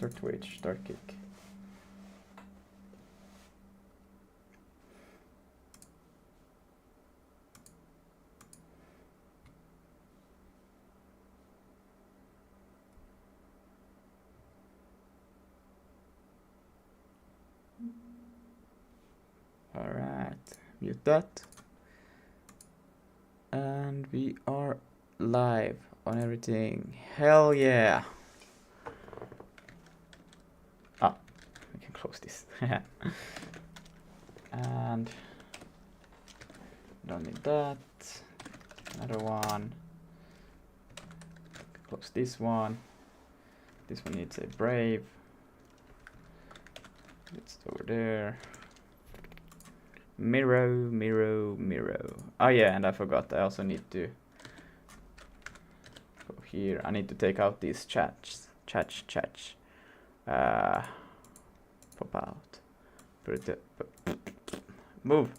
or Twitch? Start kick. Alright, mute that. And we are live on everything. Hell yeah! Ah, we can close this. And don't need that. Another one. Close this one. This one needs a brave. It's over there. Mirror, mirror, mirror. Oh yeah, and I forgot. I also need to go here. I need to take out these chats. Pop out. Put it. Move.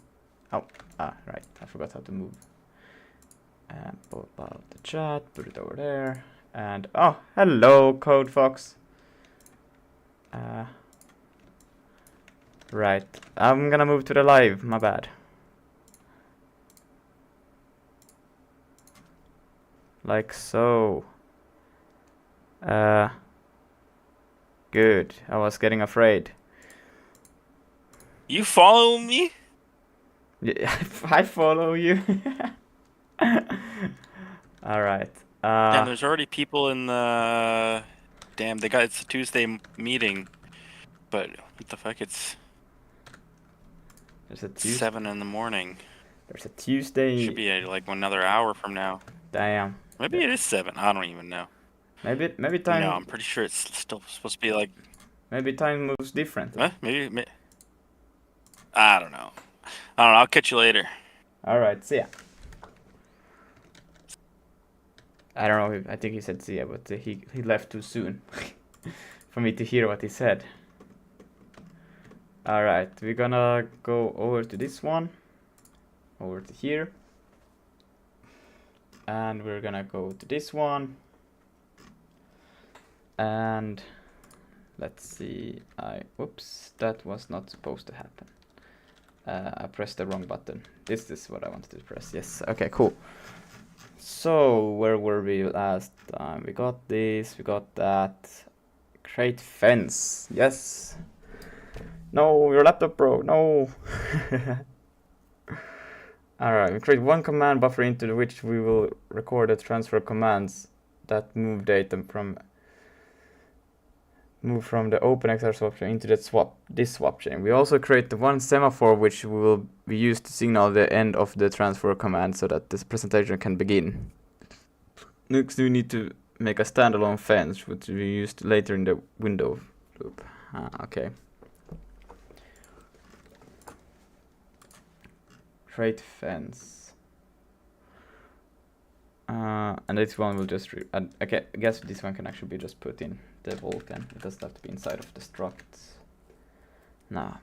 Oh, right. I forgot how to move. And pop out the chat. Put it over there. And oh, hello, Code Fox. Right, I'm gonna move to the live, my bad. Like so. Good, I was getting afraid. You follow me? Yeah, I follow you. Alright. Damn, there's already people in the... Damn, it's a Tuesday meeting. But, what the fuck, it's... There's a 7 in the morning. There's a Tuesday. Should be like another hour from now. Damn. Maybe it is 7. I don't even know. Maybe time. No, I'm pretty sure it's still supposed to be like. Maybe time moves differently. Huh? Maybe. I don't know. I'll catch you later. All right. See ya. I don't know. I think he said see ya, but he left too soon for me to hear what he said. All right. We're gonna go over to this one. Over to here. And we're gonna go to this one. And let's see. Oops, that was not supposed to happen. I pressed the wrong button. This is what I wanted to press. Yes. Okay, cool. So where were we last time? We got this, we got that. Create fence. Yes. No, your laptop broke. No. Alright, we create one command buffer into which we will record the transfer commands that move data from the OpenXR swap chain into this swap chain. We also create the one semaphore which will be used to signal the end of the transfer command so that this presentation can begin. Next we need to make a standalone fence which will be used later in the window loop. Okay. Create fence. And this one will just I guess this one can actually be just put in the Vulkan. It doesn't have to be inside of the structs. Nah.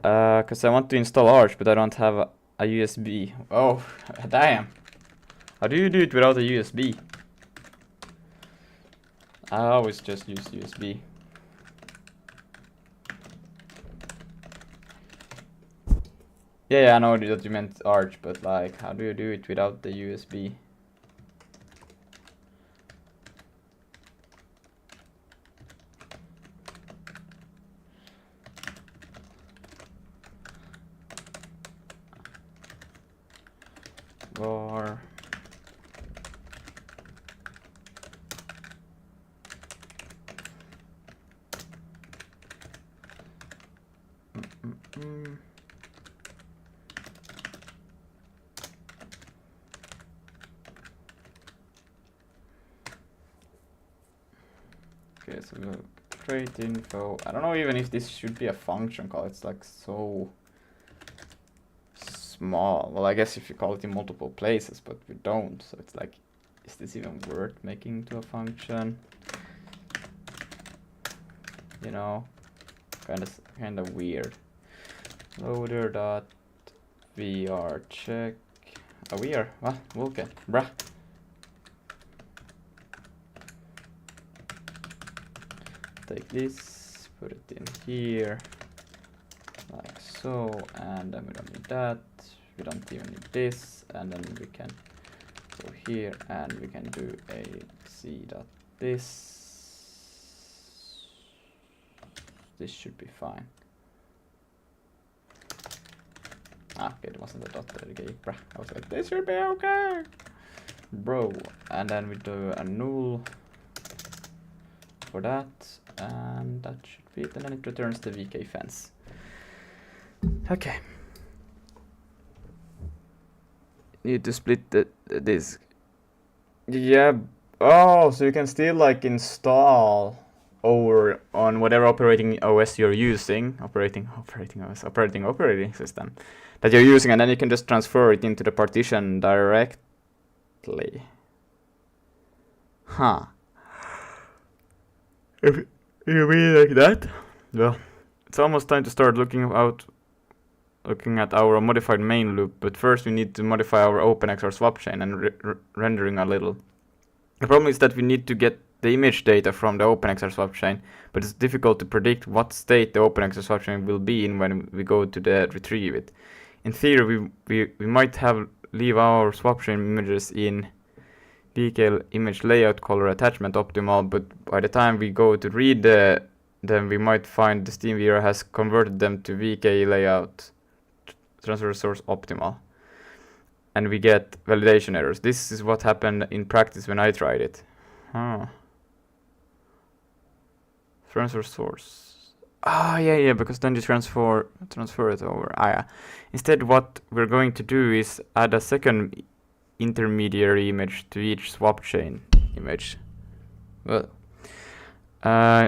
Because I want to install Arch, but I don't have a USB. Oh, damn. How do you do it without a USB? I always just use USB. Yeah, I know that you meant Arch, but like, how do you do it without the USB? Var Okay, so we'll create info. I don't know even if this should be a function call. It's like so small. Well, I guess if you call it in multiple places, but we don't. So it's like, is this even worth making to a function? You know, kind of weird. Loader dot VR check. VR? What? Vulkan? Bruh. take this, put it in here, like so, and then we don't need that. We don't even need this, and then we can go here and we can do a c dot this. This should be fine. Ah, okay, it wasn't a dot there. Okay, bruh. I was like, this should be okay, bro. And then we do a null for that, and that should be it. And then it returns the VK fence. Okay. Need to split the disk. Yeah. Oh, so you can still like install over on whatever operating OS you're using, operating system that you're using, and then you can just transfer it into the partition directly. Huh. If you mean like that, well, it's almost time to start looking at our modified main loop, but first we need to modify our OpenXR swap chain and rendering a little. The problem is that we need to get the image data from the OpenXR swap chain, but it's difficult to predict what state the OpenXR swap chain will be in when we go to retrieve it. In theory, we might leave our swap chain images in VK image layout color attachment optimal, but by the time we go to read then we might find the Steam VR has converted them to VK layout transfer source optimal, and we get validation errors. This is what happened in practice when I tried it. Transfer source. Yeah, because then you transfer it over. Yeah. Instead, what we're going to do is add a second intermediary image to each swap chain image. Well,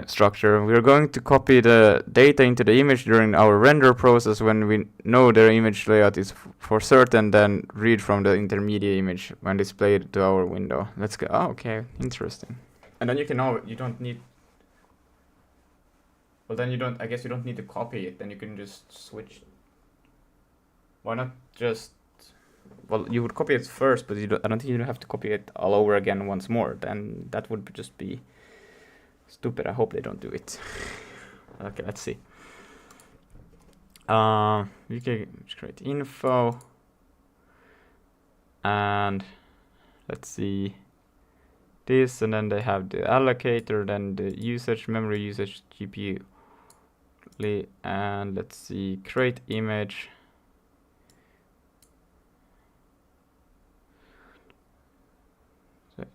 structure. We're going to copy the data into the image during our render process. When we know the image layout is for certain, then read from the intermediate image when displayed to our window. Let's go. Oh, okay, interesting. And then you don't need. Well, then I guess you don't need to copy it. Then you can just switch. Why not just? Well, you would copy it first, but I don't think you have to copy it all over again once more. Then that would just be stupid. I hope they don't do it. Okay, let's see. We can create info, and let's see this, and then they have the allocator, then the usage, memory usage, GPU, and let's see, create image.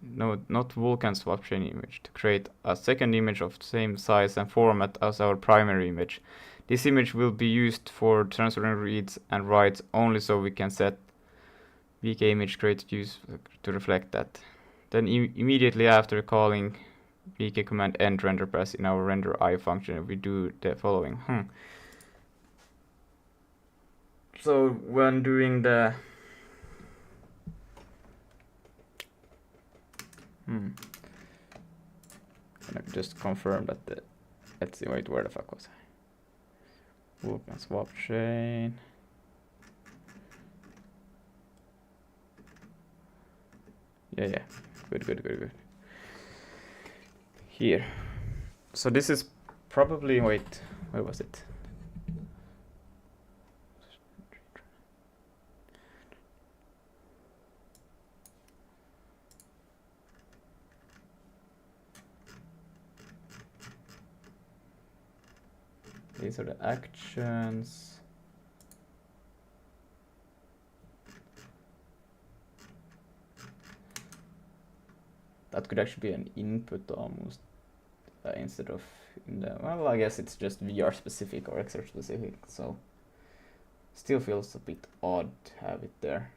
No, not Vulkan swap chain image, to create a second image of the same size and format as our primary image. This image will be used for transferring reads and writes only, so we can set VK image create use to reflect that. Then immediately after calling VK command end render pass in our render I function, we do the following. So when doing the and I just confirm that let's see, wait, where the fuck was I? Vulkan swap chain. Yeah. Good. Here. So this is probably, wait, where was it? These are the actions. That could actually be an input almost, instead of in the, well, I guess it's just VR specific or XR specific, so still feels a bit odd to have it there.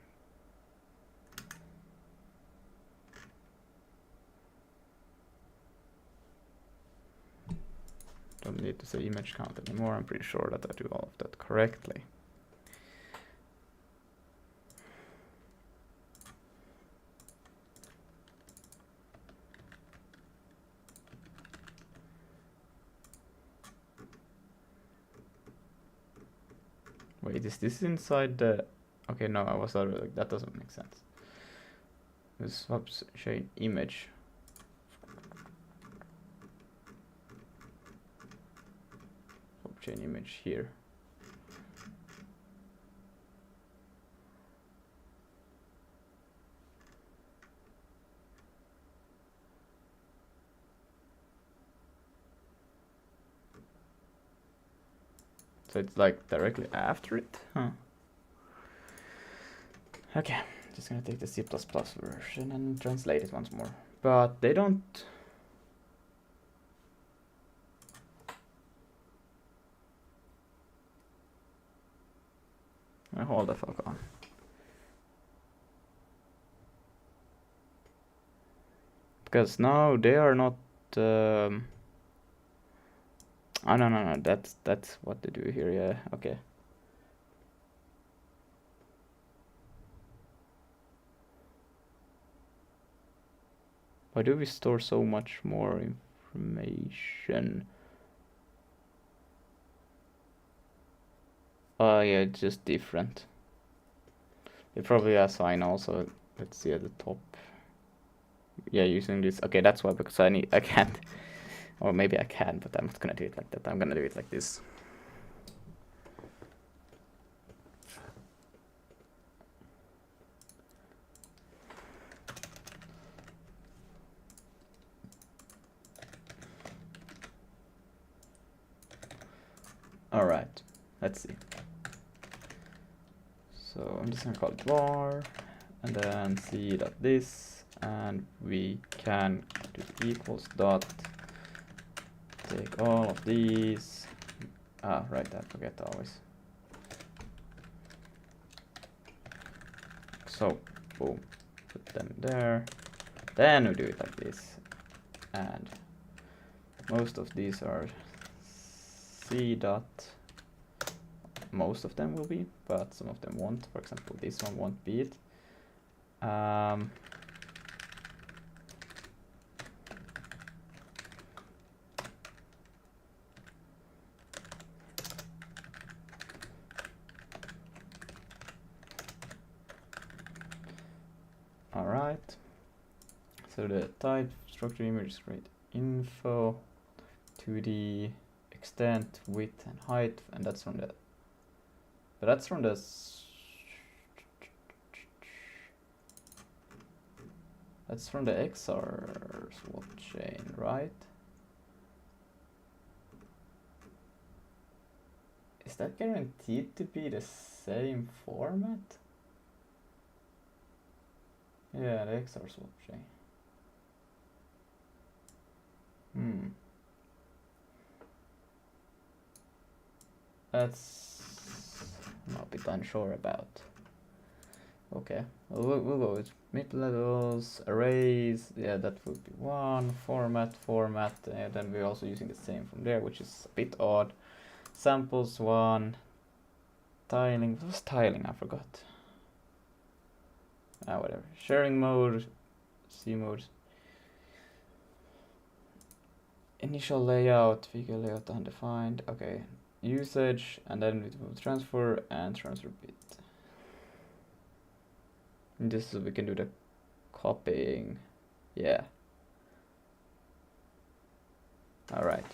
Don't need to say image count anymore. I'm pretty sure that I do all of that correctly. Wait, is this inside the... Okay, no, I was already like, that doesn't make sense. The swap chain image. chain image here. So it's like directly after it? Huh. Okay, just gonna take the C++ version and translate it once more. But they don't... Hold the fuck on. Because now they are not... Oh, no, that's what they do here, yeah, okay. Why do we store so much more information? Oh yeah, it's just different. They probably assign also, let's see at the top. Yeah, using this, okay, that's why, because I can't, or maybe I can, but I'm not gonna do it like that. I'm gonna do it like this. Alright, let's see. So I'm just gonna call it var, and then c.this, and we can do equals dot, take all of these. Ah, right, I forget always. So, boom, put them there. Then we do it like this, and most of these are c dot. Most of them will be, but some of them won't. For example, this one won't be it. Alright. So the type structure image is create info to the extent, width, and height, and that's from the. But that's from the. That's from the XR swap chain, right? Is that guaranteed to be the same format? Yeah, the XR swap chain. That's I'm a bit unsure about. Okay, we'll go with mid-levels, arrays, yeah, that would be one, format, and then we're also using the same from there, which is a bit odd. Samples one, tiling, what was tiling? I forgot. Whatever. Sharing mode, C mode. Initial layout, figure layout undefined, okay. Usage, and then we will transfer and transfer bit. And this so we can do the copying. Yeah. Alright.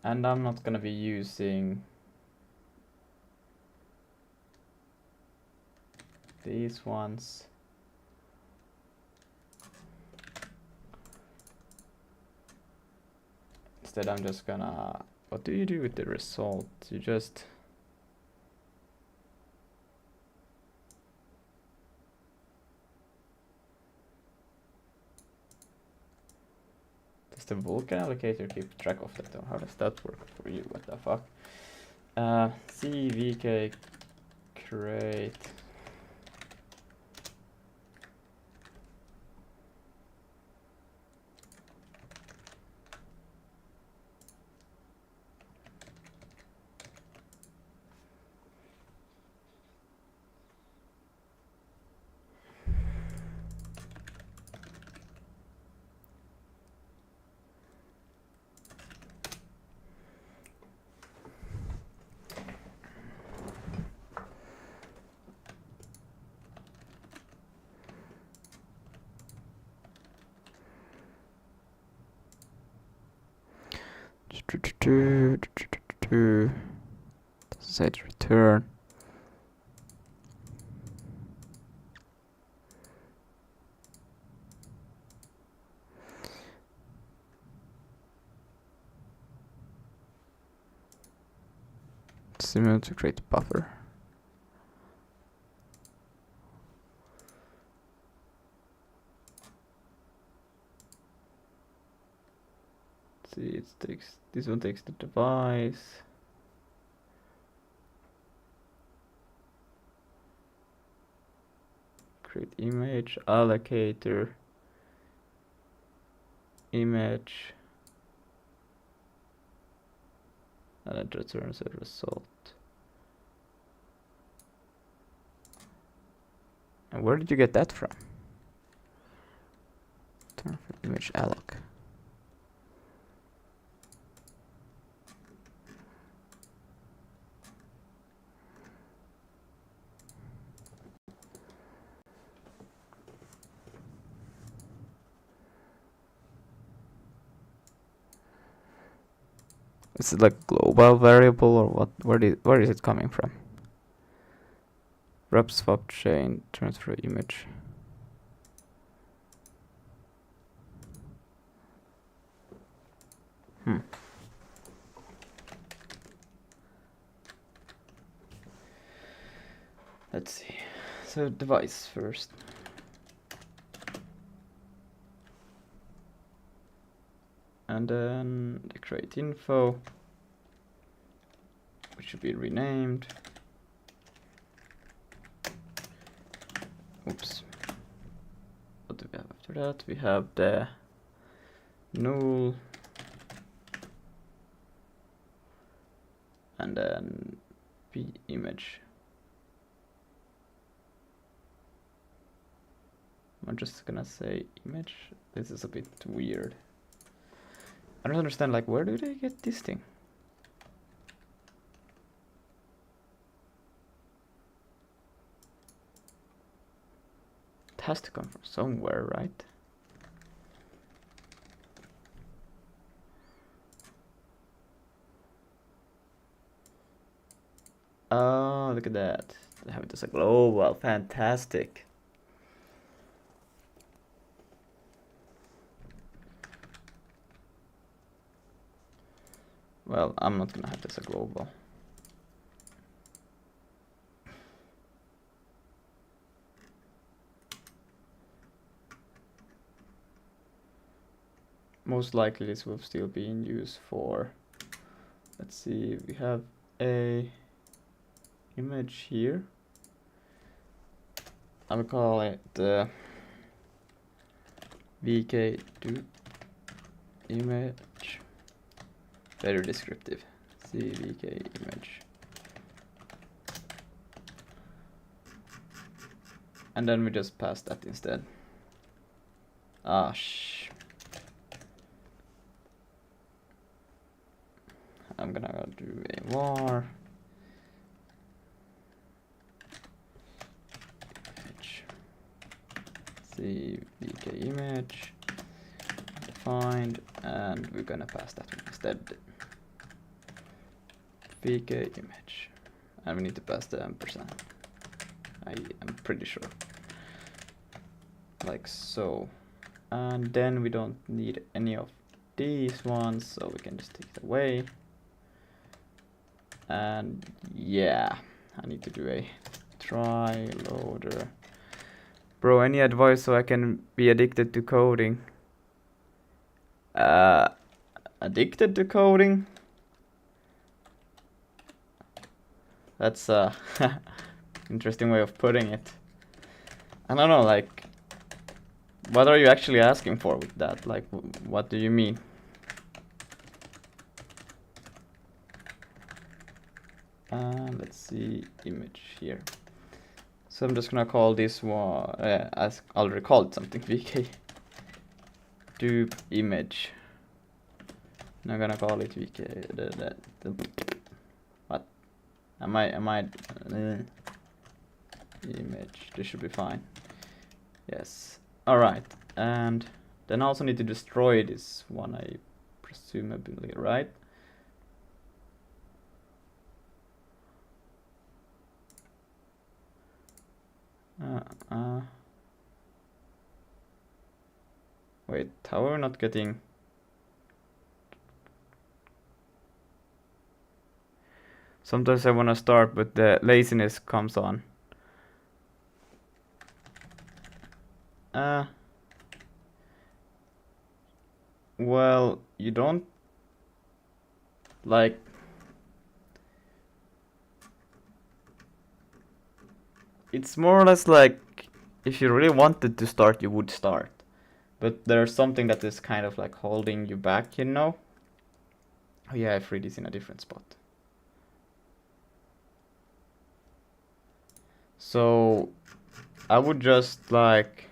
And I'm not gonna be using these ones. Instead I'm just gonna, what do you do with the result? You just does the Vulkan allocator keep track of that, or how does that work for you? What the fuck? CVK create. Say to return. Similar to create buffer. See, it takes this one takes the device. Create image, allocator, image, and it returns a result. And where did you get that from? Turn for image alloc. Is it like global variable or what? Where is it coming from? Wrap swap chain transfer image. Let's see. So device first. And then the create info, which should be renamed. Oops. What do we have after that? We have the null, and then p image. I'm just gonna say image. This is a bit weird. I don't understand, like, where do they get this thing? It has to come from somewhere, right? Oh, look at that. They have it as a global. Fantastic. Well, I'm not gonna have this a global. Most likely this will still be in use for, let's see, we have a image here. I will call it vk do image. Very descriptive. CVK image. And then we just pass that instead. Ah, I'm gonna do a var image. CVK image defined, and we're gonna pass that one instead. VK image, and we need to pass the ampersand. I am pretty sure, like so. And then we don't need any of these ones, so we can just take it away. And yeah, I need to do a try loader. Bro, any advice so I can be addicted to coding? Addicted to coding? That's a interesting way of putting it. I don't know, like, what are you actually asking for with that? Like, what do you mean? Let's see, image here. So I'm just gonna call this one, as I already called something, vk dupe image. And I'm gonna call it vk, what? Am I, image, this should be fine. Yes, alright, and then I also need to destroy this one, I presumably, right? Wait, how are we not getting... Sometimes I want to start, but the laziness comes on. Well, you don't... Like... It's more or less like... If you really wanted to start, you would start. But there's something that is kind of like holding you back, you know? Oh yeah, I freed this in a different spot. So I would just like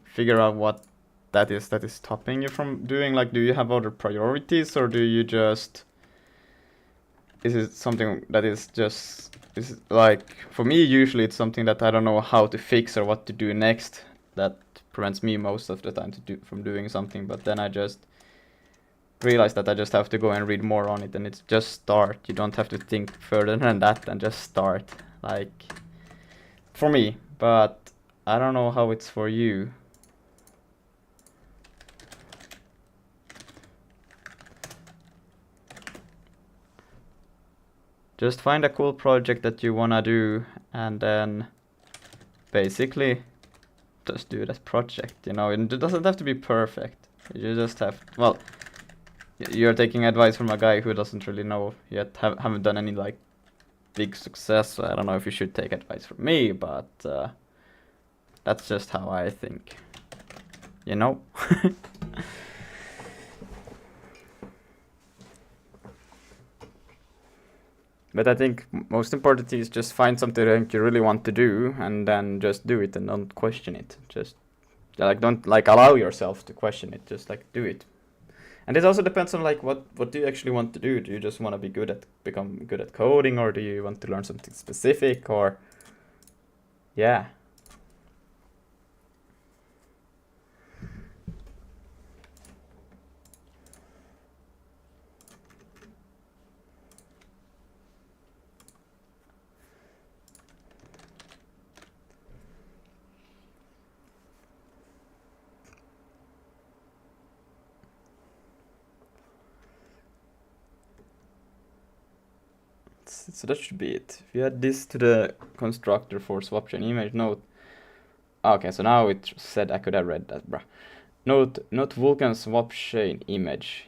figure out what that is stopping you from doing. Like, do you have other priorities, or do you just... Is it something that is just... Is it like, for me usually it's something that I don't know how to fix or what to do next that prevents me most of the time from doing something, but then I just realize that I just have to go and read more on it, and it's just start. You don't have to think further than that, and just start. Like, for me, but I don't know how it's for you. Just find a cool project that you wanna do, and then basically just do that project, you know. It doesn't have to be perfect. You just have... Well, you're taking advice from a guy who doesn't really know yet, haven't done any like big success, so I don't know if you should take advice from me, but that's just how I think, you know. But I think most important is just find something that you really want to do, and then just do it and don't question it. Just like, don't like allow yourself to question it, just like do it. And it also depends on like what do you actually want to do. Do you just want to become good at coding, or do you want to learn something specific, or yeah. So that should be it. If you add this to the constructor for swap chain image, note... Okay, so now it said I could have read that, bruh. Note Vulkan swap chain image.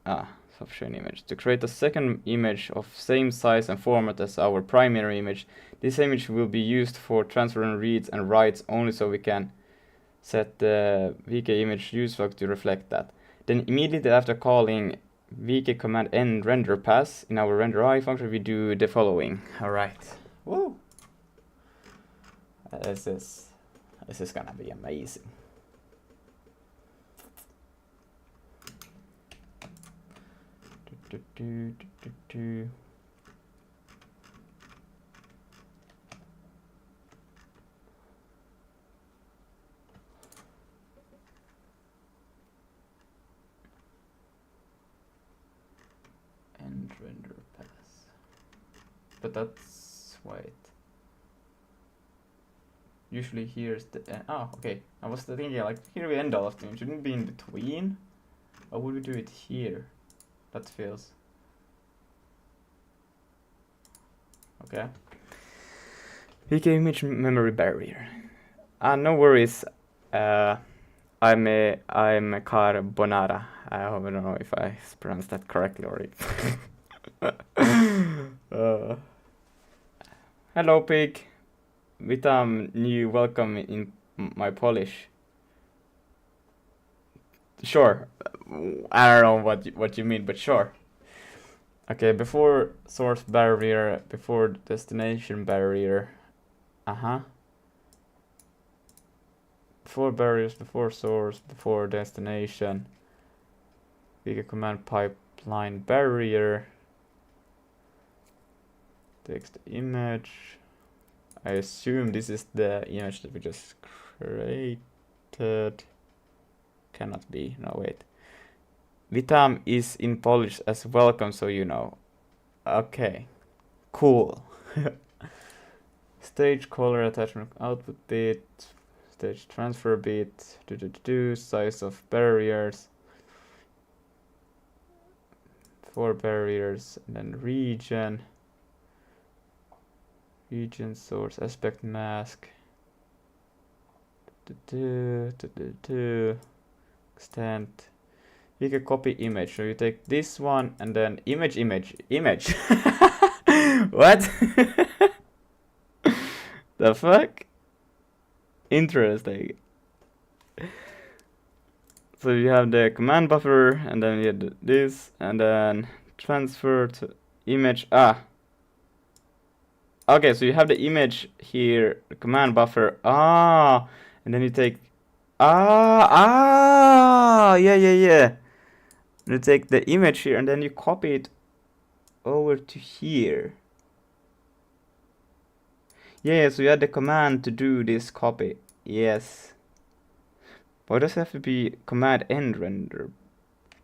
Swap chain image. To create a second image of same size and format as our primary image, this image will be used for transferring reads and writes only, so we can set the VK image useful to reflect that. Then immediately after calling VK command end render pass in our render I function, we do the following. All right. Woo. This is gonna be amazing. And render pass. But that's... Wait. Usually here's the... okay. I was thinking, like, here we end all of them. Shouldn't it be in between? Or would we do it here? That feels... Okay. VK image memory barrier. No worries. I'm a carbonara. I don't know if I pronounced that correctly or if... Hello, pig. Vitam, new welcome in my Polish. Sure. I don't know what you mean, but sure. Okay, before source barrier, before destination barrier. Before barriers, before source, before destination. We can command pipeline barrier. Text image. I assume this is the image that we just created. Cannot be. No, wait. Vitam is in Polish as welcome, so you know. Okay. Cool. Stage color attachment output bit, stage transfer bit, size of barriers, 4 barriers, and then region source, aspect mask, extent. You can copy image, so you take this one and then image. What? The fuck? Interesting. So you have the command buffer, and then you have this, and then transfer to image. Okay, so you have the image here, the command buffer. And then you take. Yeah. You take the image here, and then you copy it over to here. Yeah, so you had the command to do this copy. Yes. Why does it have to be command end render?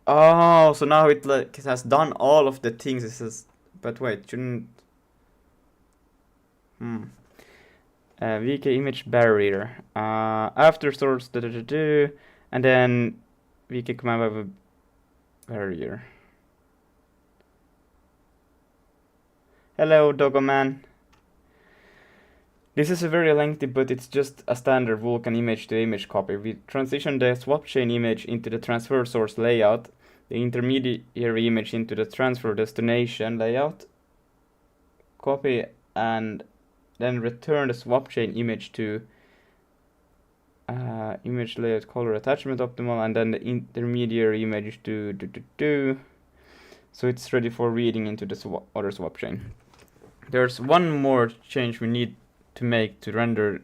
Oh, so now it has done all of the things. It says, but wait, shouldn't. VK image barrier. After source, and then VK command with a barrier. Hello, Dogoman. This is a very lengthy, but it's just a standard Vulkan image-to-image copy. We transition the swap chain image into the transfer source layout, the intermediary image into the transfer destination layout, copy, and then return the swap chain image to image layout color attachment optimal, and then the intermediary image to so it's ready for reading into the other swap chain. There's one more change we need to make to render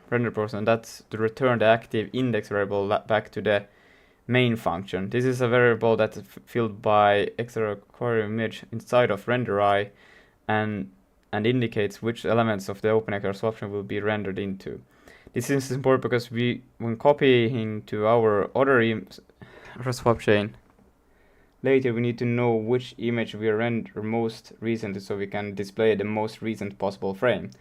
process, and that's to return the active index variable back to the main function. This is a variable that's filled by extra query image inside of render.eye and indicates which elements of the OpenXR swap chain will be rendered into. This is important because when copying to our other swap chain, later we need to know which image we render most recently so we can display the most recent possible frame.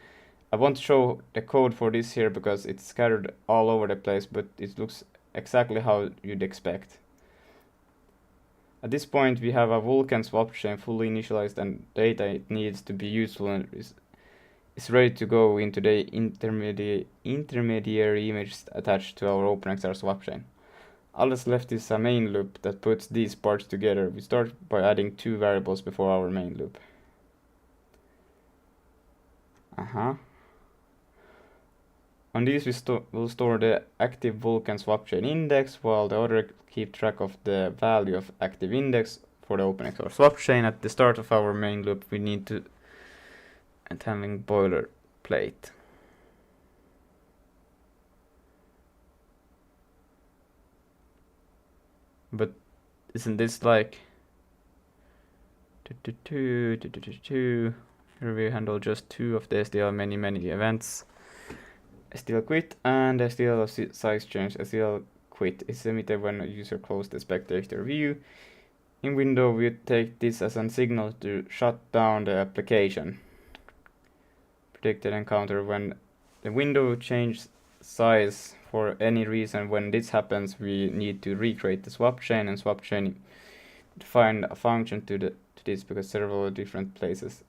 I won't show the code for this here because it's scattered all over the place, but it looks exactly how you'd expect. At this point we have a Vulkan swap chain fully initialized, and data it needs to be useful and is ready to go into the intermediary image attached to our OpenXR swap chain. All that's left is a main loop that puts these parts together. We start by adding 2 variables before our main loop. On these we'll store the active Vulkan swap chain index, while the other keep track of the value of active index for the OpenXR swap chain. At the start of our main loop we need to having boilerplate. But isn't this like here we handle just 2 of the SDL many events. SDL quit and SDL size change. SDL quit is emitted when a user closes the Spectator View. In window we take this as a signal to shut down the application. Predicted encounter when the window changes size for any reason. When this happens we need to recreate the swap chain, and swap chain define a function to this because several different places.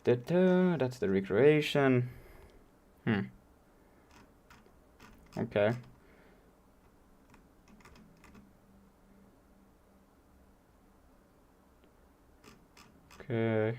That's the recreation. Okay. Okay.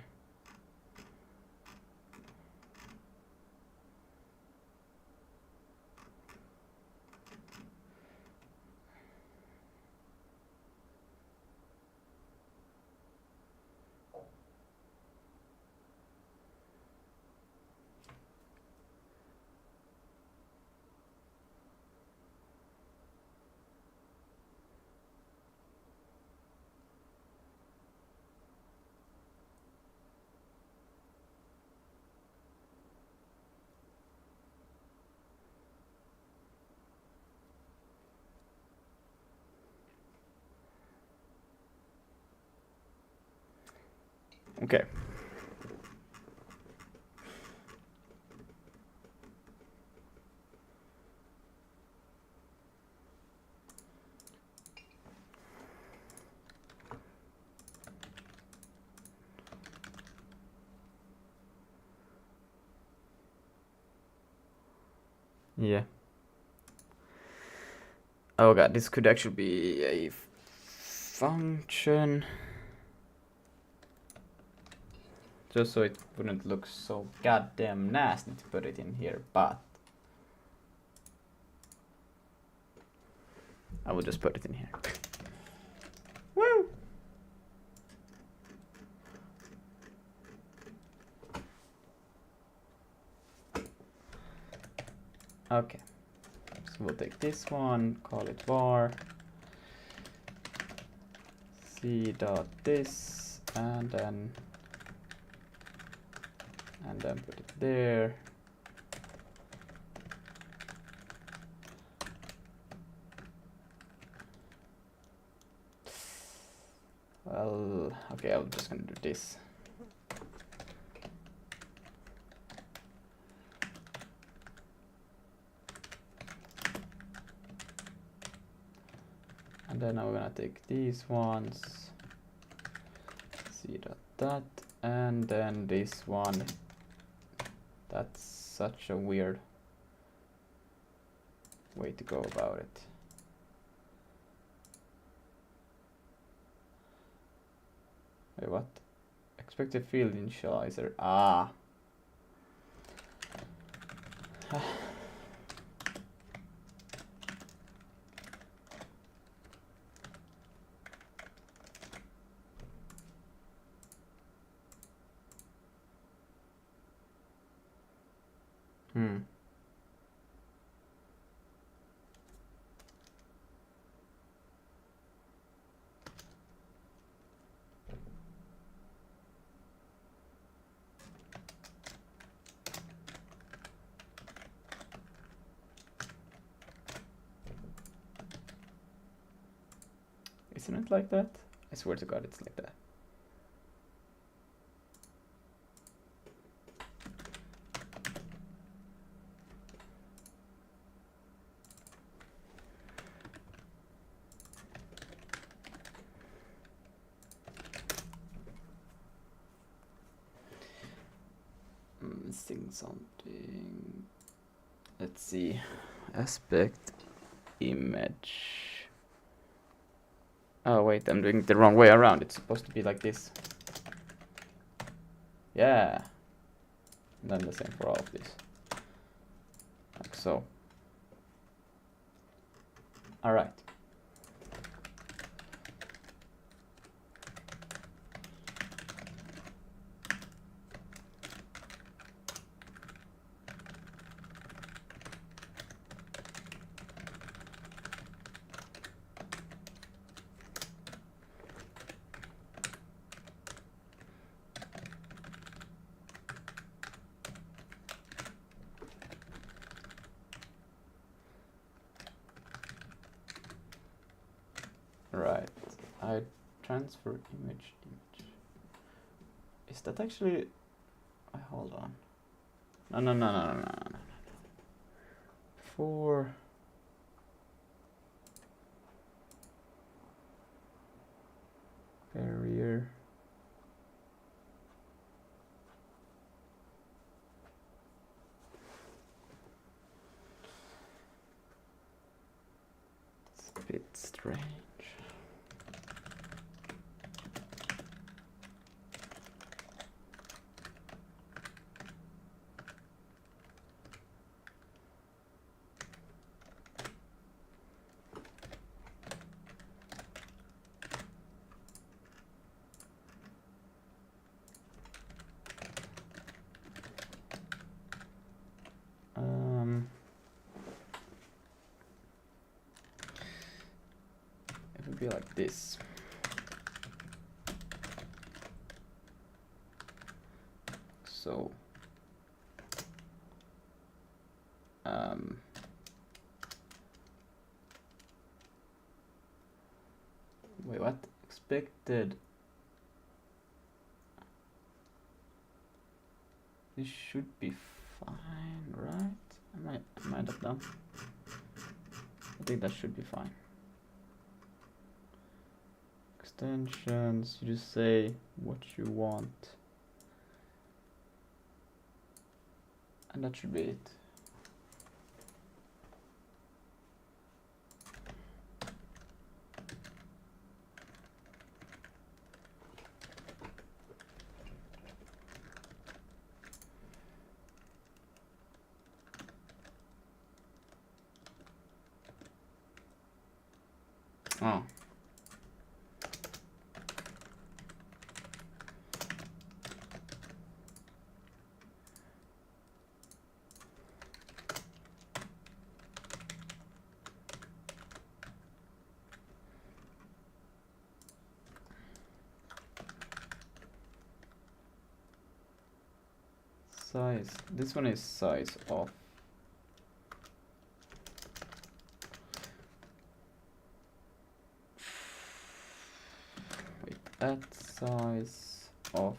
Okay, Yeah. Oh god, this could actually be a function. Just so it wouldn't look so goddamn nasty to put it in here, but I will just put it in here. Woo! Okay. So we'll take this one, call it var. C dot this, and then put it there. Well, okay, I'm just gonna do this. And then I'm gonna take these ones, see that, and then this one. That's such a weird way to go about it. Wait, what? Expected field initializer. Ah. Hmm. Isn't it like that? I swear to God, it's like that. Missing something. Let's see. Aspect image. Oh wait, I'm doing it the wrong way around. It's supposed to be like this. Yeah. And then the same for all of these. Like so. Alright. Right. I transfer image. Is that actually... hold on. No. For... barrier. It's a bit strange. It would be like this. So wait, what? Expected. This should be fine, right? Am I that dumb? I think that should be fine. Extensions, you just say what you want. And that should be it. Oh. Size. This one is size of. Wait, that size of.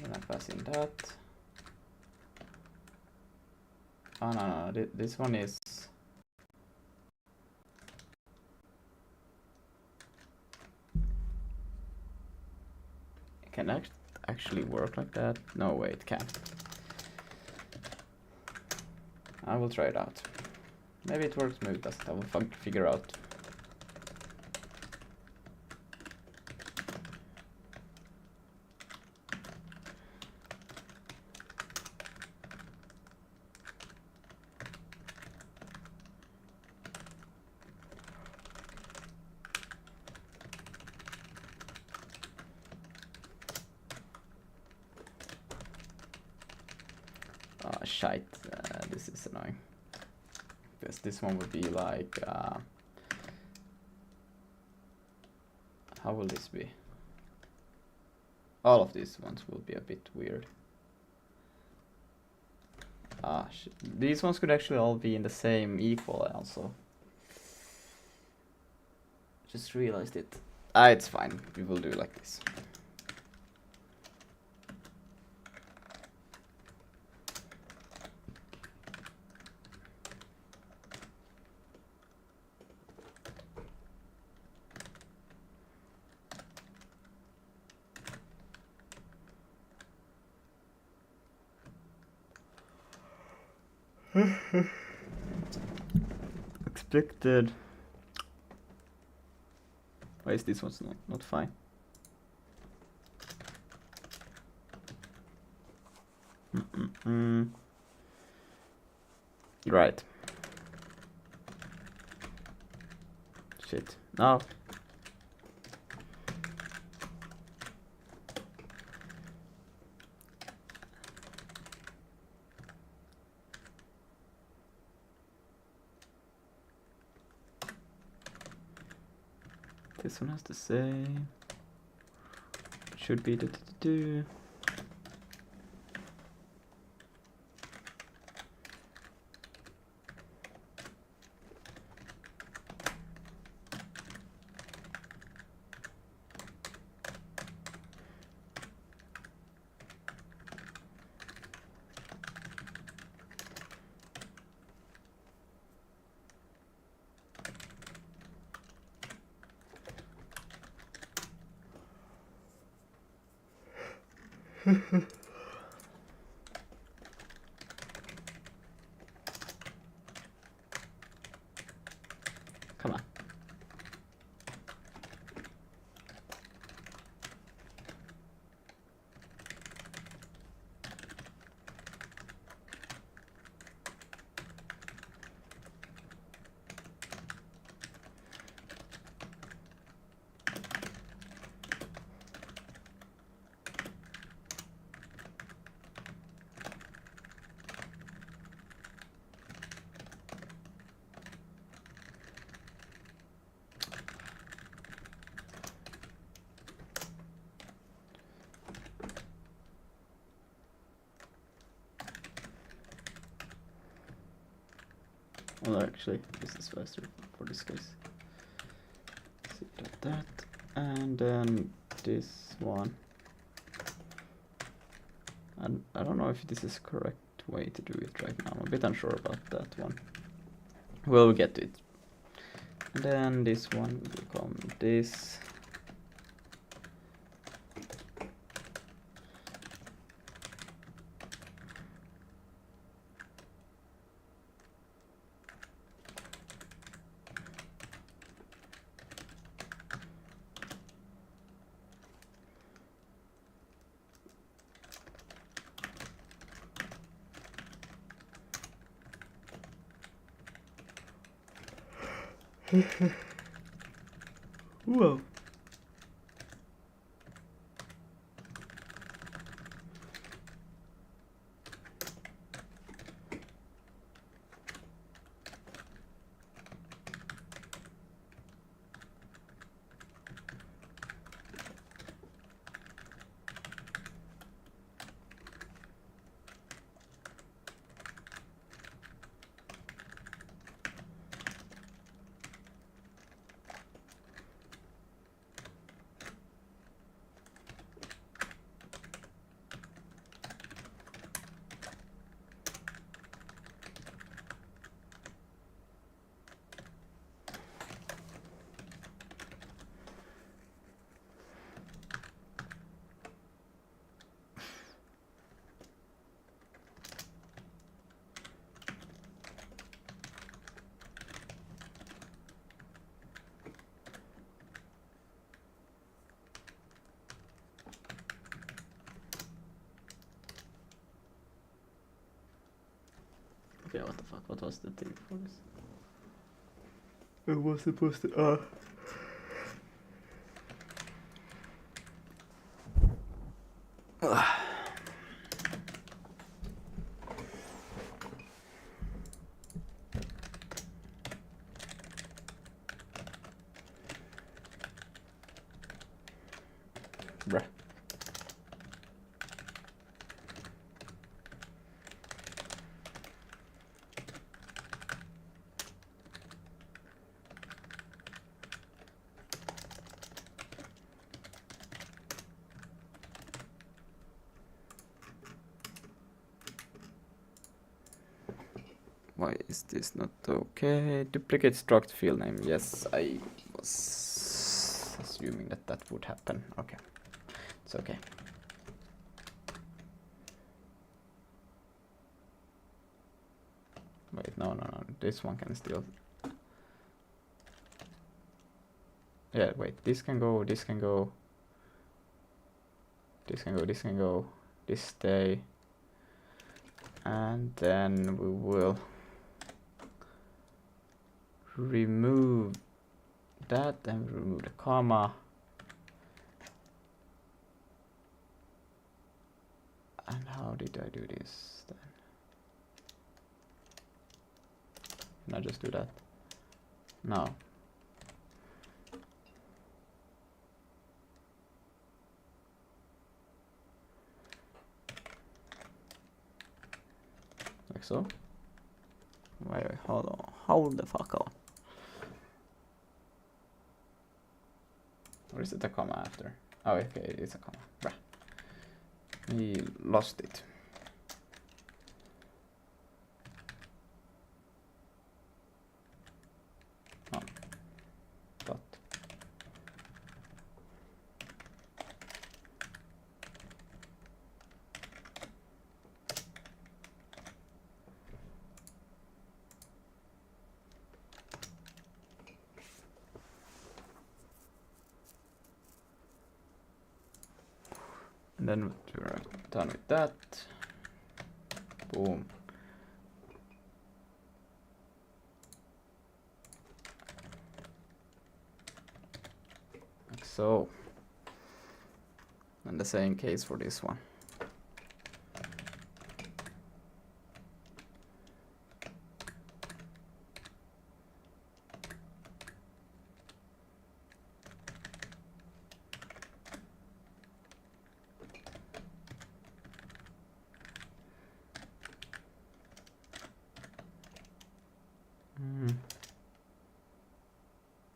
When I pass in that. Oh no, this one is. Can it actually work like that? No way, it can't. I will try it out. Maybe it works, maybe it doesn't. I will figure out. Oh, shite. This is annoying. Because this one would be like... how will this be? All of these ones will be a bit weird. Ah, shit. These ones could actually all be in the same equal also. Just realized it. Ah, it's fine. We will do like this. Expected. Why is this one's not fine? Right. Shit. No. This one has the same. Should be the. Come on. Well, actually, this is faster for this case. See that, and then this one. And I don't know if this is the correct way to do it right now. I'm a bit unsure about that one. We'll get to it. And then this one will become this. Whoa. Okay, what the fuck? What was the thing for this? It was supposed to. Bruh. Why is this not okay? Duplicate struct field name. Yes, I was assuming that that would happen. Okay, it's okay. Wait, no. This one can still. Yeah, wait. This can go. This can go. This can go. This can go. This stay. And then we will remove that and remove the comma. And how did I do this then? Can I just do that? No. Like so. Wait, hold on. Hold the fuck on. Or is it a comma after? Oh, okay, it's a comma. Bruh. We lost it. Oh. Dot. And then we're done with that. Boom. Like so. And the same case for this one.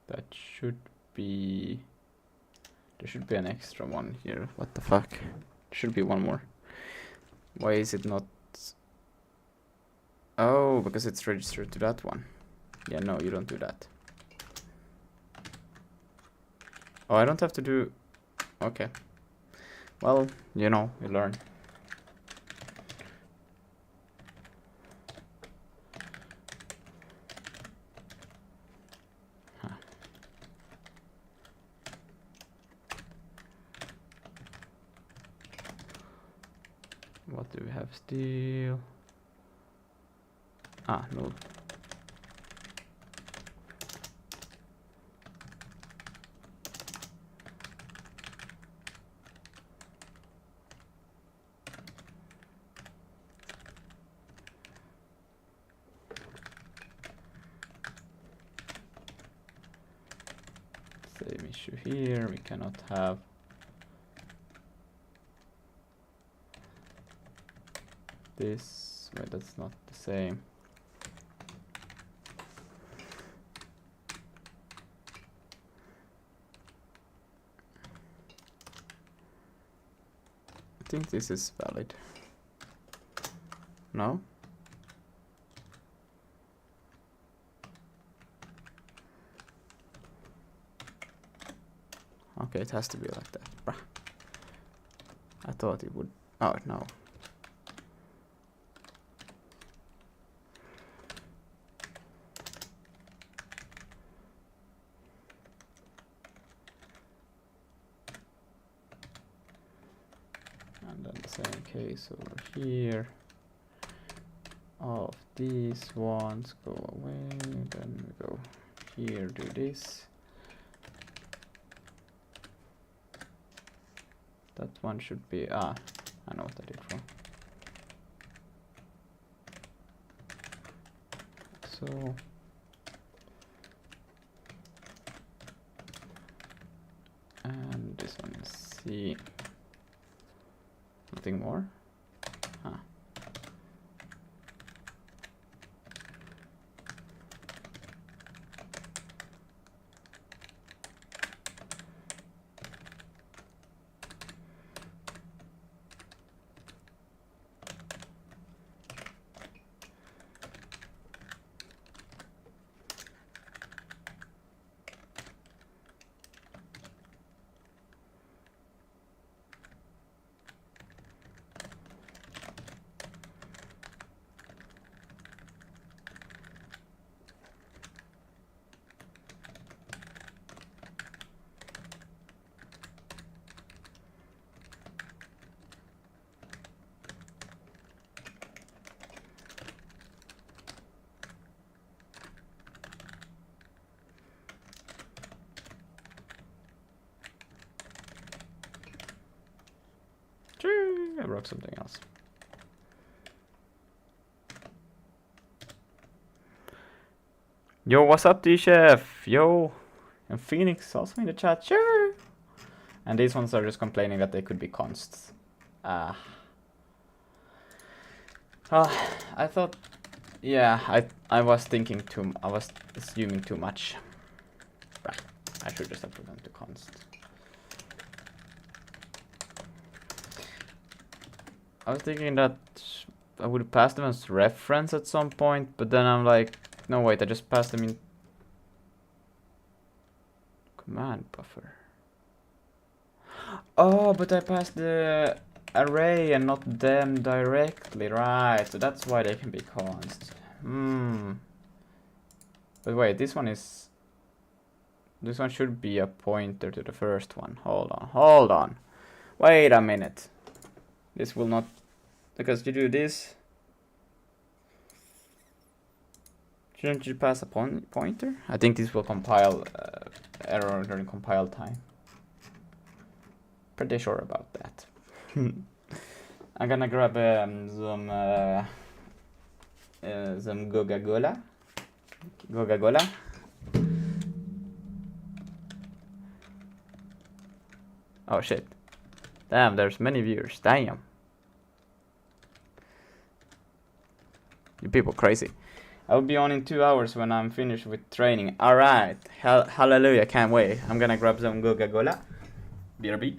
That should be. There should be an extra one here. What the fuck? There should be one more. Why is it not? Oh, because it's registered to that one. Yeah, no, you don't do that. Oh, I don't have to do. Okay. Well, you know, you learn. What do we have still? Ah, no. Same issue here. We cannot have this. Wait, that's not the same. I think this is valid. No? Okay, it has to be like that. Bruh. I thought it would. Oh, no. And then the same case over here. All of these ones go away. Then we go here, do this. That one should be, I know what I did wrong. So, and this one is C. Nothing more? Huh. I wrote something else. Yo, what's up, D-Chef? Yo. And Phoenix also in the chat. Sure. And these ones are just complaining that they could be consts. I thought, yeah, I was thinking I was assuming too much. I should just have put them to const. I was thinking that I would pass them as reference at some point, but then I'm like, no wait, I just passed them in command buffer. Oh, but I passed the array and not them directly, right? So that's why they can be const. But wait, this one should be a pointer to the first one. Hold on. Wait a minute. This will not, because you do this. Shouldn't you pass a pointer? I think this will compile error during compile time. Pretty sure about that. I'm gonna grab some Coca-Cola. Coca-Cola. Oh shit. Damn, there's many viewers. Damn. You people crazy. I will be on in 2 hours when I'm finished with training. Alright. Hallelujah, can't wait. I'm gonna grab some Coca-Cola. BRB.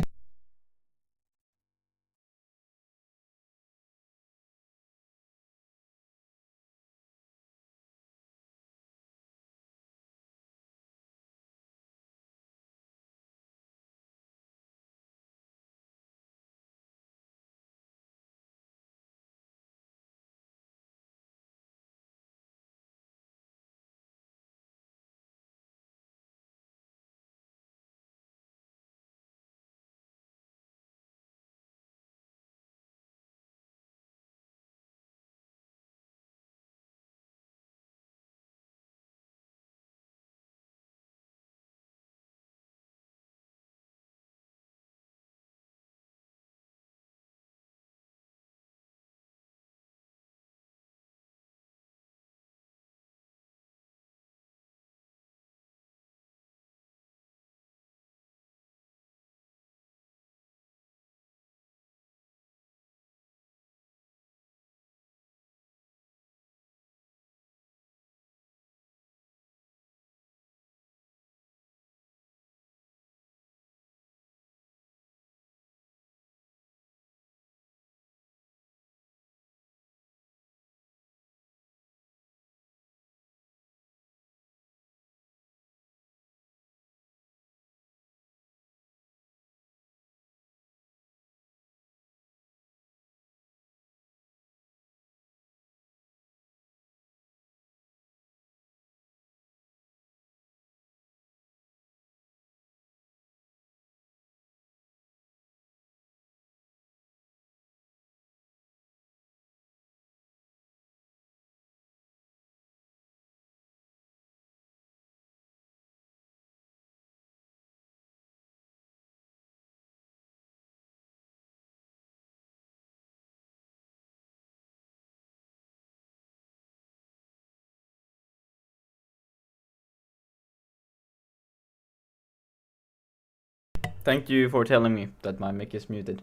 Thank you for telling me that my mic is muted.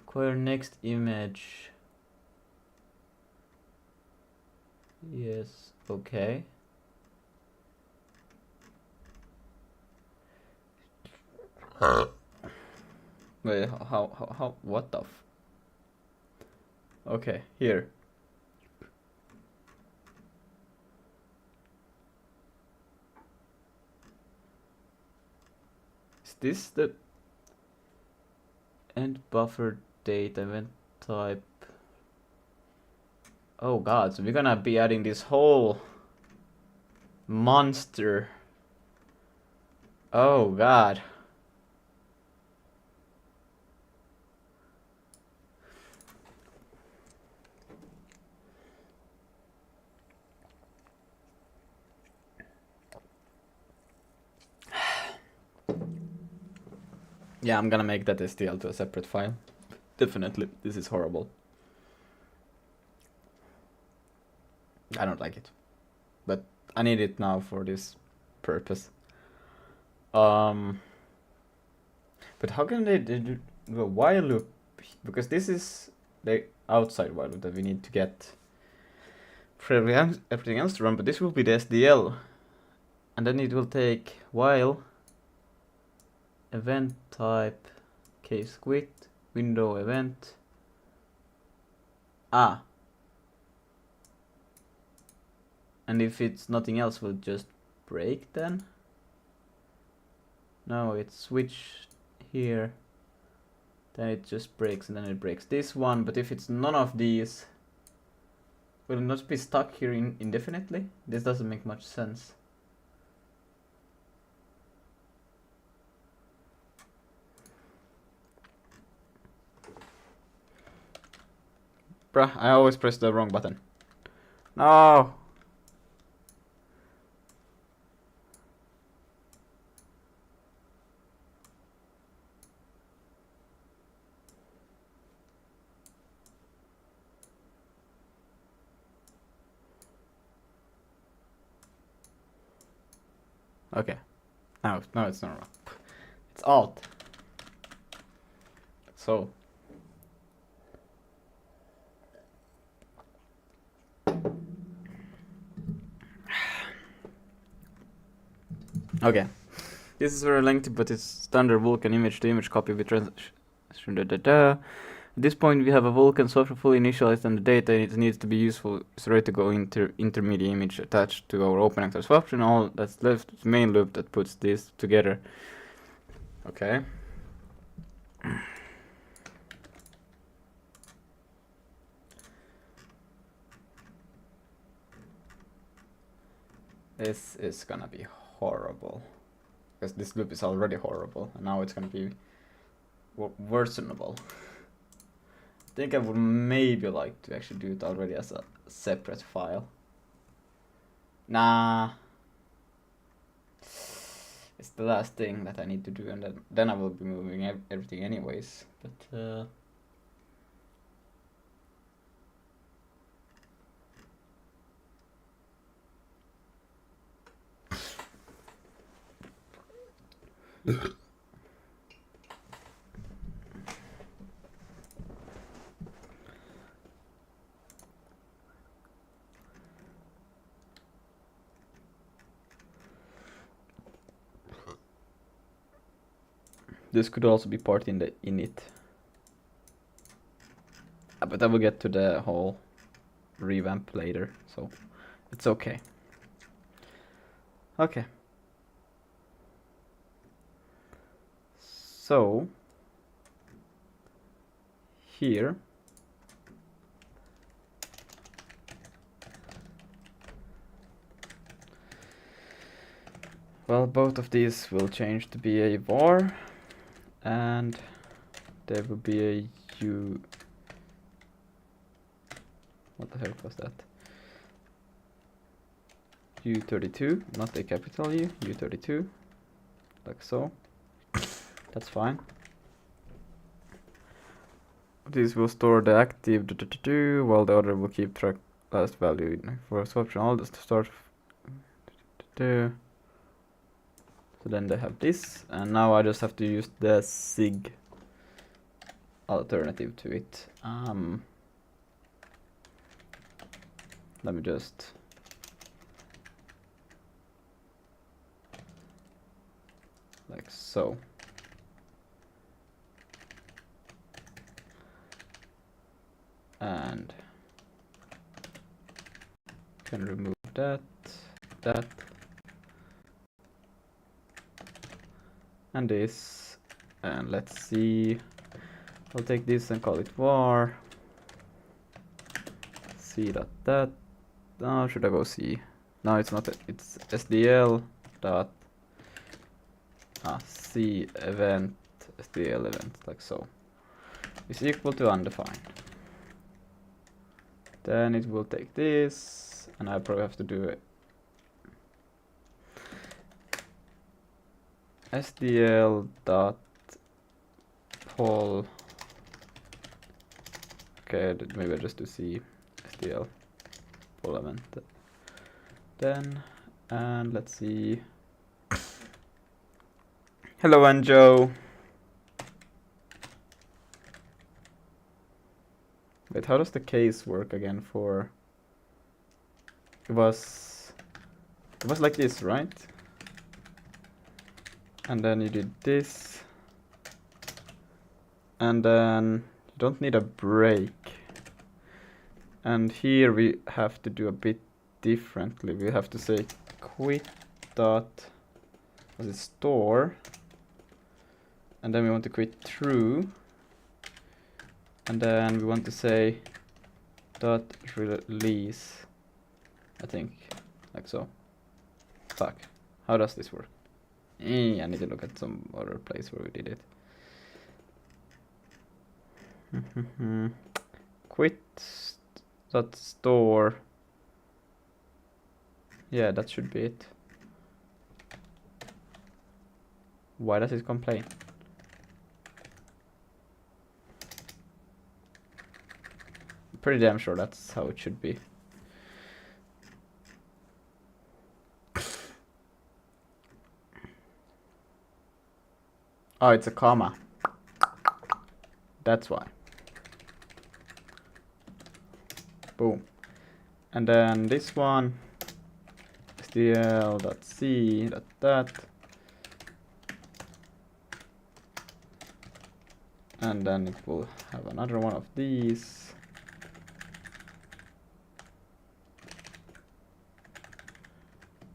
Acquire next image. Yes, okay. Wait, how, what the f... Okay, here. Is this the end buffer date event type? Oh god, so we're gonna be adding this whole monster. Oh god. Yeah, I'm gonna make that STL to a separate file. Definitely, this is horrible. I don't like it, but I need it now for this purpose. But how can they do the while loop? Because this is the outside while loop that we need to get for everything else to run, but this will be the SDL. And then it will take while event type case quit window event. And if it's nothing else, will just break then? No, it's switched here. Then it just breaks, and then it breaks this one. But if it's none of these, will it not be stuck here indefinitely? This doesn't make much sense. Bruh, I always press the wrong button. No! Okay. No, it's not wrong. It's Alt. So. Okay. This is very lengthy, but it's standard Vulkan image to image copy with translation. At this point, we have a Vulkan software fully initialized, and the data it needs to be useful is ready to go intermediate image attached to our open access option. All that's left is main loop that puts this together. Okay. This is gonna be horrible. Because this loop is already horrible, and now it's gonna be worsenable. I think I would maybe like to actually do it already as a separate file. Nah. It's the last thing that I need to do, and then I will be moving everything anyways. But this could also be part in the init. But I will get to the whole revamp later, so it's okay. Okay. So here well, both of these will change to be a var, and there will be a u. What the heck was that? U32, not a capital U, U32, like so. That's fine. This will store the active while the other will keep track last value for swap option. All this to start So then they have this, and now I just have to use the SIG alternative to it. Let me just like so. And can remove that, and this, and let's see. I'll take this and call it var. C.that. Oh, should I go C? No, it's not. It's SDL dot C event SDL event, like so. Is equal to undefined. Then it will take this, and I probably have to do it. SDL dot poll. Okay, maybe I just do C SDL poll event. Then, and let's see. Hello, Anjo. Wait, how does the case work again for... It was like this, right? And then you did this. And then you don't need a break. And here we have to do a bit differently. We have to say quit dot was it store, and then we want to quit true, and then we want to say dot release, I think, like so. Fuck, how does this work? I need to look at some other place where we did it. Quit dot store. Yeah, that should be it. Why does it complain? I'm pretty damn sure that's how it should be. Oh, it's a comma. That's why. Boom. And then this one, SDL.C.that. And then it will have another one of these.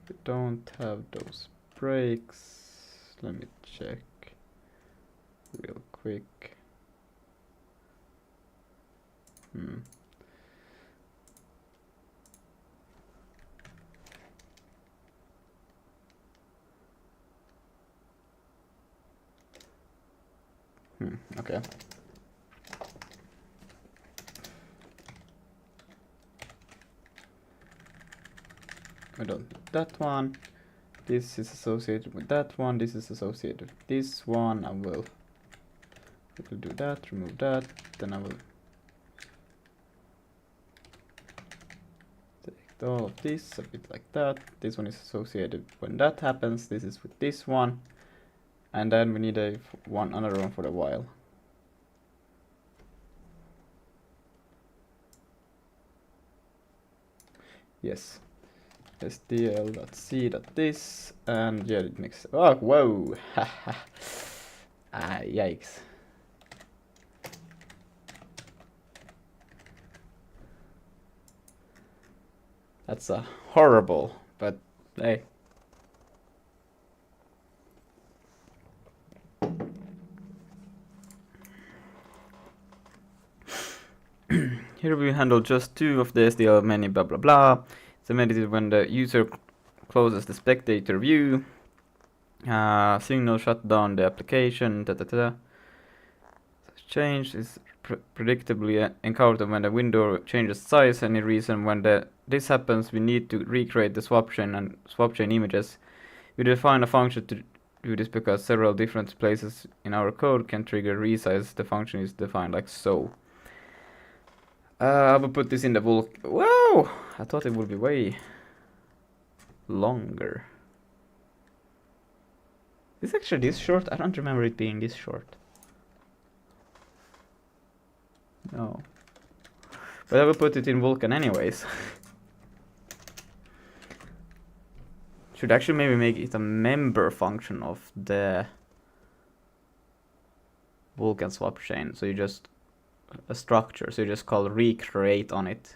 We don't have those breaks. Let me check real quick. Okay. I don't need that one. This is associated with that one. This is associated with this one. I will do that, remove that. Then I will take all of this a bit like that. This one is associated when that happens. This is with this one. And then we need another one for the while. Yes. SDL.C.this, and yeah, it makes. Oh, whoa! Yikes. That's horrible, but hey. Here we handle just two of the SDL many blah blah blah. It's amended when the user closes the spectator view. Signal shut down the application. Change is predictably encountered when the window changes size. Any reason when this happens, we need to recreate the swap chain and swap chain images. We define a function to do this because several different places in our code can trigger resize. The function is defined like so. I will put this in the bulk. Whoa! I thought it would be way longer. Is actually this short? I don't remember it being this short. No. But I will put it in Vulkan anyways. Should actually maybe make it a member function of the Vulkan swap chain. So you just a structure. So you just call recreate on it.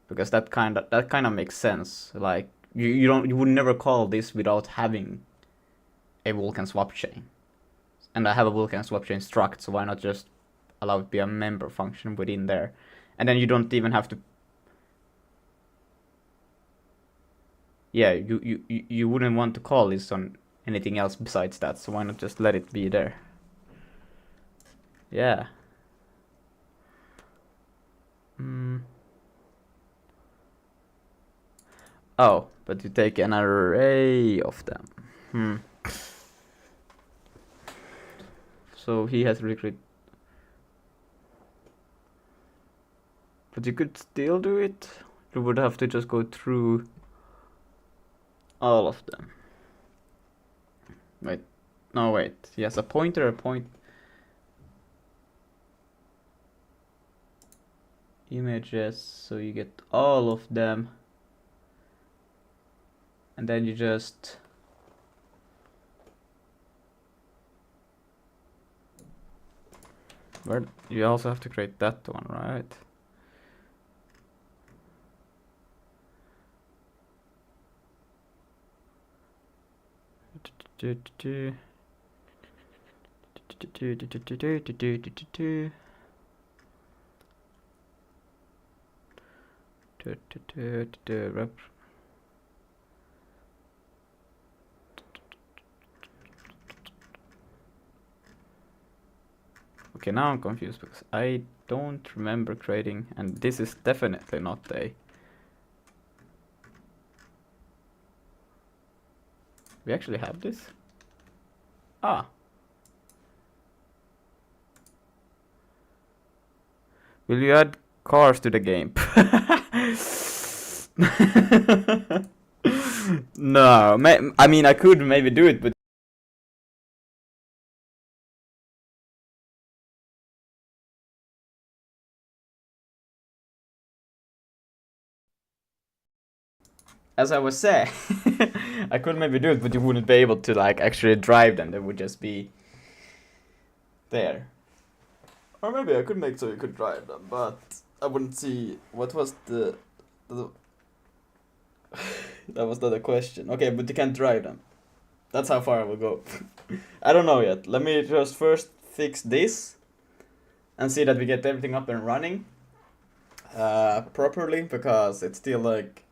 Because that kind of makes sense. Like you would never call this without having a Vulkan swap chain. And I have a Vulkan swap chain struct, so why not just allow it to be a member function within there? And then you don't even have to. Yeah, you wouldn't want to call this on anything else besides that, so why not just let it be there? Yeah. Oh, but you take an array of them. So he has recruit. But you could still do it. You would have to just go through all of them. Wait. No, wait. He has a pointer, a point. Images, so you get all of them. And then you just... Where you also have to create that one, right? Okay, now I'm confused because I don't remember creating, and this is definitely not a... We actually have this? Ah. Will you add cars to the game? No, I mean, I could maybe do it, but as I was saying, I could maybe do it, but you wouldn't be able to like actually drive them. They would just be there. Or maybe I could make so you could drive them, but I wouldn't see what was the that was not a question. Okay, but you can't drive them. That's how far I will go. I don't know yet. Let me just first fix this and see that we get everything up and running properly, because it's still like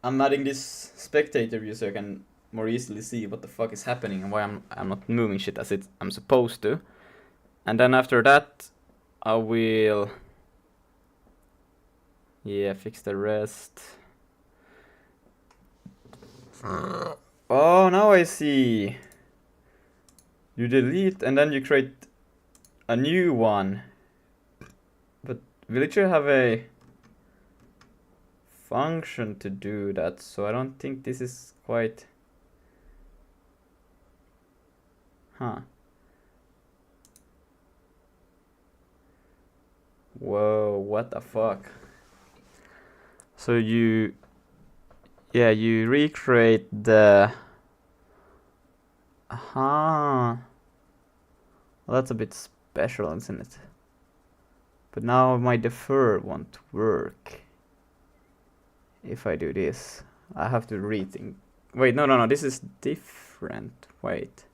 I'm adding this spectator view so I can more easily see what the fuck is happening and why I'm not moving shit as I'm supposed to. And then after that I will fix the rest. Oh, now I see. You delete and then you create a new one. But Villager have a function to do that, so I don't think this is quite... Huh. Whoa, what the fuck? So you recreate the... Well, that's a bit special, isn't it? But now my defer won't work. If I do this, I have to rethink. Wait, no, this is different. Wait.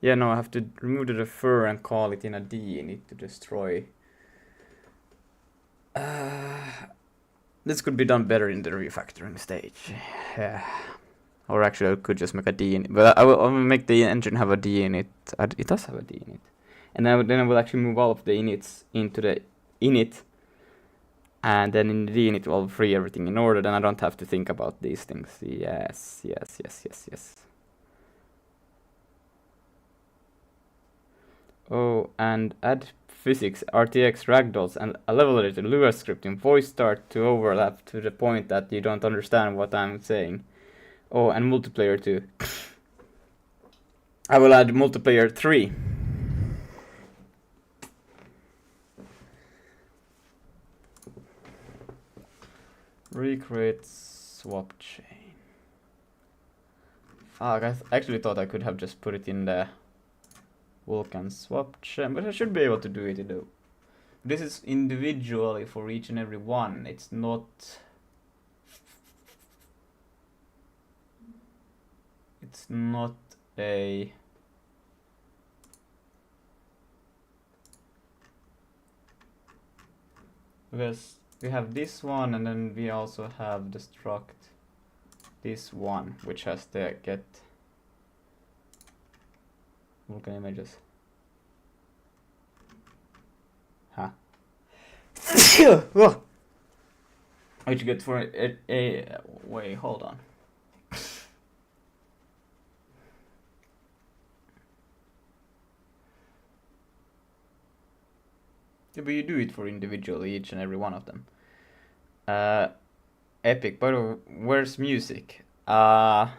Yeah, no, I have to remove the defer and call it in a D init to destroy. This could be done better in the refactoring stage. Yeah. Or actually, I could just make a D init. But I will make the engine have a D init. It does have a D init. And then I will actually move all of the inits into the init. And then in the D init, I'll free everything in order. Then I don't have to think about these things. Yes. Oh, and add physics, RTX ragdolls, and a level editor, Lua scripting, voice start to overlap to the point that you don't understand what I'm saying. Oh, and multiplayer too. I will add multiplayer 3. Recreate swap chain. Fuck, I actually thought I could have just put it in the Vulkan swap chain, but I should be able to do it though. This is individually for each and every one. It's not... It's not a... Because we have this one, and then we also have the struct this one, which has to get Vulkan images. Huh. Which get for a wait, hold on. Yeah, but you do it for individually, each and every one of them. Epic, but where's music? I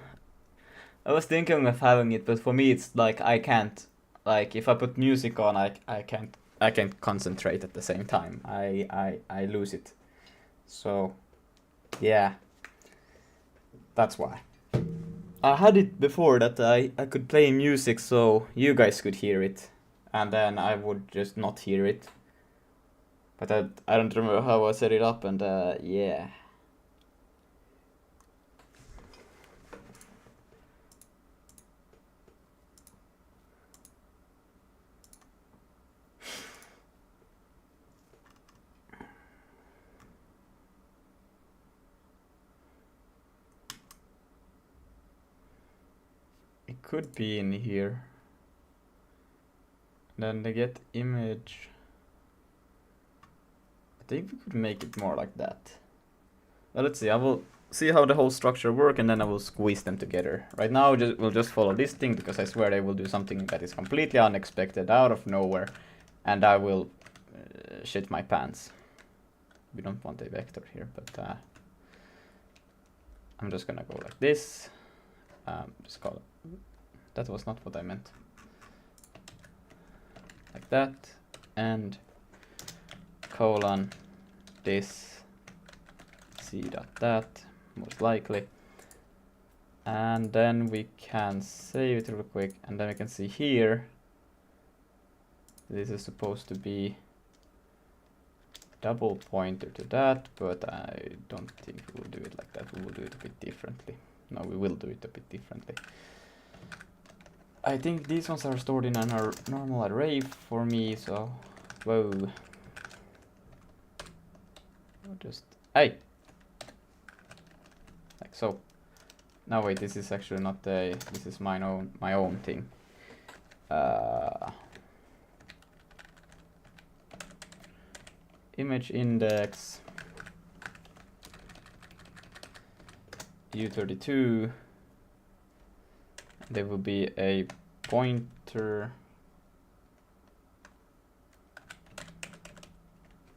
was thinking of having it, but for me it's like I can't. Like if I put music on, I can't concentrate at the same time. I lose it. So, yeah. That's why. I had it before that I could play music so you guys could hear it, and then I would just not hear it. But I don't remember how I set it up, and yeah. It could be in here. Then the get image. I think we could make it more like that. Well, let's see. I will see how the whole structure work, and then I will squeeze them together. Right now, we'll just follow this thing, because I swear they will do something that is completely unexpected, out of nowhere, and I will shit my pants. We don't want a vector here, but I'm just gonna go like this. Just call it. That was not what I meant. Like that, and colon this c dot that, most likely. And then we can save it real quick, and then we can see here this is supposed to be double pointer to that, but I don't think we will do it like that. We will do it a bit differently. No, we will do it a bit differently. I think these ones are stored in a normal array for me, so whoa. Just hey, like so. No wait, this is actually not a. This is my own thing. Image index u32. There will be a pointer,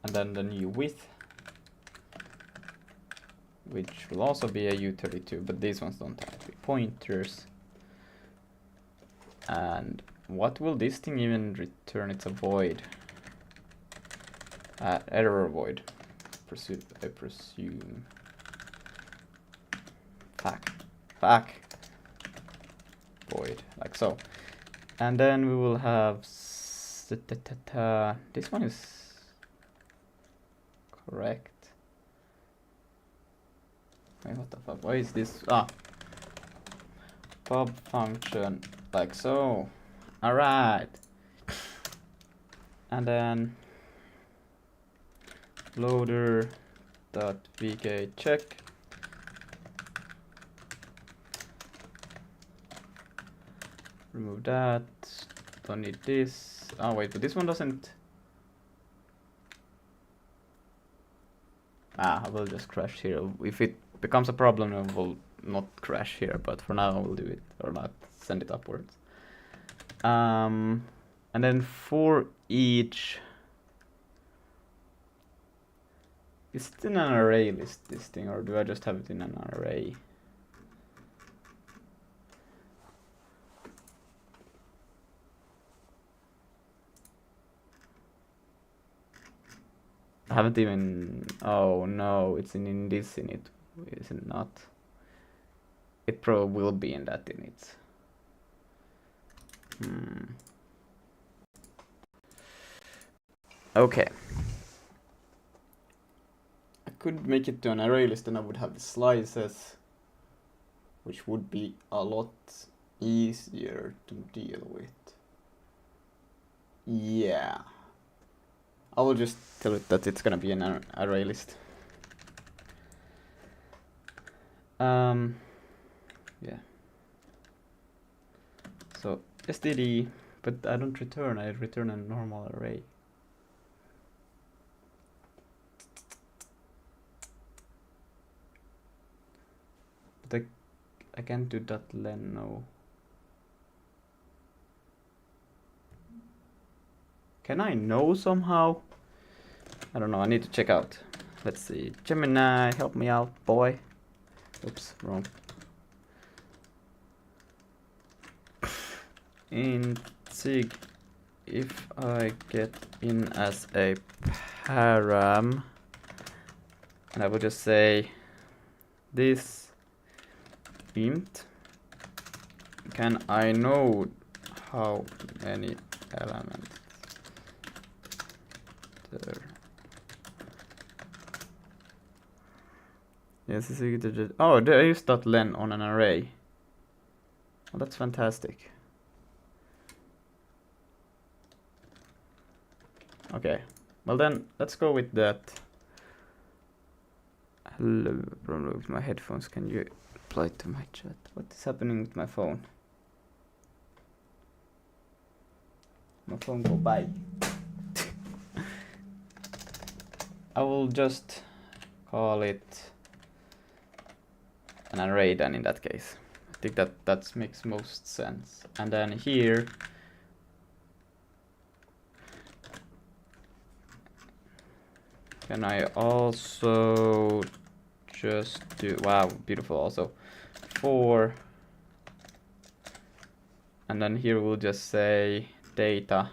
and then the new width, which will also be a u32, but these ones don't have to be pointers. And what will this thing even return? It's a void. Error void, I presume. Fuck. Void, like so. And then we will have this one is correct. Wait, what the fuck? Why is this? Pub function, like so. Alright. And then loader dot vk check. Remove that. Don't need this. Oh wait, but this one doesn't. I will just crash here. If it becomes a problem, I will not crash here. But for now, I will do it or not send it upwards. And then for each, is it in an array list, this thing, or do I just have it in an array? I haven't even. Oh no, it's in this init, is it not? It probably will be in that init. Okay. I could make it to an array list and I would have the slices, which would be a lot easier to deal with. Yeah. I will just tell it that it's gonna be an array list. Yeah. So std, but I don't return, I return a normal array. But I can't do .len, no. Can I know somehow? I don't know, I need to check out. Let's see. Gemini, help me out, boy. Oops, wrong. In sig, if I get in as a param, and I will just say this int, can I know how many elements there? Yes, it's equal to just, oh, there is .len on an array. Well, that's fantastic. Okay, well then, let's go with that. Hello, problem with my headphones. Can you reply to my chat? What is happening with my phone? My phone go bye. I will just call it an array then in that case. I think that makes most sense. And then here, can I also just do, wow, beautiful also, 4, and then here we'll just say data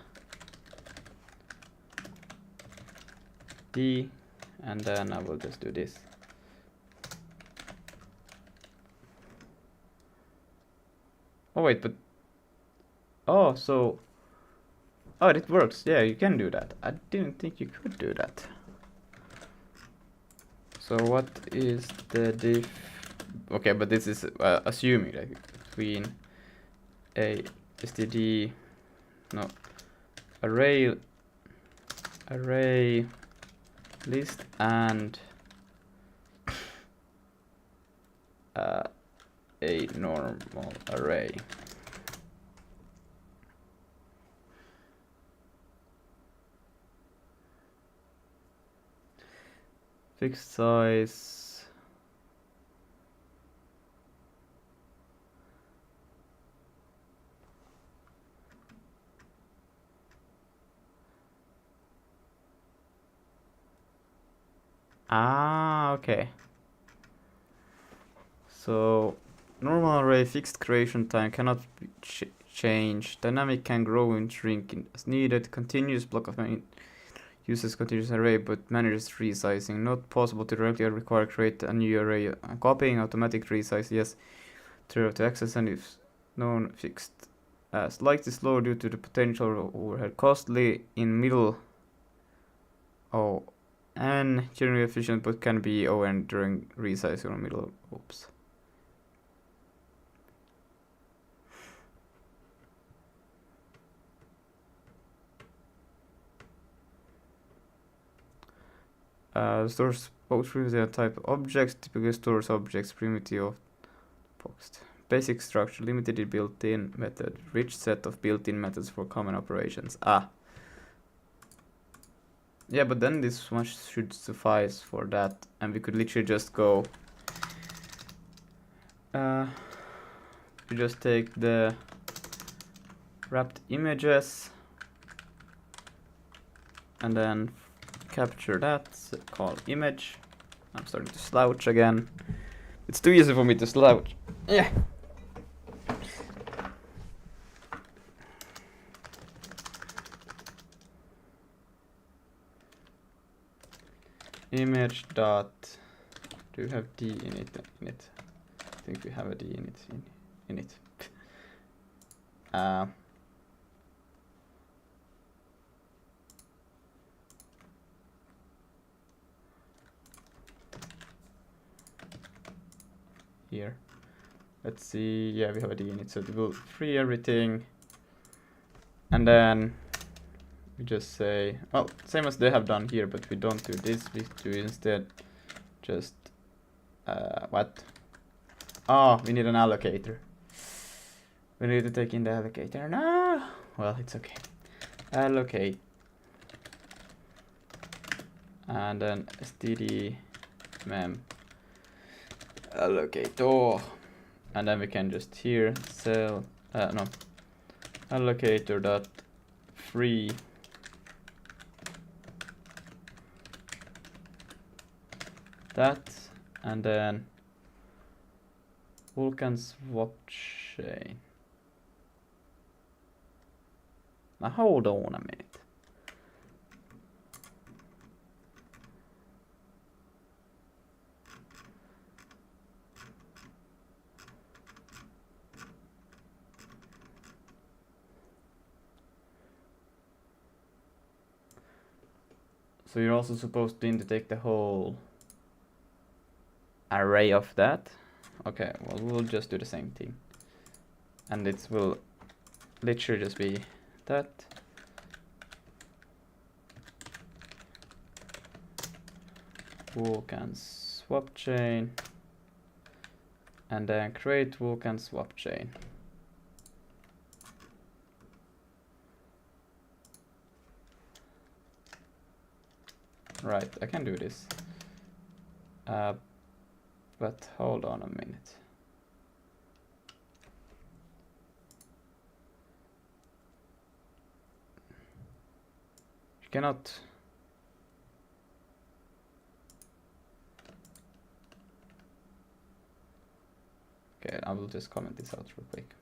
d, and then I will just do this. Oh wait, but oh, so oh, it works. Yeah, you can do that. I didn't think you could do that. So what is the diff? Okay, but this is assuming that between a std, no, array list and a normal array. Fixed size. Ah, okay. So normal array fixed creation time cannot be change. Dynamic can grow and shrink as needed. Continuous block of uses continuous array but manages resizing. Not possible to directly require create a new array. Copying automatic resize, yes. To access and if known fixed. Slightly slow due to the potential overhead. Costly in middle. Oh, and generally efficient but can be ON during resizing or middle. Oops. Stores both primitive and type objects, typically stores objects primitive of boxed. Basic structure, limited built-in method, rich set of built-in methods for common operations. Ah. Yeah, but then this much should suffice for that, and we could literally just go. We just take the wrapped images and then capture that, call image. I'm starting to slouch again. It's too easy for me to slouch. Yeah. image dot, do we have d in it? I think we have a d in it. Here, let's see, yeah, we have a d in it, so it will free everything, and then we just say, well, same as they have done here, but we don't do this, we do instead just, what? Oh, we need an allocator. We need to take in the allocator. No! Well, it's okay. Allocate. And then std mem allocator. And then we can just here sell, no, allocator dot free that, and then Vulkan swap chain. Now hold on a minute. So you're also supposed to take the whole array of that. Okay, well, we'll just do the same thing. And it will literally just be that. Vulkan swap chain. And then create Vulkan swap chain. Right, I can do this. But hold on a minute. You cannot. Okay, I will just comment this out real quick.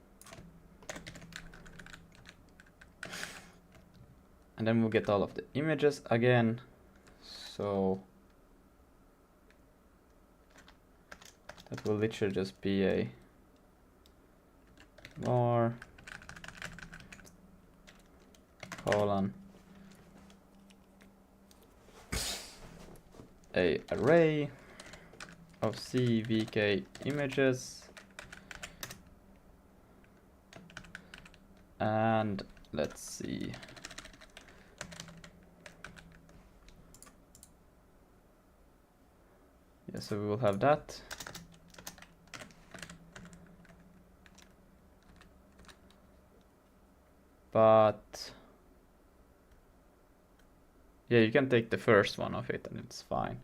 And then we'll get all of the images again. So that will literally just be a var colon a array of CVK images, and let's see. Yeah, so we will have that. But yeah, you can take the first one of it and it's fine.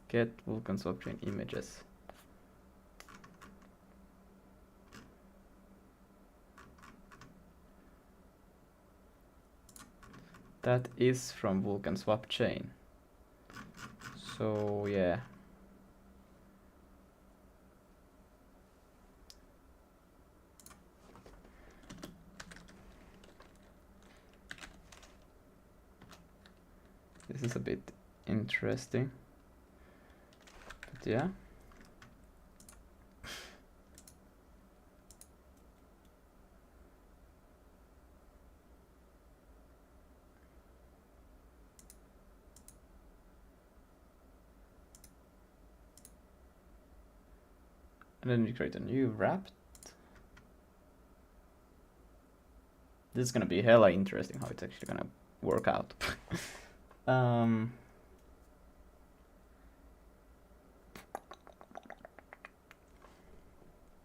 Get Vulkan swap chain images. That is from Vulkan swap chain. So yeah. This is a bit interesting. But yeah. And then you create a new wrapped. This is gonna be hella interesting how it's actually gonna work out.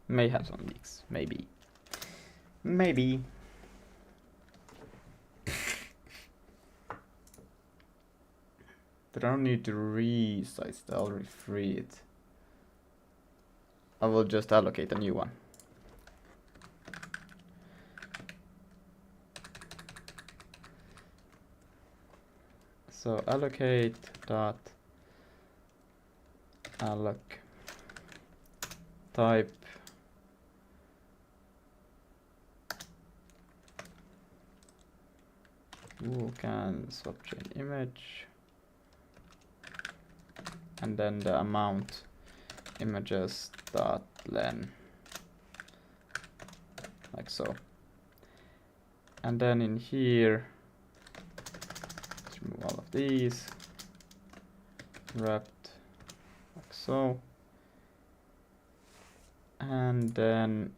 May have some leaks, maybe. Maybe. But I don't need to resize it, I'll refree it. I will just allocate a new one. So allocate dot alloc type who can swap chain image, and then the amount images dot len, like so. And then in here, let's remove all of these, wrapped like so. And then,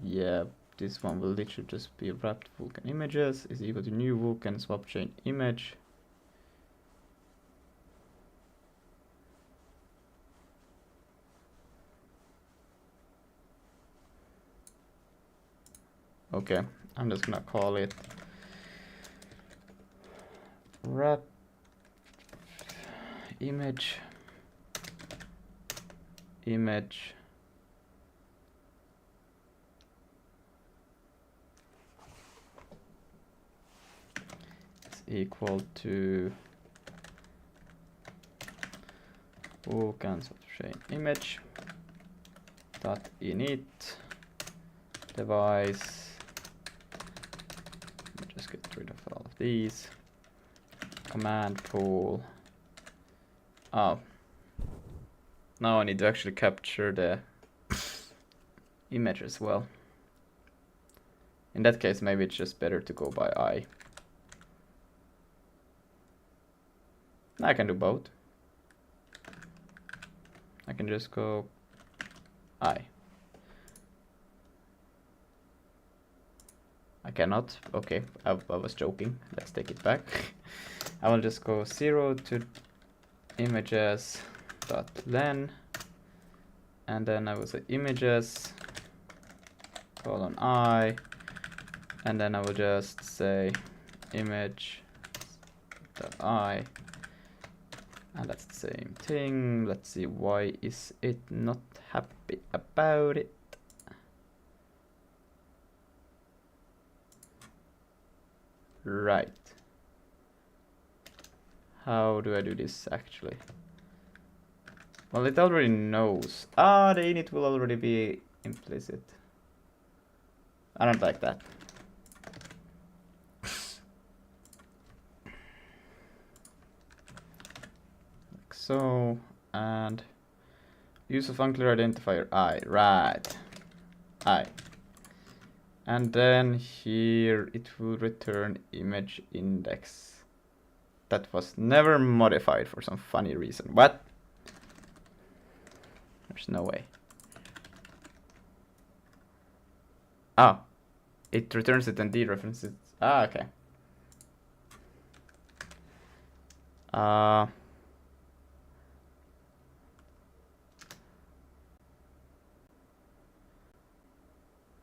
yeah, this one will literally just be wrapped Vulkan images is equal to new Vulkan swap chain image. Okay, I'm just gonna call it wrap image is equal to Vulkan swap chain image dot init device. Just get rid of all of these. Command pool. Oh, now I need to actually capture the image as well. In that case, maybe it's just better to go by eye. I can do both. I can just go eye. I cannot. Okay, I was joking. Let's take it back. I will just go 0 to images dot len, and then I will say images colon I, and then I will just say image dot I, and that's the same thing. Let's see, why is it not happy about it? Right. How do I do this actually? Well, it already knows. Ah, the init will already be implicit. I don't like that. Like so, and use of unclear identifier I, right. I. And then here it will return image index. That was never modified for some funny reason. What? There's no way. Oh, it returns it and dereferences it. Ah, okay.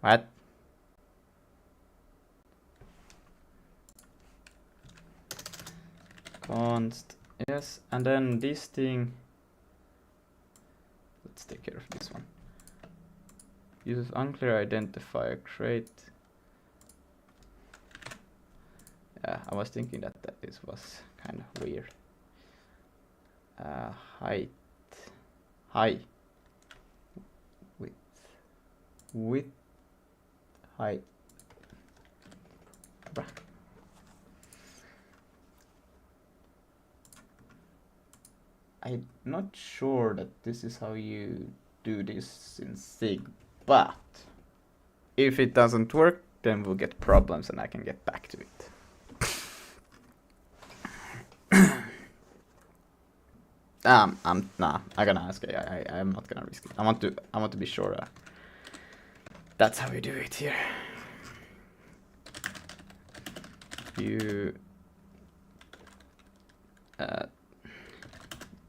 What? Const, yes, and then this thing, let's take care of this one. Uses unclear identifier, create. Yeah, I was thinking that this was kind of weird. Height, height, width, height. Bruh. I'm not sure that this is how you do this in Sig, but if it doesn't work, then we'll get problems and I can get back to it. Nah, I'm gonna ask AI. I'm not gonna risk it. I want to be sure that's how we do it here. You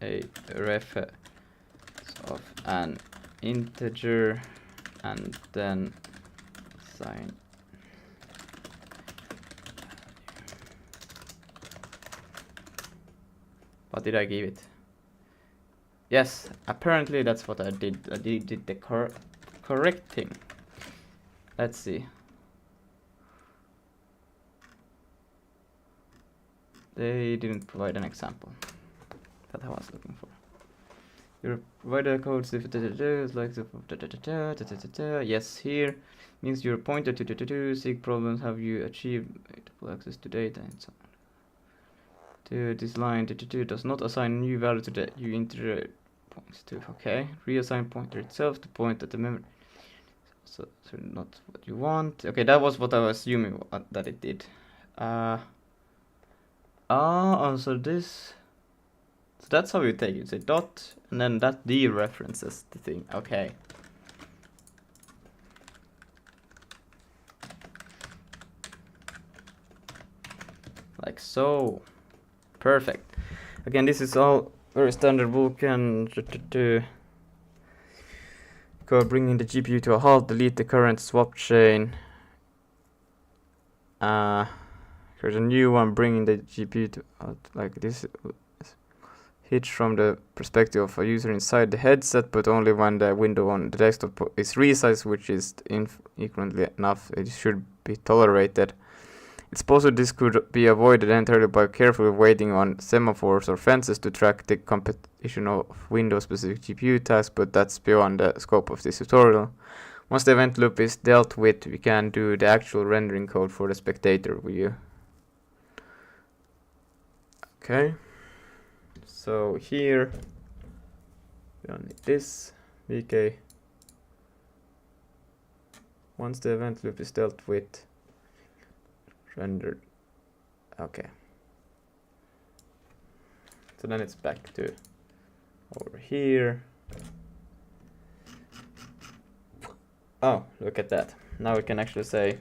a ref of an integer and then sign. What did I give it? Yes, apparently that's what I did. I did the correct thing. Let's see. They didn't provide an example that I was looking for. Your provider codes if is like the yes here means you're pointed to seek problems. Have you achieved access to data and so on. This line does not assign new value to the you enter points to. Okay, reassign pointer itself to point at the memory. So not what you want. Okay, that was what I was assuming that it did. So this. So that's how you take it. Say dot, and then that dereferences the thing. Okay. Like so. Perfect. Again, this is all very standard Vulkan code bringing the GPU to a halt, delete the current swap chain. Here's a new one bringing the GPU to like this. Hitch from the perspective of a user inside the headset, but only when the window on the desktop is resized, which is infrequently enough. It should be tolerated. It's possible this could be avoided entirely by carefully waiting on semaphores or fences to track the competition of window-specific GPU tasks, but that's beyond the scope of this tutorial. Once the event loop is dealt with, we can do the actual rendering code for the spectator view. Okay. So here we don't need this VK. Once the event loop is dealt with, rendered. Okay. So then it's back to over here. Oh, look at that. Now we can actually say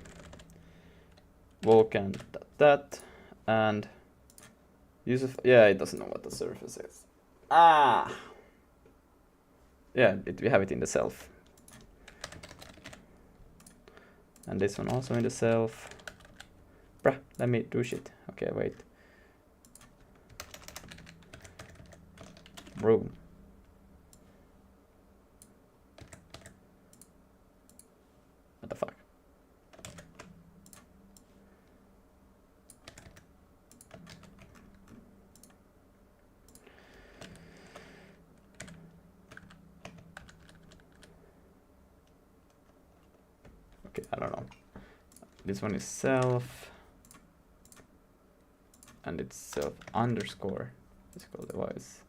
Vulkan that and use yeah, it doesn't know what the surface is. Yeah, we have it in the self. And this one also in the self. Bruh, let me do shit. Okay, wait. Room. What the fuck? Okay, I don't know. This one is self. And it's self underscore physical device.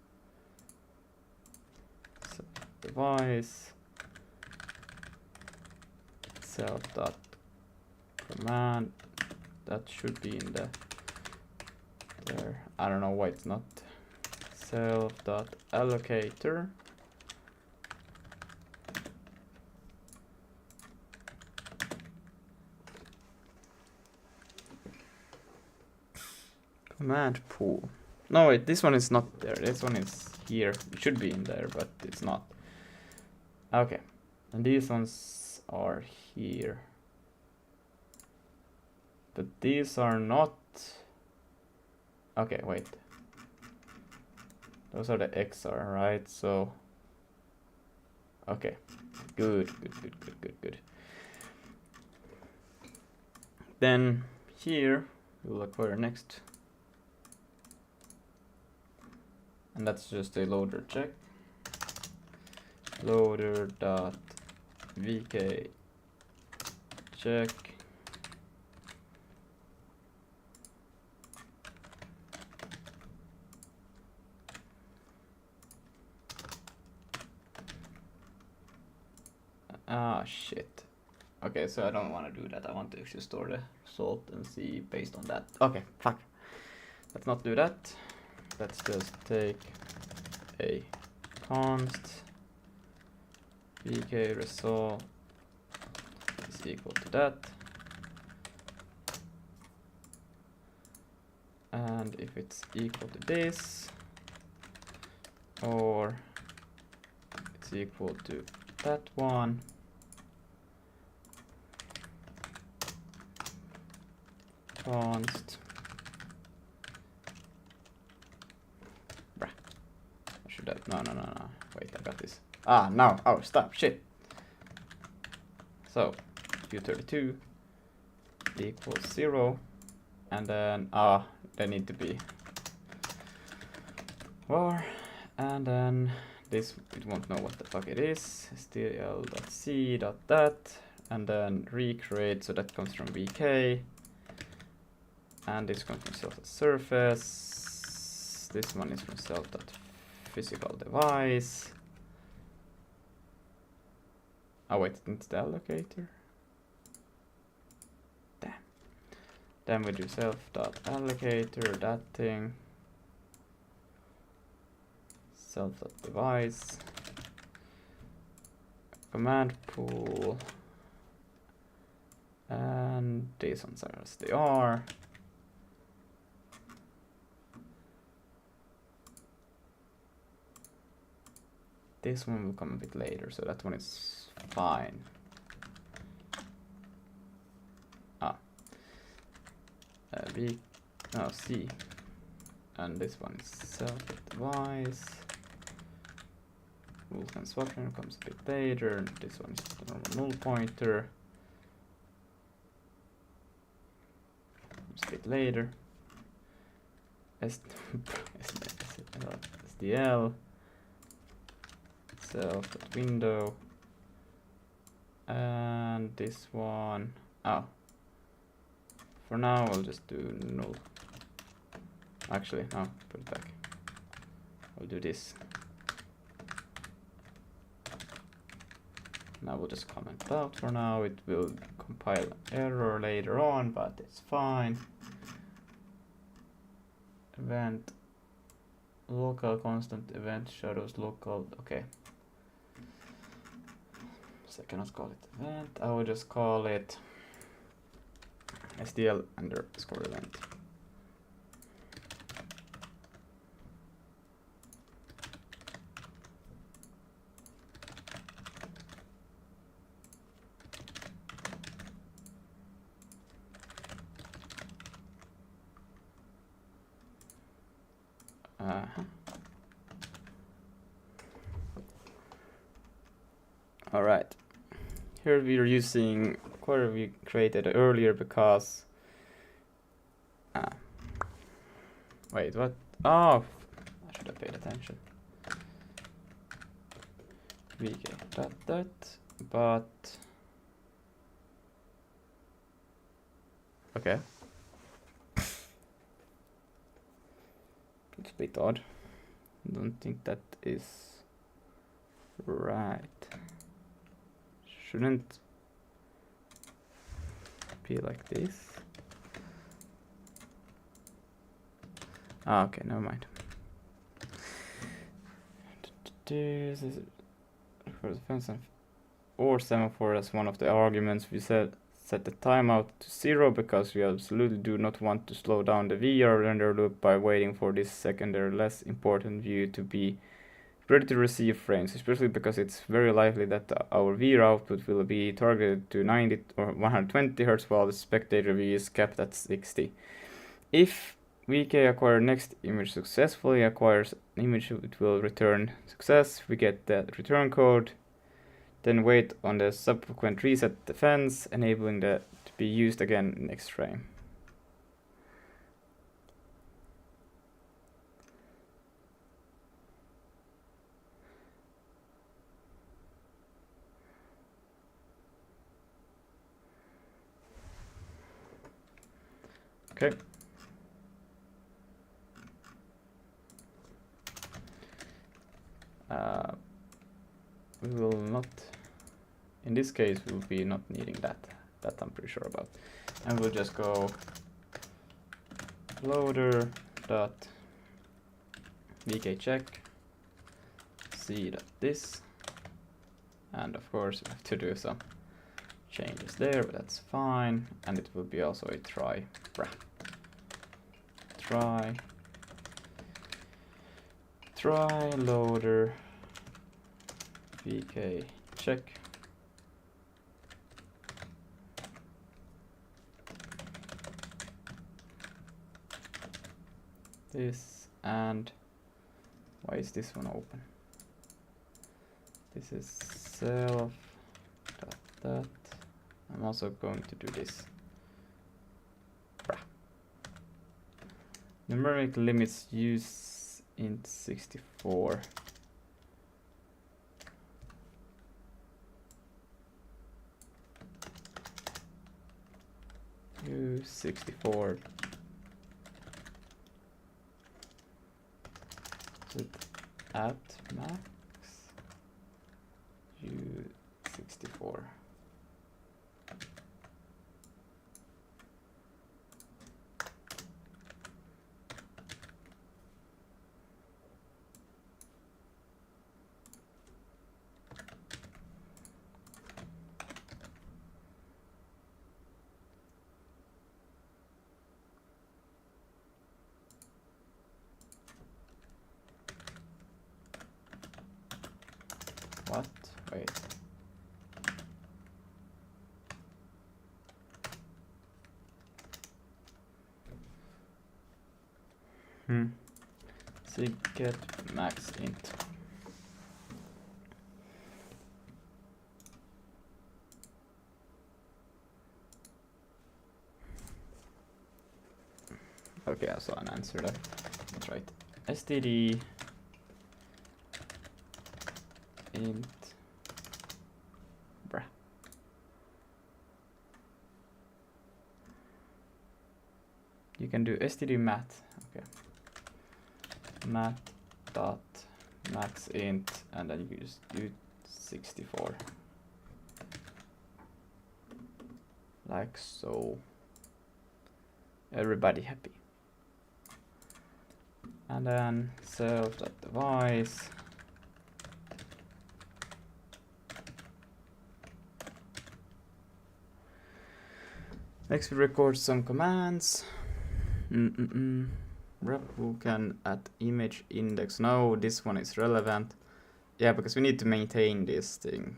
So device self dot command. That should be in the there. I don't know why it's not. Self dot allocator. Command pool. No, wait, this one is not there. This one is here. It should be in there, but it's not. Okay. And these ones are here. But these are not. Okay, wait. Those are the XR, right? So. Okay. Good. Then here we'll acquire next. And that's just a loader check. Loader dot vk check. Shit. Okay, so I don't want to do that. I want to actually store the result and see based on that. Okay, fuck. Let's not do that. Let's just take a const vk result is equal to that. And if it's equal to this, or it's equal to that one, const should I no wait, I got this. No, oh stop, shit. So u32 equals 0, and then they need to be var, and then this, it won't know what the fuck it is. stl.c.that, and then recreate, so that comes from vk, and this comes from self.surface. This one is from self.physicalDevice. Oh wait, it's the allocator. Damn. Then we do self.allocator, that thing. Self.device. Command pool. And these ones are as they are. This one will come a bit later, so that one is fine. C, and this one is self-device. Null construction comes a bit later. This one is the normal null pointer. Comes a bit later. SDL. Self.window. And this one. For now, I'll just do null. Actually, no, put it back. I'll do this. Now we'll just comment out for now. It will compile an error later on, but it's fine. Event. Local constant event shadows local. Okay. So I cannot call it event. I will just call it SDL underscore event. All right. Here we are using query we created earlier because wait, what? Oh, I should have paid attention. VK that, but okay. It's a bit odd. I don't think that is right. Shouldn't be like this. Okay, never mind. This is for the fence or semaphore as one of the arguments. We set the timeout to 0 because we absolutely do not want to slow down the VR render loop by waiting for this secondary less important view to be ready to receive frames, especially because it's very likely that our VR output will be targeted to 90 or 120 Hz while the spectator view is capped at 60. If VK acquire next image successfully acquires an image, it will return success. We get that return code, then wait on the subsequent reset the fence, enabling that to be used again next frame. Okay. We will not, in this case, we will be not needing that. That I'm pretty sure about. And we'll just go loader dot vk check see that this, and of course we have to do some changes there, but that's fine. And it will be also a try loader vk check this, and why is this one open? This is self that. I'm also going to do this. Numeric limits use int 64. Use 64. So at max use 64. What? Wait. Sig get max int. Okay, I saw an answer there. That's right. std int bruh. You can do std math. Okay. Math dot max int, and then you just do 64. Like so. Everybody happy. And then self.device. Next we record some commands. Rep Vulkan at image index. No, this one is relevant. Yeah, because we need to maintain this thing.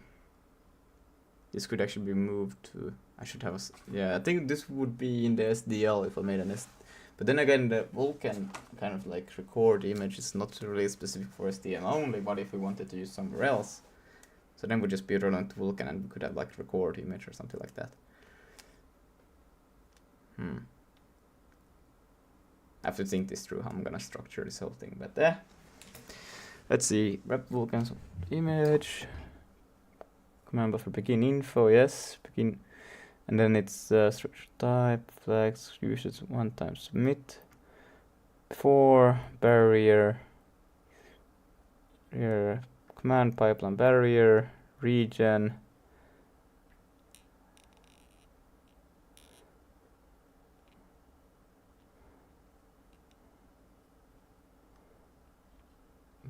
This could actually be moved to, I should have yeah, I think this would be in the SDL if I made an but then again, the Vulkan kind of like record image is not really specific for SDM only, but if we wanted to use somewhere else, so then we just be relevant to Vulkan and we could have like record image or something like that. I have to think this through how I'm gonna structure this whole thing, but let's see. Rep Vulkan image. Command buffer begin info, yes, begin, and then it's structure type, flags, uses one time submit, for barrier, here, command pipeline barrier, region,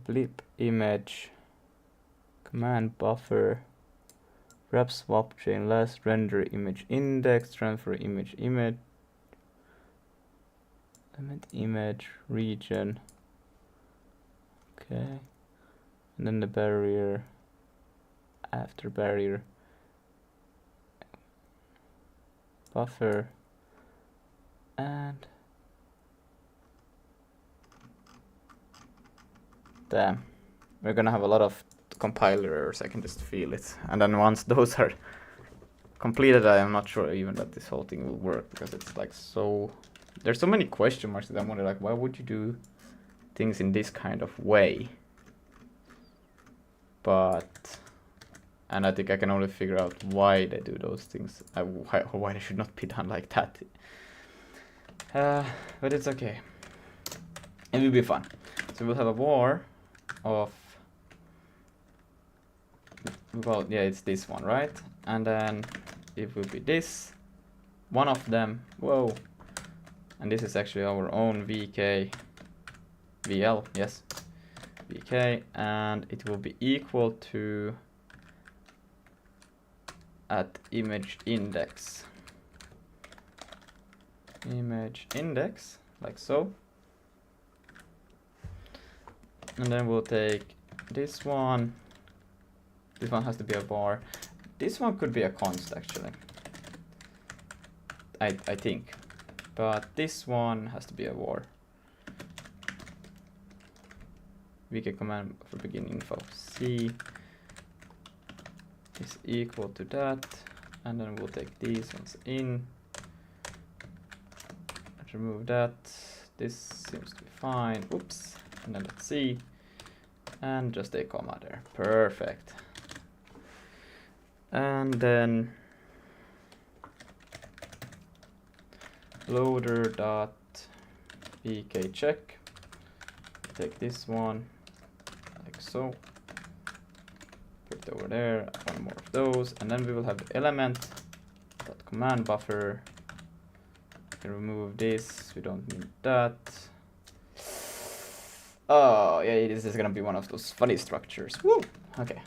blip image, command buffer, wrap swap chain, last render image index, transfer image element image region. Okay, and then the barrier, after barrier, buffer, and damn, we're gonna have a lot of compiler errors, I can just feel it. And then once those are completed, I am not sure even that this whole thing will work, because it's like so, there's so many question marks that I'm wondering, like, why would you do things in this kind of way? But, and I think I can only figure out why they do those things, why they should not be done like that. But it's okay. It will be fun. So we'll have a war of, well, yeah, it's this one, right? And then it will be this, one of them, whoa. And this is actually our own VK, VL, yes, VK, and it will be equal to at image index, like so. And then we'll take this one. This one has to be a bar. This one could be a const actually, I think. But this one has to be a var. VK command for begin info. C is equal to that. And then we'll take these ones in. Remove that. This seems to be fine. Oops. And then let's see. And just a comma there. Perfect. And then loader dot pk check. Take this one like so. Put it over there. One more of those, and then we will have the element dot command buffer. Remove this. We don't need that. Oh yeah, this is gonna be one of those funny structures. Woo! Okay,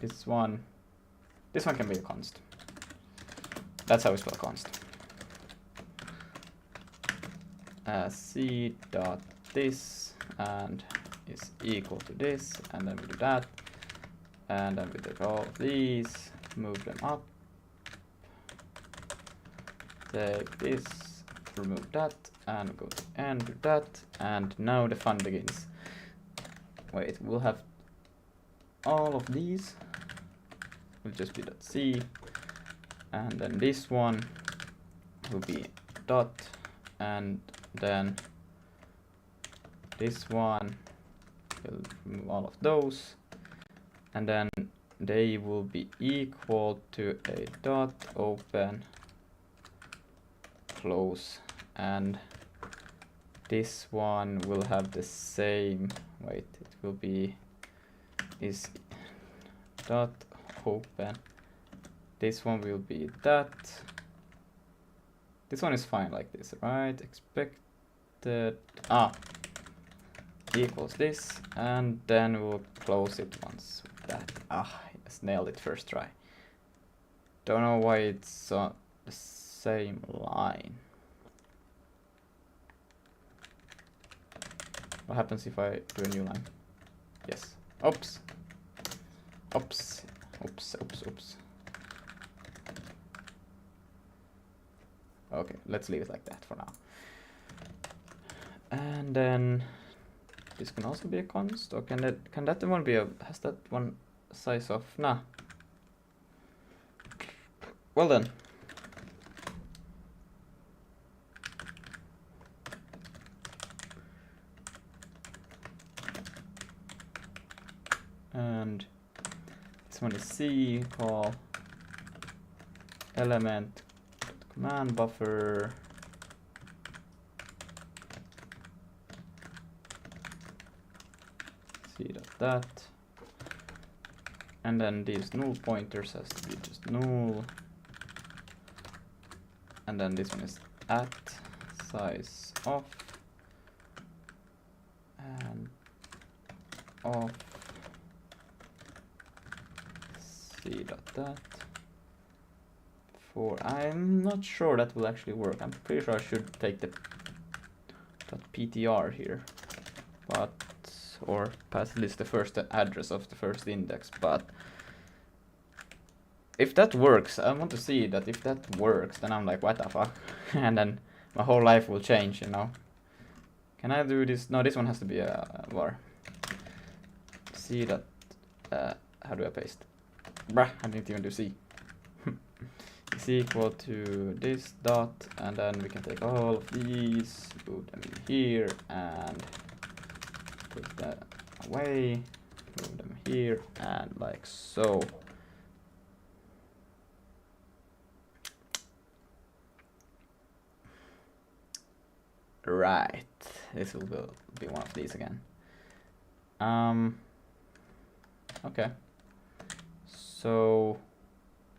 this one can be a const. That's how we spell const. C dot this and is equal to this, and then we do that, and then we take all of these, move them up, take this, remove that, and go to end, do that, and now the fun begins. Wait, we'll have all of these will just be .c, and then this one will be dot, and then this one will remove all of those, and then they will be equal to a dot open close, and this one will have the same, wait, it will be is dot open, this one will be that, this one is fine like this, right? Expected equals this, and then we'll close it once with that. Yes, nailed it first try. Don't know why it's on the same line. What happens if I do a new line? Yes. Oops. Oops. Oops. Oops. Oops. Okay, let's leave it like that for now. And then this can also be a const, or can that one be a, has that one size of, nah. Well then. And this one is C, call element command buffer C dot that, and then these null pointers has to be just null, and then this one is at size of and of C dot that. I'm not sure that will actually work. I'm pretty sure I should take the .ptr here, but or pass at least the first address of the first index. But if that works, I want to see that if that works, then I'm like, what the fuck, and then my whole life will change, you know. Can I do this? No, this one has to be a var. C that. How do I paste? Bruh, I didn't even do C. Is equal to this dot, and then we can take all of these, move them in here, and put that away, move them here, and like so. Right, this will be one of these again. Okay, so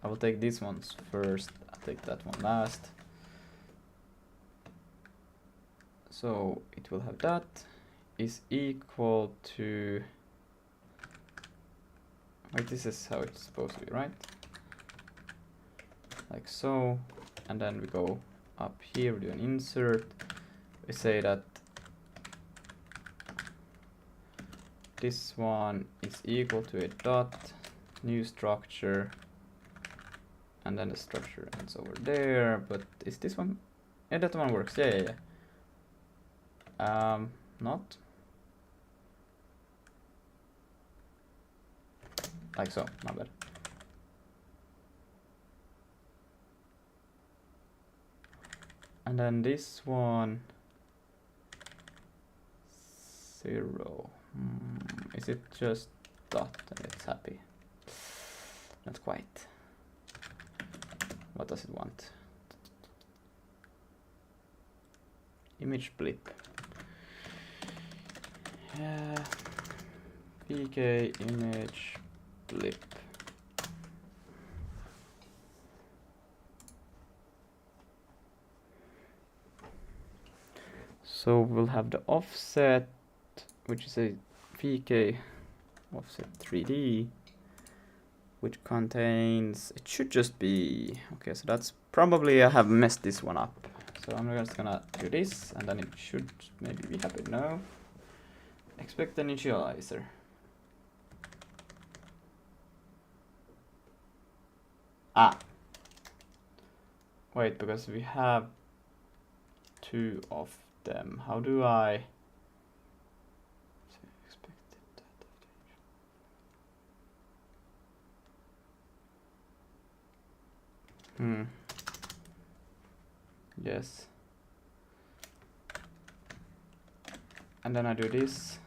I will take these ones first, I'll take that one last. So it will have that is equal to, wait, this is how it's supposed to be, right? Like so, and then we go up here, we do an insert, we say that this one is equal to a dot, new structure, and then the structure ends over there, but is this one, yeah, that one works, yeah. Not like so, my bad. And then this one 0. Is it just dot and it's happy? Not quite. What does it want? Image blip. PK image blip. So we'll have the offset, which is a PK offset 3D, which contains, it should just be, okay, so that's probably, I have messed this one up. So I'm just gonna do this, and then it should maybe be happy. No. Expect an initializer. Ah. Wait, because we have 2 of them. How do I... Yes. And then I do this.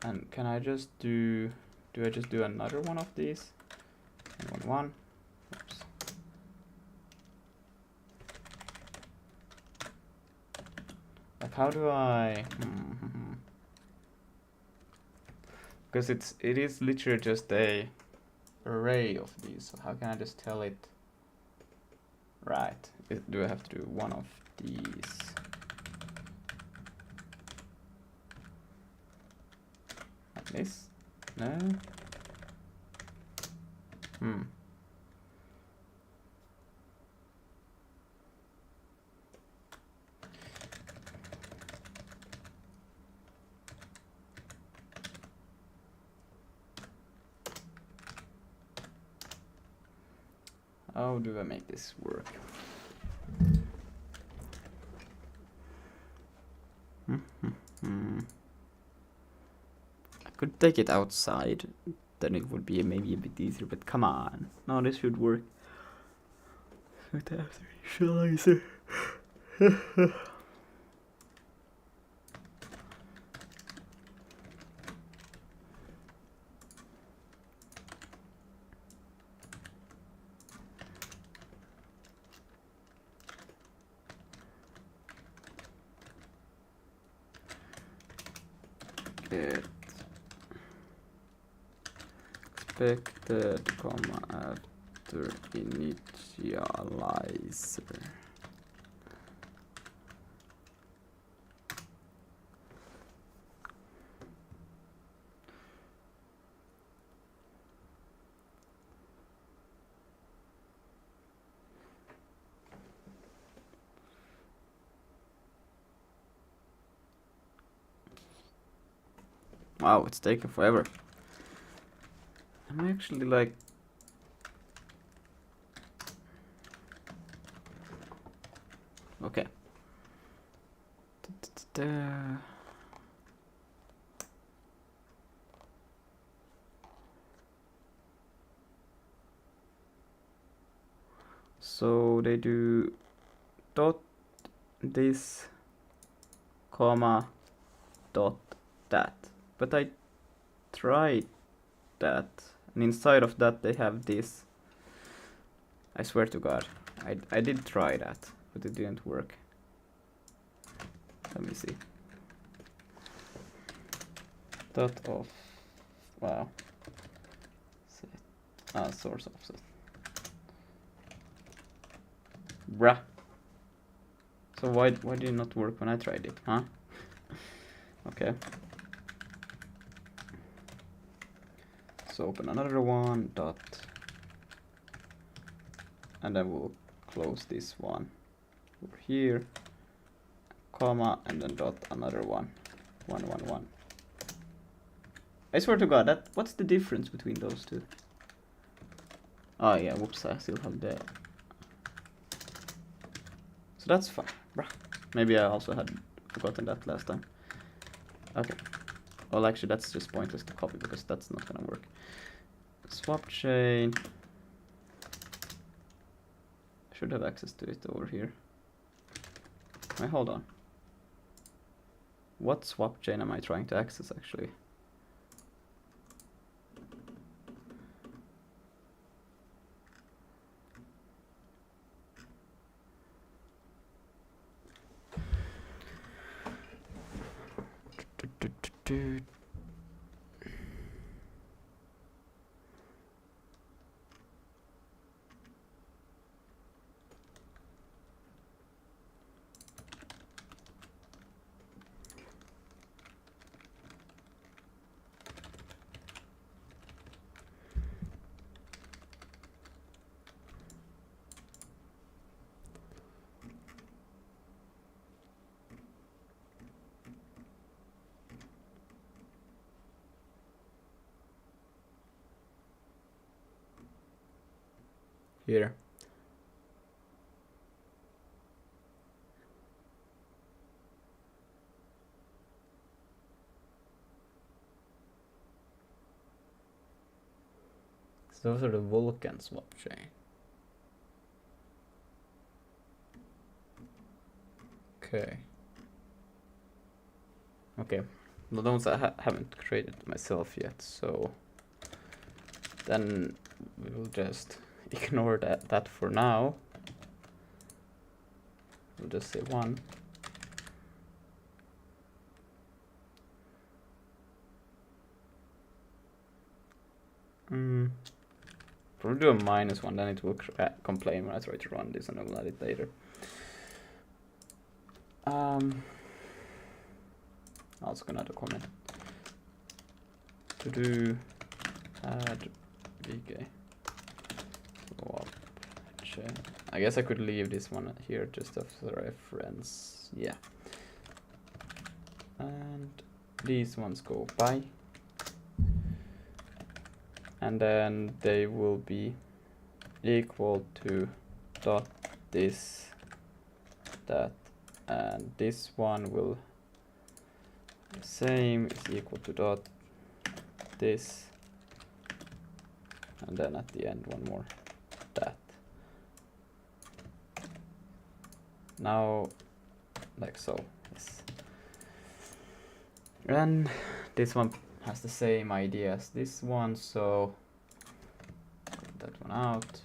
And can I just do I just do another one of these? And one. Oops. Like how do I... Because it is literally just a array of these, so how can I just tell it? Right, do I have to do one of these? Like this? No? How do I make this work? I could take it outside, then it would be maybe a bit easier, but come on. No, this should work. With the initializer. Expected, comma, after initializer. Wow, it's taking forever. Am I actually like... Okay. So they do dot this, comma, dot that. But I tried that, and inside of that they have this. I swear to God, I did try that, but it didn't work. Let me see. Dot off. Wow. Set. Source offset. Bruh. So why did it not work when I tried it, huh? Okay. So open another one, dot. And then we'll close this one over here, comma, and then dot another one, 111. I swear to God, what's the difference between those two? Oh yeah, whoops, I still have the... So that's fine, bruh. Maybe I also had forgotten that last time. Okay. Well, actually, that's just pointless to copy because that's not gonna work. Swap chain. I should have access to it over here. Wait, hold on. What swap chain am I trying to access actually? Here. So those are the Vulkan swap chain. Okay. Okay. Well, those I haven't created myself yet, so then we will just ignore that for now. We'll just say 1. Probably do a -1, then it will complain when I try to run this, and I will add it later. Also gonna add a comment. To do add VK swap chain. I guess I could leave this one here just as a reference. Yeah. And these ones go by. And then they will be equal to dot this, that, and this one will the same is equal to dot this, and then at the end one more that. Now like so, yes. And this one has the same idea as this one, so cut that one out.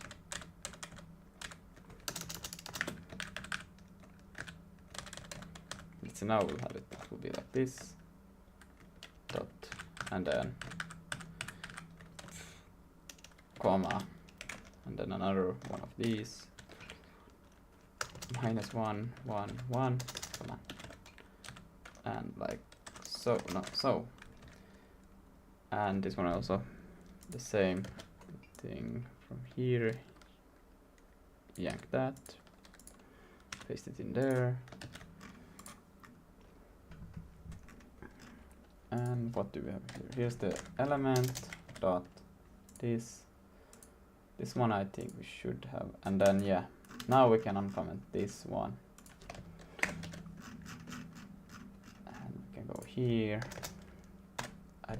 So now we'll have it will be like this, dot, and then comma, and then another one of these, -1, 1, 1, comma, and like so, no, so. And this one also the same thing from here, yank that, paste it in there. And what do we have here? Here's the element dot this. This one I think we should have, and then yeah, now we can uncomment this one. And we can go here. I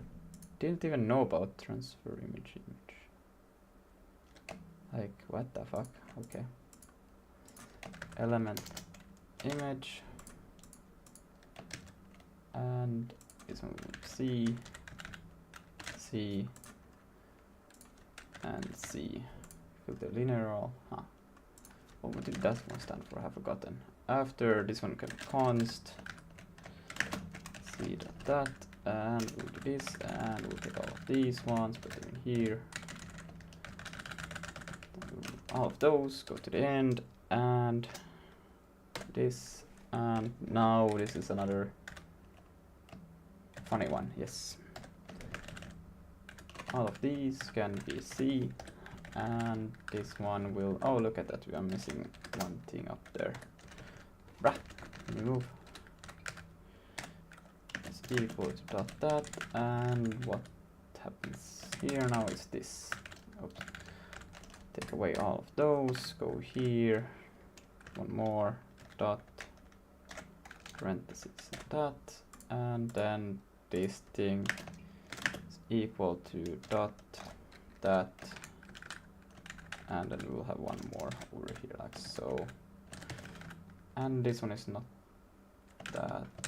didn't even know about transfer image. Like what the fuck? Okay. Element image, and this one will C, C, and C. Filter linear all. Huh. What did that one stand for? I have forgotten. After this one can const C dot that, and we'll do this, and we'll take all of these ones, put them in here. All of those go to the end, and this, and now this is another funny one, yes. All of these can be C, and this one will, oh look at that, we are missing one thing up there. Brah, remove. It's equal to dot that, and what happens here now is this. Oops. Take away all of those, go here, one more, dot, parentheses, dot, and then this thing is equal to dot that, and then we'll have one more over here like so. And this one is not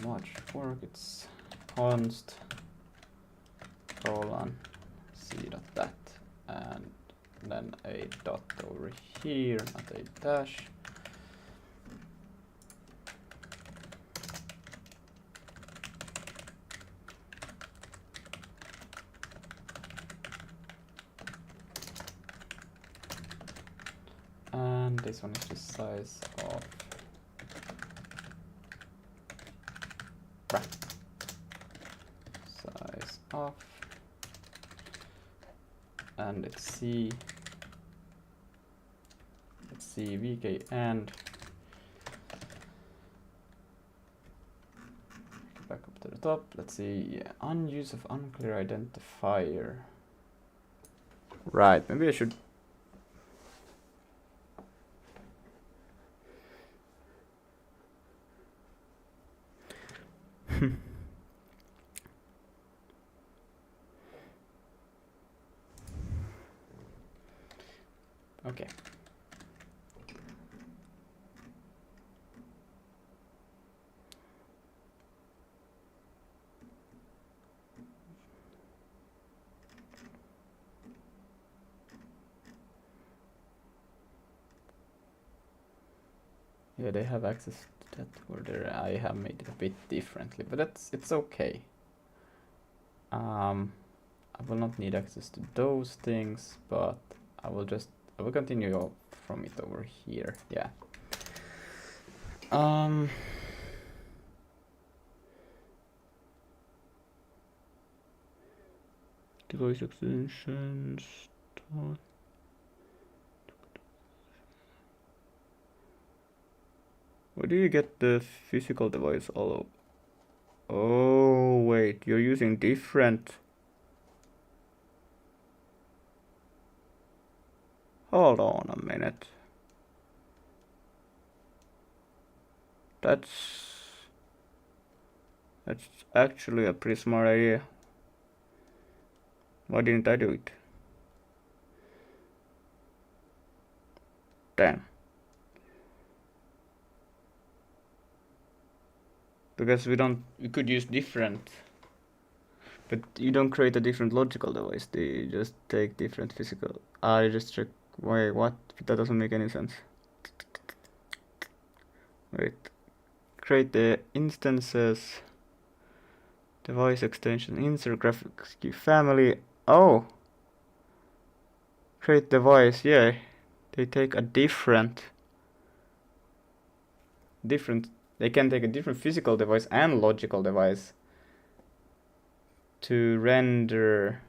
watch work. It's const colon c.dat and then a dot over here, not a dash. And this one is the size of size of, and let's see vk and back up to the top. Let's see unuse of unclear identifier. Right, maybe I should okay. Yeah, they have access to that order. I have made it a bit differently, but it's okay. I will not need access to those things, but I will continue from it over here. Yeah. Device extensions. Where do you get the physical device all over? Oh, wait, you're using different. Hold on a minute. That's actually a pretty smart idea. Why didn't I do it? Damn. Because we could use different, but you don't create a different logical device. They just take different physical. I just check. Wait, what? That doesn't make any sense. Wait. Create the instances. Device extension. Insert graphics key family. Oh. Create device. Yeah. They take a different. They can take a different physical device and logical device to render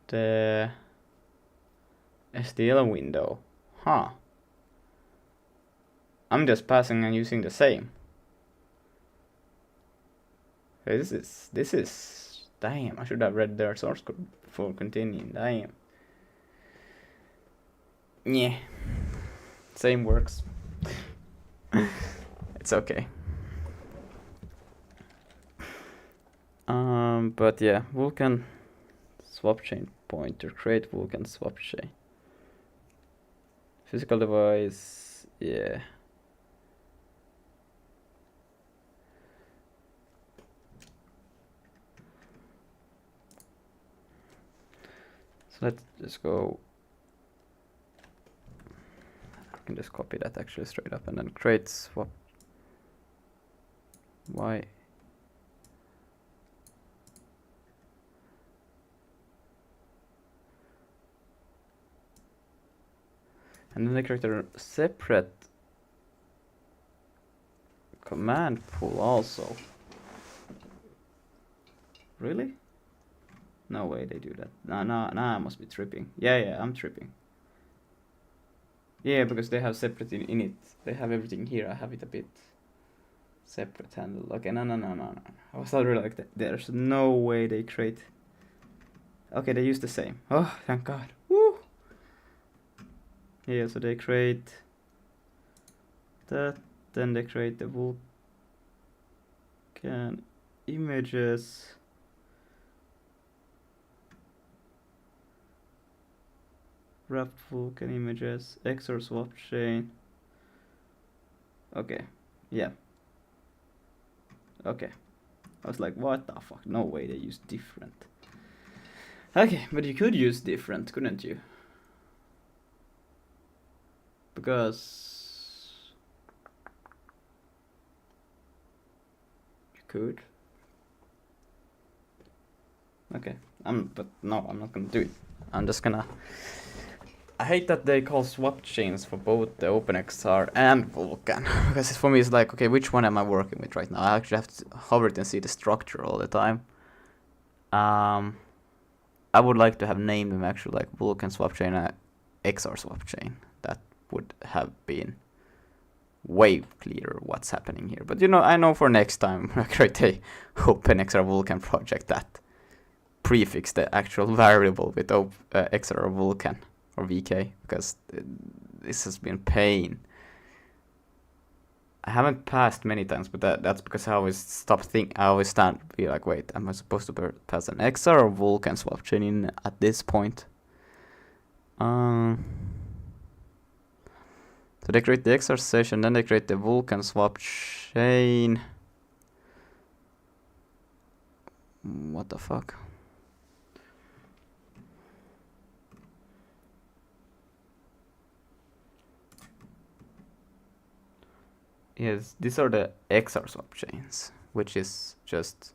the SDL window. Huh. I'm just passing and using the same. This is damn. I should have read their source code before continuing. Damn. Yeah. Same works. It's okay. But yeah, Vulkan swap chain pointer, create Vulkan swap chain. Physical device, yeah. So let's just go. I can just copy that actually straight up and then create swap. Why? And then I create a separate command pool also. Really? No way they do that. No, I must be tripping. Yeah, I'm tripping. Yeah, because they have separate in it. They have everything here. I have it a bit separate handle. Okay, no. I was already like that. There's no way they create. Okay, they use the same. Oh, thank God. Woo! Yeah, so they create that. Then they create the Vulkan images. Wrapped Vulkan images, XOR swap chain. Okay, yeah. Okay. I was like, what the fuck? No way they use different. Okay, but you could use different, couldn't you? Because you could. Okay, but no, I'm not gonna do it. I'm just gonna. I hate that they call swap chains for both the OpenXR and Vulkan. Because for me it's like, okay, which one am I working with right now? I actually have to hover it and see the structure all the time. I would like to have named them actually like Vulkan swap chain and XR swap chain. That would have been way clearer what's happening here. But you know, I know for next time I create a OpenXR Vulkan project that prefix the actual variable with XR Vulkan or VK, because this has been pain. I haven't passed many times, but that's because I always I always be like, wait, am I supposed to pass an XR or Vulkan swap chain in at this point? So they create the XR session, then they create the Vulkan swap chain. What the fuck? Yes, these are the XR swap chains, which is just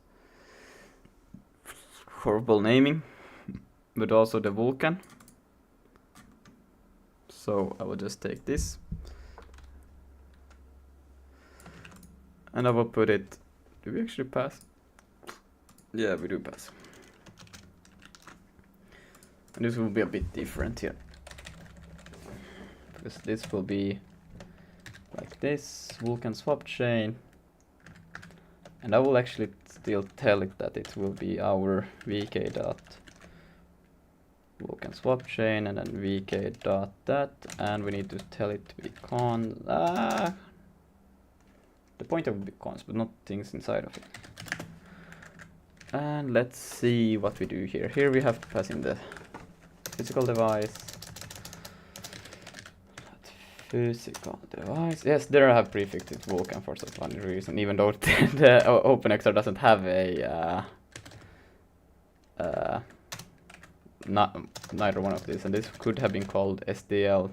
horrible naming, but also the Vulkan. So I will just take this and I will put it. Do we actually pass? Yeah, we do pass. And this will be a bit different here, because this will be like this Vulkan swap chain, and I will actually still tell it that it will be our vk dot Vulkan swap chain and then vk dot that, and we need to tell it to be the pointer will be cons, but not things inside of it. And let's see what we do here. Here we have to pass in the physical device. Physical device. Yes, there I have prefixed it Vulkan for some funny reason, even though the OpenXR doesn't have a neither one of these, and this could have been called SDL.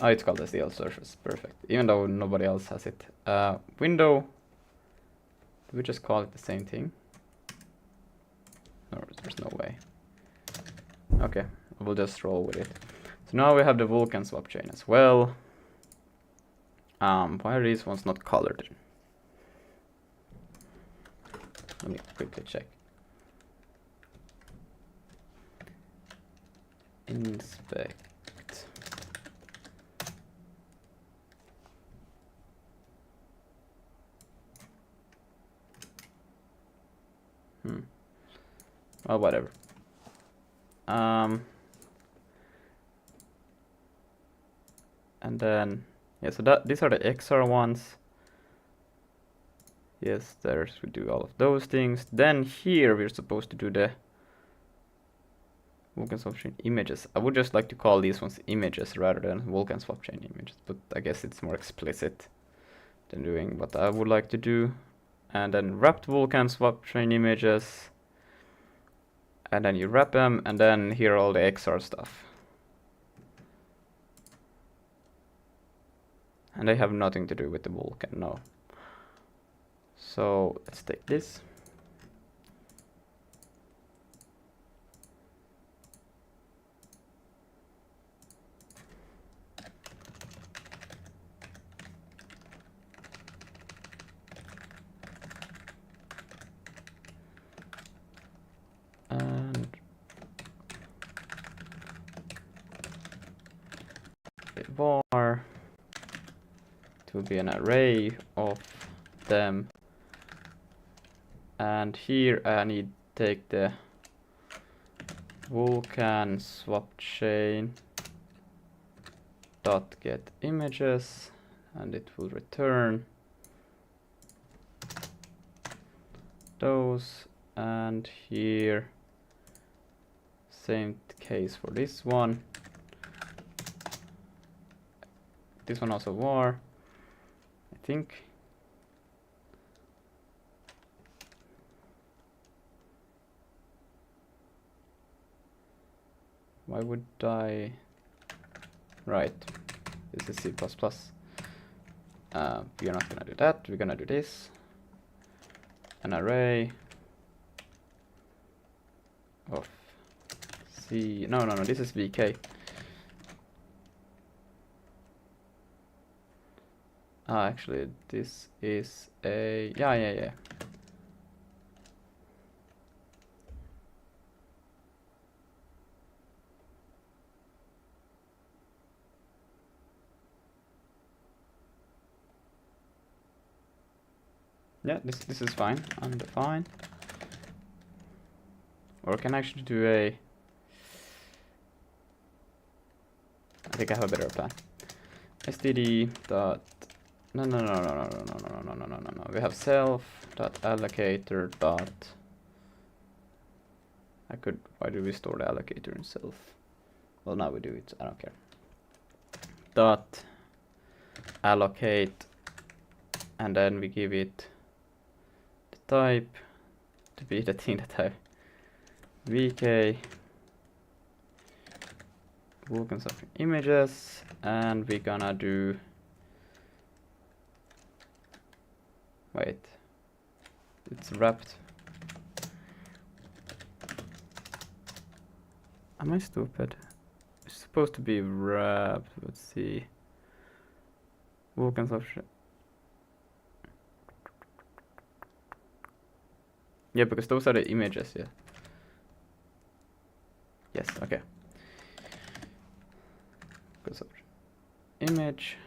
Oh, it's called SDL surface. Perfect. Even though nobody else has it. Window. Do we just call it the same thing? No, there's no way. Okay, we'll just roll with it. So now we have the Vulkan swap chain as well. Why are these ones not colored? Let me quickly check. Inspect. Well, whatever. And then, yeah, so these are the XR ones. Yes, we do all of those things. Then here we're supposed to do the Vulkan swap chain images. I would just like to call these ones images rather than Vulkan swap chain images, but I guess it's more explicit than doing what I would like to do. And then wrapped Vulkan swap chain images. And then you wrap them, and then here are all the XR stuff. And they have nothing to do with the Vulkan, no. So let's take this. And var, it will be an array of them. And here I need to take the Vulkan swap chain dot get images, and it will return those. And here, same case for this one. This one also var, I think. Why would I? Right, this is C++. We're not gonna do that. We're gonna do this. An array of C. No, this is VK. Actually, this is a yeah. Yeah, this is fine, undefined. Or I can actually do a. I think I have a better plan. Std dot. No. We have self dot allocator dot. Why do we store the allocator in self? Well, now we do it. I don't care. Dot allocate, and then we give it the type to be the thing that I VK Vulkan software images, and we're gonna do. Wait, it's wrapped. Am I stupid? It's supposed to be wrapped. Let's see. Vulkan software. Yeah, because those are the images. Yeah. Yes. Okay. Image.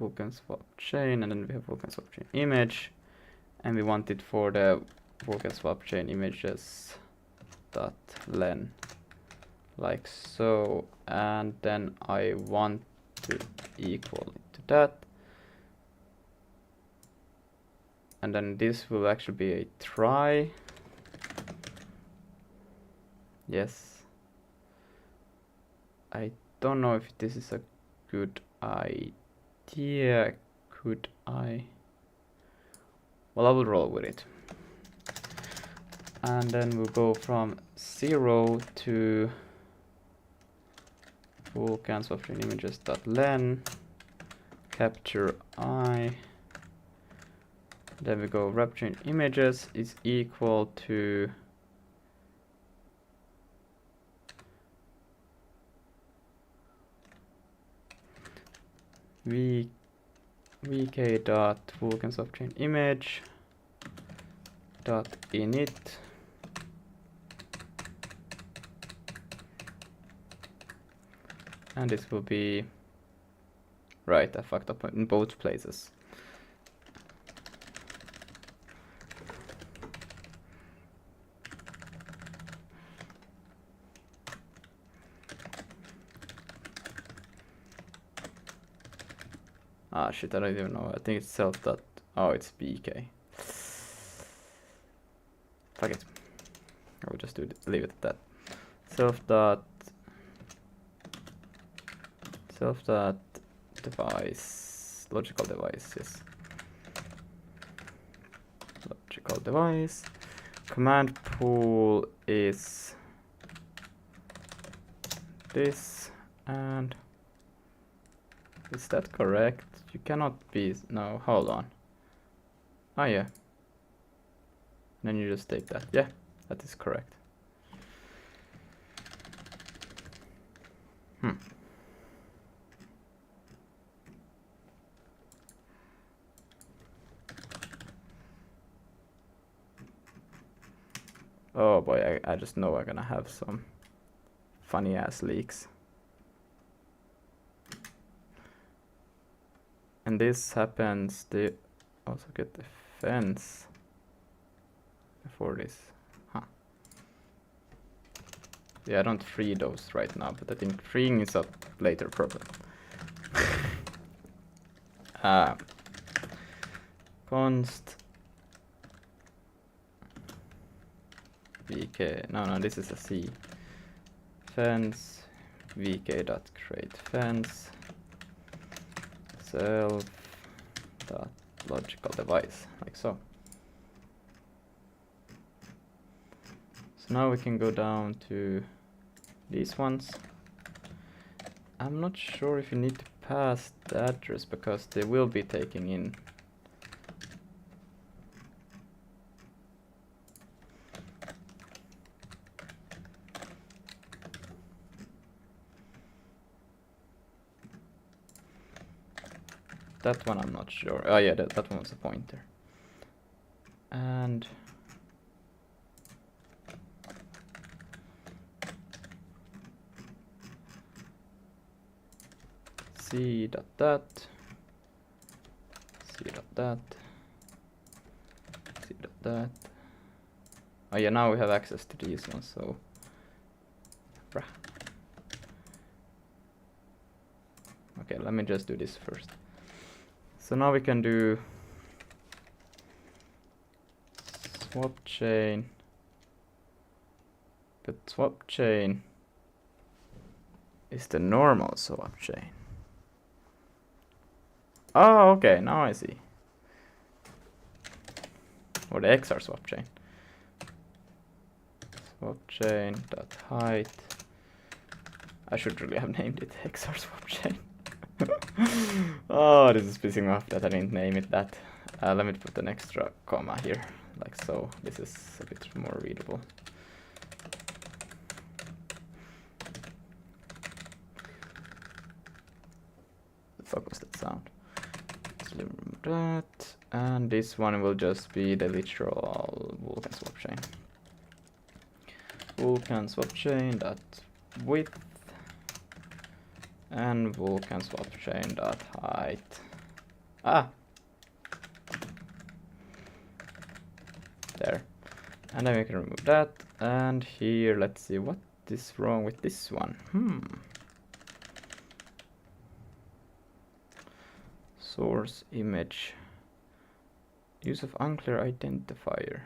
Vulkan swap chain, and then we have Vulkan swap chain image, and we want it for the Vulkan swap chain images dot len, like so, and then I want to equal it to that, and then this will actually be a try. Yes. I don't know if this is a good idea. Could I? Well, I will roll with it. And then we'll go from 0 to Vulkan software images.len, capture I. Then we go wrap chain images is equal to vk dot Vulkan software image dot init, and this will be right. I fucked up in both places. Ah shit, I don't even know. I think it's self dot. Oh, it's bk. Fuck it. I will just leave it at that. Self dot device, logical device. Yes. Logical device. Command pool is this, and is that correct? You cannot be. No, hold on. Oh yeah. Then you just take that. Yeah, that is correct. Oh boy, I just know I'm gonna have some funny ass leaks. And this happens, they also get the fence before this. Huh. Yeah, I don't free those right now, but I think freeing is a later problem. Const vk, no, this is a C. Fence vk.create fence self dot logical device, like so. So now we can go down to these ones. I'm not sure if you need to pass the address because they will be taking in. That one I'm not sure. Oh yeah, that one was a pointer. And C dot that, C dot that, C dot that. Oh yeah, now we have access to these ones, so bruh. Okay, let me just do this first. So now we can do swap chain, but swap chain is the normal swap chain. Oh, okay, now I see. Or the XR swap chain. Swap chain dot height. I should really have named it XR swap chain. Oh, this is pissing me off that I didn't name it that. Let me put an extra comma here, like so. This is a bit more readable. The fuck was that sound? Let's remove that. And this one will just be the literal Vulkan swap chain. Vulkan swap chain dot width and Vulkan swap chain dot height. Ah, there. And then we can remove that. And here, let's see what is wrong with this one. Source image. Use of unclear identifier.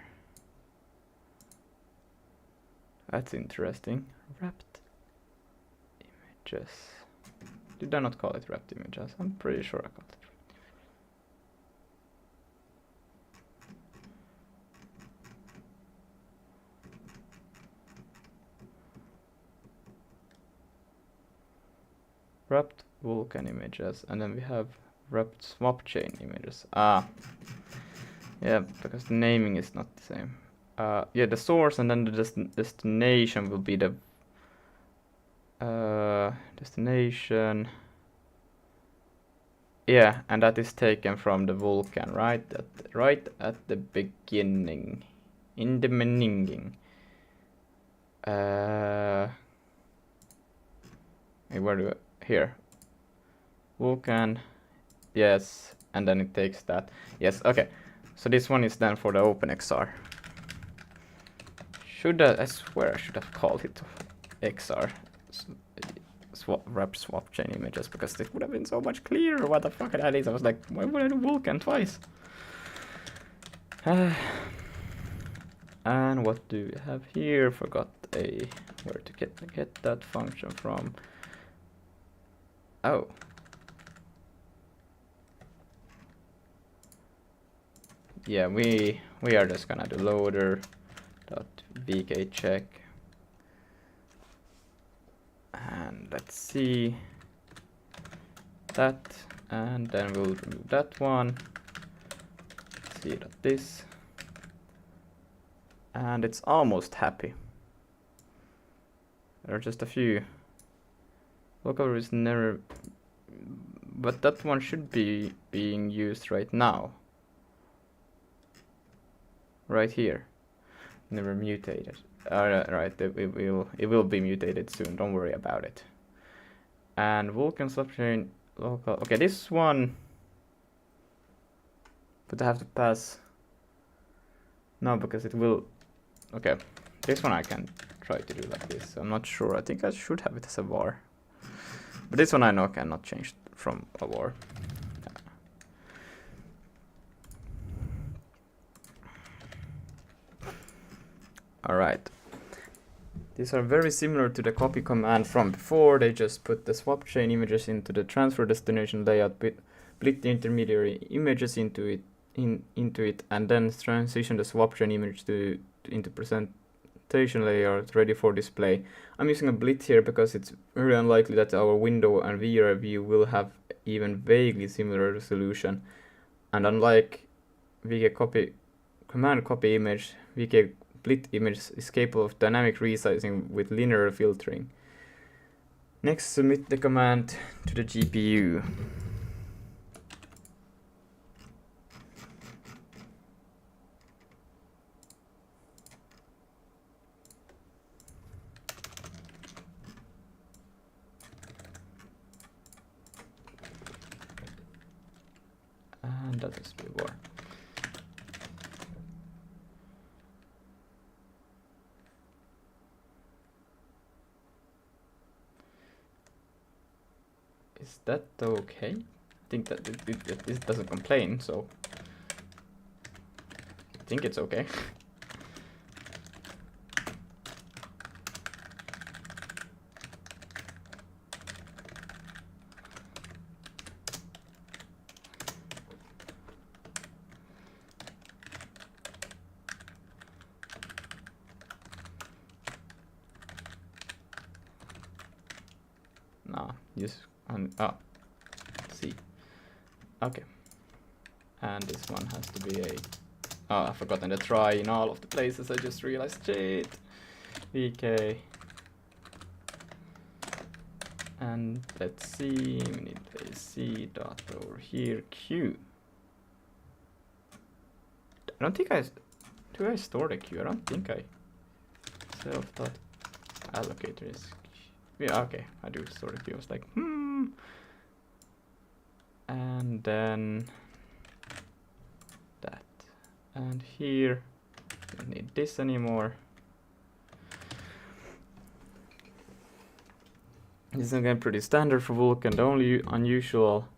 That's interesting. Wrapped images. Did I not call it wrapped images? I'm pretty sure I called it. Wrapped Vulkan images, and then we have wrapped swap chain images. Ah, yeah, because the naming is not the same. Yeah, the source and then the destination will be the destination. Yeah, and that is taken from the Vulkan, right? Right at the beginning, in the meninging. Where do here? Vulkan, yes, and then it takes that. Yes, okay. So this one is then for the OpenXR. I swear I should have called it XR. Wrap swap chain images, because this would have been so much clearer what the fuck that is. I was like, why would I do Vulkan twice? And what do we have here? Forgot where to get that function from. Oh. Yeah, we are just gonna do loader.vk check. And let's see that, and then we'll remove that one. See that this, and it's almost happy. There are just a few. Local is never, but that one should be being used right now. Right here, never mutated. Right, it will be mutated soon. Don't worry about it. And Vulkan subchain local. Okay, this one, but I have to pass. No, because it will. Okay, this one I can try to do like this. I'm not sure. I think I should have it as a var. But this one I know cannot change from a var. Alright. These are very similar to the copy command from before. They just put the swap chain images into the transfer destination layout, split the intermediary images into it, and then transition the swap chain image into presentation layout ready for display. I'm using a blit here because it's very unlikely that our window and VR view will have even vaguely similar resolution. And unlike VK copy, command copy image, VK blit image is capable of dynamic resizing with linear filtering. Next, submit the command to the GPU. And that is before. Is that okay? I think that it doesn't complain, so I think it's okay. No, just see. Okay. And this one has to be a... Oh, I've forgotten the try in all of the places. I just realized. Shit. VK. And let's see. We need a C dot over here. Q. I don't think do I store the Q? I don't think I self dot allocator is... Yeah, okay, I do store the Q. I was like, And then that. And here, don't need this anymore. This is again pretty standard for Vulkan. The only unusual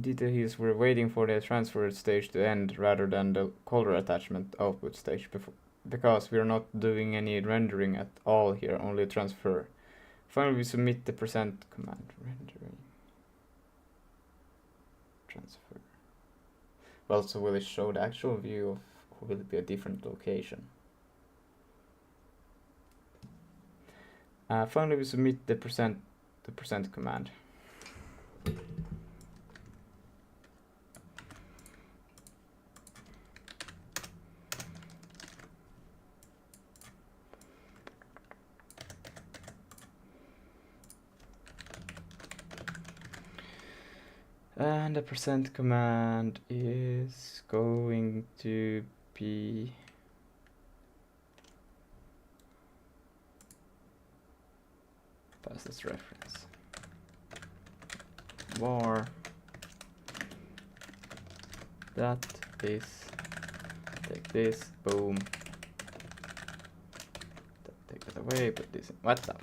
detail here is we're waiting for the transfer stage to end rather than the color attachment output stage because we're not doing any rendering at all here, only transfer. Finally, we submit the percent command rendering. Transfer. Well, so will it show the actual view of, or will it be a different location? Finally, we submit the percent command. And the percent command is going to be pass this reference var that is take this boom take that away, put this in. What the fuck?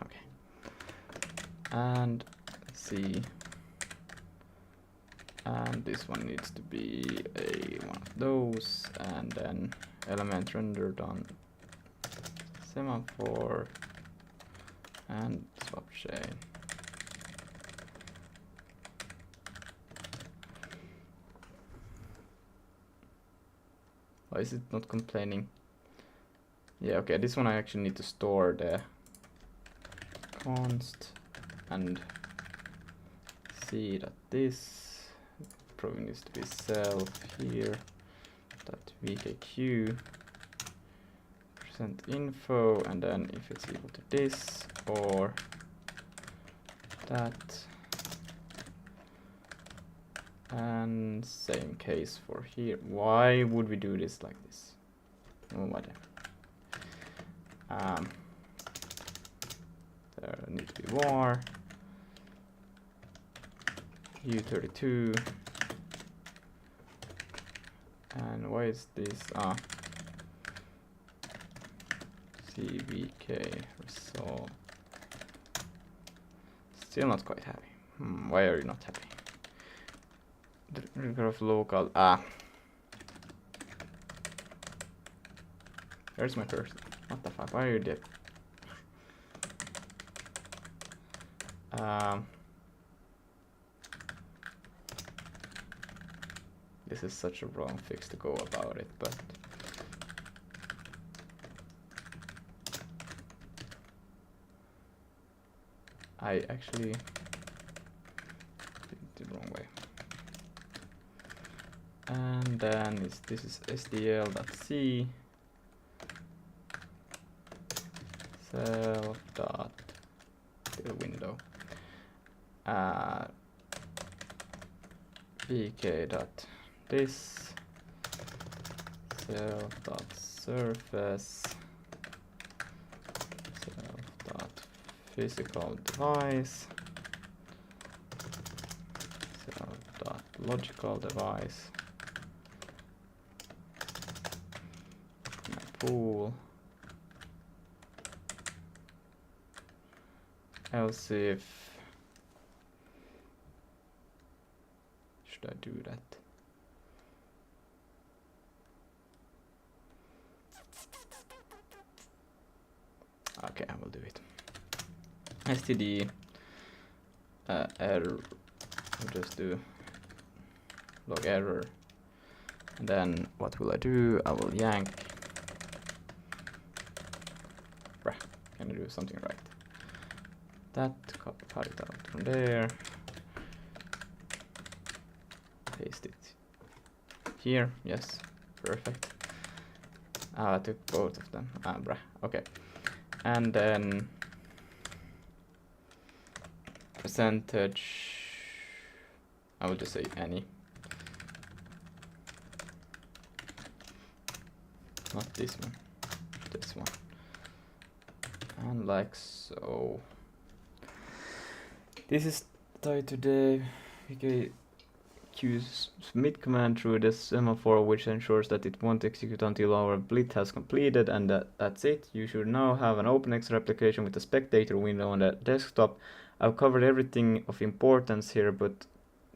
Okay, and see. And this one needs to be one of those, and then element rendered on semaphore and swap chain. Why is it not complaining? Yeah, okay, this one I actually need to store the const and see that this probably needs to be self here dot vkq percent info, and then if it's equal to this or that, and same case for here. Why would we do this like this? Oh, whatever. There needs to be var u32. And why is this? CVK resolve. Still not quite happy. Why are you not happy? Trigger of local. There's my cursor. What the fuck? Why are you dead? This is such a wrong fix to go about it, but I actually did it the wrong way. And then this is sdl.c self dot the window vk dot this self dot surface self dot physical device self dot logical device pool else if should I do that? Okay, I will do it. std error. I'll just do log error. And then what will I do? I will yank. Bruh, can I do something right? That, cut it out from there. Paste it here. Yes, perfect. I took both of them. Bruh. Okay. And then percentage. I will just say any. Not this one. This one. And like so. This is tied to the VK submit command through the semaphore, which ensures that it won't execute until our blit has completed, and that's it. You should now have an OpenXR application with a spectator window on the desktop. I've covered everything of importance here, but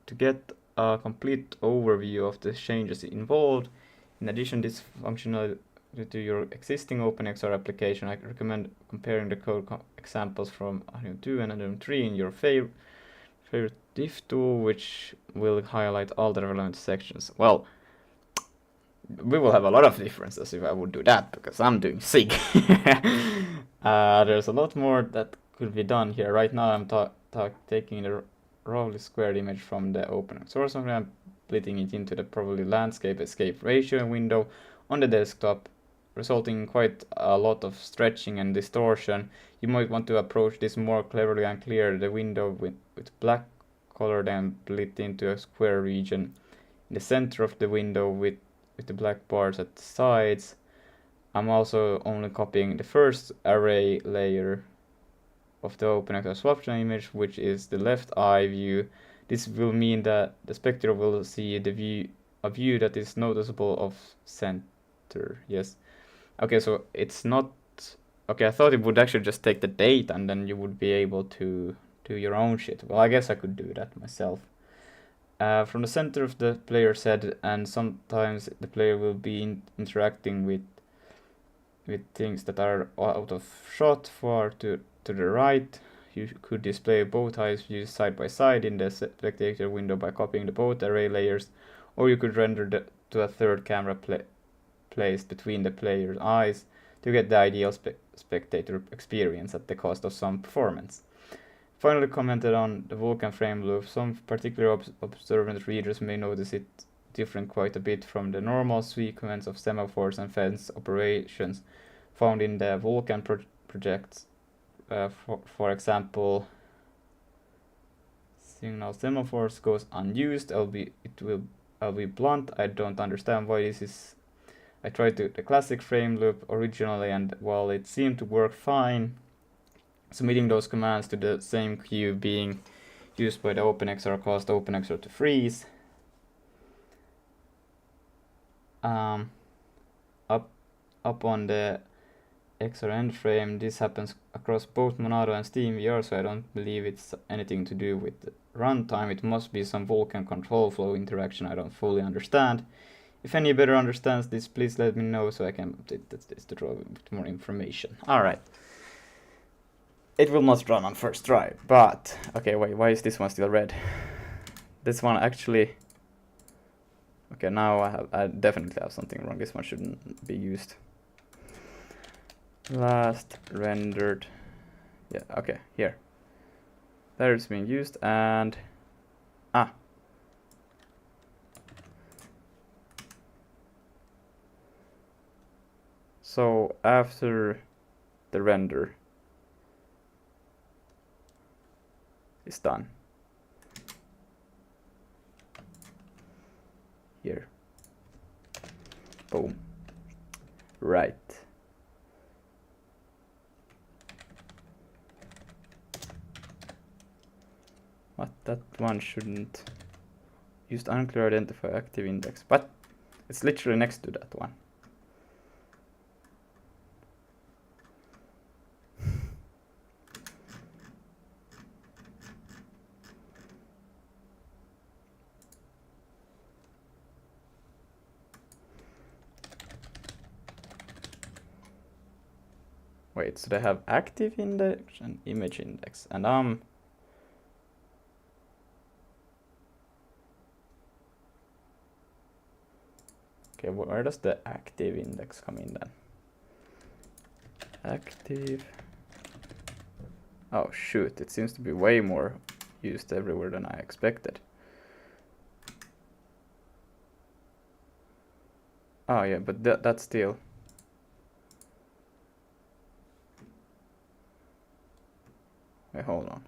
to get a complete overview of the changes involved, in addition this functionality to your existing OpenXR application, I recommend comparing the code examples from Arnium 2 and Arnium 3 in your favorite diff tool, which will highlight all the relevant sections. Well, we will have a lot of differences if I would do that, because I'm doing SIG. There's a lot more that could be done here. Right now I'm taking the roughly squared image from the open source and I'm splitting it into the probably landscape escape ratio window on the desktop, resulting in quite a lot of stretching and distortion. You might want to approach this more cleverly and clear the window with black color, then split into a square region in the center of the window with the black bars at the sides. I'm also only copying the first array layer of the OpenXR swaption image, which is the left eye view. This will mean that the spectator will see a view that is noticeable of center. Yes. Okay, so it's not... Okay, I thought it would actually just take the date and then you would be able to do your own shit. Well, I guess I could do that myself. From the center of the player's head, and sometimes the player will be interacting with things that are out of shot far to the right. You could display both eyes views side by side in the spectator window by copying the both array layers, or you could render to a third camera placed between the player's eyes to get the ideal spectator experience at the cost of some performance. Finally, commented on the Vulkan frame loop. Some particular observant readers may notice it different quite a bit from the normal sequence of semaphores and fence operations found in the Vulkan projects. For example, signal semaphores goes unused. I'll be blunt. I don't understand why this is. I tried the classic frame loop originally, and while it seemed to work fine, submitting those commands to the same queue being used by the OpenXR caused OpenXR to freeze. Up on the XR end frame, this happens across both Monado and Steam VR, so I don't believe it's anything to do with the runtime. It must be some Vulkan control flow interaction I don't fully understand. If any better understands this, please let me know so I can update this to draw with more information. Alright. It will not run on first try, but... Okay, wait, why is this one still red? This one actually... Okay, now I definitely have something wrong. This one shouldn't be used. Last rendered... Yeah, okay, here. there it's being used, and so after the render is done here, boom, right, what, that one shouldn't used unclear identify active index, but it's literally next to that one. Wait, so they have active index and image index, and okay, where does the active index come in then? Active. Oh shoot, it seems to be way more used everywhere than I expected. Oh yeah, but that's still. Wait, hold on.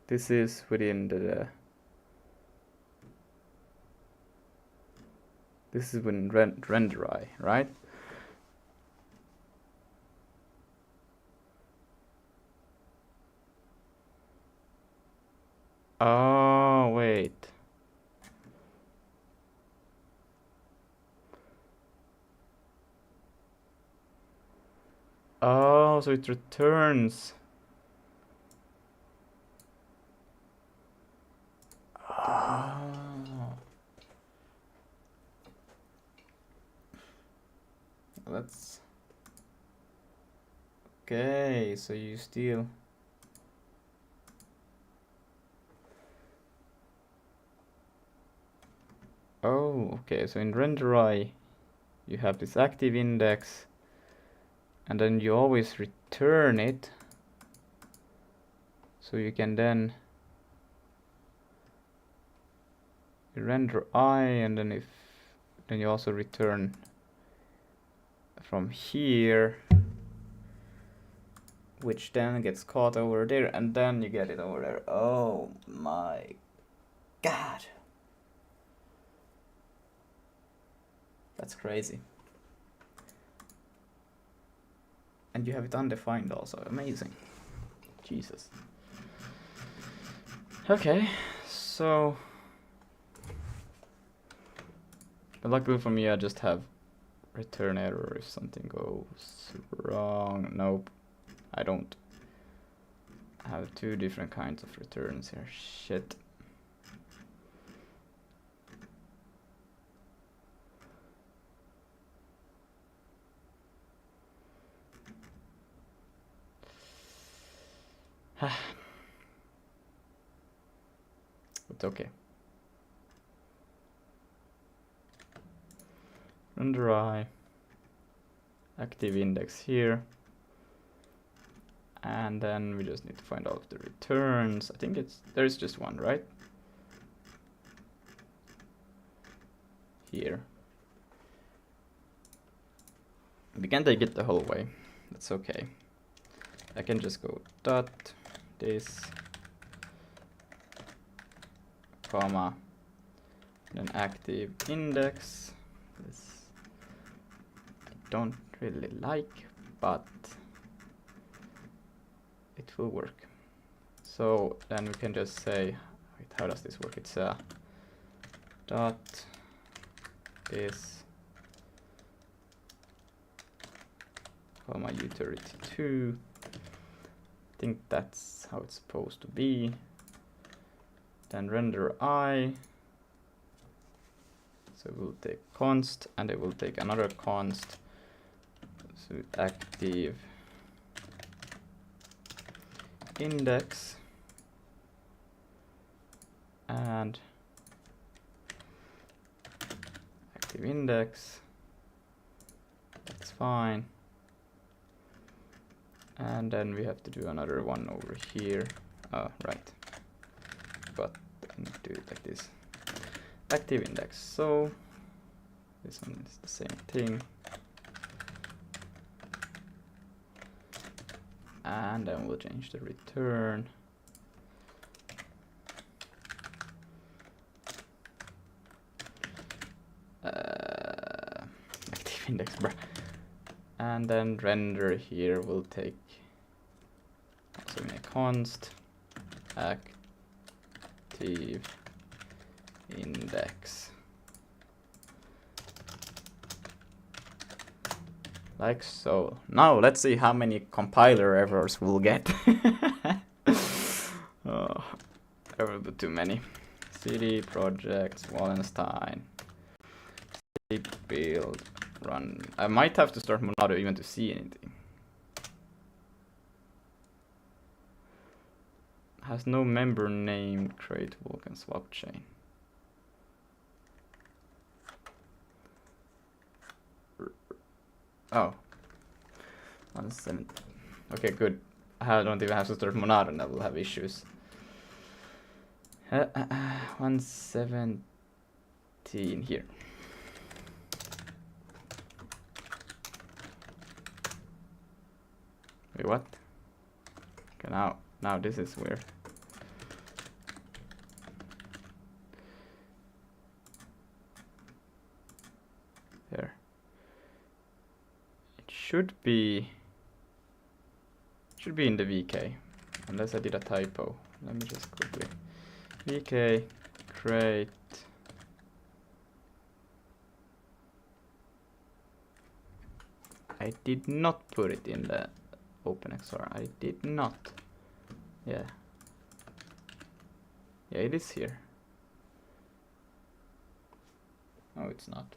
This is within the. This is within render eye, right? Oh wait. Oh, so it returns. Oh. That's okay. So you still. Oh, okay. So in render eye, you have this active index, and then you always return it. So you can then render I, and then then you also return from here, which then gets caught over there, and then you get it over there. Oh my god, that's crazy. And you have it undefined also. Amazing. Jesus. Okay, so luckily for me, I just have return error if something goes wrong. Nope, I don't. I have two different kinds of returns here. Shit. It's okay. Render I, active index here, and then we just need to find all of the returns. I think there's just one, right? Here. We can take it the whole way. That's okay. I can just go dot this, comma, then active index. This I don't really like, but it will work. So then we can just say, wait, how does this work? It's a dot this, comma utility2. I think that's how it's supposed to be. Then render I. So we'll take const, and it will take another const. So active index, and active index. That's fine. And then we have to do another one over here. Oh, right. But I need to do it like this. Active index. So this one is the same thing. And then we'll change the return. Active index, bruh. And then render here will take also in a const active index. Like so. Now let's see how many compiler errors we'll get. Oh, there will be too many. CD projects Wallenstein. Build run. I might have to start Monado even to see anything. Has no member name. Create Vulkan swap chain. Oh. 170. Okay, good. I don't even have to start Monado and I will have issues. 117 here. Wait, what? Okay, now this is weird. There. It should be in the VK, unless I did a typo. Let me just quickly. VK create. I did not put it in the OpenXR. I did not. Yeah. Yeah, it is here. Oh, it's not.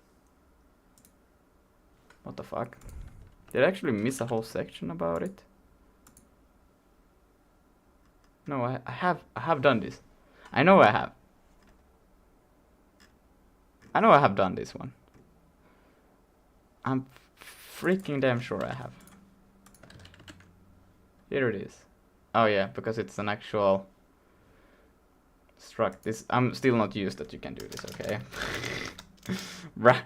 What the fuck? Did I actually miss a whole section about it? No, I have done this. I know I have. I know I have done this one. I'm freaking damn sure I have. Here it is. Oh yeah, because it's an actual struct. This I'm still not used that you can do this, okay? Bruh.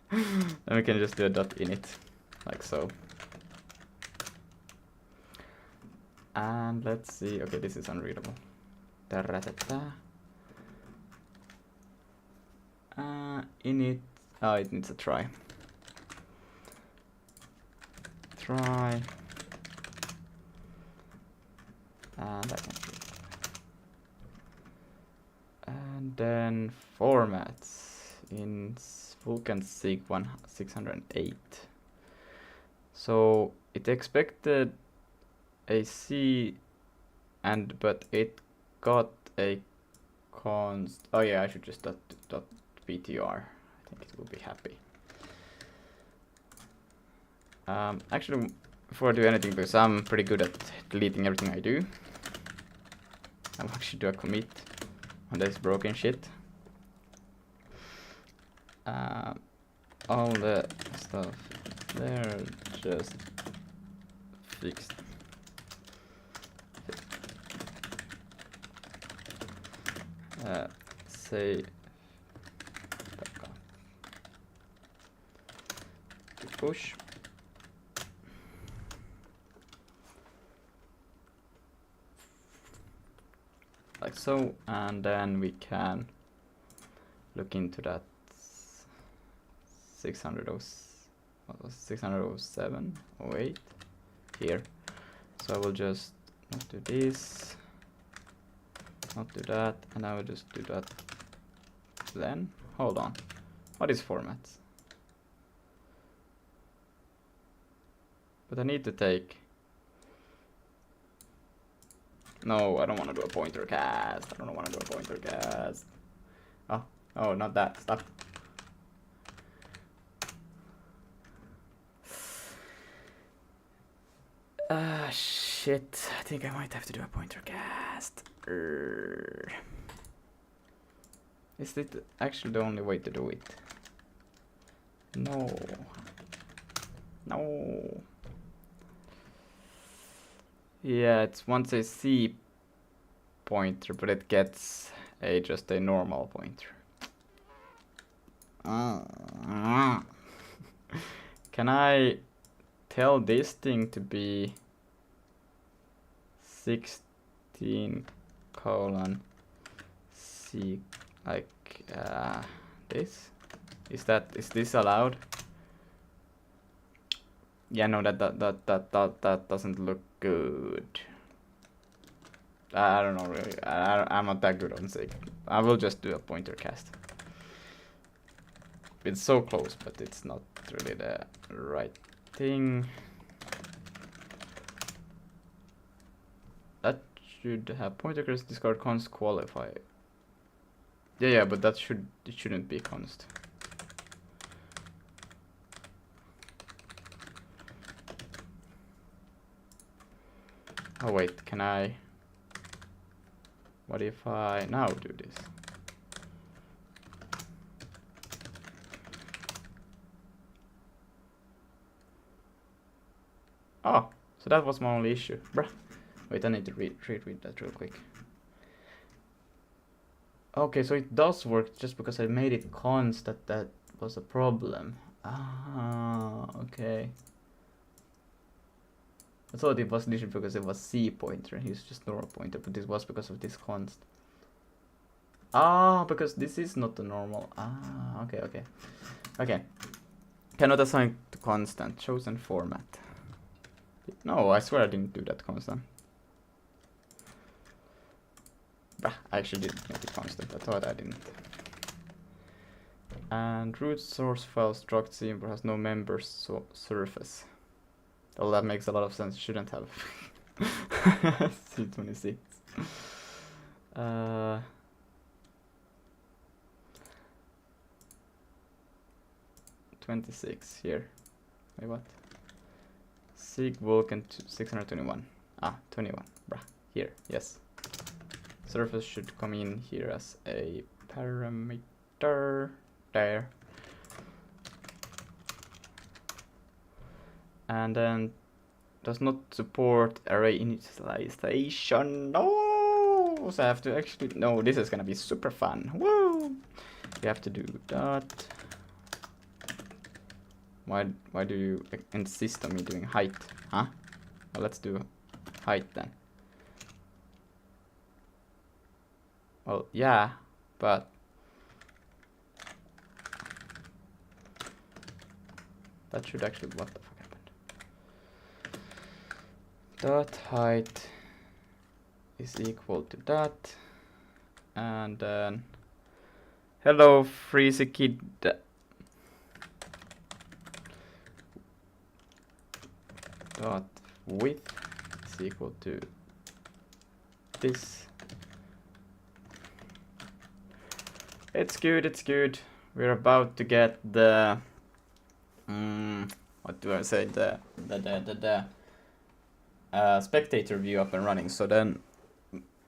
Then we can just do a .init, like so. And let's see. Okay, this is unreadable. Init. Oh, it needs a try. Try. And I can. And then formats in Vulkan Sig 608. So it expected a C, but it got a const. Oh yeah, I should just .ptr. I think it will be happy. Actually, before I do anything, because I'm pretty good at deleting everything I do, I'll actually do a commit on this broken shit. All the stuff there just fixed. Say to push. Like so, and then we can look into that 607, 08 here. So I will just not do this, not do that, and I will just do that. Then hold on, what is formats? But I need to take. No, I don't want to do a pointer cast. I don't want to do a pointer cast. Oh, not that. Stop. Shit. I think I might have to do a pointer cast. Is it actually the only way to do it? No. No. Yeah, it's once a C pointer, but it gets just a normal pointer. Can I tell this thing to be 16 colon C, like this? Is this allowed? Yeah, no, that doesn't look good. I don't know really. I'm not that good on SIG. I will just do a pointer cast. It's so close, but it's not really the right thing. That should have pointer cast discard const qualify. Yeah, but it shouldn't be const. Oh wait, can I? What if I now do this? Oh, so that was my only issue. Bruh. Wait, I need to read that real quick. Okay, so it does work just because I made it const that was a problem. Ah, okay. I thought it was literally because it was C pointer. He's just normal pointer, but it was because of this const. Ah, because this is not the normal. Ah, okay. Okay. Cannot assign to constant. Chosen format. No, I swear I didn't do that constant. Bah, I actually didn't make it constant. I thought I didn't. And root source file struct symbol has no members surface. Well, that makes a lot of sense. Shouldn't have. C26. 26 here. Wait, what? Sig Vulcan 621. Ah, 21. Bruh. Here, yes. Surface should come in here as a parameter. There. And then does not support array initialization. No! So I have to actually. No, this is gonna be super fun. Woo! You have to do that. Why do you insist on me doing height? Huh? Well, let's do height then. Well, yeah, but that should actually. What the fuck happened? Dot height is equal to that, and then hello, Freezy Kid. Dot width is equal to this. It's good, it's good. We're about to get the what do I say, the spectator view up and running. So then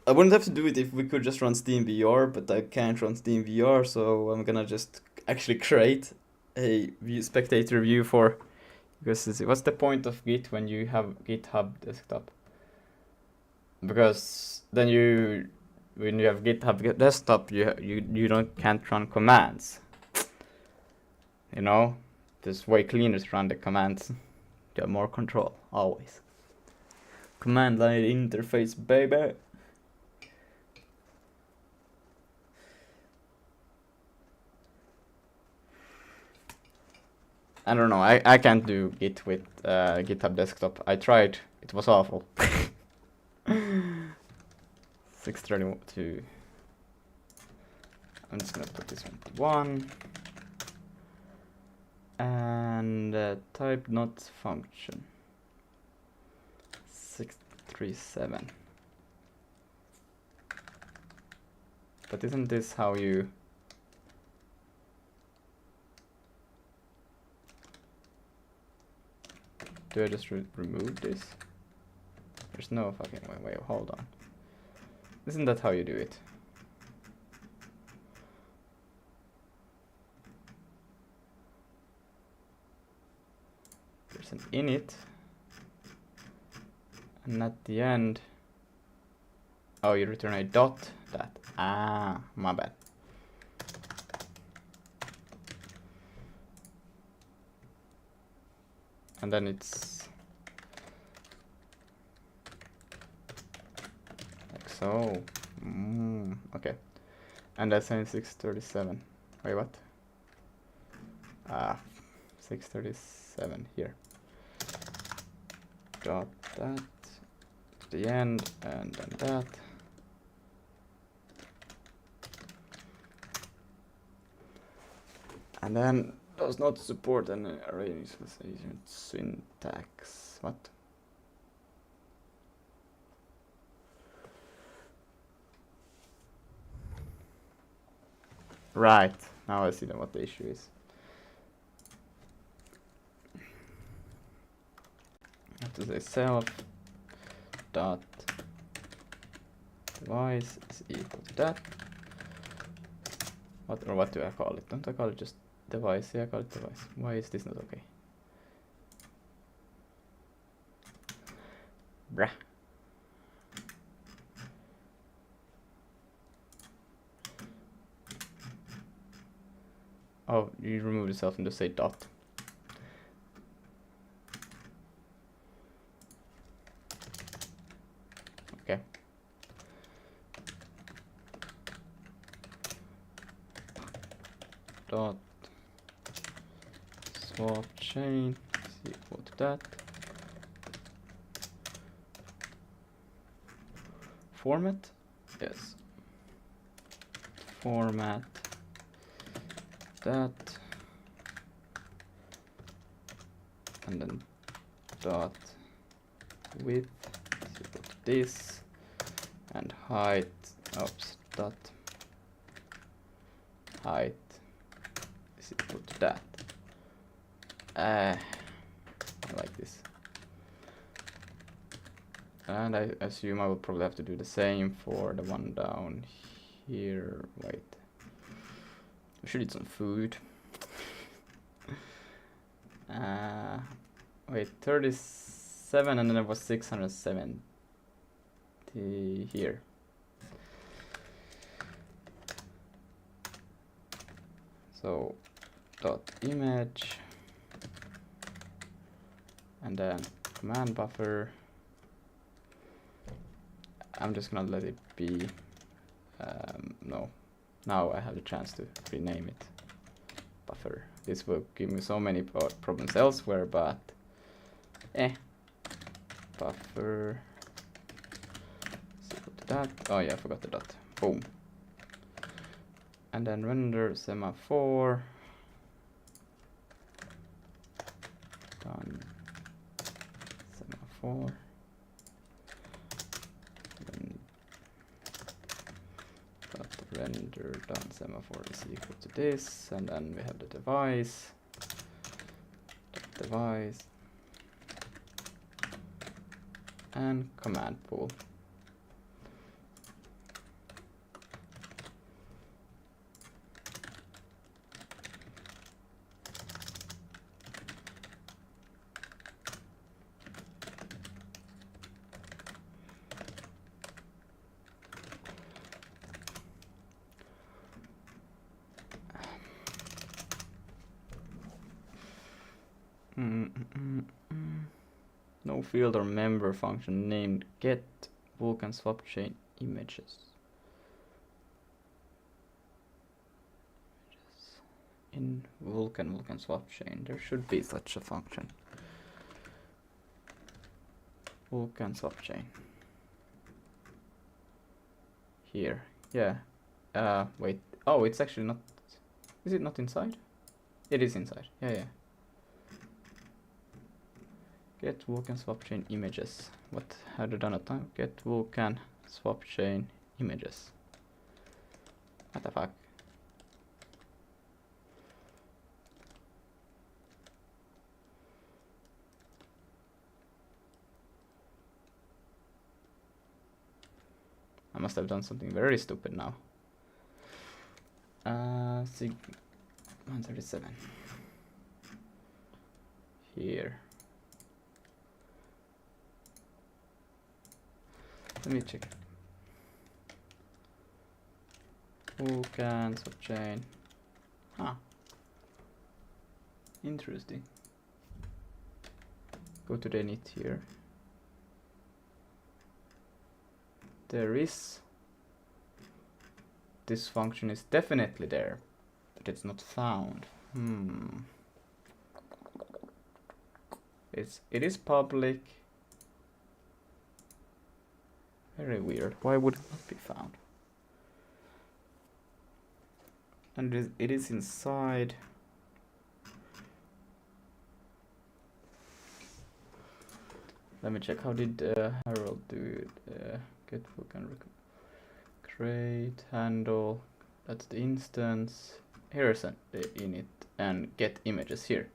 I wouldn't have to do it if we could just run Steam VR, but I can't run Steam VR, so I'm gonna just actually create a spectator view for. Because what's the point of Git when you have GitHub desktop? Because then when you have GitHub desktop, you can't run commands. You know, it's way cleaner to run the commands. You have more control always. Command line interface, baby. I don't know. I can't do Git with GitHub desktop. I tried. It was awful. 632. I'm just gonna put this one to 1. And type not function. 637. But isn't this how you? Do I just remove this? There's no fucking way. Wait, hold on. Isn't that how you do it? There's an init. And at the end, oh, you return a dot that. Ah, my bad. And then it's like so. Okay. And that's in 637. Wait, what? 637 here. Got that to the end, and then that. And then does not support any array initialization syntax. What? Right. Now I see what the issue is. I have to say self dot device is equal to that. What do I call it? Don't I call it just device? Yeah, I call it device. Why is this not okay? Bruh. Oh, you remove yourself and just say dot. Okay. Dot swap chain is equal to that. Format? Yes. Format that, and then dot width is equal to this, and height, oops, dot height is equal to that. I like this. And I assume I will probably have to do the same for the one down here. Wait. I should eat some food. Wait, 37 and then it was 670 here. So dot image and then command buffer. I'm just gonna let it be. No, now I have the chance to rename it buffer. This will give me so many problems elsewhere, but buffer is equal to that. Oh yeah, I forgot the dot. Boom. And then render semaphore. Done. Semaphore. Render done semaphore is equal to this, and then we have the device, and command pool. No field or member function named get Vulkan swap chain images. In Vulkan swap chain, there should be such a function. Vulkan swap chain. Here, yeah. Wait. Oh, it's actually not. Is it not inside? It is inside. Yeah. Get Vulkan swap chain images. What had I done at time? Get Vulkan swap chain images. What the fuck? I must have done something very stupid now. Sig 137. Here. Let me check. Who can swap chain? Huh. Interesting. Go to the init here. There is. This function is definitely there, but it's not found. It is public. Very weird. Why would it not be found? And it is inside. Let me check. How did Harold do it? Get book and create handle. That's the instance. Here's the init and get images here.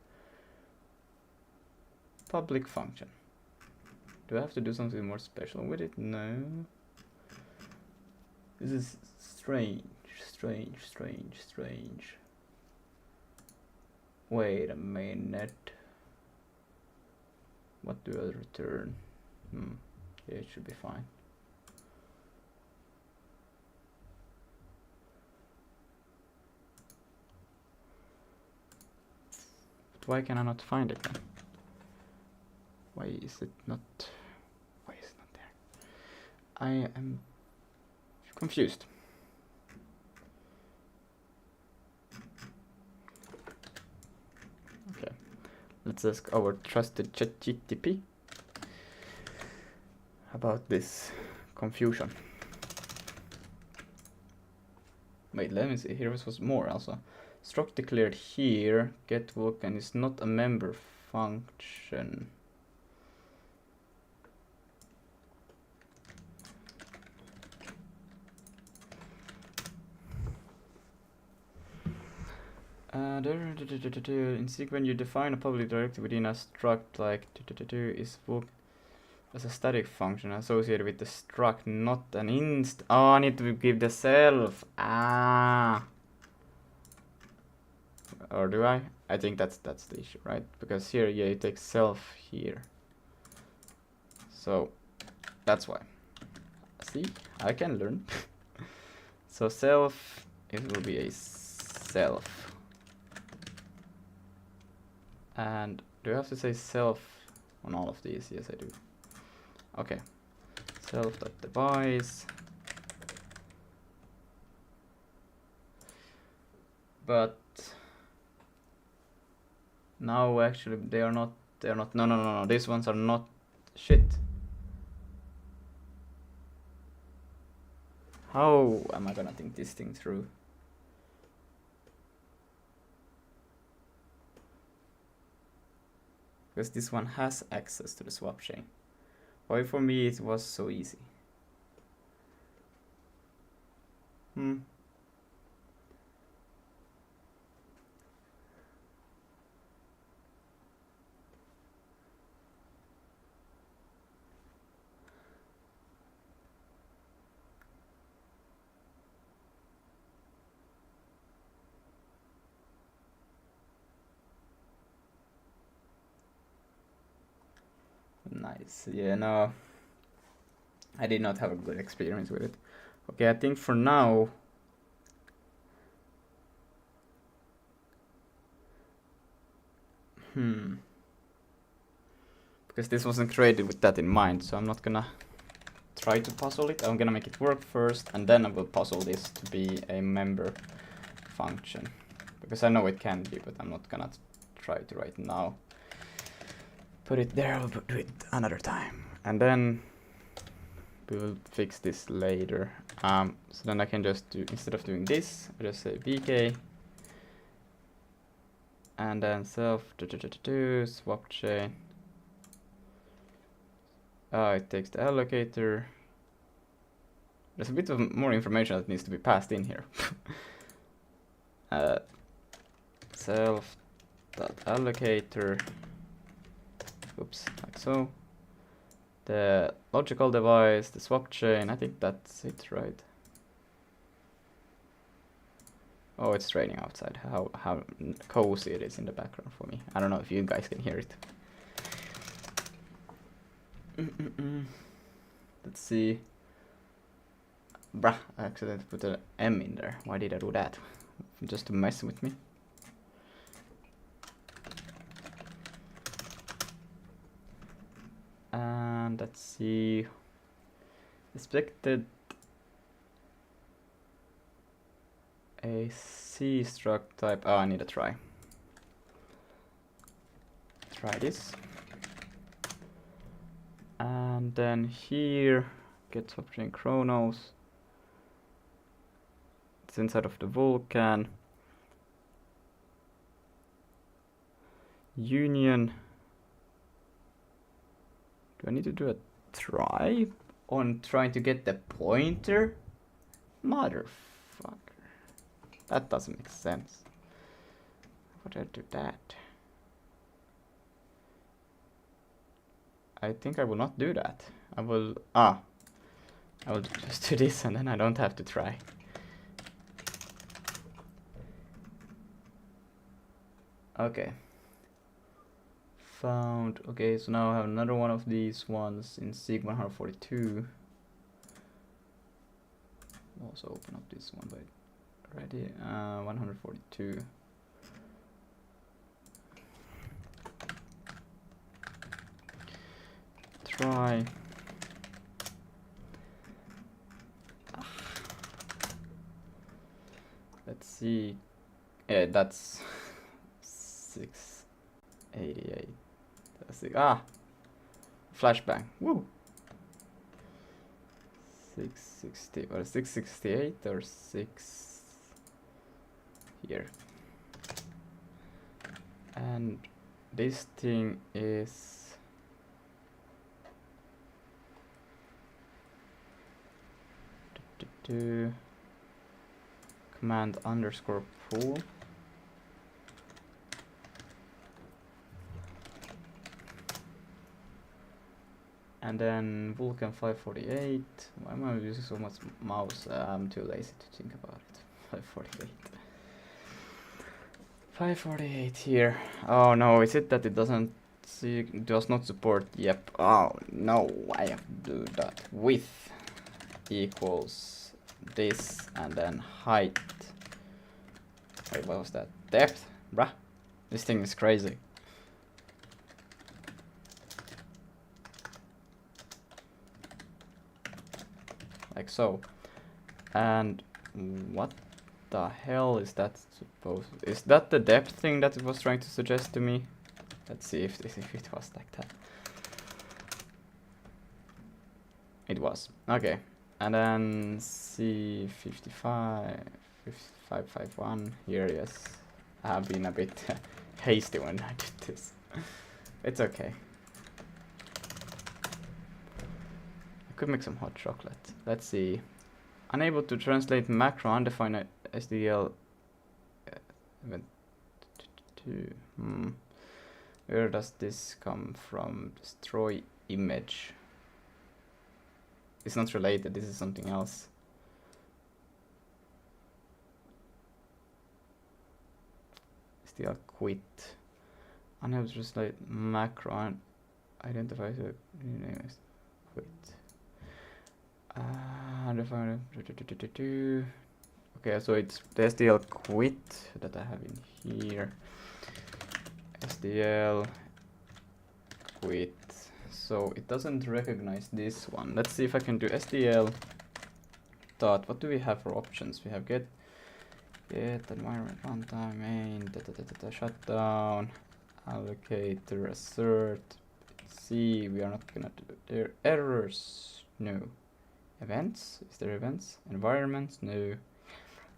Public function. Do I have to do something more special with it? No. This is strange. Wait a minute. What do I return? Yeah, it should be fine. But why can I not find it then? Why is it not there? I am confused. Okay, let's ask our trusted ChatGPT about this confusion. Wait, let me see. Here was more also. Struct declared here. Get Vulkan is not a member function. In sequence, you define a public directory within a struct like is booked as a static function associated with the struct, not an inst. Oh, I need to give the self. Or do I? I think that's the issue, right? Because here, yeah, you take self here. So that's why. See, I can learn. So self, it will be a self. And do I have to say self on all of these? Yes, I do. Okay. Self.device. But now actually they are not. No. These ones are not shit. How am I gonna think this thing through? Because this one has access to the swap chain. Why for me it was so easy? Nice. Yeah, no. I did not have a good experience with it. Okay, I think for now because this wasn't created with that in mind, so I'm not gonna try to puzzle it. I'm gonna make it work first, and then I will puzzle this to be a member function. Because I know it can be, but I'm not gonna try to right now. Put it there, I'll do it another time. And then we will fix this later. So then I can just do, instead of doing this, I just say vk. And then self swap chain. It takes the allocator. There's a bit of more information that needs to be passed in here. Self.allocator. Oops, like so. The logical device, the swap chain, I think that's it, right? Oh, it's raining outside. How cozy it is in the background for me. I don't know if you guys can hear it. Let's see. Bruh, I accidentally put an M in there. Why did I do that? Just to mess with me. And let's see. Expected a C struct type. Oh, I need to try. Try this. And then here, get something Chronos. It's inside of the Vulkan. Union. Do I need to do a try on trying to get the pointer? Motherfucker. That doesn't make sense. Why would I do that? I think I will not do that. I will just do this and then I don't have to try. Okay. Found. Okay, so now I have another one of these ones in Sig 142. Also open up this one, but ready. 142. Try. Let's see. Yeah, that's 688. Flashbang. Woo. 660 or 668 or 6 here. And this thing is command underscore pool. And then Vulkan 548. Why am I using so much mouse? I'm too lazy to think about it. 548. 548 here. Oh no, is it that it does not support? Yep. Oh no, I have to do that with equals this and then height. Wait, what was that? Depth? Bruh. This thing is crazy. Like so. And what the hell is that supposed? Is that the depth thing that it was trying to suggest to me? Let's see if it was like that. It was. Okay. And then C55 5551 here, yes. I have been a bit hasty when I did this. It's okay. I could make some hot chocolate. Let's see. Unable to translate macro undefined SDL event to where does this come from? Destroy image. It's not related, this is something else. SDL quit. Unable to translate macro and identify the name is quit. Okay, so it's the SDL quit that I have in here. SDL quit. So it doesn't recognize this one. Let's see if I can do SDL dot. What do we have for options? We have get environment runtime main shutdown allocator assert. See, we are not gonna do there. Errors, no. Events, is there events? Environments, no.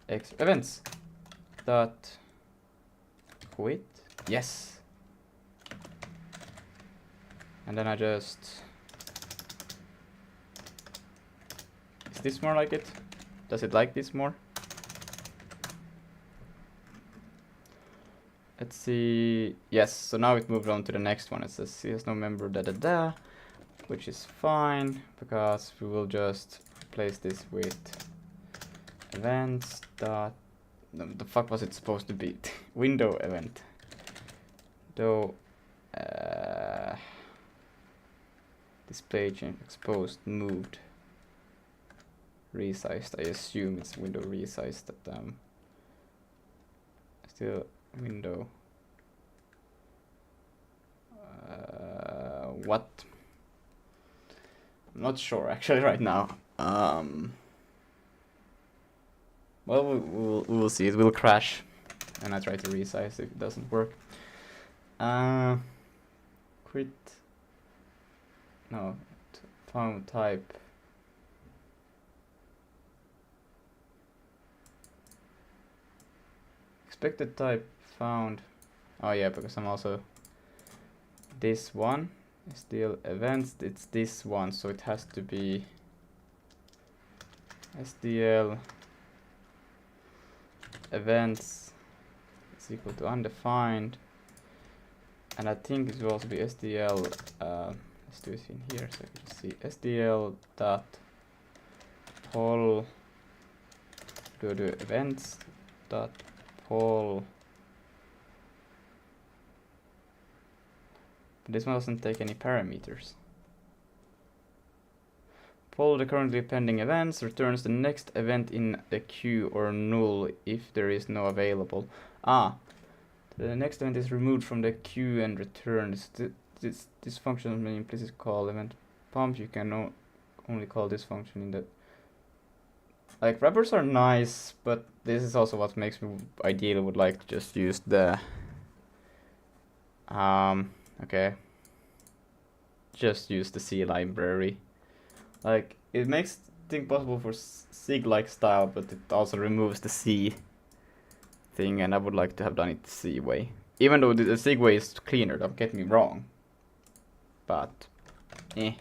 Events dot quit. Yes. And then I just, is this more like it? Does it like this more? Let's see. Yes, so now it moved on to the next one. It says he has no member which is fine because we will just replace this with events dot, the fuck was it supposed to be? Window event. Though display change exposed moved resized. I assume it's window resized. That still window. What? I'm not sure actually right now. Well, we will see. It will crash, and I try to resize if it doesn't work. Quit. No, found type. Expected type found. Oh yeah, because I'm also this one. SDL events. It's this one, so it has to be SDL events is equal to undefined, and I think it will also be SDL. Let's do it in here so I can see SDL dot poll do events dot poll. This one doesn't take any parameters. Poll the currently pending events, returns the next event in the queue or null if there is no available. The next event is removed from the queue and returns. This function may implicitly call event pump. You can only call this function in the... Like, wrappers are nice, but this is also what makes me ideally would like to just use the... okay. Just use the C library. Like, it makes things possible for SIG-like style, but it also removes the C thing, and I would like to have done it the C way. Even though the SIG way is cleaner, don't get me wrong. But, yeah,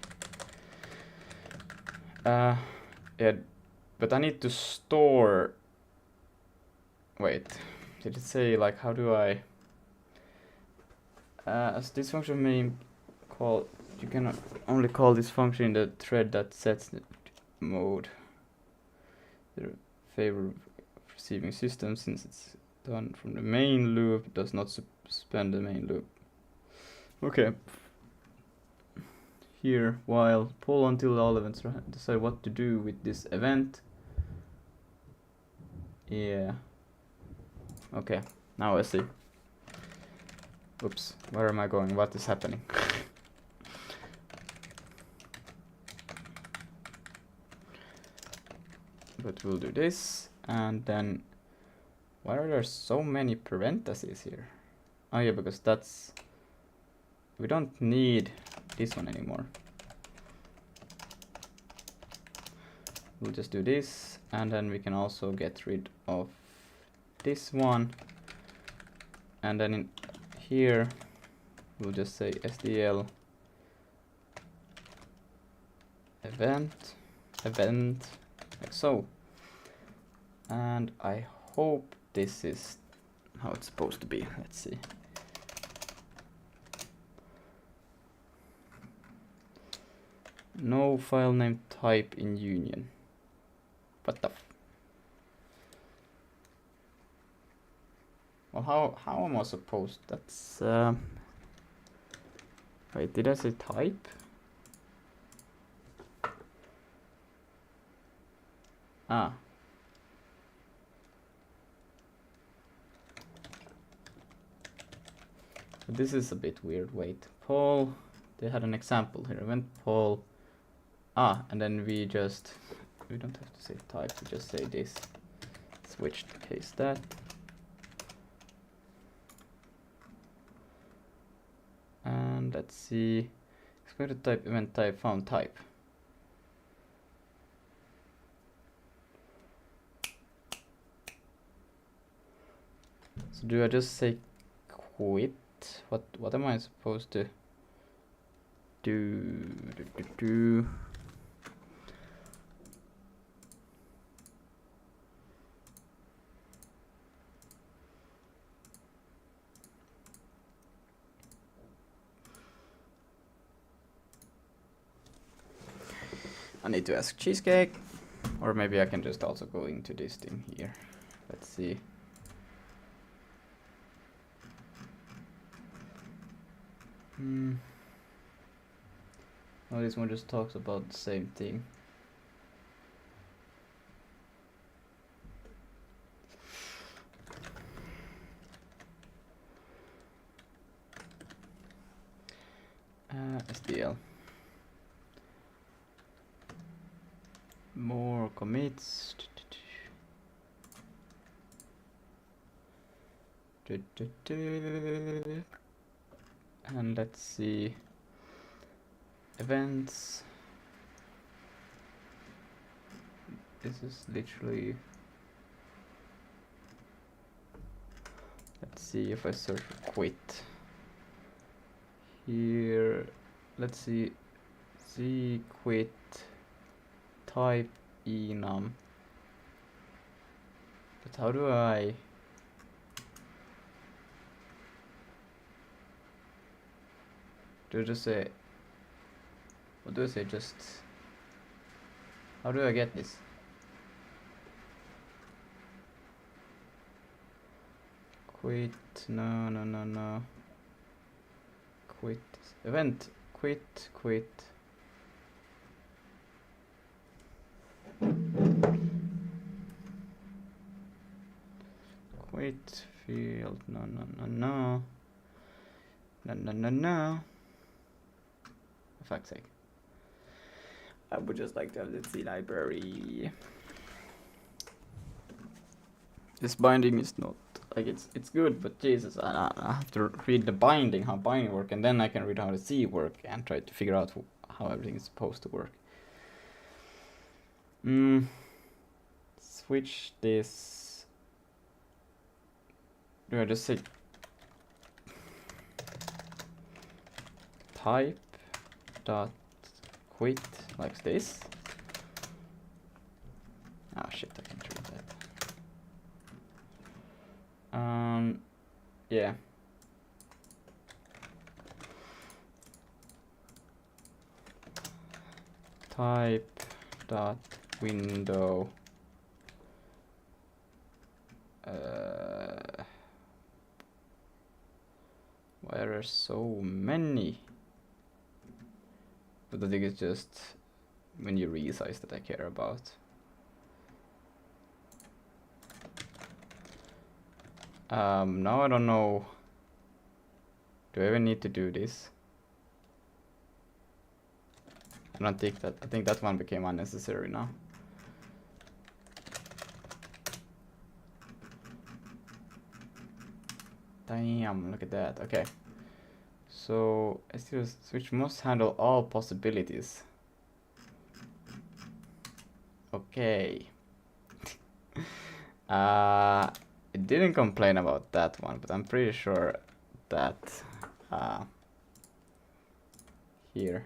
but I need to store... Wait, did it say, like, how do I... as this function may call... You can only call this function in the thread that sets the mode. The favor of receiving system, since it's done from the main loop, it does not suspend the main loop. Okay. Here, while poll until all events decide what to do with this event. Yeah. Okay, now I see. Oops, where am I going? What is happening? But we'll do this, and then why are there so many parentheses here? Oh yeah, because that's... We don't need this one anymore. We'll just do this, and then we can also get rid of this one. And then in here, we'll just say SDL event, like so. And I hope this is how it's supposed to be. Let's see. No file name type in union. What the f... Well, how am I supposed... That's... Wait, did I say type? Ah. This is a bit weird. Wait, poll. They had an example here. Event poll. And then we don't have to say type, we just say this. Switch the case that. And let's see. Expected type, event type, found type. So do I just say quit? What am I supposed to do? I need to ask Cheesecake, or maybe I can just also go into this thing here. Let's see. Oh, this one just talks about the same thing. SDL. More commits. And let's see. Events. This is literally. Let's see if I search for quit. Here, let's see. Z quit. Type enum. But how do I? Do I just say? What do I say? Just. How do I get this? Quit. No. Quit. Event. Quit. Quit field. No. For fuck's sake. I would just like to have the C library. This binding is not like it's good, but Jesus, I have to read the binding, how binding work, and then I can read how the C work and try to figure out how everything is supposed to work. Switch this. Do I just say type dot quit like this? Oh shit, I can't read that. Yeah. Type dot window. Why are there so many? But I think it's just when you resize that I care about. Now I don't know. Do I even need to do this? I don't think that. I think that one became unnecessary now. Damn, look at that. Okay. So STL switch must handle all possibilities. Okay. It didn't complain about that one, but I'm pretty sure that here.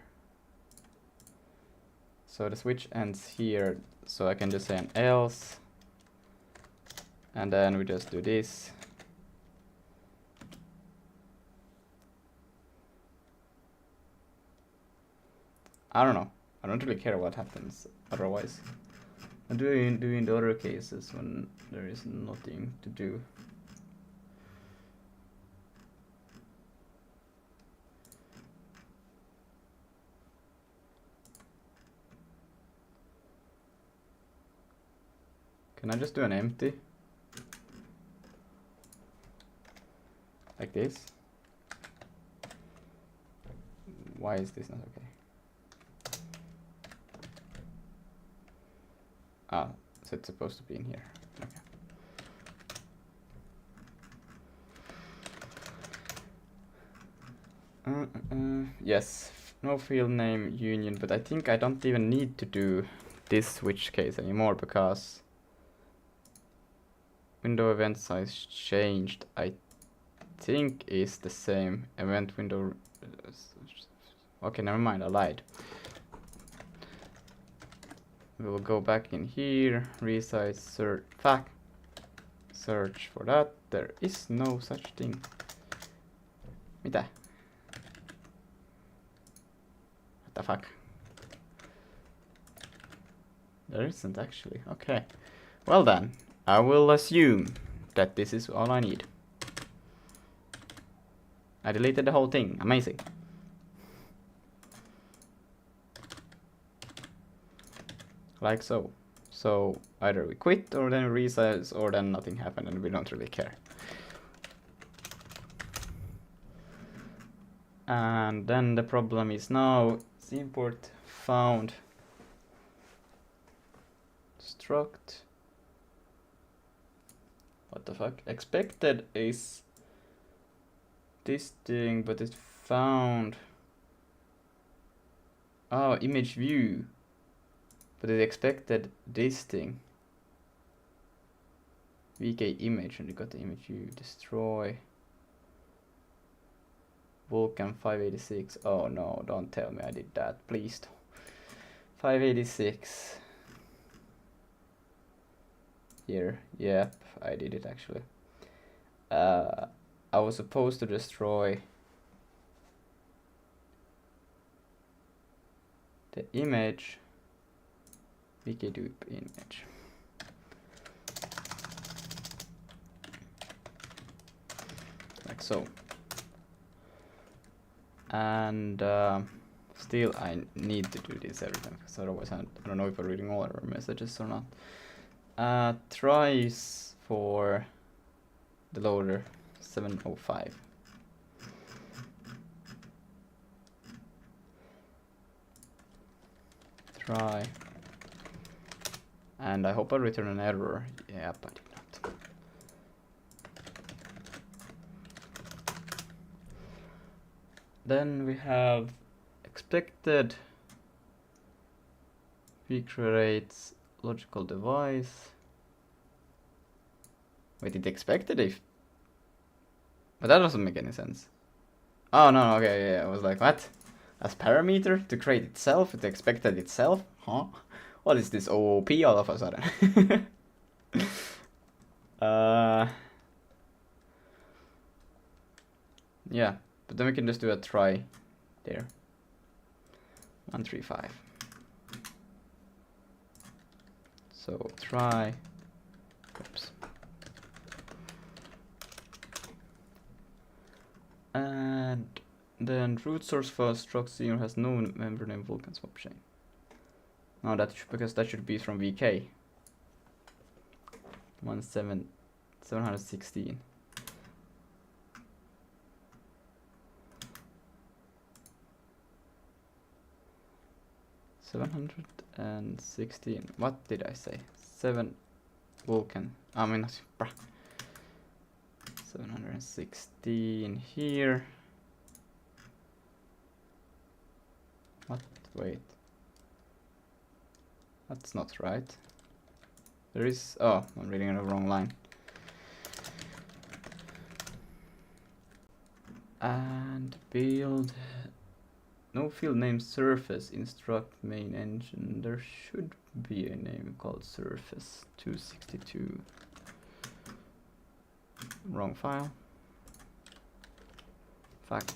So the switch ends here, so I can just say an else, and then we just do this. I don't know. I don't really care what happens otherwise. I'm doing the other cases when there is nothing to do. Can I just do an empty? Like this? Why is this not okay? Ah, so it's supposed to be in here. Okay. Yes, no field name union, but I think I don't even need to do this switch case anymore because window event size changed. I think is the same event window. Okay, never mind, I lied. We will go back in here, resize, search for that. There is no such thing. Mitä? What the fuck? There isn't actually. Okay. Well then, I will assume that this is all I need. I deleted the whole thing. Amazing. Like so. So either we quit or then we resize or then nothing happened and we don't really care. And then the problem is now it's import found struct. What the fuck? Expected is this thing, but it found image view, but it expected this thing. VK image, and you got the image view. Destroy Vulkan 586. Oh no, don't tell me I did that, please don't. 586 here. Yep, I did it actually. I was supposed to destroy the image, vkdup image. Like so. And still I need to do this every time, because otherwise I don't know if I'm reading all our messages or not. Tries for the loader 705. Try. And I hope I return an error. Yep, I did not. Then we have expected recreates logical device. Wait, it expected if... But that doesn't make any sense. Oh, no, okay, yeah, I was like, what? As parameter to create itself, it expected itself? Huh? What is this OOP all of a sudden? Yeah, but then we can just do a try there. 135. So try. Oops. And then root source file struct zero has no member name Vulkan swap chain. No, because that should be from VK. 716. $716. What did I say? 7 Vulkan. I mean, 716 here. What? Wait. That's not right. There is... Oh, I'm reading the wrong line. And build... No field name surface, instruct main engine. There should be a name called surface 262. Wrong file. Fuck.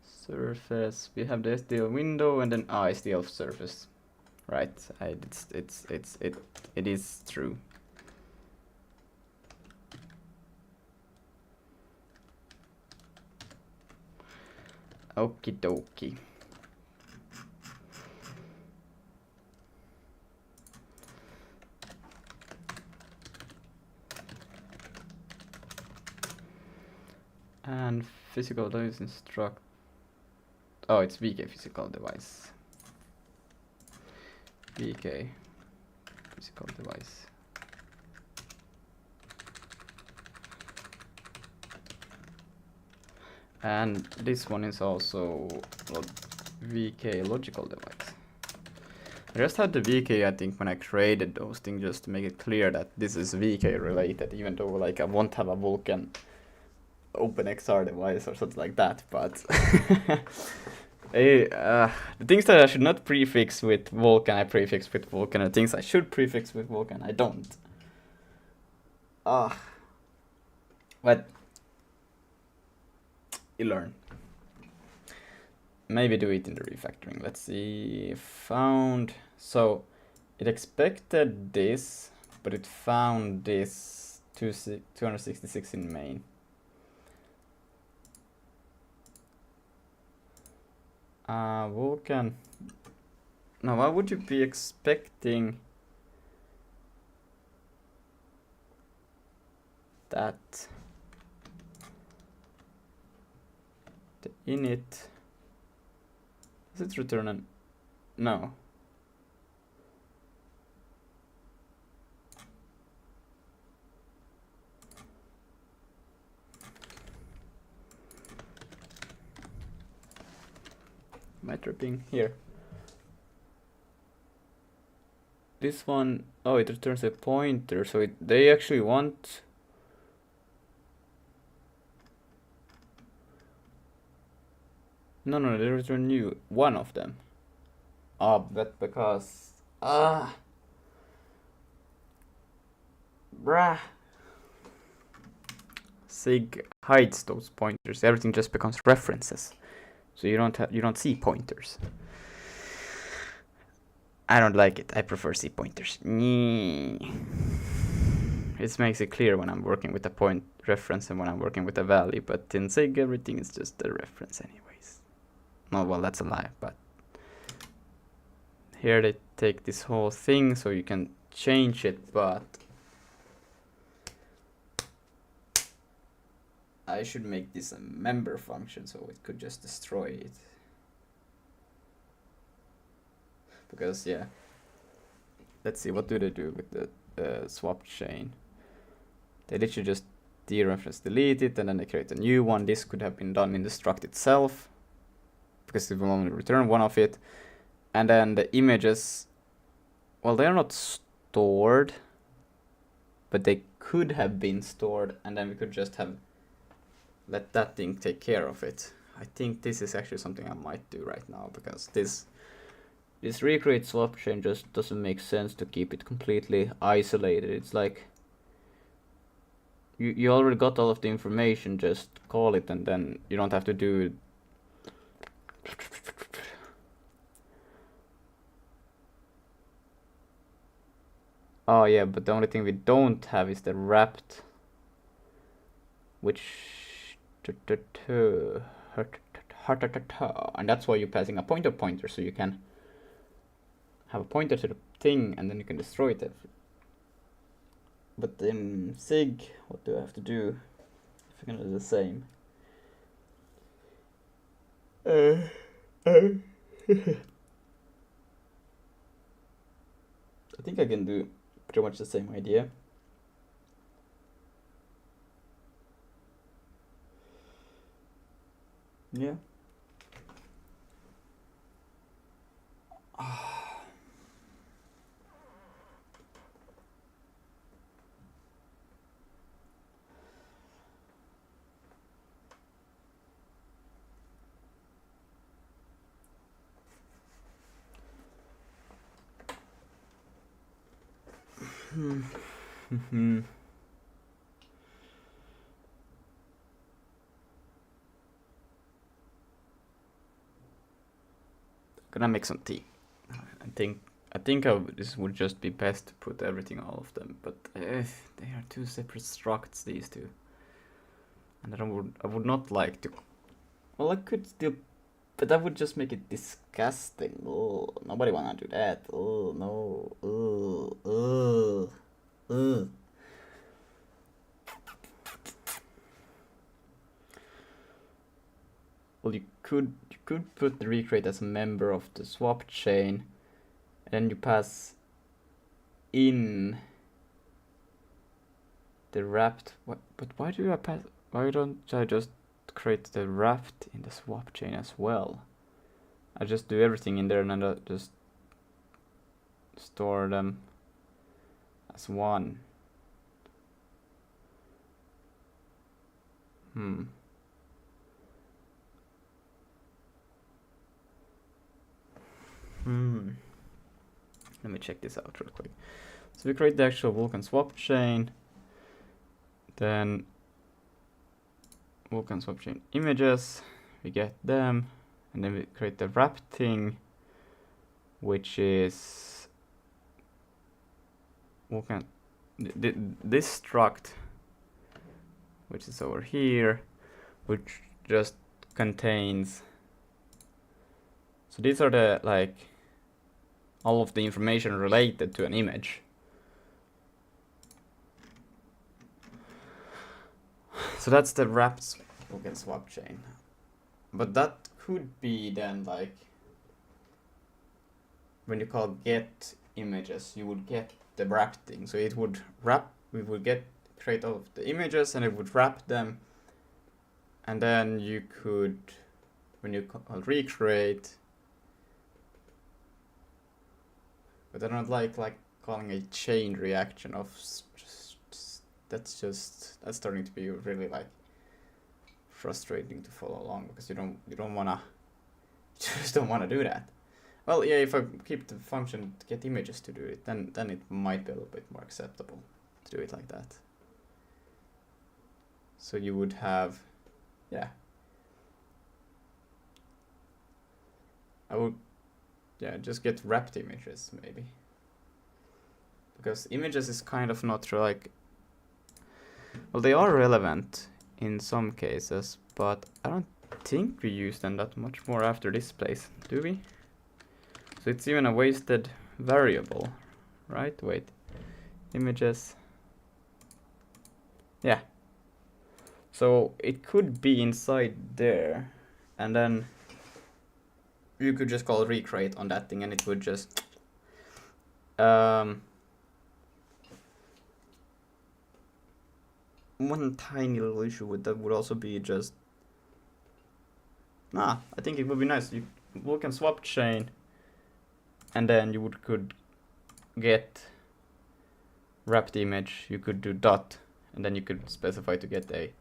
Surface. We have the SDL window and then SDL surface. Right. It is true. Okie dokie. And physical device instruct. Oh, it's VK physical device. VK physical device. And this one is also VK logical device. I just had the VK, I think, when I created those things, just to make it clear that this is VK related, even though like I won't have a Vulkan OpenXR device or something like that. But the things that I should not prefix with Vulkan, I prefix with Vulkan. The things I should prefix with Vulkan, I don't. But you learn. Maybe do it in the refactoring. Let's see. Found. So it expected this, but it found this 266 in main. Vulkan. Now, why would you be expecting that? init. Does it return an... No. Am I tripping? Here. This one, oh, it returns a pointer, so they actually want... No, they return new, one of them. But because... Bruh. Sig hides those pointers, everything just becomes references. So you don't see pointers. I don't like it. I prefer C pointers. It makes it clear when I'm working with a point reference and when I'm working with a value, but in Sig everything is just a reference anyways. No, well, that's a lie, but here they take this whole thing so you can change it, but I should make this a member function so it could just destroy it. Because, yeah. Let's see, what do they do with the swap chain? They literally just dereference delete it and then they create a new one. This could have been done in the struct itself, because it will only return one of it. And then the images, well, they're not stored, but they could have been stored, and then we could just have let that thing take care of it. I think this is actually something I might do right now, because this recreate swap chain just doesn't make sense to keep it completely isolated. It's like you already got all of the information, just call it and then you don't have to do it. Oh yeah, but the only thing we don't have is the wrapped, which and that's why you're passing a pointer, so you can have a pointer to the thing and then you can destroy it. But in Sig, what do I have to do if I'm gonna do the same? I think I can do pretty much the same idea. Yeah. Gonna make some tea. I think this would just be best to put everything, all of them, but they are two separate structs, these two, and I would not like to. Well, I could still, but that would just make it disgusting. Oh, nobody wanna do that. Oh no. Well, you could put the recreate as a member of the swap chain, and then you pass in the wrapped. What? But why do I pass? Why don't I just create the wrapped in the swap chain as well? I just do everything in there and then I just store them as one. Let me check this out real quick. So we create the actual Vulkan swap chain, then Vulkan swap chain images, we get them, and then we create the wrap thing, which is Vulkan, this struct, which is over here, which just contains, so these are the, like, all of the information related to an image. So that's the wrapped Vulkan swap chain. But that could be then like when you call get images, you would get the wrap thing. So it would wrap. We would create all of the images, and it would wrap them. And then you could, when you call recreate. But I don't like calling a chain reaction of that's starting to be really like frustrating to follow along, because you don't wanna just don't wanna do that. Well, yeah, if I keep the function to get images to do it, then it might be a little bit more acceptable to do it like that. So you would have, yeah. I would, yeah, just get wrapped images maybe. Because images is kind of not like, well, they are relevant in some cases, but I don't think we use them that much more after this place, do we? So it's even a wasted variable, right? Wait, images. Yeah. So it could be inside there, and then you could just call recreate on that thing, and it would just one tiny little issue with that would also be just I think it would be nice. You can swap chain, and then you could get wrapped image. You could do dot, and then you could specify to get a.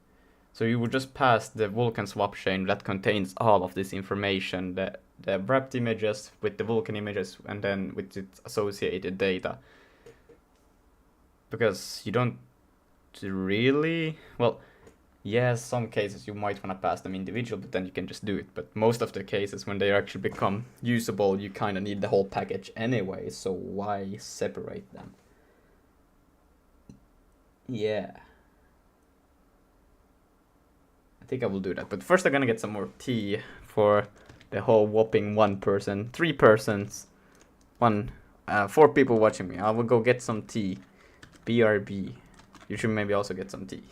So you would just pass the Vulkan swap chain that contains all of this information, the wrapped images with the Vulkan images, and then with its associated data. Because you don't really, well, yes, some cases you might want to pass them individual, but then you can just do it. But most of the cases, when they actually become usable, you kind of need the whole package anyway, so why separate them? Yeah. I think I will do that. But first I'm gonna get some more tea for the whole whopping 3 persons, 4 people watching me. I will go get some tea. BRB. You should maybe also get some tea.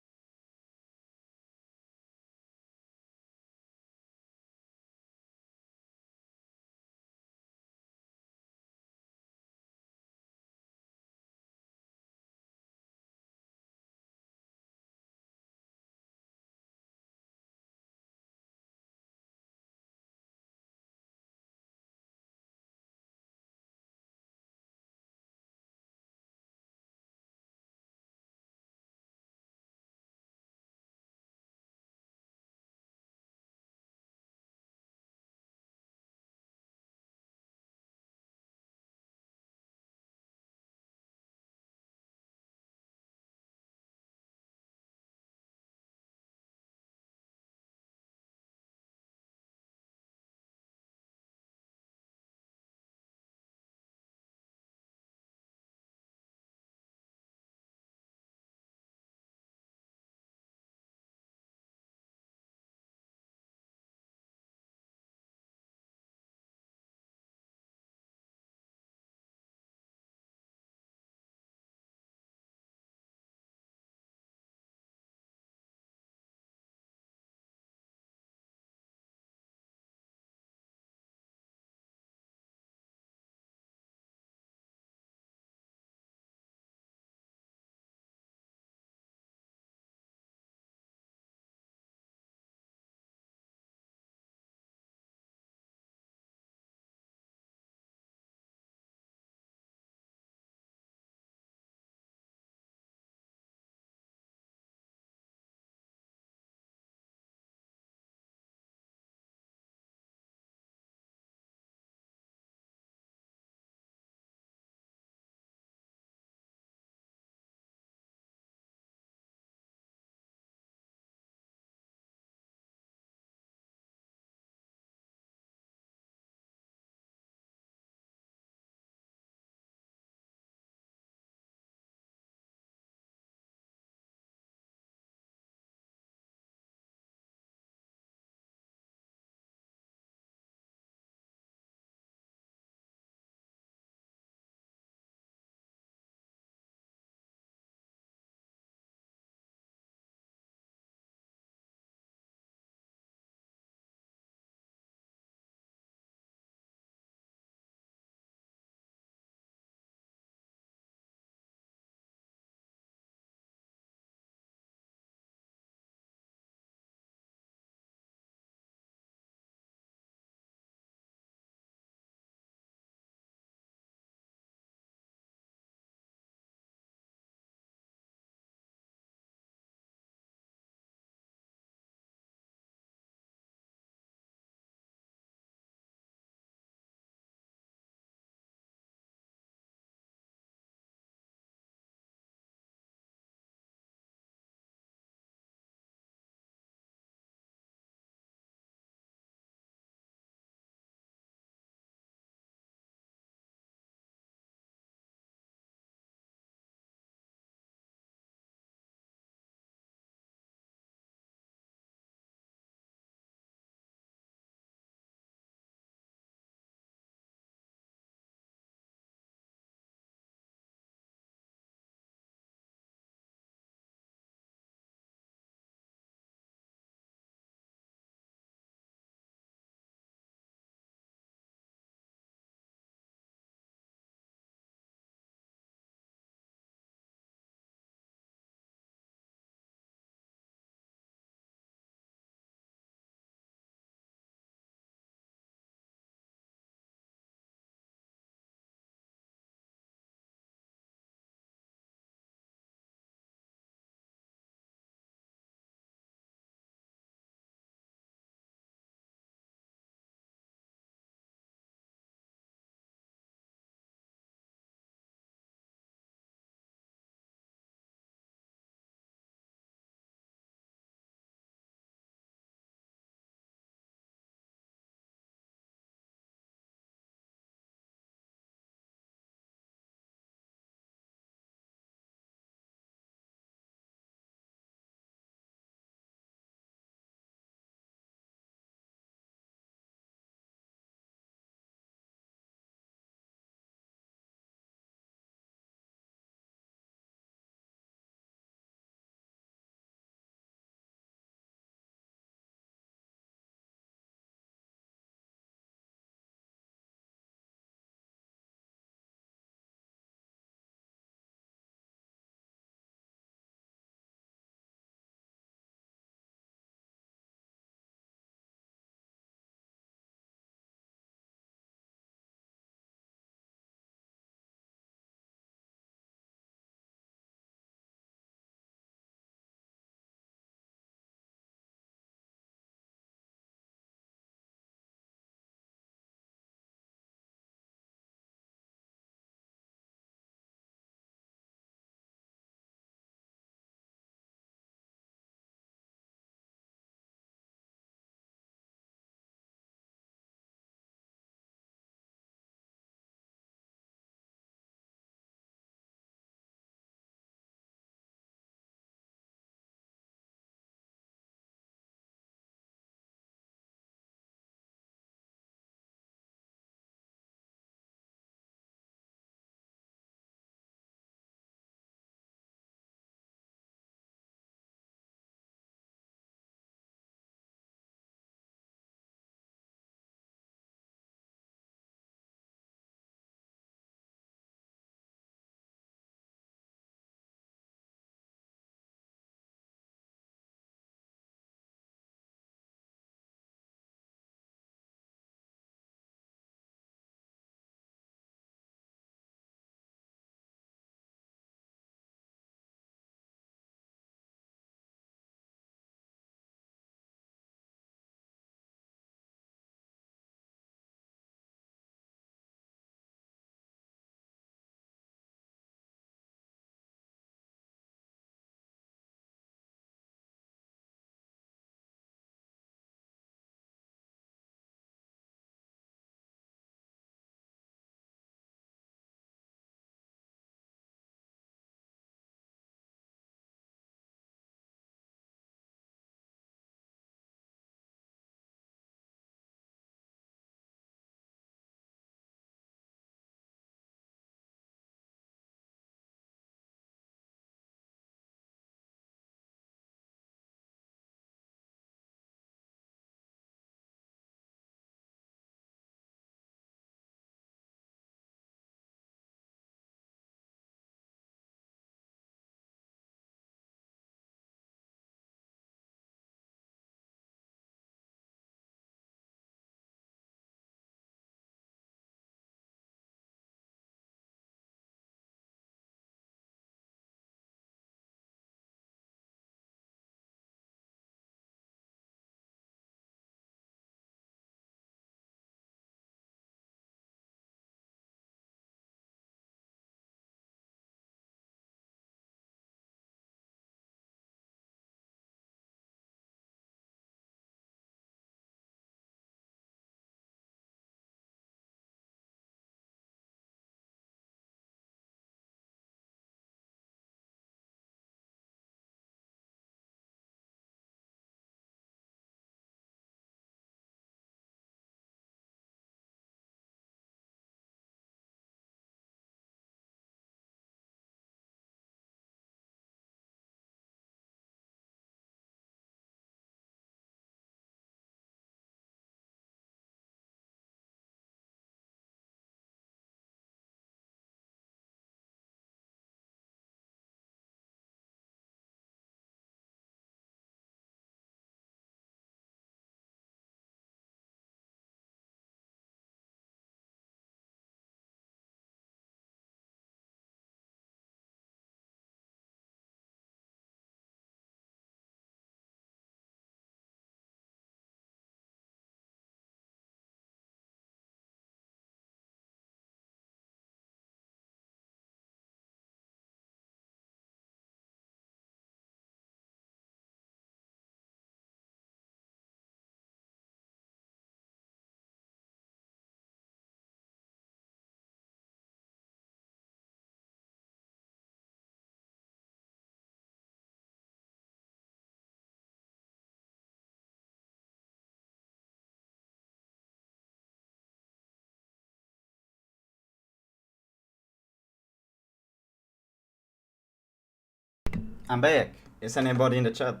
I'm back. Is anybody in the chat?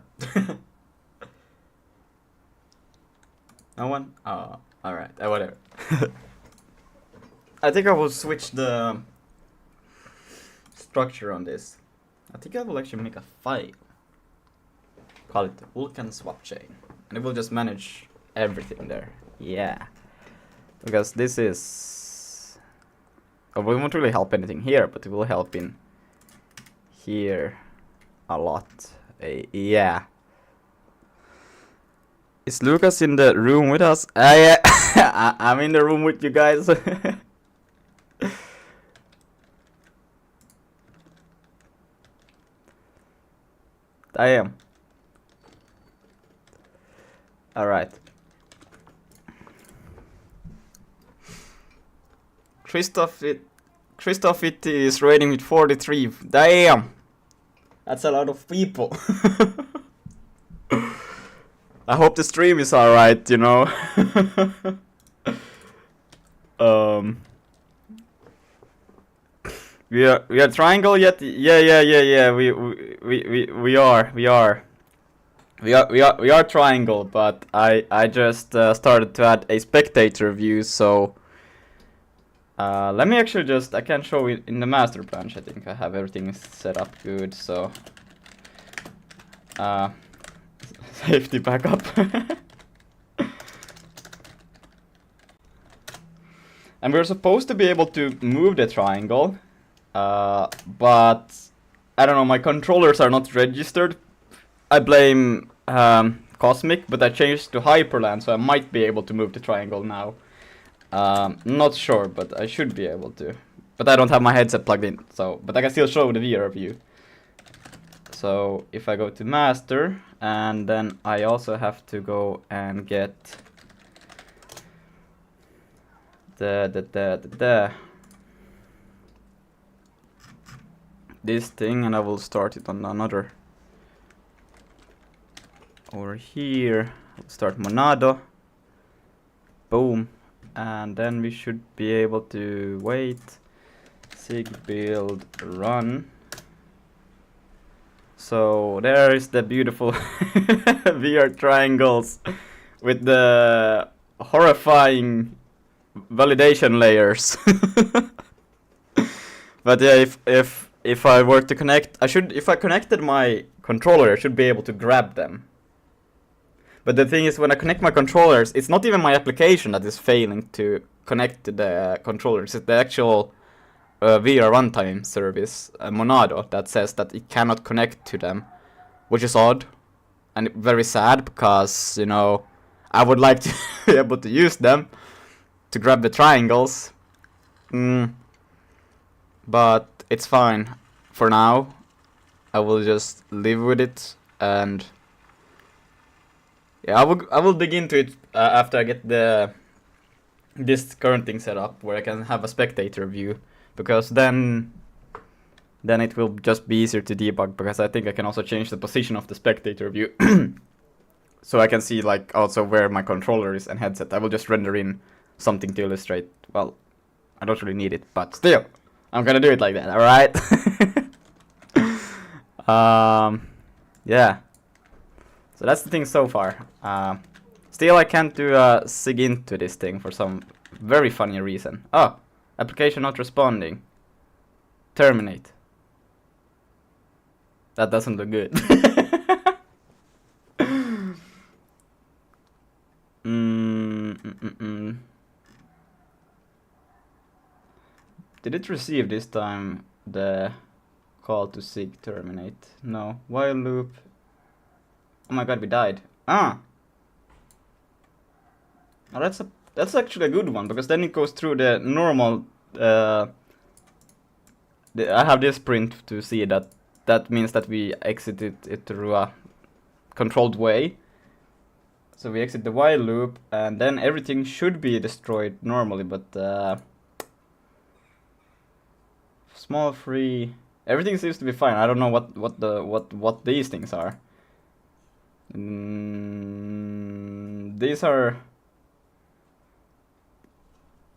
No one? Oh, alright. Whatever. I think I will switch the structure on this. I think I will actually make a file. Call it the Vulkan swap chain. And it will just manage everything there. Yeah. Because this is... Oh, we won't really help anything here, but it will help in here a lot. Yeah. Is Lucas in the room with us? Yeah. I'm in the room with you guys. I am. Alright. Christoph it is rating with 43. Damn! That's a lot of people. I hope the stream is alright, you know. We are triangle yet? Yeah. We are triangle, but I just started to add a spectator view, so let me actually I can show it in the master branch. I think I have everything set up good, so safety backup. And we're supposed to be able to move the triangle, but I don't know, my controllers are not registered. I blame Cosmic, but I changed to Hyperland, so I might be able to move the triangle now. Not sure, but I should be able to. But I don't have my headset plugged in, so but I can still show the VR view. So if I go to master, and then I also have to go and get this thing, and I will start it on another over here. I'll start Monado. Boom. And then we should be able to wait. Sig build run. So there is the beautiful VR triangles with the horrifying validation layers. But yeah, if I were to connect, if I connected my controller, I should be able to grab them. But the thing is, when I connect my controllers, it's not even my application that is failing to connect to the controllers. It's the actual VR runtime service, Monado, that says that it cannot connect to them, which is odd and very sad, because, you know, I would like to be able to use them to grab the triangles. But it's fine for now. I will just live with it, and yeah, I will dig into it after I get this current thing set up, where I can have a spectator view, because then it will just be easier to debug, because I think I can also change the position of the spectator view. So I can see, like, also where my controller is and headset. I will just render in something to illustrate. Well, I don't really need it, but still, I'm gonna do it like that, alright? Yeah. So that's the thing so far. Still, I can't do a sig into this thing for some very funny reason. Oh, application not responding. Terminate. That doesn't look good. Did it receive this time the call to sig terminate? No. While loop. Oh my god, we died. Ah! Oh, that's actually a good one, because then it goes through the normal... I have this print to see that means that we exited it through a controlled way. So we exit the while loop, and then everything should be destroyed normally, but small free, everything seems to be fine. I don't know what these things are. These are,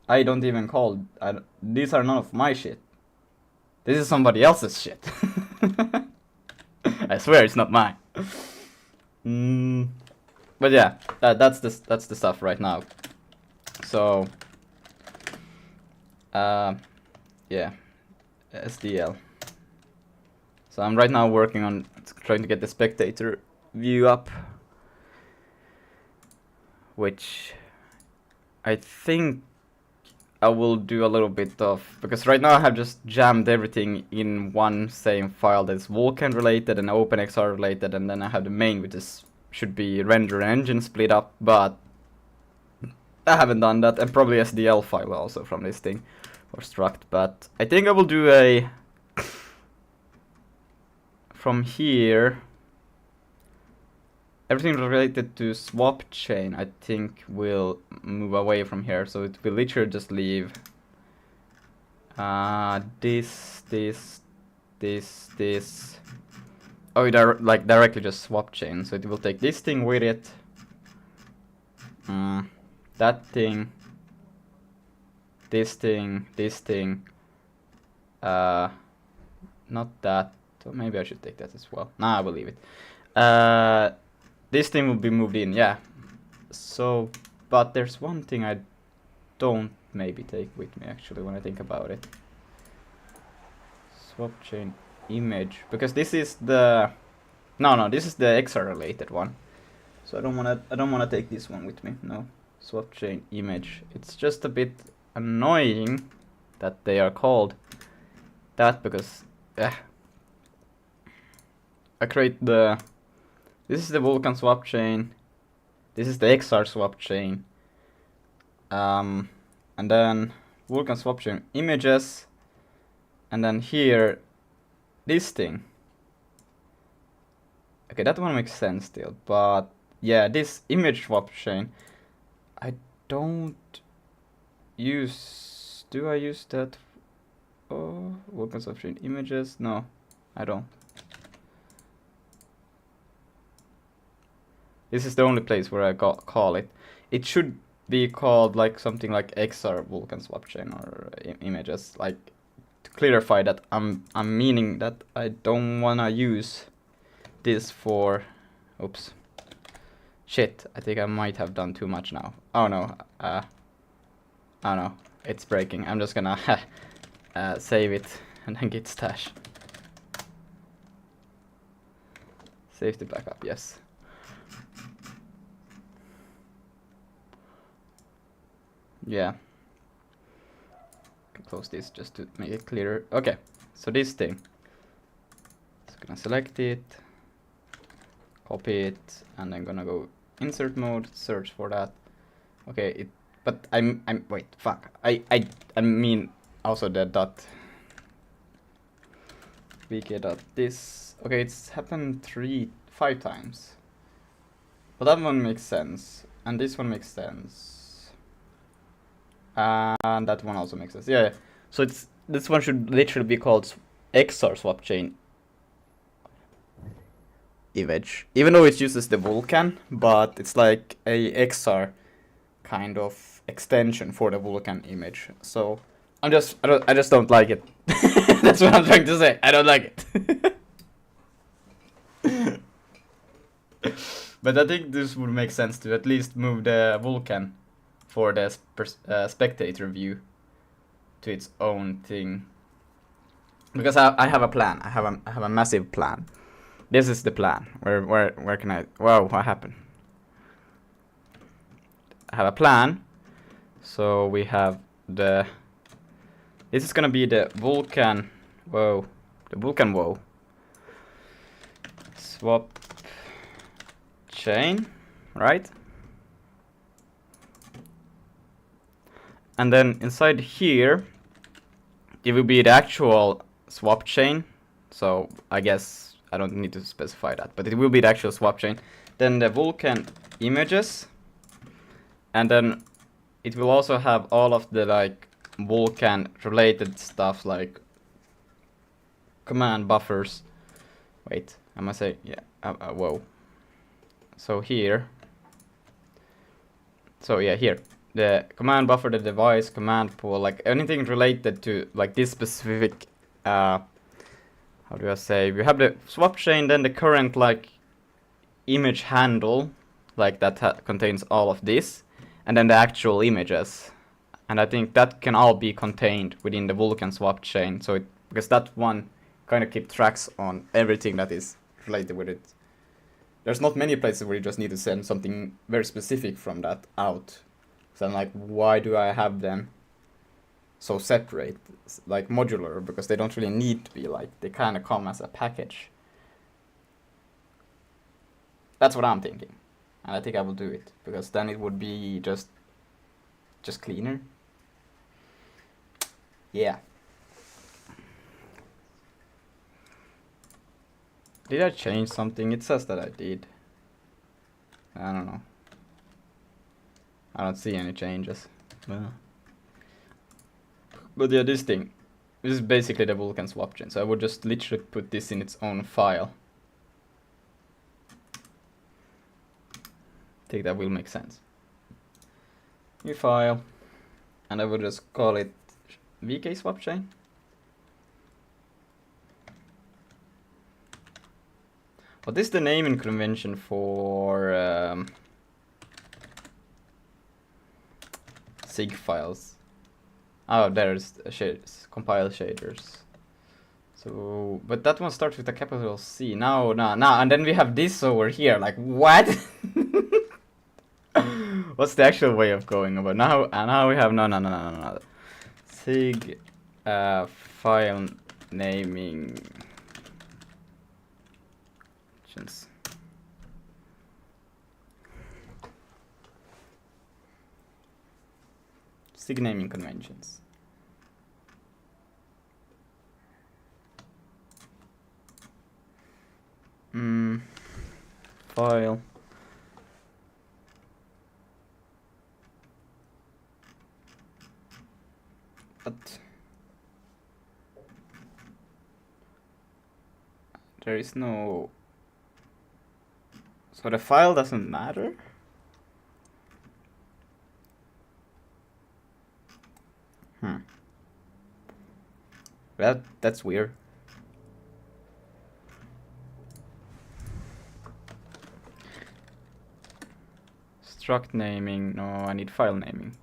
I don't even call. These are none of my shit. This is somebody else's shit. I swear it's not mine. But yeah, that's the stuff right now. So, yeah, SDL. So I'm right now working on trying to get the spectator view up, which I think I will do a little bit of, because right now I have just jammed everything in one same file that's Vulkan related and OpenXR related, and then I have the main, which is should be render and engine split up, but I haven't done that, and probably SDL file also from this thing, or struct, but I think I will do a, from here, everything related to swap chain I think will move away from here, so it will literally just leave this. Oh, like directly just swap chain, so it will take this thing with it, that thing, this thing, not that, so maybe I should take that as well. Nah, I will leave it. This thing will be moved in, yeah. So, but there's one thing I don't maybe take with me actually when I think about it. Swap chain image, because this is the this is the XR related one. So I don't wanna take this one with me. No. Swap chain image. It's just a bit annoying that they are called that, because I create the, this is the Vulkan swap chain, this is the XR swap chain, and then Vulkan swap chain images, and then here this thing. Okay, that one makes sense still, but yeah, this image swap chain I don't use. Do I use that? Oh, Vulkan swap chain images? No, I don't. This is the only place where I call it. It should be called like something like XR Vulkan swap chain or images, like to clarify that I'm meaning that I don't wanna use this for, oops, shit, I think I might have done too much now. Oh no, oh no, it's breaking. I'm just gonna save it and then git stash. Save the backup, yes. Yeah. Close this just to make it clearer. Okay, so this thing. So I'm gonna select it, copy it, and then gonna go insert mode, search for that. Okay, but I'm wait, fuck. I mean also the dot vk dot this. Okay, it's happened 5 times. But that one makes sense, and this one makes sense. And that one also makes sense. Yeah. So this one should literally be called XR swap chain image, even though it uses the Vulkan, but it's like a XR kind of extension for the Vulkan image. So I just don't like it. That's what I'm trying to say. I don't like it. But I think this would make sense to at least move the Vulkan for the spectator view to its own thing, because I have a plan. I have a massive plan. This is the plan. Where can I? Whoa! What happened? I have a plan. So we have the. This is gonna be the Vulkan. Whoa! The Vulkan whoa. Swap chain, right? And then inside here, it will be the actual swap chain. So I guess I don't need to specify that, but it will be the actual swap chain. Then the Vulkan images, and then it will also have all of the like Vulkan related stuff like command buffers. Wait, I must say, yeah, whoa. So here, so yeah, here. The command buffer, the device, command pool, like anything related to like this specific how do I say? We have the swap chain, then the current like image handle, like that contains all of this, and then the actual images. And I think that can all be contained within the Vulkan swap chain. So because that one kind of keeps tracks on everything that is related with it. There's not many places where you just need to send something very specific from that out. So I'm like, why do I have them so separate, like modular? Because they don't really need to be like, they kind of come as a package. That's what I'm thinking. And I think I will do it, because then it would be just cleaner. Yeah. Did I change something? It says that I did. I don't know. I don't see any changes. But yeah, this thing. This is basically the Vulkan swap chain. So I would just literally put this in its own file. I think that will make sense. New file. And I would just call it VK swap chain. What is the naming convention for SIG files? Oh, there's compile shaders. So, but that one starts with a capital C. No, and then we have this over here. Like, what? What's the actual way of going about now? And now we have no. SIG file naming. SIG naming conventions. File. But there is no. So the file doesn't matter? That's weird. Struct naming. No, I need file naming.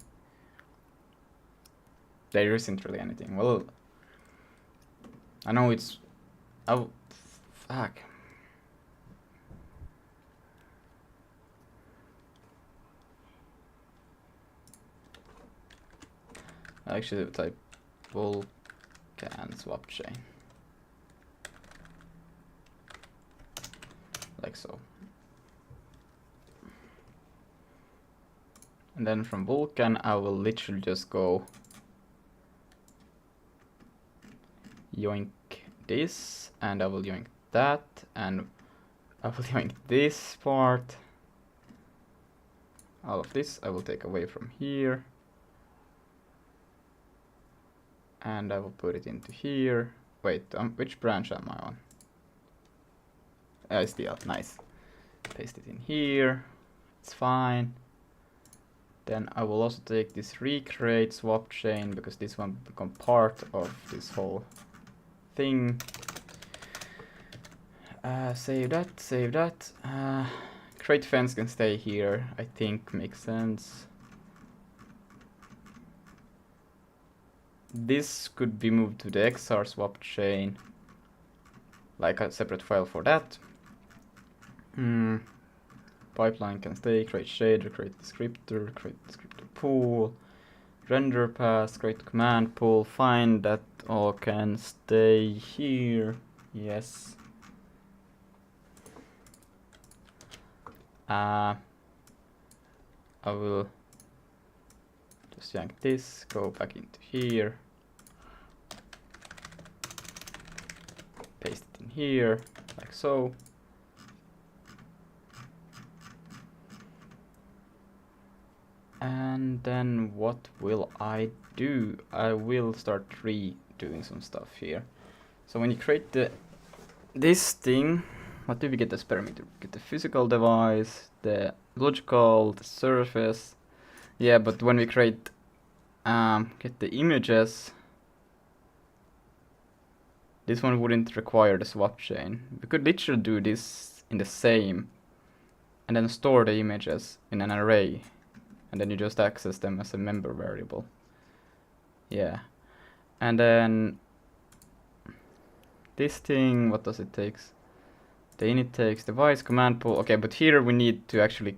There isn't really anything. Well, I know it's. Oh, fuck. I actually type Vulkan swap chain. Like so. And then from Vulkan, I will literally just go yoink this, and I will yoink that, and I will yoink this part. All of this I will take away from here. And I will put it into here. Wait, which branch am I on? SDL, nice. Paste it in here. It's fine. Then I will also take this recreate swap chain, because this one will become part of this whole thing. Save that. Create fence can stay here, I think makes sense. This could be moved to the XR swap chain, like a separate file for that. Pipeline can stay, create shader, create descriptor pool, render path, create command pool, find that all can stay here. Yes. I will just yank this, go back into here, paste it in here, like so. And then what will I do? I will start redoing some stuff here. So when you create this thing, what do we get as parameter? We get the physical device, the logical, the surface. Yeah, but when we create, get the images, This one wouldn't require the swap chain. We could literally do this in the same and then store the images in an array, and then you just access them as a member variable. Yeah. And then this thing, what does it take? The init takes device command pool. Okay, but here we need to actually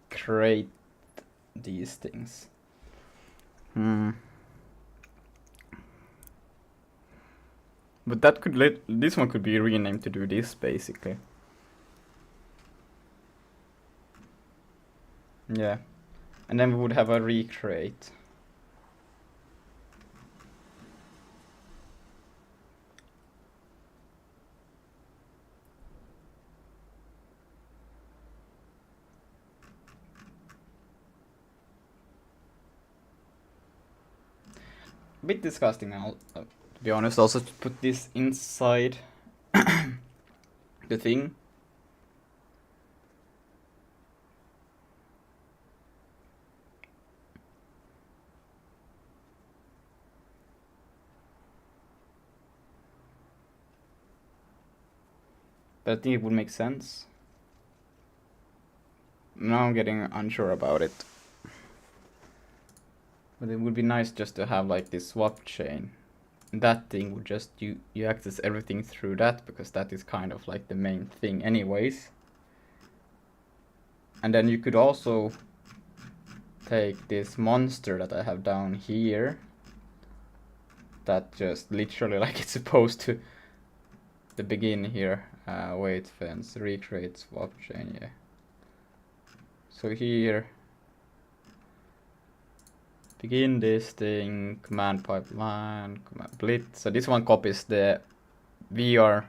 create these things. But that could this one could be renamed to do this basically. Yeah. And then we would have a recreate. A bit disgusting now, to be honest, also to put this inside the thing. But I think it would make sense. Now I'm getting unsure about it. But it would be nice just to have like this swap chain. That thing would just, you access everything through that, because that is kind of like the main thing anyways. And then you could also take this monster that I have down here, that just literally like it's supposed to the begin here. Wait, fence, recreate, swap chain, yeah. So here, begin this thing, command pipeline, command blitz. So this one copies the VR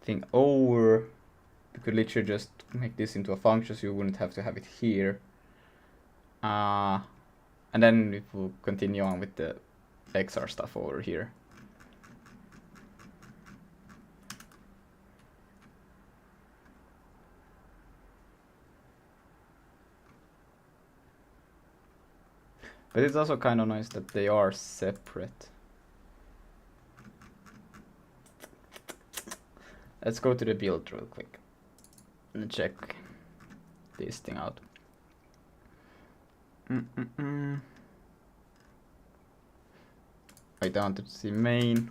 thing over. You could literally just make this into a function, so you wouldn't have to have it here. And then it will continue on with the XR stuff over here. But it's also kind of nice that they are separate. Let's go to the build real quick and check this thing out. Wait, I want to see main.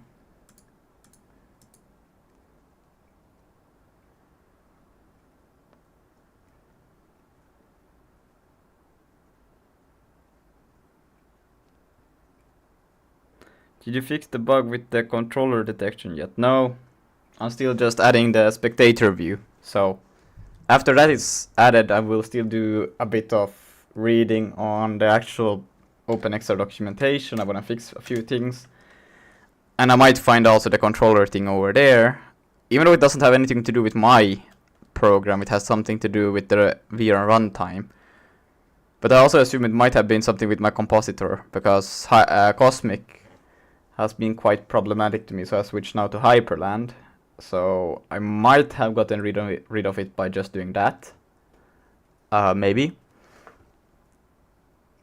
Did you fix the bug with the controller detection yet? No, I'm still just adding the spectator view. So after that is added, I will still do a bit of reading on the actual OpenXR documentation. I want to fix a few things. And I might find also the controller thing over there. Even though it doesn't have anything to do with my program, it has something to do with the VR runtime. But I also assume it might have been something with my compositor, because Cosmic has been quite problematic to me, so I switched now to Hyperland. So I might have gotten rid of it by just doing that. Maybe.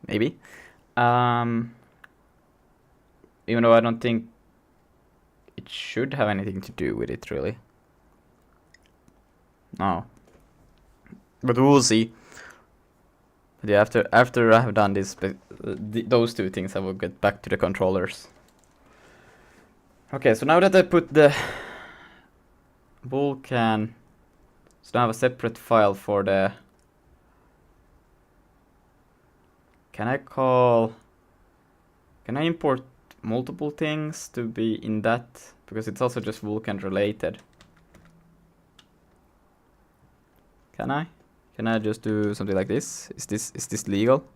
Even though I don't think it should have anything to do with it, really. No. But we'll see. But yeah, after I have done this, those two things, I will get back to the controllers. Okay, so now that I put the Vulkan, so now I have a separate file for the... Can I import multiple things to be in that? Because it's also just Vulkan related. Can I? Can I just do something like this? Is this legal?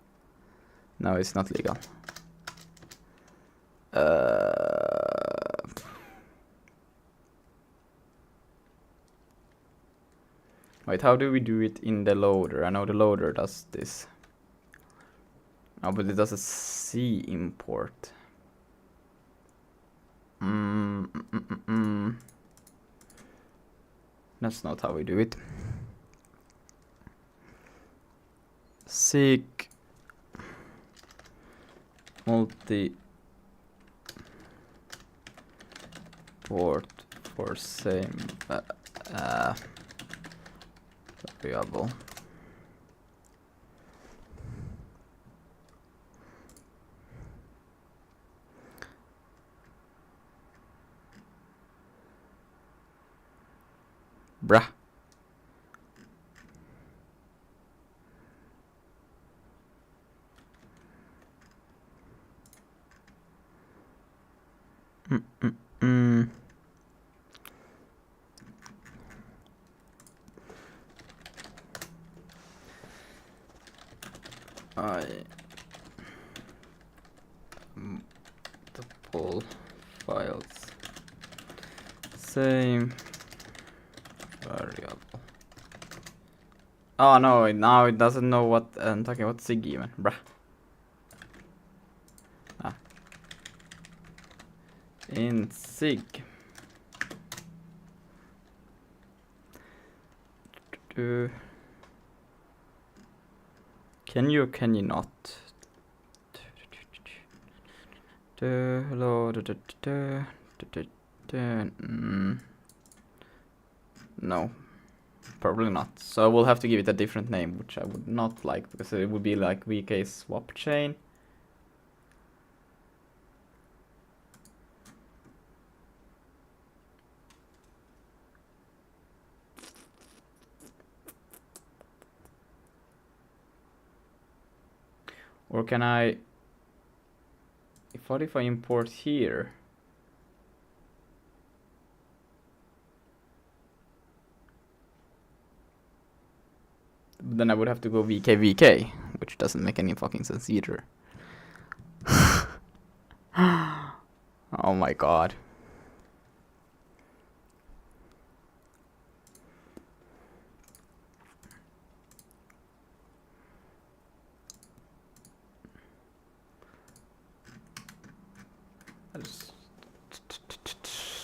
No, it's not legal. Wait, how do we do it in the loader? I know the loader does this. Oh, but it does a C import. That's not how we do it. Seek multi import for same variable. Bruh. Multiple files, same variable. Oh no, now it doesn't know what I'm talking about sig even, bruh. In sig. Can you or can you not? Hello. No, probably not. So I will have to give it a different name, which I would not like, because it would be like VK swap chain. Or can I, what if I import here? Then I would have to go VK, which doesn't make any fucking sense either. Oh my god.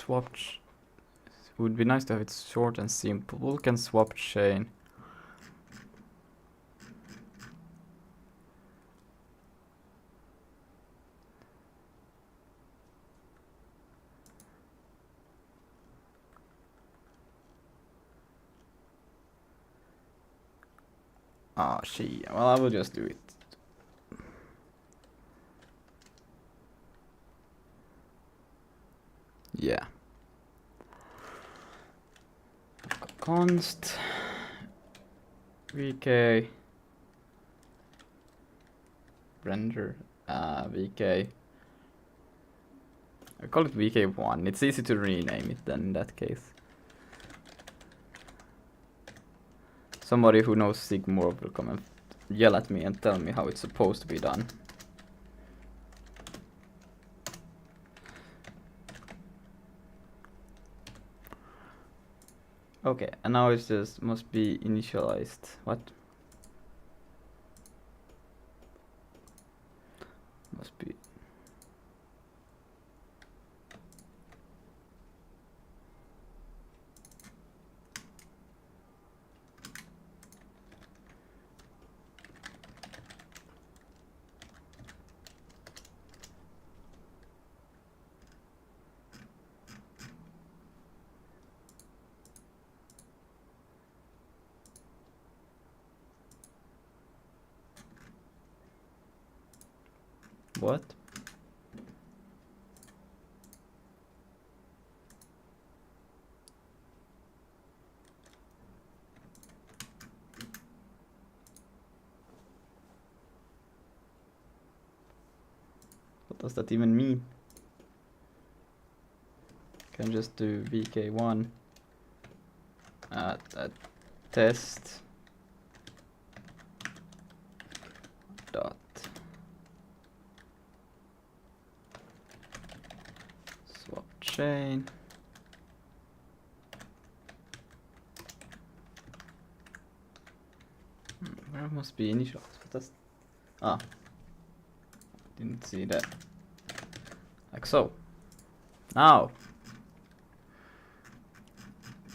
Swap. It would be nice to have it short and simple. Can swap chain. Oh, well, I will just do it. Yeah. Const VK render VK. I call it VK1. It's easy to rename it then in that case. Somebody who knows Sig more will come and yell at me and tell me how it's supposed to be done. Okay, and now it just must be initialized. What? Must be. What? What does that even mean? Can just do VK1 at test dot swap chain. Where must be initialized? What does? Ah, didn't see that. Like so. Now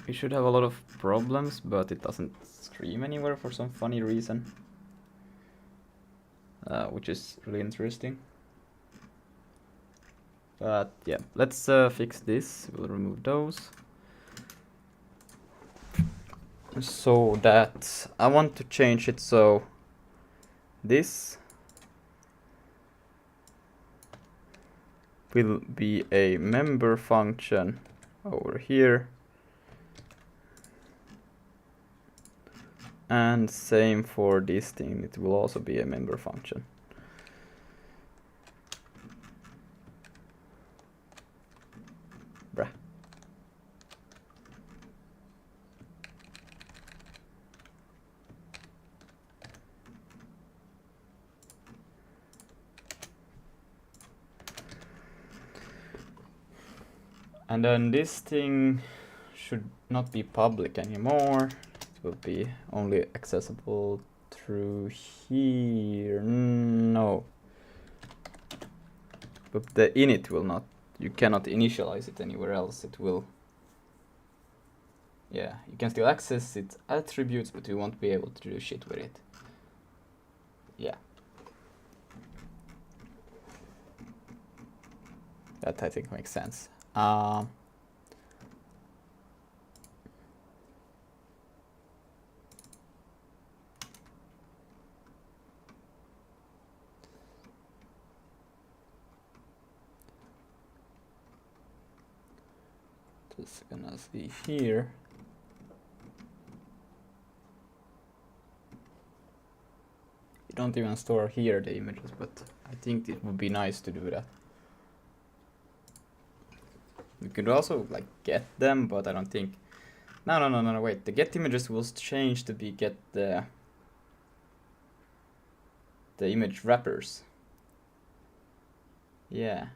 we should have a lot of problems, but it doesn't stream anywhere for some funny reason, which is really interesting. But yeah, let's fix this. We'll remove those. So that I want to change it so this will be a member function over here. And same for this thing, it will also be a member function. Bruh. And then this thing should not be public anymore. It will be only accessible through here. No. But the init will not. You cannot initialize it anywhere else. It will. Yeah, you can still access its attributes, but you won't be able to do shit with it. Yeah. That I think makes sense. Just gonna see here. You don't even store here the images, but I think it would be nice to do that. We could also like get them, but I don't think. No, wait. The get images will change to be get the image wrappers. Yeah.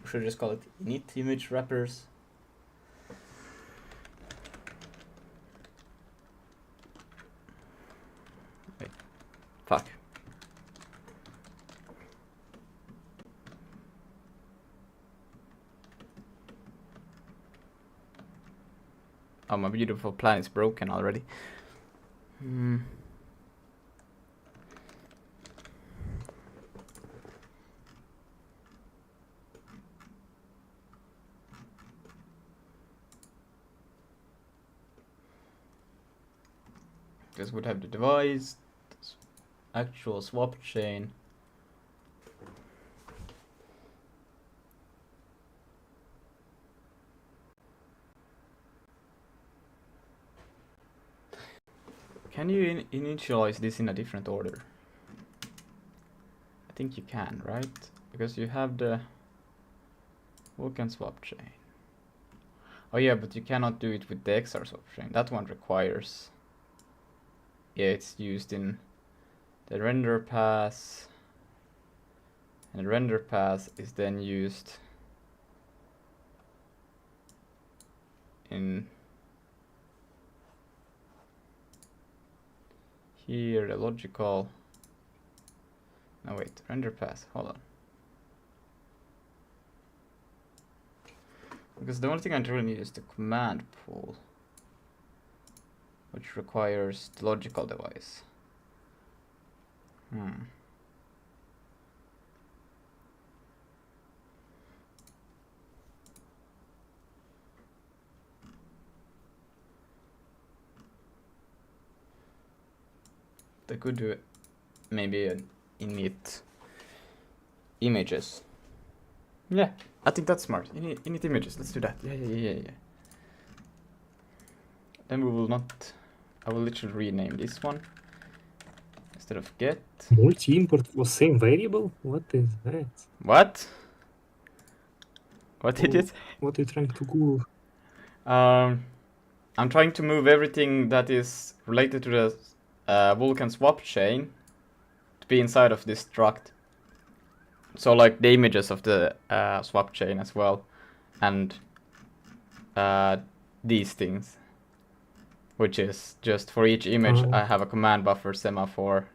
I should just call it init image wrappers. Wait. Fuck. Oh, my beautiful plan is broken already. This would have the device, actual swap chain. Can you initialize this in a different order? I think you can, right? Because you have the Vulkan swap chain. Oh yeah, but you cannot do it with the XR swap chain. That one requires... Yeah, it's used in the render pass. And the render pass is then used in here, the logical. No, wait, render pass, hold on. Because the only thing I really need is the command pool, which requires the logical device. They could do maybe an init images. Yeah, I think that's smart. Init images, let's do that. Yeah. Then we will not... I will literally rename this one. Instead of get. Multi-import was same variable? What is that? What? What did it? What are you trying to Google? I'm trying to move everything that is related to the Vulkan swap chain to be inside of this struct. So like the images of the swap chain as well, and these things, which is just for each image I have a command buffer, semaphore,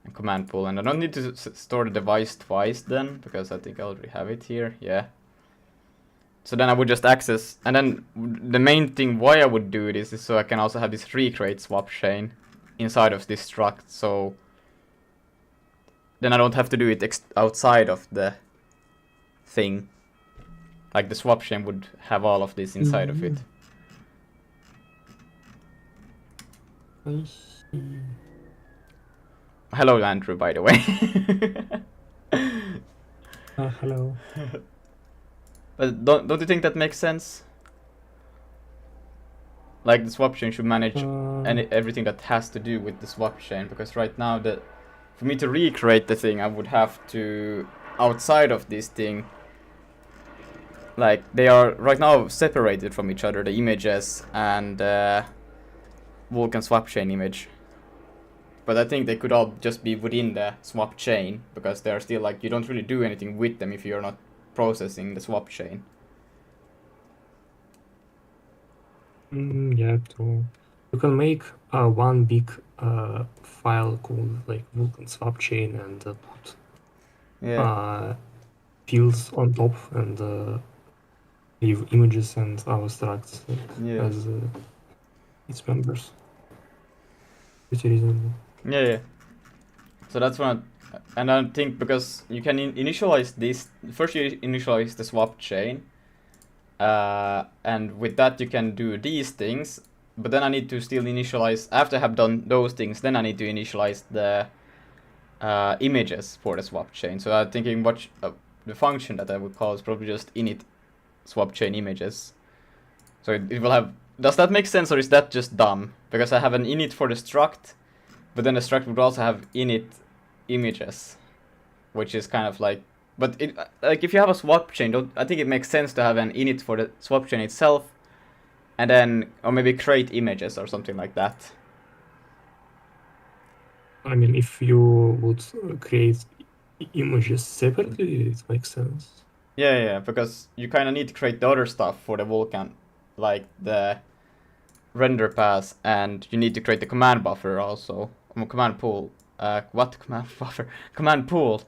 and command pool, and I don't need to store the device twice then, because I think I already have it here. Yeah. So then I would just access, and then the main thing why I would do this is so I can also have this recreate swap chain inside of this struct. So then I don't have to do it outside of the thing. Like the swap chain would have all of this inside of it. I see. Hello, Andrew, by the way. Hello. But don't you think that makes sense? Like the swap chain should manage everything that has to do with the swap chain, because right now for me to recreate the thing, I would have to, outside of this thing, like they are right now separated from each other, the images and Vulkan swap chain image. But I think they could all just be within the swap chain, because they're still like, you don't really do anything with them if you're not processing the swap chain. Yeah, true. You can make one big file called like Vulkan swap chain and put fields on top and leave images and abstracts as its members. Pretty reasonable. Yeah. So that's what, and I think because you can initialize this. First, you initialize the swap chain, and with that you can do these things. But then I need to still initialize, after I have done those things, then I need to initialize the images for the swap chain. So I'm thinking the function that I would call is probably just init swap chain images. So it will have, does that make sense, or is that just dumb? Because I have an init for the struct, but then the struct would also have init images, which is kind of like, but it, like if you have a swap chain, I think it makes sense to have an init for the swap chain itself, and then, or maybe create images or something like that. I mean, if you would create images separately, it makes sense. Yeah, because you kind of need to create the other stuff for the Vulkan, like the render pass, and you need to create the command buffer also, command pool. What command buffer? Command pool.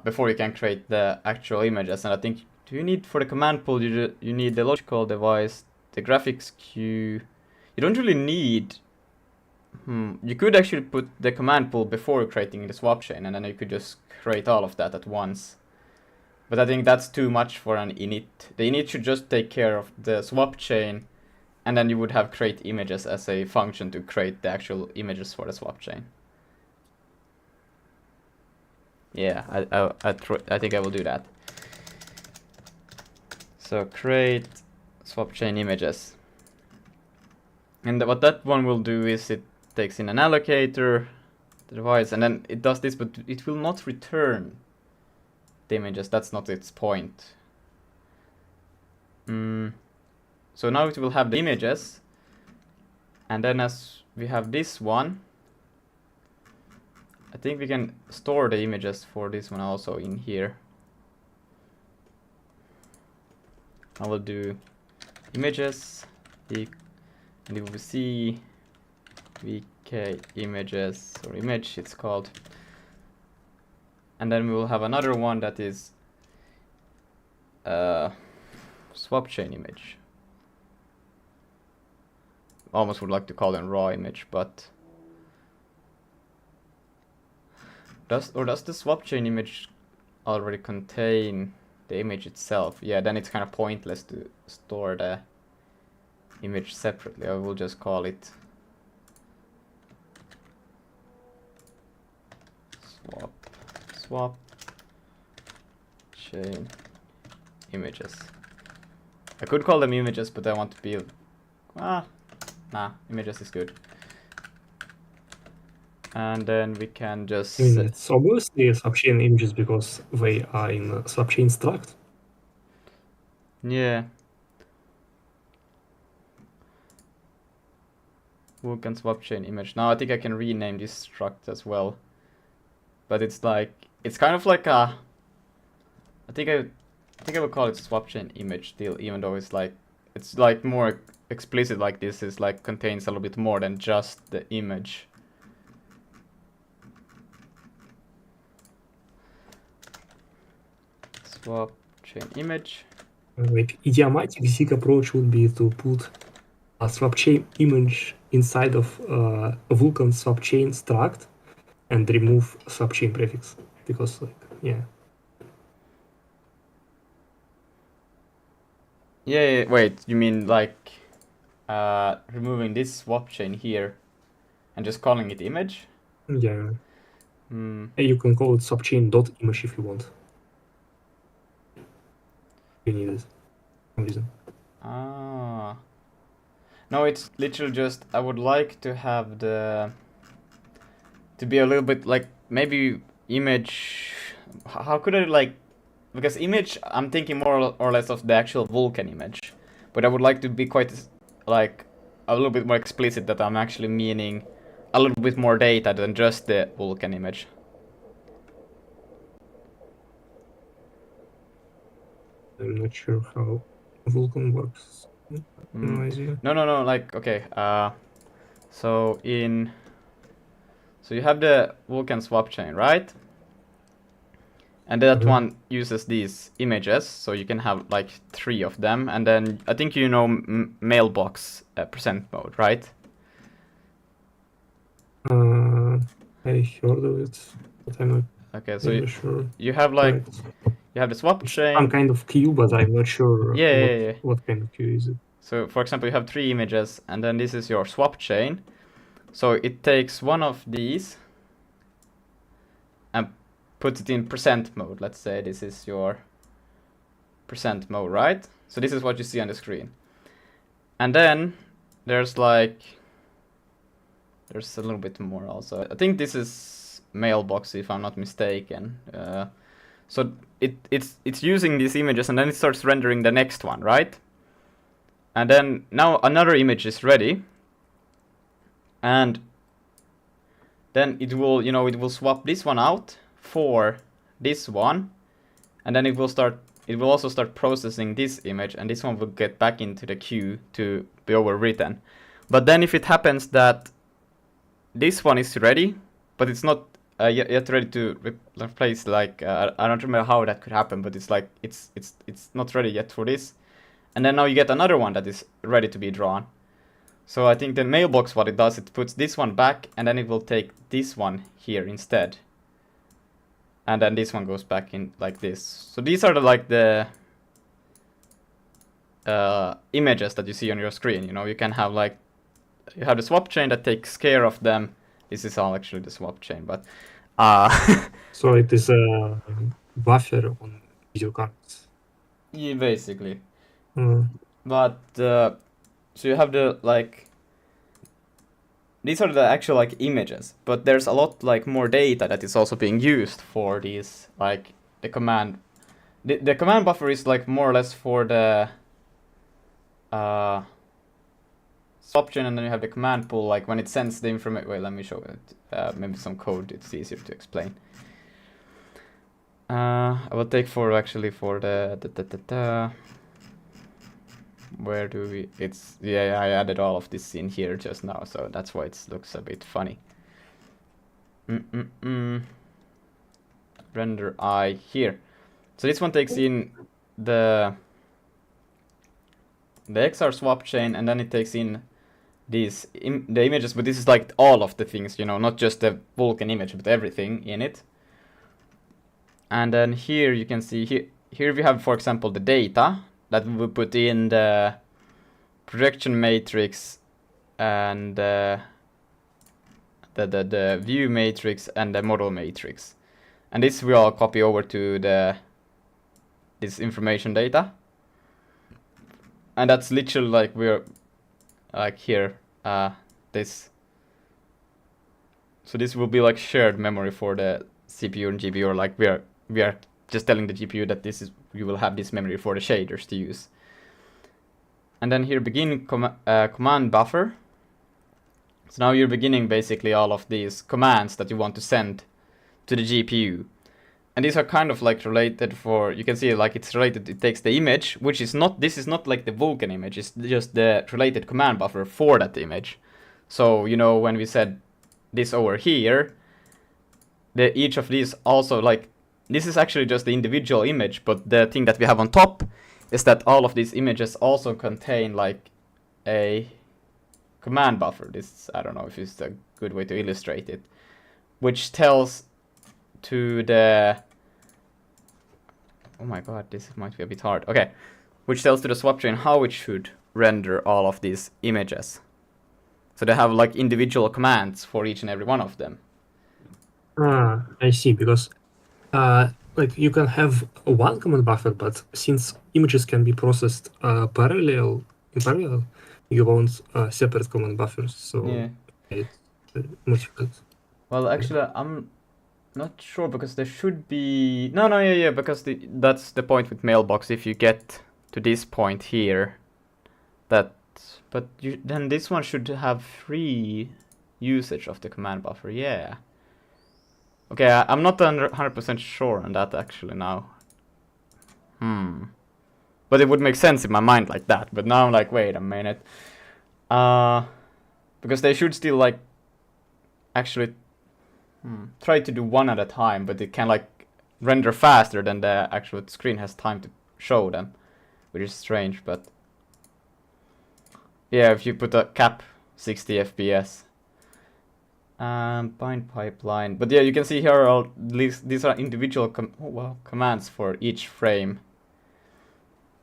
Before you can create the actual images, and I think, do you need for the command pool? You need the logical device, the graphics queue. You don't really need. You could actually put the command pool before creating the swap chain, and then you could just create all of that at once. But I think that's too much for an init. The init should just take care of the swap chain, and then you would have create images as a function to create the actual images for the swap chain. Yeah, I think I will do that. So create swap chain images. And what that one will do is it takes in an allocator, the device, and then it does this, but it will not return the images. That's not its point. So now it will have the images, and then as we have this one, I think we can store the images for this one also in here. I will do images, and you will see vk images, or image it's called. And then we will have another one that is swap chain image. Almost would like to call them raw image, but does the swap chain image already contain the image itself? Yeah, then it's kind of pointless to store the image separately. I will just call it swap chain images. I could call them images, but I want to be nah, images is good. And then we can just it's obviously swap chain images because they are in swap chain struct. Yeah. Vulkan swap chain image. Now I think I can rename this struct as well. But it's like, it's kind of like a, I think I would call it swap chain image still, even though it's like more explicit, like this is like contains a little bit more than just the image. Swap chain image. Like idiomatic Zik approach would be to put a swap chain image inside of a Vulkan swap chain struct, and remove subchain prefix because Yeah, wait, you mean like removing this swap chain here and just calling it image? Yeah. You can call it subchain.image if you want. You need it for some reason. Ah. No, it's literally just I would like to have to be a little bit like maybe image. How could I like? Because image, I'm thinking more or less of the actual Vulkan image, but I would like to be quite like a little bit more explicit that I'm actually meaning a little bit more data than just the Vulkan image. I'm not sure how Vulkan works. No idea. No, like okay, so you have the Vulkan swap chain, right? And that one uses these images, so you can have like 3 of them, and then I think you know mailbox percent mode, right? I heard of it, but I'm not Okay, so really sure. you have like you have the swap chain. Some kind of queue, but I'm not sure Yeah. what kind of queue is it. So for example, you have 3 images, and then this is your swap chain. So it takes one of these and puts it in percent mode. Let's say this is your percent mode, right? So this is what you see on the screen. And then there's a little bit more also. I think this is mailbox if I'm not mistaken. So it's using these images and then it starts rendering the next one, right? And then now another image is ready. And then it will swap this one out for this one. And then it will also start processing this image, and this one will get back into the queue to be overwritten. But then if it happens that this one is ready, but it's not yet ready to replace, like I don't remember how that could happen, but it's like it's not ready yet for this. And then now you get another one that is ready to be drawn. So I think the mailbox, what it does, it puts this one back, and then it will take this one here instead. And then this one goes back in like this. So these are the images that you see on your screen. You can have you have the swap chain that takes care of them. This is all actually the swap chain, but so it is a buffer on video cards. Yeah, basically. But so you have these are the actual images, but there's a lot more data that is also being used for these the command. The command buffer is more or less for the swap chain, and then you have the command pool when it sends the information. Wait, let me show it. Maybe some code. It's easier to explain. I will take for the where do we? I added all of this in here just now, so that's why it looks a bit funny. Render I here. So this one takes in the XR swap chain, and then it takes in the images, but this is all of the things, not just the Vulkan image, but everything in it. And then here you can see here we have, for example, the data that we put in the projection matrix and the view matrix and the model matrix, and this we all copy over to this information data, and that's literally we're here this. So this will be shared memory for the CPU and GPU, or we are just telling the GPU that you will have this memory for the shaders to use. And then here begin command buffer. So now you're beginning basically all of these commands that you want to send to the GPU. And these are kind of related for, you can see it's related, it takes the image, which is not, this is not the Vulkan image, it's just the related command buffer for that image. So, when we said this over here, each of these also this is actually just the individual image, but the thing that we have on top is that all of these images also contain a command buffer. This, I don't know if it's a good way to illustrate it, which tells to the... Oh my god, this might be a bit hard. Okay, which tells to the swap chain how it should render all of these images. So they have like individual commands for each and every one of them. I see, because like you can have one command buffer, but since images can be processed in parallel, you want separate command buffers, so Yeah. it's more difficult. Well, actually, I'm not sure because there should be... No, yeah, because that's the point with mailbox. If you get to this point here, that... But then this one should have free usage of the command buffer, yeah. Okay, I'm not 100% sure on that actually now. But it would make sense in my mind like that. But now I'm like, wait a minute. Because they should still like actually try to do one at a time, but it can like render faster than the actual screen has time to show them, which is strange. But yeah, if you put a cap 60 FPS. Bind pipeline. But yeah, you can see here all these are individual commands for each frame.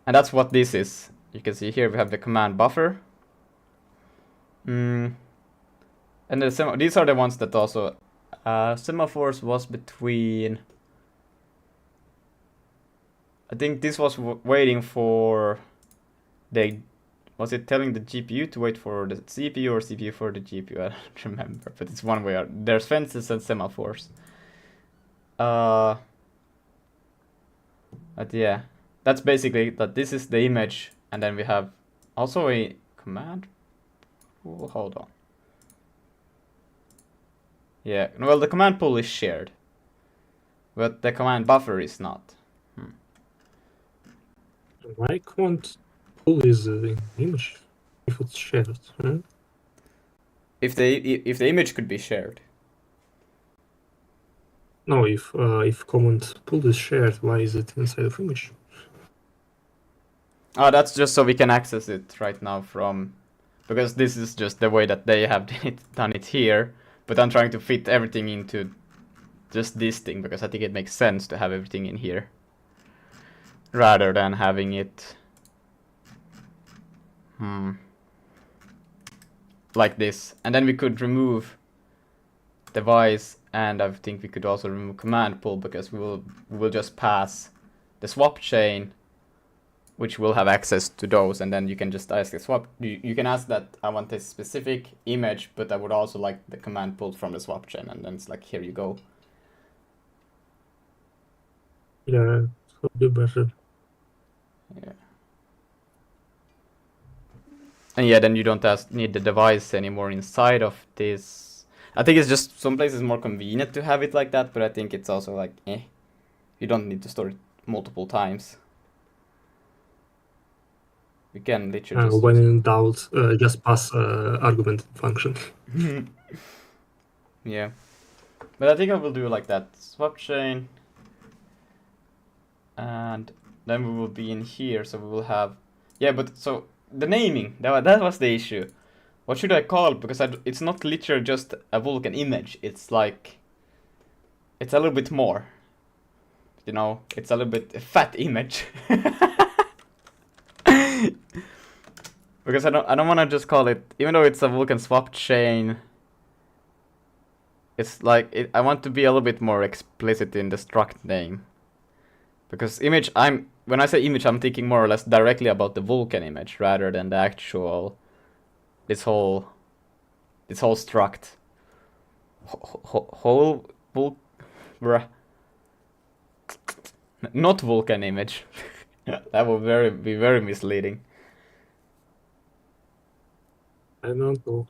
And that's what this is. You can see here we have the command buffer. And these are the ones that also semaphores was between... I think this was waiting for the... Was it telling the GPU to wait for the CPU or CPU for the GPU? I don't remember, but it's one way. There's fences and semaphores. But yeah, that's basically that. This is the image, and then we have also a command. Oh, hold on. Yeah, well, the command pool is shared, but the command buffer is not. Why can't pull is the image if it's shared? If the image could be shared. No, if command pull is shared, why is it inside of image? Oh, that's just so we can access it right now from... Because this is just the way that they have done it here. But I'm trying to fit everything into just this thing, because I think it makes sense to have everything in here. Rather than having it... like this. And then we could remove device, and I think we could also remove command pull, because we will just pass the swap chain, which will have access to those, and then you can just ask the swap. You can ask that I want a specific image, but I would also like the command pulled from the swap chain, and then it's like, here you go. Yeah, it would be better. Yeah. And yeah, then you don't need the device anymore inside of this. I think it's just some places more convenient to have it like that, but I think it's also like, you don't need to store it multiple times. You can literally just when in doubt, just pass argument function. Yeah, but I think I will do like that. Swap chain, and then we will be in here, so we will have... Yeah, but so the naming, that was the issue. What should I call it? Because it's not literally just a Vulkan image. It's like... It's a little bit more. You know, it's a little bit a fat image. Because I don't want to just call it... Even though it's a Vulkan swap chain... It's like... I want to be a little bit more explicit in the struct name. Because image, when I say image, I'm thinking more or less directly about the Vulkan image rather than the actual... This whole struct. Whole bruh. Not Vulkan image. That would be very misleading. I don't know.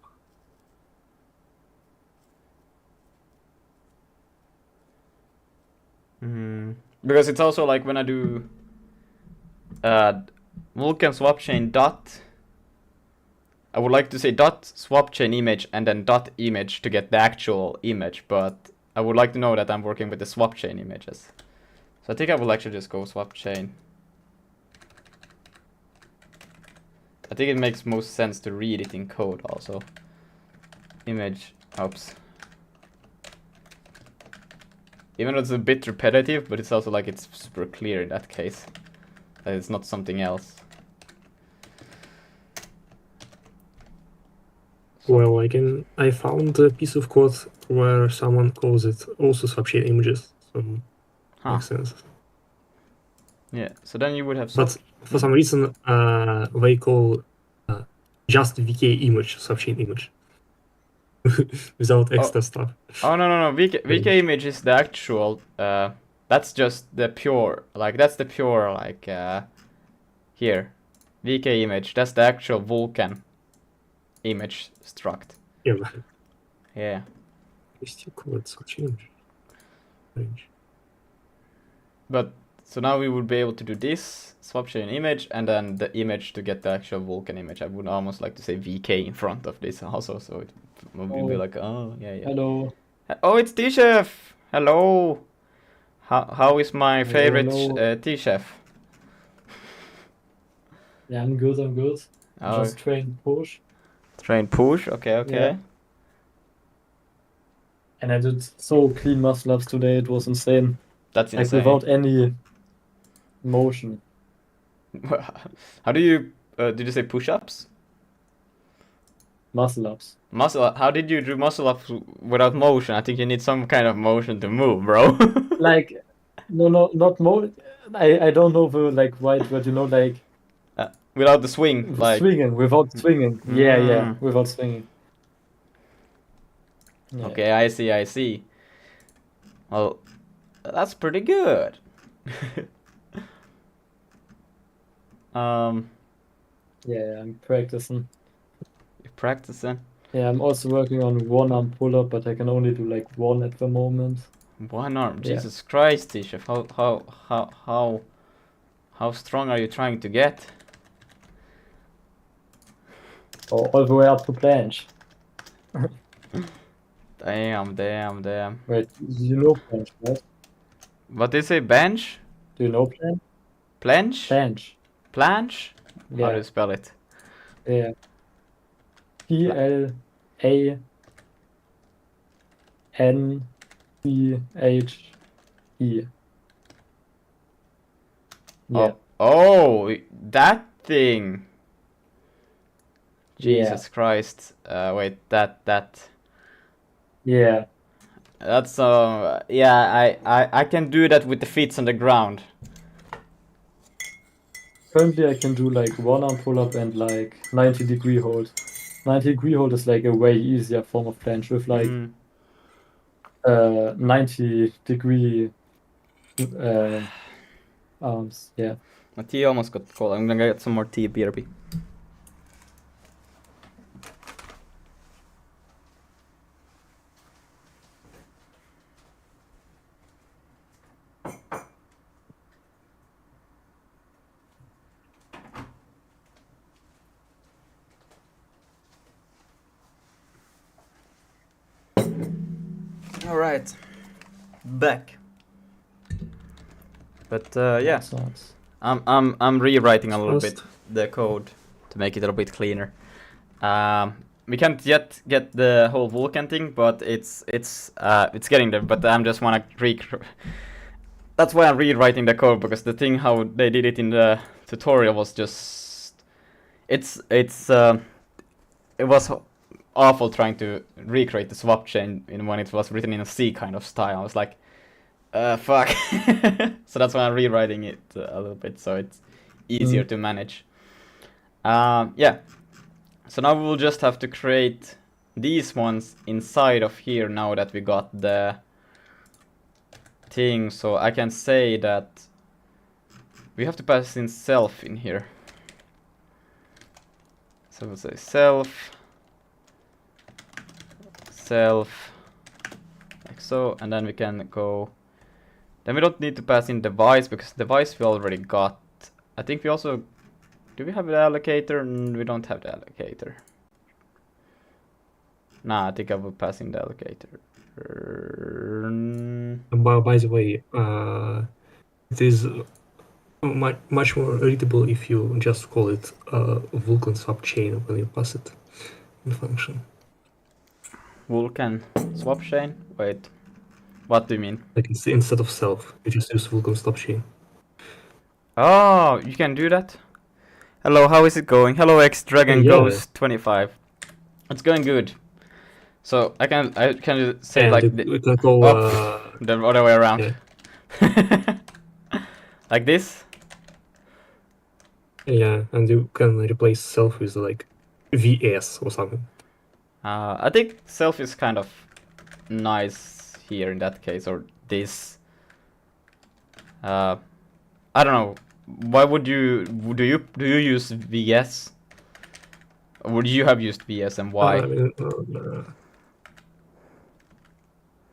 Because it's also like when I do Vulkan swap chain dot, I would like to say dot swap chain image and then dot image to get the actual image, but I would like to know that I'm working with the swap chain images. So I think I will actually just go swap chain. I think it makes most sense to read it in code also. Image, oops. even though it's a bit repetitive, but it's also like it's super clear in that case. That it's not something else. Well, I found a piece of code where someone calls it also swapchain images, so makes sense. Yeah, so then you would have But for some reason, they call just VK image swapchain image without extra stuff. Oh no, VK image is the actual. That's just the pure. Like that's the pure. Like here, VK image. That's the actual Vulkan image struct. Yeah. Yeah. We still call it swapchain image. Strange. But so now we would be able to do this swapchain image and then the image to get the actual Vulkan image. I would almost like to say VK in front of this also, so it would be like, oh yeah. Hello. Oh, it's T-Chef. Hello. How is my favorite T-Chef? Yeah, I'm good. Oh, Just train push. train push. Okay. Yeah. And I did so clean muscle ups today. It was insane. That's Like insane. without any motion. How do you did you say push-ups? Muscle ups. How did you do muscle ups without motion? I think you need some kind of motion to move, bro. Like, no, not more. I don't know the like right, but you know, like Without the swing, like swinging without swinging. Yeah, Mm. without swinging. Yeah. Okay, I see. Well, that's pretty good. Yeah, I'm practicing. You're practicing. Yeah, I'm also working on one arm pull up, but I can only do like one at the moment. One arm. Yeah. Jesus Christ, T-Chef. How strong are you trying to get? Or all the way up to planche. Damn. Wait, you know planche, right? What did you say? Bench? Do you know planche? Planche? Planche. Planche? How do Yeah. you spell it? Yeah. PLANCHE. Yeah. Oh, that thing. Yeah. Jesus Christ. Wait, that. Yeah. That's yeah, I can do that with the feet on the ground. Currently I can do like one arm pull up and like 90-degree hold. 90-degree hold is like a way easier form of planche with like 90-degree arms. Yeah. My tea almost got cold. I'm gonna get some more tea, BRB. All right, back. But yeah, Sounds. I'm rewriting a little First. bit the code to make it a little bit cleaner. We can't yet get the whole Vulkan thing, but it's getting there. But I'm just wanna that's why I'm rewriting the code, because the thing how they did it in the tutorial was just it was awful trying to recreate the swap chain when it was written in a C kind of style. I was like, fuck. So that's why I'm rewriting it a little bit so it's easier to manage. Yeah. So now we will just have to create these ones inside of here now that we got the thing. So I can say that we have to pass in self in here. So we'll say self, like so, and then we can go. Then we don't need to pass in device because device we already got. I think we also. Do we have the allocator? We don't have the allocator. Nah, I think I will pass in the allocator. By the way, it is much more readable if you just call it Vulkan swap chain when you pass it in function. Vulkan swap chain. Wait. What do you mean? Like instead of self, you just use Vulkan stop chain. Oh, you can do that? Hello, how is it going? Hello, X Dragon Yeah. Ghost 25. It's going good. So I can say And like we can call the other way around. yeah. Like this. Yeah, and you can replace self with like VS or something. I think self is kind of nice here in that case, or this. I don't know. Why would you do you use VS? Or would you have used VS and why?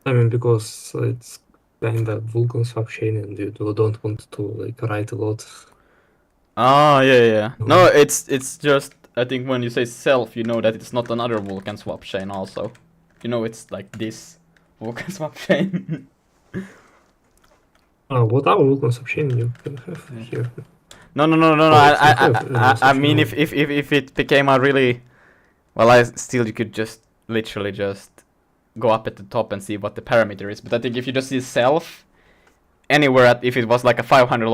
I mean, because it's kind of Vulkan swap chain, and you don't want to like write a lot. Ah, yeah. No. No, it's just I think when you say self, you know that it's not another Vulkan swap chain. Also, you know it's like this Vulkan swap chain. What other Vulkan swap chain you can have here? No. Oh, I mean, if it became a really, well, you could just literally just go up at the top and see what the parameter is. But I think if you just see self anywhere, if it was like a 500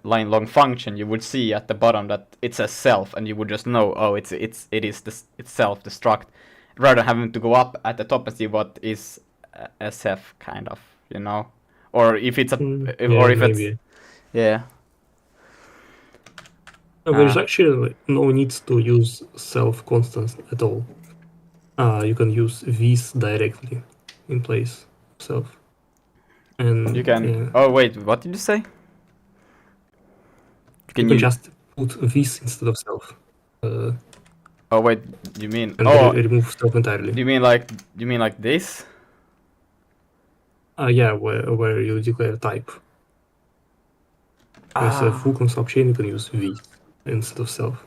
line long function, you would see at the bottom that it says self, and you would just know, oh, it is this it's self destruct, rather than having to go up at the top and see what is SF kind of, you know, or if it's a or if maybe. it's yeah. There's actually no need to use self constants at all. You can use these directly in place of self. And You can. yeah, Oh wait, what did you say? you can just put this instead of self. Oh wait, you mean? And Oh, remove self entirely. do you mean like this? Yeah, where you declare type. As a full swap chain, you can use v instead of self,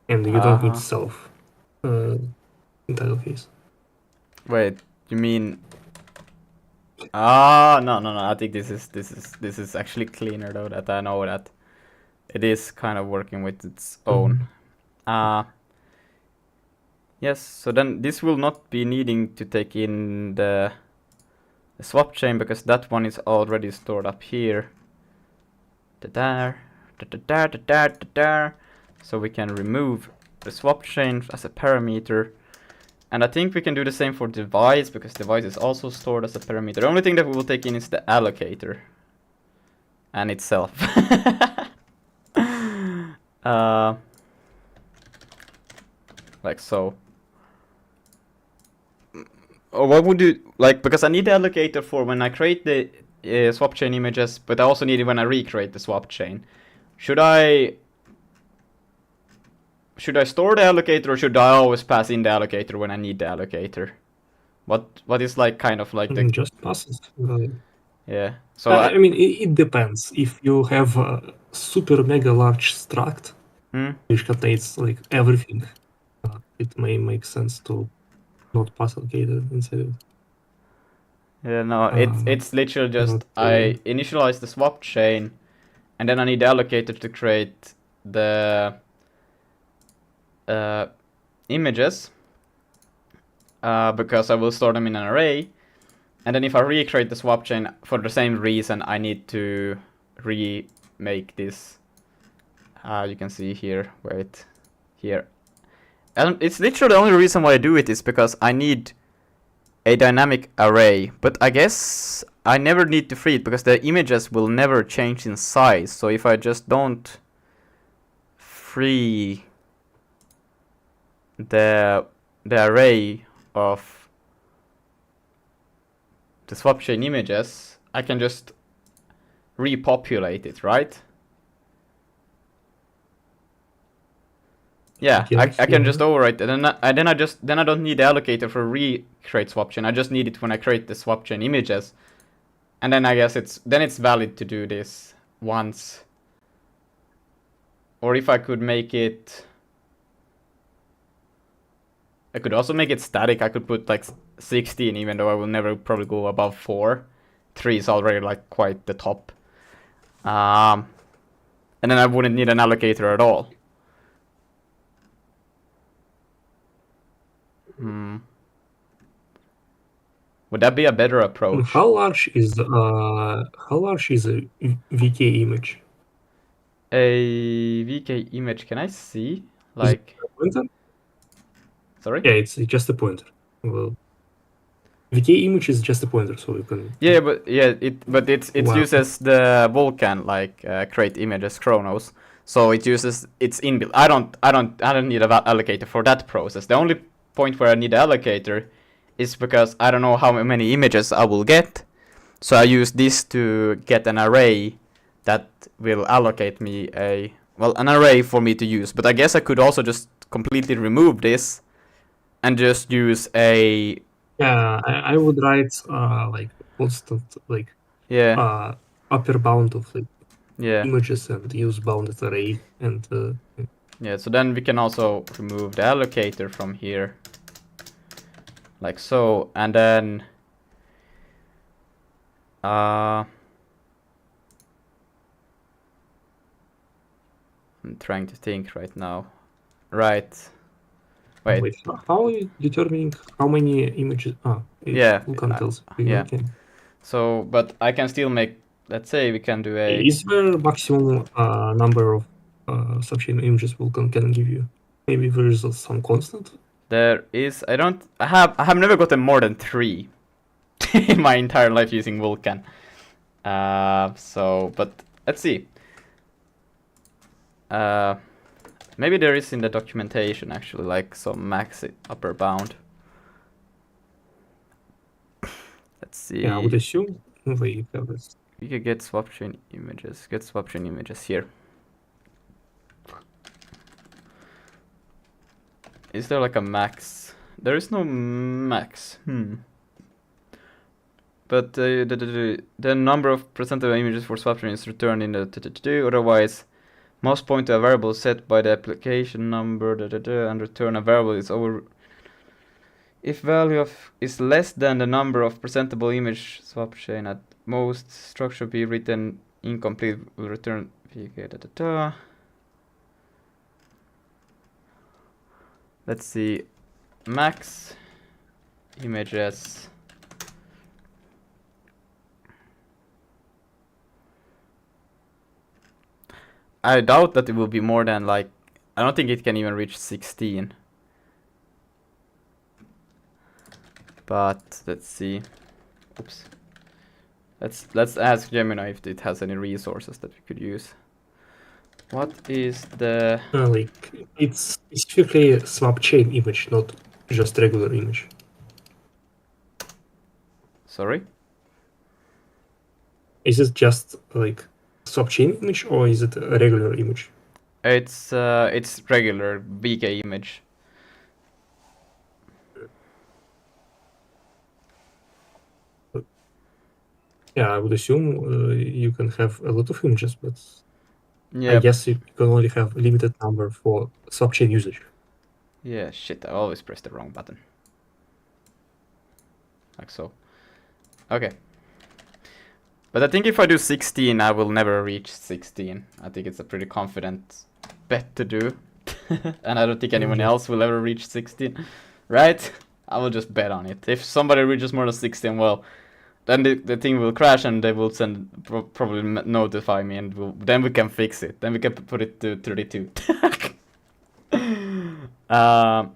and you don't need self in title case. Wait, you mean? No. I think this is actually cleaner though. That I know that it is kind of working with its own. Yes. So then this will not be needing to take in the swap chain because that one is already stored up here. So we can remove the swap chain as a parameter. And I think we can do the same for device, because device is also stored as a parameter. The only thing that we will take in is the allocator. And itself. Like so. Or what would you, like, because I need the allocator for when I create the swap chain images, but I also need it when I recreate the swap chain. Should I store the allocator, or should I always pass in the allocator when I need the allocator? What is like kind of like the just passes. yeah. So I mean, it depends. If you have a super mega large struct which contains like everything, it may make sense to not pass allocator inside it. Yeah, no, it's literally just I initialize the swap chain, and then I need the allocator to create the images, because I will store them in an array, and then if I recreate the swap chain for the same reason, I need to remake this. You can see here, wait, here. And it's literally the only reason why I do it is because I need a dynamic array, but I guess I never need to free it because the images will never change in size. So if I just don't free the array of the swap chain images, I can just repopulate it, right? Yeah, I can just overwrite it, and then I don't need the allocator for recreate swap chain. I just need it when I create the swap chain images, and then I guess it's valid to do this once. Or if I could make it, I could also make it static. I could put like 16, even though I will never probably go above 4. 3 is already like quite the top. And then I wouldn't need an allocator at all. Would that be a better approach? How large is a VK image? A VK image, can I see? Like, A pointer? sorry? Yeah, it's just a pointer. Well, VK image is just a pointer, so you can. Yeah, but it Wow. uses the Vulkan like create images Chronos, so it uses its inbuilt. I don't need a allocator for that process. The only point where I need an allocator is because I don't know how many images I will get, so I use this to get an array that will allocate me an array for me to use. But I guess I could also just completely remove this and just use a Yeah, I would write like constant yeah upper bound of like yeah. images and use bounded array and Yeah, so then we can also remove the allocator from here. Like so, and then I'm trying to think right now. Right. Wait. how are you determining how many images? Yeah, Vulkan tells you. yeah. Okay. So, but I can still make, let's say we can do a Is there maximum number of subchain images Vulkan can give you? Maybe there is some constant. there is I have never gotten more than 3 in my entire life using Vulkan. So, but let's see. Maybe there is in the documentation actually like some max upper bound. Let's see. Yeah, I would assume they have this. We could get swap chain images. Get swap chain images here. Is there like a max? There is no max. But the number of percent of images for swap chain is returned in the otherwise must point to a variable set by the application number and return a variable is over. If value of is less than the number of presentable image swap chain at most, structure be written incomplete will return VK. Let's see, max images. I doubt that it will be more than like, I don't think it can even reach 16. But let's see. Oops. Let's ask Gemini if it has any resources that we could use. What is the Like it's specifically a swap chain image, not just regular image. sorry? Is it just like swap chain image or is it a regular image? It's regular VK image. Yeah, I would assume you can have a lot of images, but Yeah. I guess you can only have a limited number for swap chain usage. Yeah, shit, I always press the wrong button. Like so. Okay. But I think if I do 16, I will never reach 16. I think it's a pretty confident bet to do. And I don't think anyone else will ever reach 16. Right? I will just bet on it. If somebody reaches more than 16, well, then the thing will crash and they will probably notify me and then we can fix it. Then we can put it to 32. I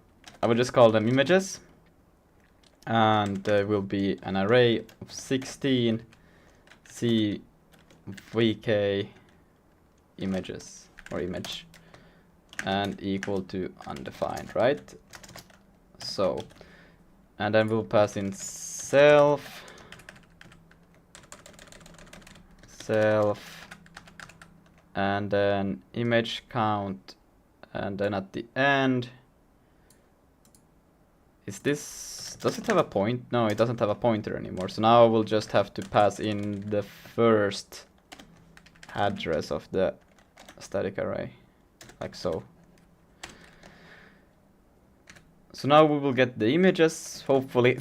will just call them images. And there will be an array of 16 CVK images or image and equal to undefined, right? So, and then we'll pass in self, and then image count, and then at the end, does it have a point? No, it doesn't have a pointer anymore. So now we'll just have to pass in the first address of the static array, like so. So now we will get the images, hopefully.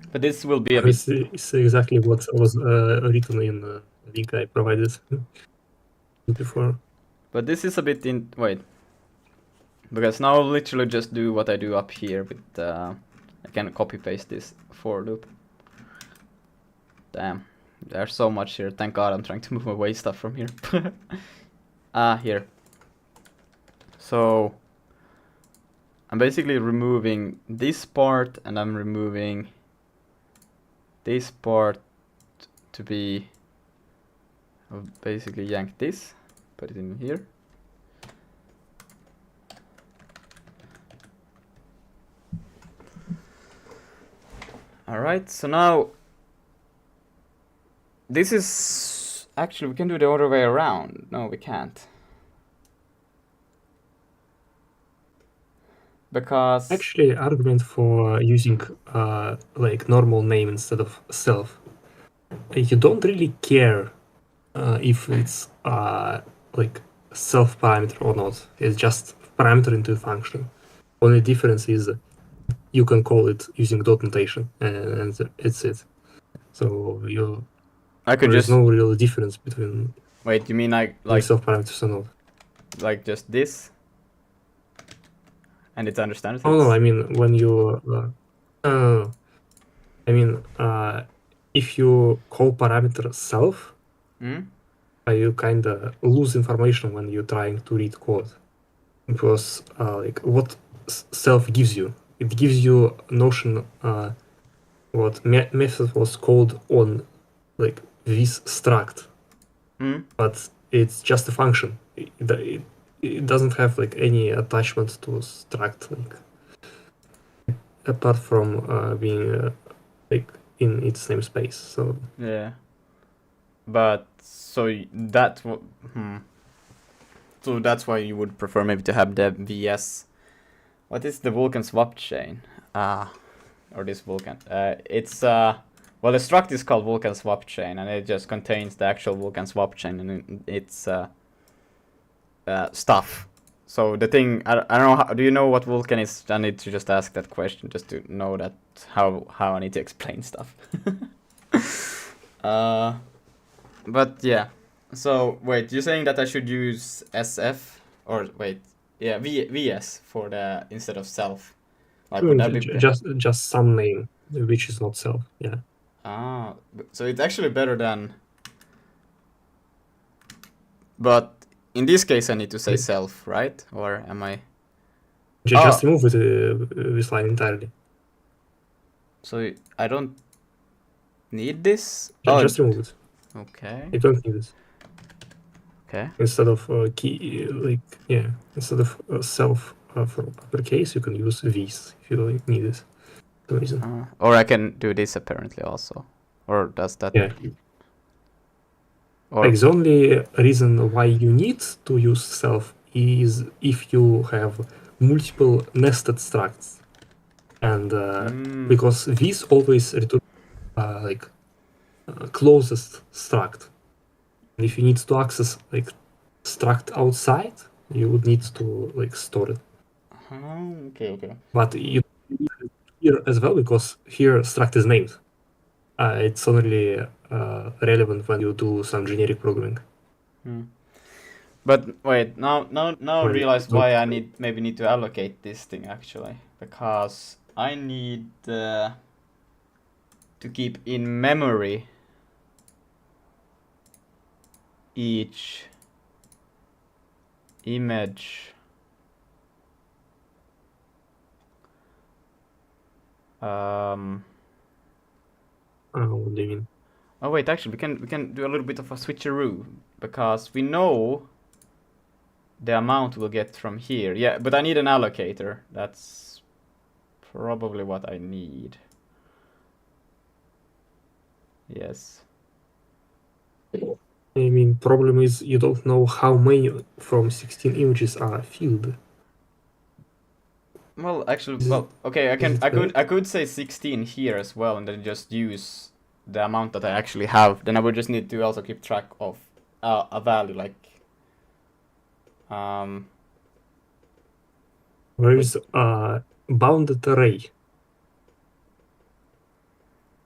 But this will be a bit... This is exactly what was written in link I provided before. But this is a bit in... Wait. Because now I'll literally just do what I do up here with... I can copy paste this for loop. Damn. There's so much here. Thank God I'm trying to move away stuff from here. Here. So... I'm basically removing this part and I'm removing this part to be... I'll basically yank this, put it in here. Alright, so now this is actually, we can do the other way around. No, we can't. Because Actually, argument for using like normal name instead of self. You don't really care if it's like self parameter or not. It's just parameter into a function. Only difference is you can call it using dot notation, and it's it. So I could there's just no real difference between wait. You mean like self parameters or not? like just this, and it understands it? Oh no, I mean when you I mean if you call parameter self, you kinda lose information when you're trying to read code, because like what self gives you, it gives you a notion what method was called on like this struct, but it's just a function. It doesn't have like any attachment to struct, like apart from being like in its namespace. So yeah, but so that so that's why you would prefer maybe to have the VS. What is the Vulkan swap chain? Or this Vulkan. It's well, the struct is called Vulkan swap chain, and it just contains the actual Vulkan swap chain and its stuff. So the thing, I don't know. Do you know what Vulkan is? I need to just ask that question just to know that how I need to explain stuff. But yeah. So wait, you're saying that I should use SF or wait, yeah, VS for the instead of self. Like would that be just some name which is not self. Yeah. So it's actually better than. But in this case, I need to say self, right? Or am I? Just remove this line entirely. So I don't need this. Just remove it. Okay. You don't need it. Okay. Instead of instead of self for uppercase, you can use these if you need it. For some reason. Or I can do this apparently also. Or does that? Yeah. Or like the only reason why you need to use self is if you have multiple nested structs, and because these always return closest struct. And if you need to access like struct outside, you would need to like store it. Okay. But you here as well, because here struct is named. It's only relevant when you do some generic programming. But wait, now I realize why I maybe need to allocate this thing actually, because I need to keep in memory each image What do you mean? Oh wait, actually we can do a little bit of a switcheroo, because we know the amount we'll get from here. Yeah, but I need an allocator. That's probably what I need. Yes. I mean, problem is you don't know how many from 16 images are filled. Well, actually, well, okay, I could say 16 here as well, and then just use the amount that I actually have. Then I would just need to also keep track of a value like. There is a bounded array.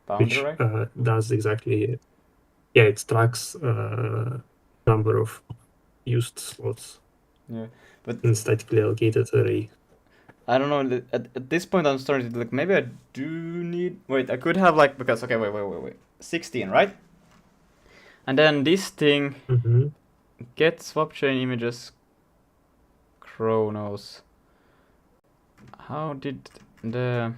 Bounded array? Does exactly. yeah, it tracks number of used slots Yeah, but in statically allocated array. I don't know. At this point, I'm starting to like maybe I do need. Wait, I could have like because okay, wait. 16, right? And then this thing Mm-hmm. get swap chain images. Chronos. How did the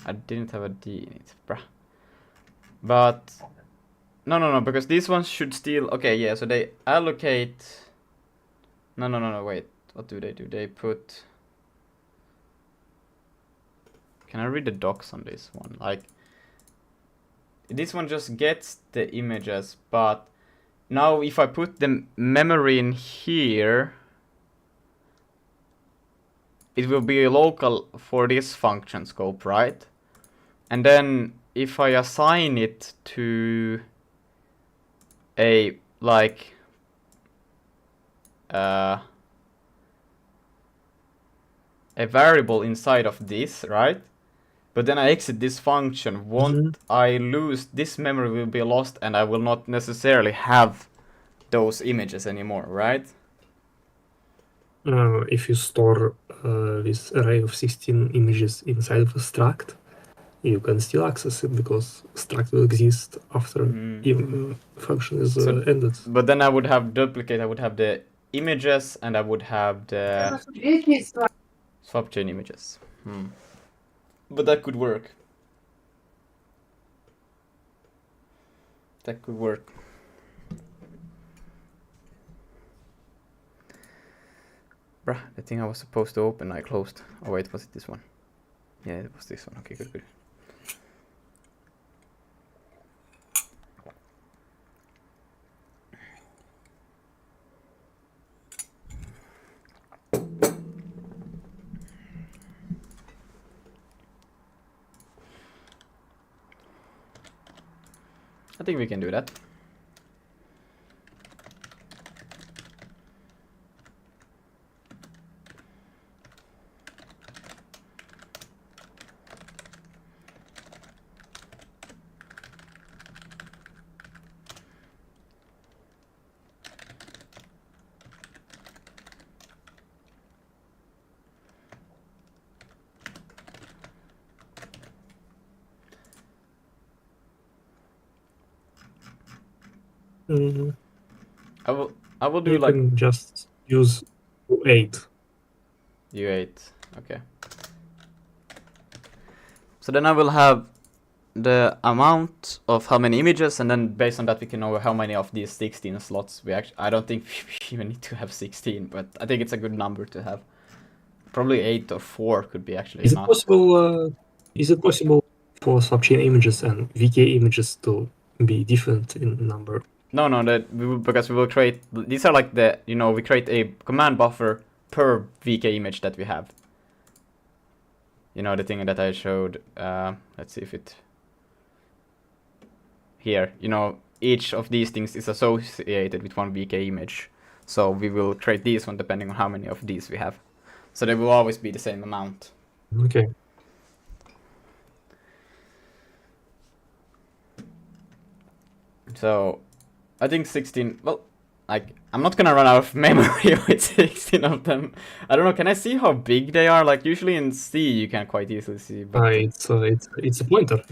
I didn't have a D in it, bruh. But no, because these ones should still okay, yeah. So they allocate. No. Wait, what do? They put. Can I read the docs on this one? Like, this one just gets the images, but now if I put the memory in here, it will be local for this function scope, right? And then if I assign it to a like a variable inside of this, right? But then I exit this function, won't I lose, this memory will be lost and I will not necessarily have those images anymore, right? If you store this array of 16 images inside of a struct, you can still access it because struct will exist after function is So- ended. But then I would have duplicate, I would have the images and I would have the swap chain images. But that could work. That could work. Bruh, the thing I was supposed to open, I closed. Oh wait, was it this one? Yeah, it was this one. Okay, good. I think we can do that. I will do You like can just use 8. U8. Okay. So then I will have the amount of how many images, and then based on that we can know how many of these 16 slots we actually. I don't think we even need to have 16, but I think it's a good number to have. Probably 8 or 4 could be actually Is it enough. possible? Is it possible for subchain images and VK images to be different in number? No, because we will create. These are like the we create a command buffer per VK image that we have. The thing that I showed. Let's see if it. Here, each of these things is associated with one VK image. So we will create these one depending on how many of these we have. So they will always be the same amount. Okay. So I think 16, well, like, I'm not gonna run out of memory with 16 of them. I don't know, can I see how big they are? Like, usually in C you can quite easily see, but... It's a pointer.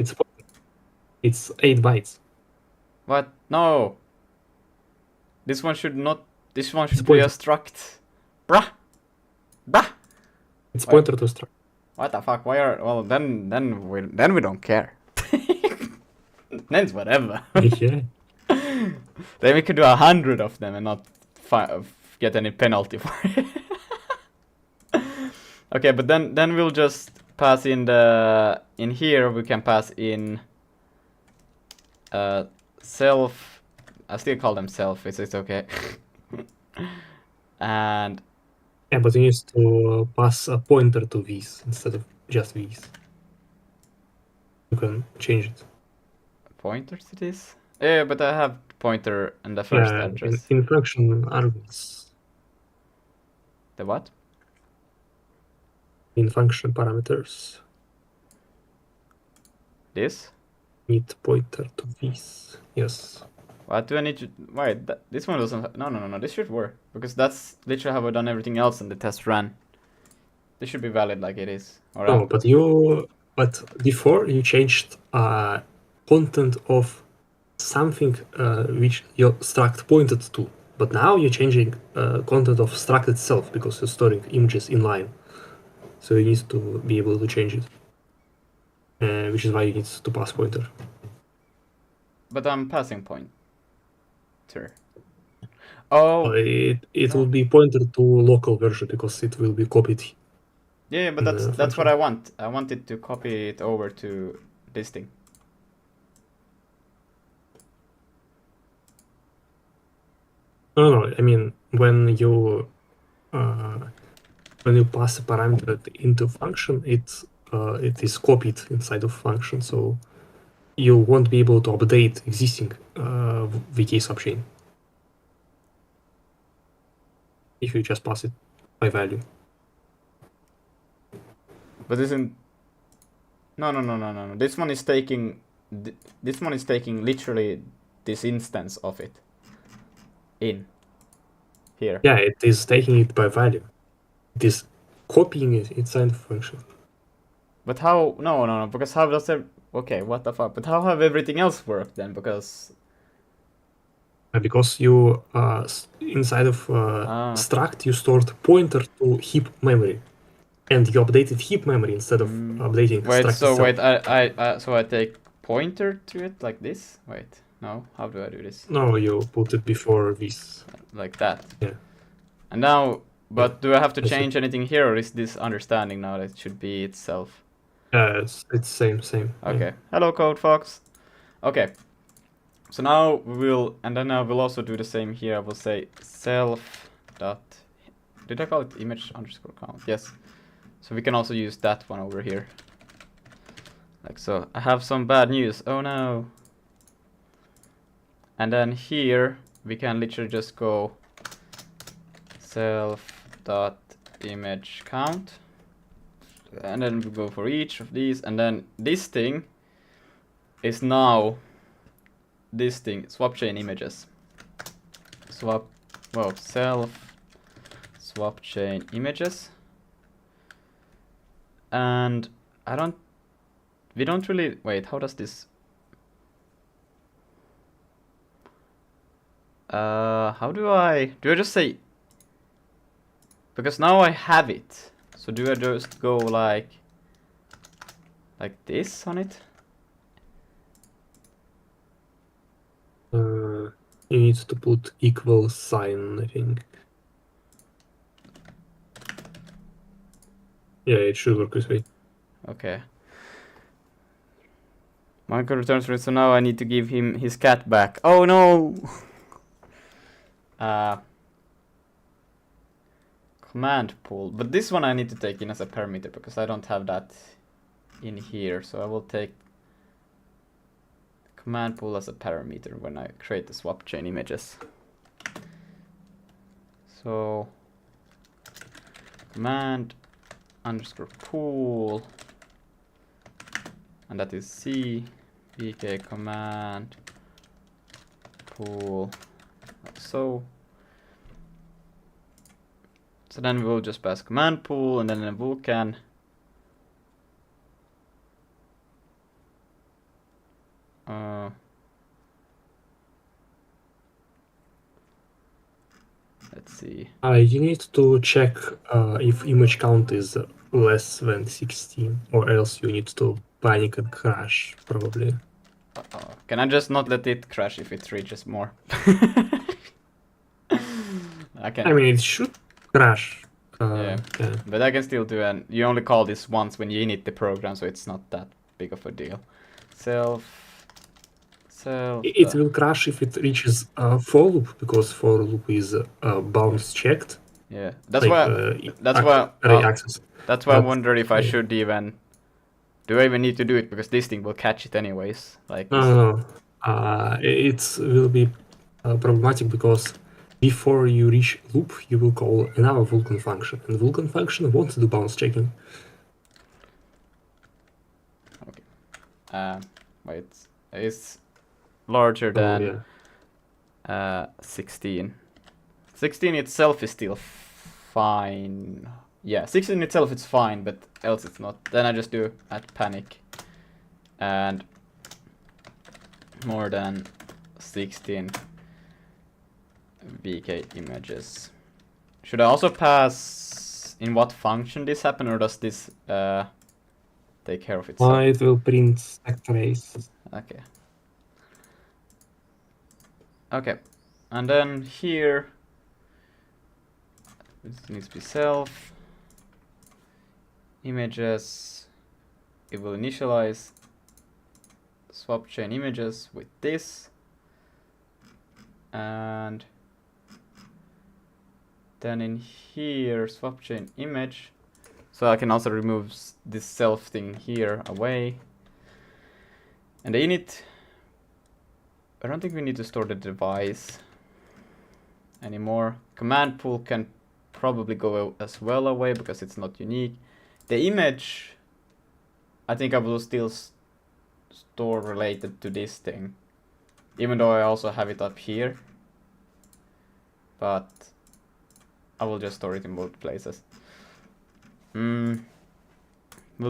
It's 8 bytes. What? No! This one should not... This one It's should be a pointer. struct. Bruh! It's Why- pointer to struct. What the fuck? Why are... Well, then we don't care. Then it's whatever. Yeah. Then we could do 100 of them and not get any penalty for it. Okay, but then we'll just pass in in here we can pass in self. I still call them self. It's okay. And Yeah, but you need to pass a pointer to these instead of just these. You can change it. pointers it is. Yeah, but I have pointer and the first address. In function arguments. The what? In function parameters. This? Need pointer to this. Yes. What do I need to... Wait, this one doesn't... No, this should work. Because that's literally how I've done everything else in the test run. This should be valid like it is. Or No, but before you changed content of something which your struct pointed to. But now you're changing content of struct itself because you're storing images in line. So you need to be able to change it. Which is why you need to pass pointer. But I'm passing pointer. Oh, It will be pointed to local version because it will be copied. yeah, but that's what I want. I wanted to copy it over to this thing. No, I mean when you pass a parameter into function, it is copied inside of function, so you won't be able to update existing VK subchain if you just pass it by value. But isn't... No. This one is taking... This one is taking literally this instance of it. In. Here. Yeah, it is taking it by value. It is copying it inside the function. But how... No, because how does it... Okay, what the fuck? But how have everything else worked then? Because... Because you inside of struct you stored pointer to heap memory, and you updated heap memory instead of updating Wait, struct so itself. wait, so I take pointer to it like this? Wait, no, how do I do this? No, you put it before this. Like that? Yeah. And now, but do I have to I see. change anything here, or is this understanding now that it should be itself? It's same. Okay, Yeah. hello Code Fox. Okay, so now we will, and then I will also do the same here. I will say self dot, did I call it image underscore count? Yes. So we can also use that one over here. Like so. I have some bad news. Oh no. And then here we can literally just go self dot image count. And then we go for each of these, and then this thing is now this thing, swap chain images. Self swap chain images. And we don't really, wait, how does this, do I just say, because now I have it, so do I just go like this on it? You need to put equal sign, I think. Yeah, it should work this way. Okay. Michael returns from it, so now I need to give him his cat back. Oh no! Command pool. But this one I need to take in as a parameter because I don't have that in here. So I will take command pool as a parameter when I create the swap chain images. So command underscore pool, and that is C vk command pool, like so. So then we'll just pass command pool, and then in Vulkan let's see. You need to check if image count is less than 16, or else you need to panic and crash, probably. Can I just not let it crash if it reaches more? I mean, it should crash. Yeah, but I can still do, and you only call this once when you init the program, so it's not that big of a deal. It will crash if it reaches for loop, because for loop is bounds checked. Yeah, that's like, why array access. That's why I wonder if I should even, do I even need to do it, because this thing will catch it anyways. Like no. It will be problematic because before you reach loop, you will call another Vulkan function, and Vulkan function won't do bounds checking. Okay. wait, is larger Oh, than yeah. 16. 16 itself is still fine. Yeah, 16 itself is fine, but else it's not. Then I just do at panic. And more than 16 VK images. Should I also pass in what function this happen, or does this take care of itself? It will print stack trace. Okay. Okay. And then here this needs to be self images. It will initialize swap chain images with this, and then in here swap chain image, so I can also remove this self thing here away. And the init, I don't think we need to store the device anymore. Command pool can probably go as well away because it's not unique. The image, I think I will still store related to this thing, even though I also have it up here, but I will just store it in both places. We'll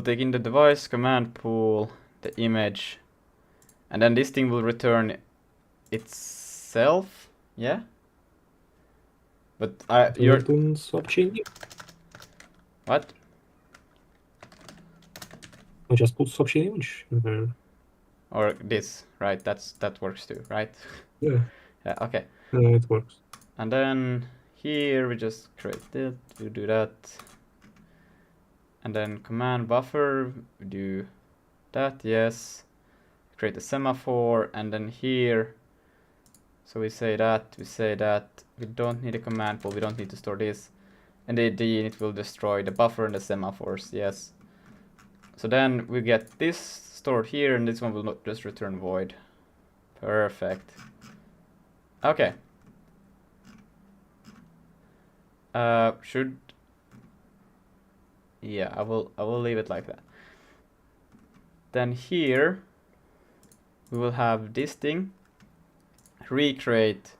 take in the device, command pool, the image, and then this thing will return itself, yeah? But you're... Swap chain. What? I just put swap chain image in there. Or this, right? That works too, right? Yeah, Yeah, okay. it works. And then here we just create that, we do that. And then command buffer, we do that, yes. Create a semaphore, and then here, so we say that, we don't need a command pool, we don't need to store this. And the init will destroy the buffer and the semaphores, yes. So then we get this stored here, and this one will not just return void. Perfect. Okay. Yeah, I will leave it like that. Then here we will have this thing recreate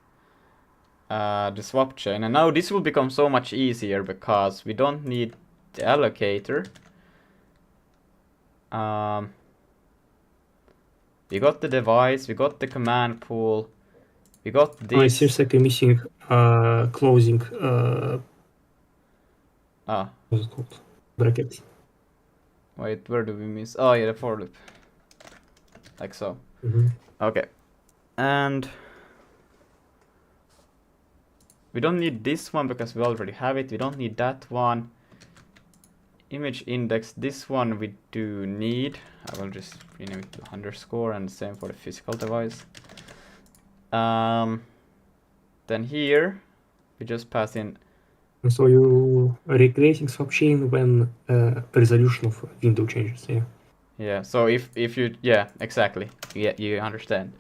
the swap chain, and now this will become so much easier because we don't need the allocator. We got the device, we got the command pool, we got this. It seems like I'm missing closing. What's it called? Bracket. Wait, where do we miss? Oh yeah, the for loop. Like so. Okay. And we don't need this one because we already have it. We don't need that one. Image index, this one we do need. I will just rename it to underscore, and same for the physical device. Then here we just pass in. So you are recreating swap chain when resolution of window changes, yeah. Yeah, so if you, yeah, exactly. Yeah, you understand.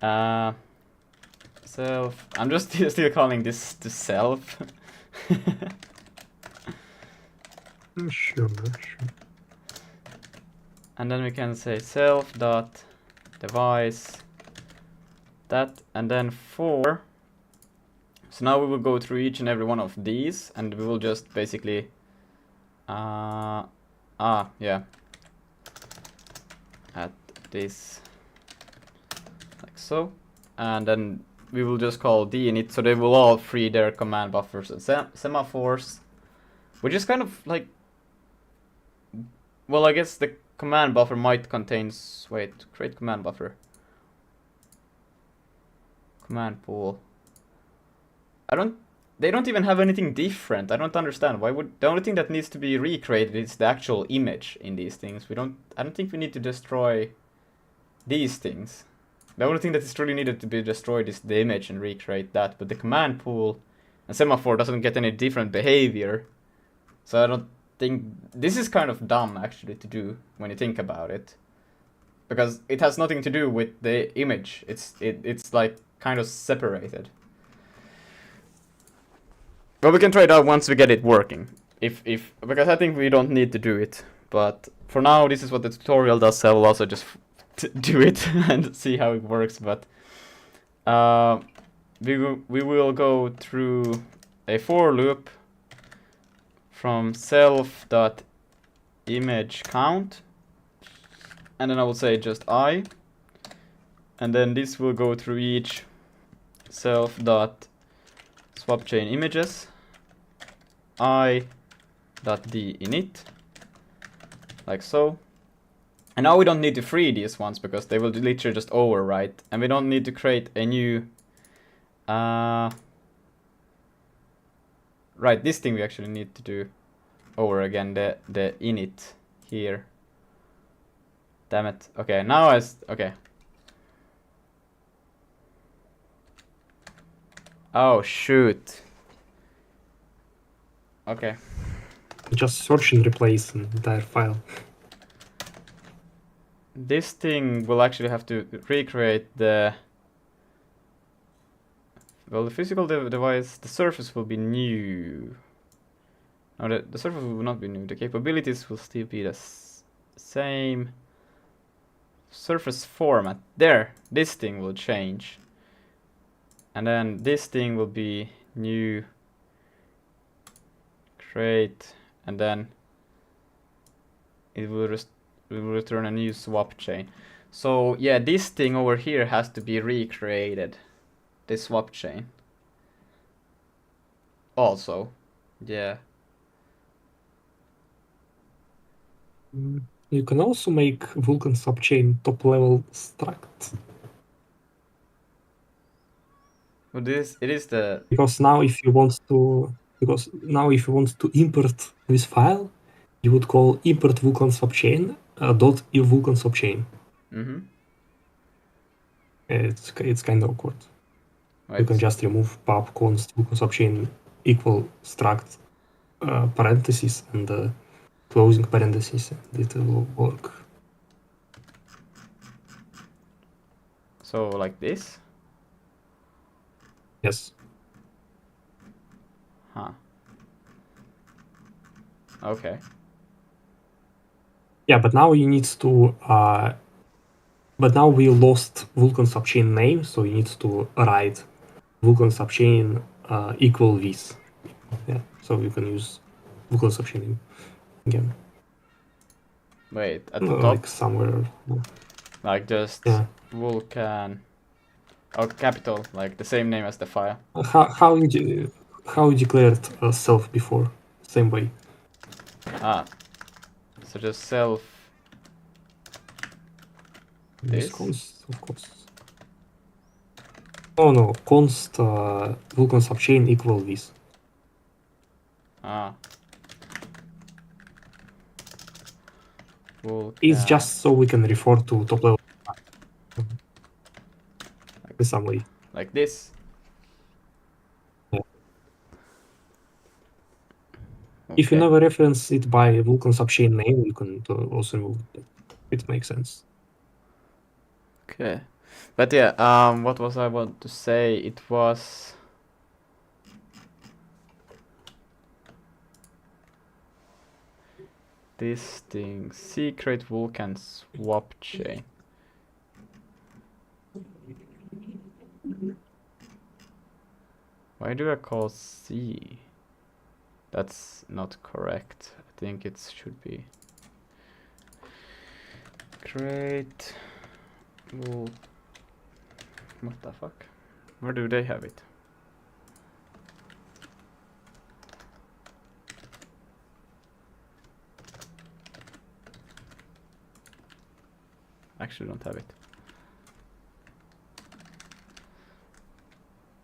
Self, I'm just still calling this the self. Sure. And then we can say self dot device that, and then for. So now we will go through each and every one of these, and we will just basically yeah, at this like so, and then we will just call D init, so they will all free their command buffers and semaphores, which is kind of like, well, I guess the command buffer might contain, wait, create command buffer, command pool. They don't even have anything different. I don't understand. Why would, the only thing that needs to be recreated is the actual image in these things. I don't think we need to destroy these things. The only thing that is truly needed to be destroyed is the image and recreate that, but the command pool and semaphore doesn't get any different behavior. So I don't think, this is kind of dumb actually to do when you think about it. Because it has nothing to do with the image. It's like kind of separated. But we can try it out once we get it working. Because I think we don't need to do it. But for now, this is what the tutorial does. I will also just do it and see how it works, but we will go through a for loop from self.image count, and then I will say just I, and then this will go through each self.swap chain images I.d init, like so. And now we don't need to free these ones because they will literally just overwrite, and we don't need to create a new right, this thing we actually need to do over again, the init here. Damn it. Okay, now okay. Oh shoot. Okay. Just search and replace an entire file. This thing will actually have to recreate the physical device. The surface will be new. No, the surface will not be new. The capabilities will still be the same. Surface format. There, this thing will change. And then this thing will be new. Create, and then it will return a new swap chain. So yeah, this thing over here has to be recreated. This swap chain. Also, yeah. You can also make Vulkan subchain top level struct. But it is the Because now if you want to import this file, you would call import Vulkan subchain dot Vulkan subchain. mm-hmm. It's kind of awkward. Right. You can just remove pub const Vulkan subchain equal struct parentheses and closing parentheses, and it will work. So like this? Yes. Huh. Okay. Yeah, but now you need to. But now we lost Vulkan subchain name, so you need to write Vulkan subchain equal this. Yeah, so you can use Vulkan subchain name again. Wait, at the top? Like somewhere. Like just Yeah. Vulkan. Oh, capital, like the same name as the file. How you declared self before? Same way. Ah. So just self. This? Const, of course. Oh no, const Vulkan subchain equal this. Ah. Vulkan. It's just so we can refer to top level in some way. Like this. Yeah. If you Okay. never reference it by Vulkan subchain name, you can also remove it. It makes sense. Okay. But yeah, what was I want to say? It was this thing, secret Vulkan swap chain. Why do I call C? That's not correct. I think it should be create Vul. What the fuck? Where do they have it? Actually don't have it.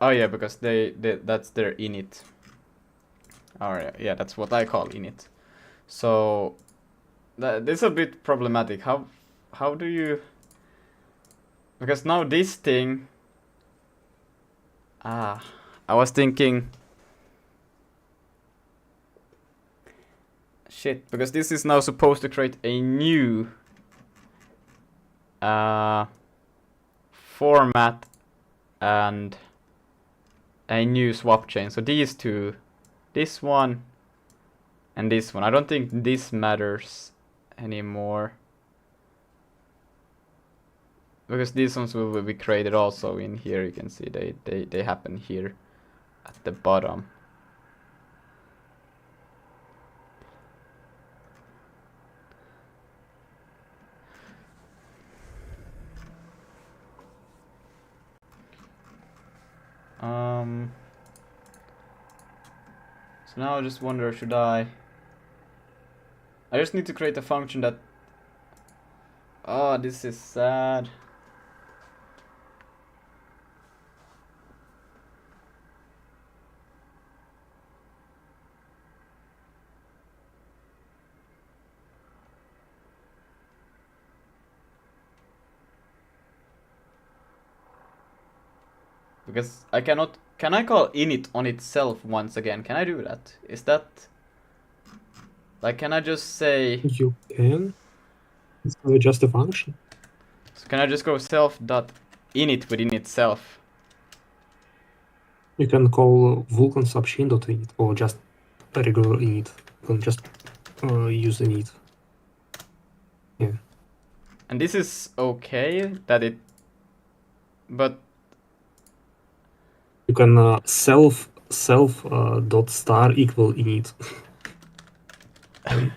Oh yeah, because they that's their init. Alright, yeah, that's what I call init. So this is a bit problematic. How do you? Because now this thing. I was thinking. Shit, because this is now supposed to create a new format and a new swap chain. So these two, this one and this one. I don't think this matters anymore. because these ones will be created also in here. You can see they happen here at the bottom. So now I just wonder, should I just need to create a function that... Oh, this is sad. Because I cannot... Can I call init on itself once again? Can I do that? Is that... Like, can I just say... You can. It's just a function. So can I just go self.init within itself? You can call vulkan subchain.init or just a regular init. You can just use init. Yeah. And this is okay that it... But... You can self dot star equal init and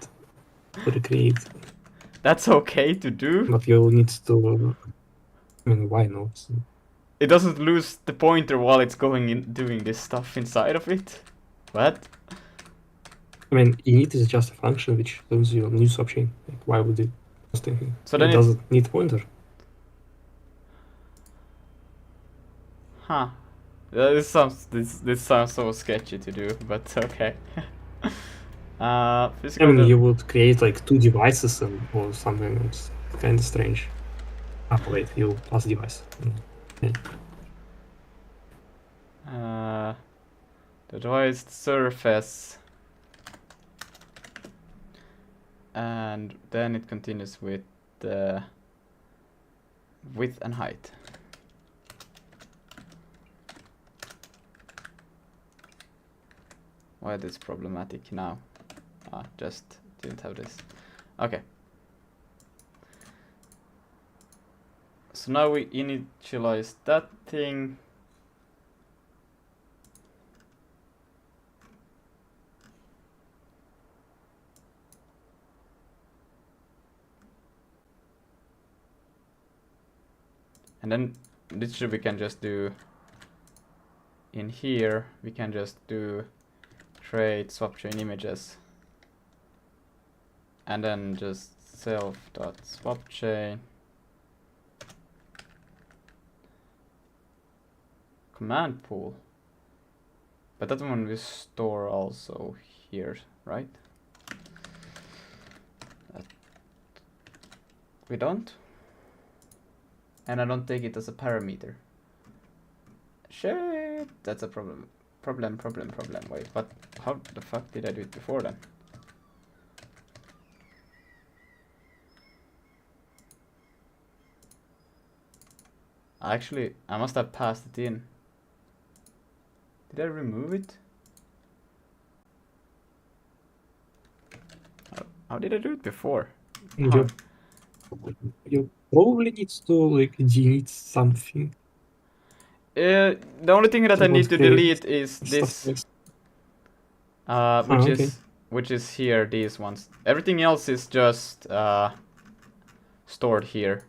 recreate. That's okay to do? But you'll need to. I mean, why not? It doesn't lose the pointer while it's going in doing this stuff inside of it? What? I mean, init is just a function which learns your new subchain. Like, why would it? So then it doesn't need pointer. Huh. This sounds so sketchy to do, but okay. I Physical mean, you would create like two devices or something. It's kind of strange. Ah, wait, you plus device. Yeah. The device surface. And then it continues with the width and height. Why is this problematic now? Just didn't have this. Okay. So now we initialize that thing. And then literally we can just do in here, we can just do create swap chain images. And then just self.swap chain. Command pool. But that one we store also here, right? We don't? And I don't take it as a parameter. Shit, that's a problem. Problem. Wait, what? How the fuck did I do it before then? Actually, I must have passed it in. Did I remove it? How did I do it before? You probably need to like delete something. The only thing that I need to delete is this, which is here. These ones. Everything else is just stored here.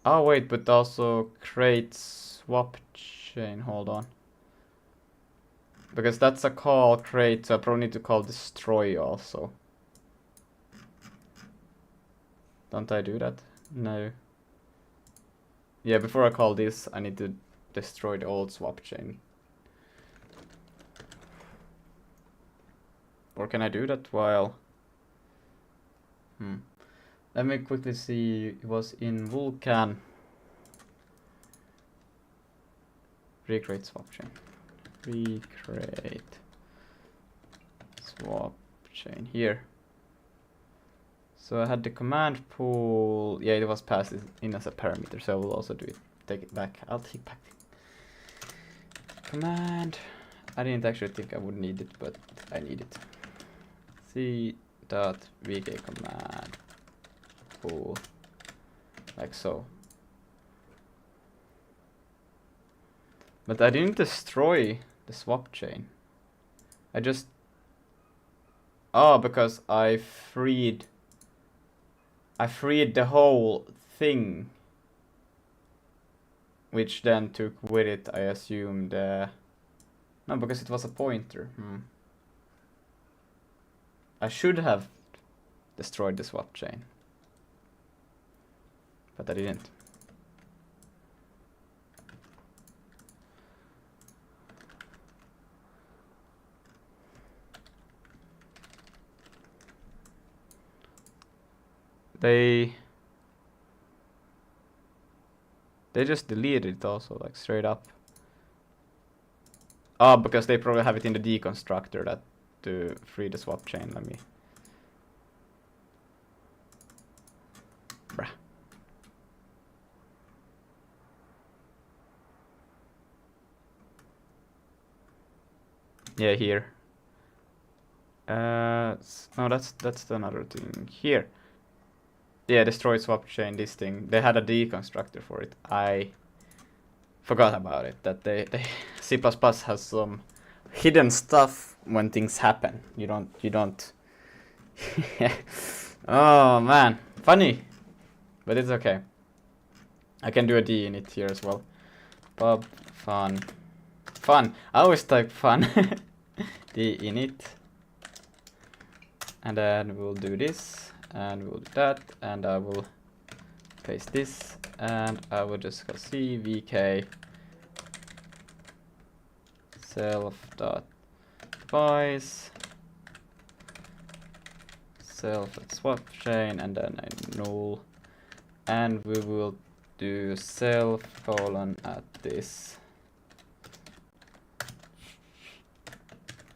Oh wait, but also create swap chain. Hold on, because that's a call create. So I probably need to call destroy also. Don't I do that? No. Yeah, before I call this, I need to destroy the old swap chain. Or can I do that while... Let me quickly see. It was in Vulkan. Recreate swap chain. Recreate swap chain here. So I had the command pool. Yeah, it was passed in as a parameter, so I will also do it. Take it back. I'll take back the command. I didn't actually think I would need it, but I need it. C.vk command pool like so. But I didn't destroy the swap chain. I just... Oh, because I freed the whole thing. Which then took with it, I assume, the... No, because it was a pointer. I should have destroyed the swap chain. But I didn't. They just deleted it also, like straight up. Oh, because they probably have it in the deconstructor that to free the swap chain. Let me... Bruh. Yeah, here. No, that's another thing. Here. Yeah, destroy swap chain, this thing. They had a deconstructor for it. I forgot about it. That they C++ has some hidden stuff when things happen. You don't. Oh man, funny, but it's okay. I can do a D in it here as well. Pub fun. I always type fun. D in it, and then we'll do this, and we'll do that, and I will paste this, and I will just go C VK self.device self.swap chain, and then a null, and we will do self colon at this.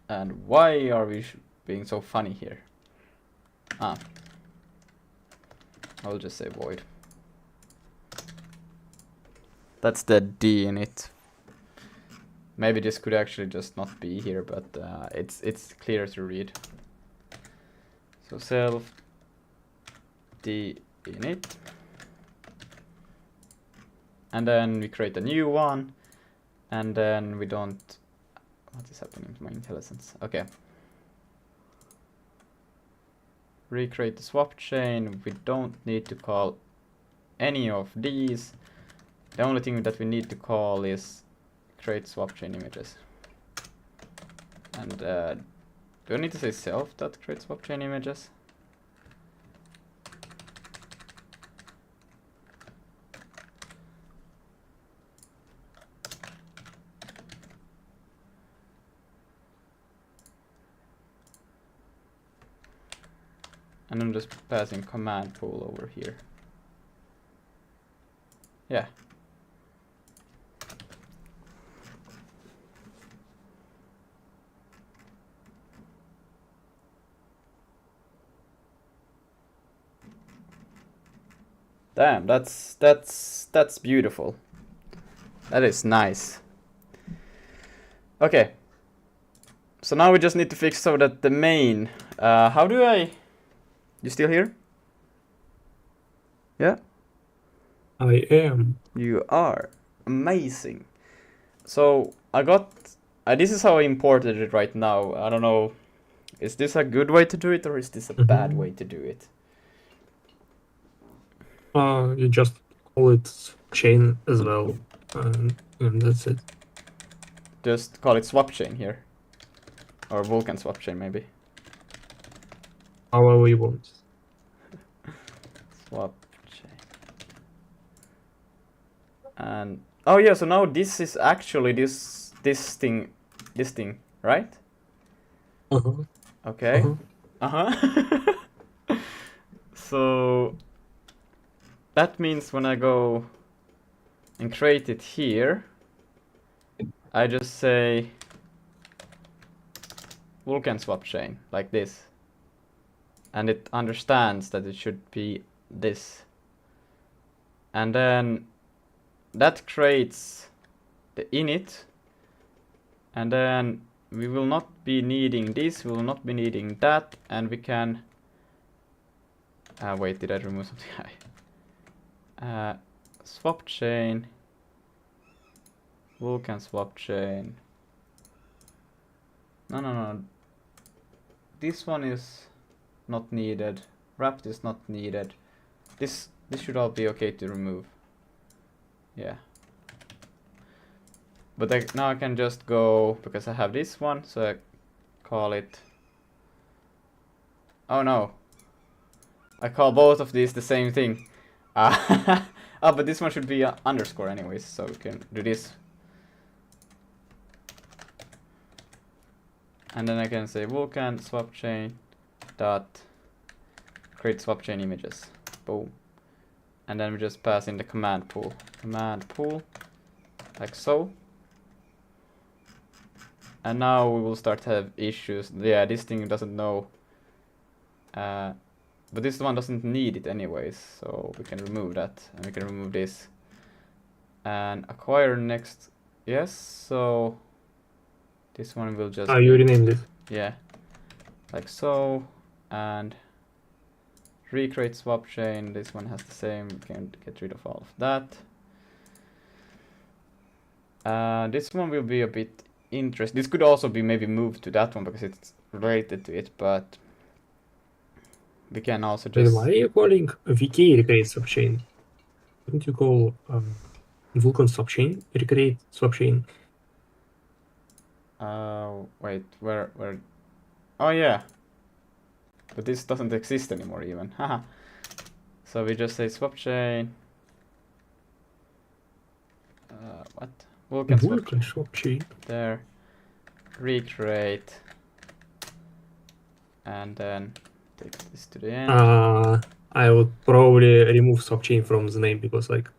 And why are we being so funny here? I'll just say void. That's the D in it. Maybe this could actually just not be here, but it's clear to read. So self D init, and then we create a new one, and then we don't... What is happening to my IntelliSense? Okay. Recreate the swap chain. We don't need to call any of these. The only thing that we need to call is create swap chain images. And do I need to say self.create swap chain images? And I'm just passing command pool over here. Yeah. Damn, that's beautiful. That is nice. Okay. So now we just need to fix so that the main... how do I... You still here? Yeah? I am. You are. Amazing. So I got... this is how I imported it right now. I don't know. Is this a good way to do it, or is this a bad way to do it? You just call it chain as well, and that's it. Just call it swap chain here. Or Vulkan swap chain, maybe. However you want. Swap chain. And oh yeah, so now this is actually this thing, right? Uh-huh. Okay. So that means when I go and create it here, I just say Vulkan swap chain like this. And it understands that it should be this. And then that creates the init. And then we will not be needing this, we will not be needing that, and we can... wait, did I remove something? Swap chain. Vulkan swap chain. No. This one is not needed. Wrapped is not needed. This should all be okay to remove. Yeah. But now I can just go, because I have this one, so I call it... Oh no. I call both of these the same thing. Oh, but this one should be underscore anyways, so we can do this. And then I can say Vulkan swap chain dot create swap chain images. Boom. And then we just pass in the command pool. Command pool, like so. And now we will start to have issues. Yeah, this thing doesn't know. But this one doesn't need it anyways, so we can remove that. And we can remove this. And acquire next. Yes, so this one will just... You renamed it. Yeah, like so. And recreate swap chain. This one has the same. We can get rid of all of that. This one will be a bit interesting. This could also be maybe moved to that one because it's related to it, but we can also Wait, just... why are you calling VK recreate subchain? Wouldn't you call Vulkan subchain recreate subchain? Wait, where? Oh yeah. But this doesn't exist anymore even. Haha. So we just say swap chain. What? Vulkan swap chain. There. Recreate. And then take this to the end. I would probably remove subchain from the name because like,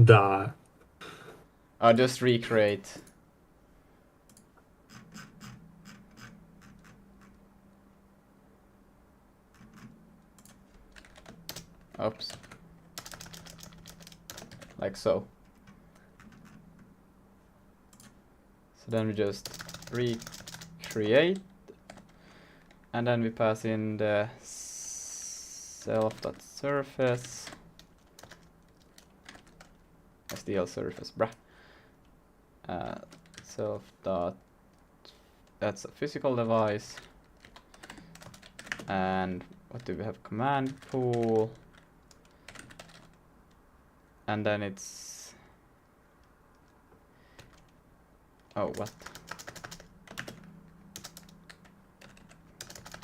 duh. Just recreate. Oops. Like so. So then we just recreate. And then we pass in the self.surface. SDL surface, bruh. Self dot, that's a physical device. And what do we have? Command pool. And then it's... Oh, what?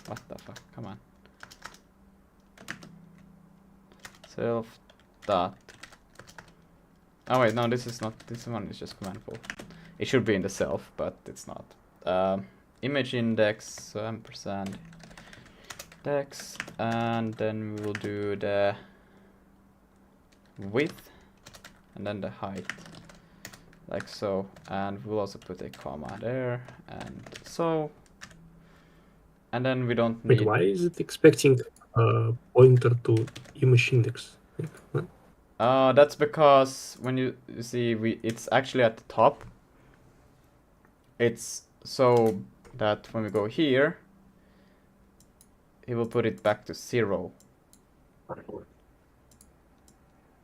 What the fuck? Come on. Self dot... Oh wait, no, this is not... This one is just command pool. It should be in the self, but it's not. Image index, so ampersand index, and then we will do the width, and then the height, like so. And we'll also put a comma there, and so. And then we don't need... Wait, why is it expecting a pointer to image index? That's because when you see, it's actually at the top. It's so that when we go here, he will put it back to 0.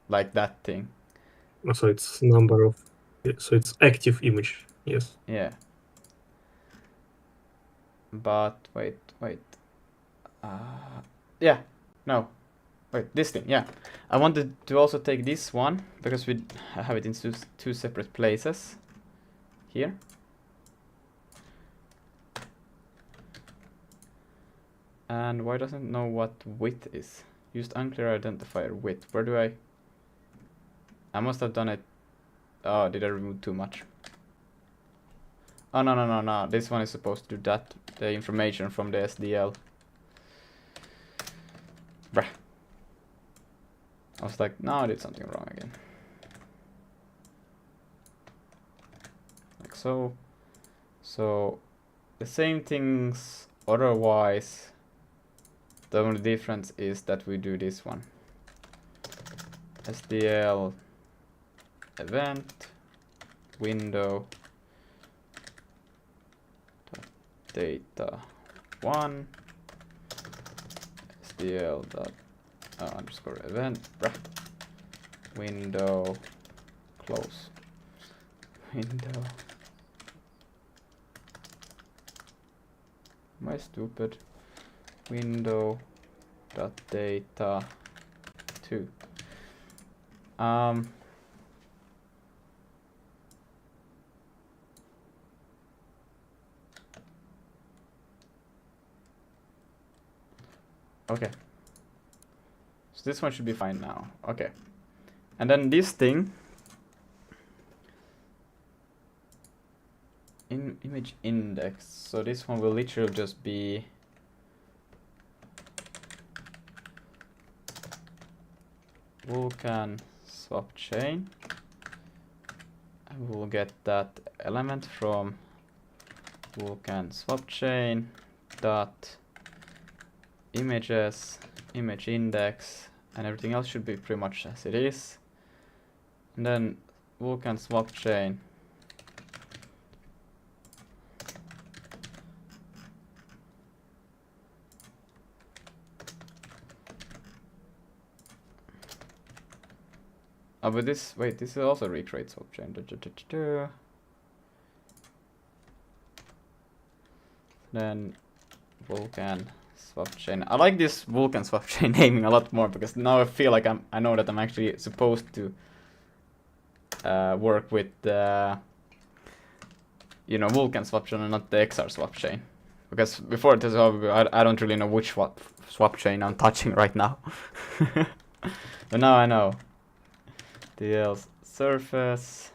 Like that thing. So it's number of... So it's active image, yes. Yeah. But wait. Yeah, no. Wait, this thing, yeah. I wanted to also take this one, because we have it in two separate places. Here. And why doesn't it know what width is? Used unclear identifier width. Where do I must have done it... Oh, did I remove too much? Oh, no. This one is supposed to do that. The information from the SDL. Bruh. I was like, no, I did something wrong again. Like so. So, the same things otherwise. The only difference is that we do this one. SDL event window data 1 SDL dot underscore event. Bruh. window, close, window. Am I stupid? Window dot data 2. Okay. So this one should be fine now. Okay. And then this thing, image index. So this one will literally just be Vulkan swap chain. And we'll get that element from Vulkan swap chain dot images, image index, and everything else should be pretty much as it is. And then Vulkan swap chain but this, wait, this is also recreate swap chain. Then Vulkan swap chain. I like this Vulkan swap chain naming a lot more because now I feel like I know that I'm actually supposed to work with the Vulkan swap chain and not the XR swap chain. Because before this, I don't really know which swap chain I'm touching right now. But now I know. DL surface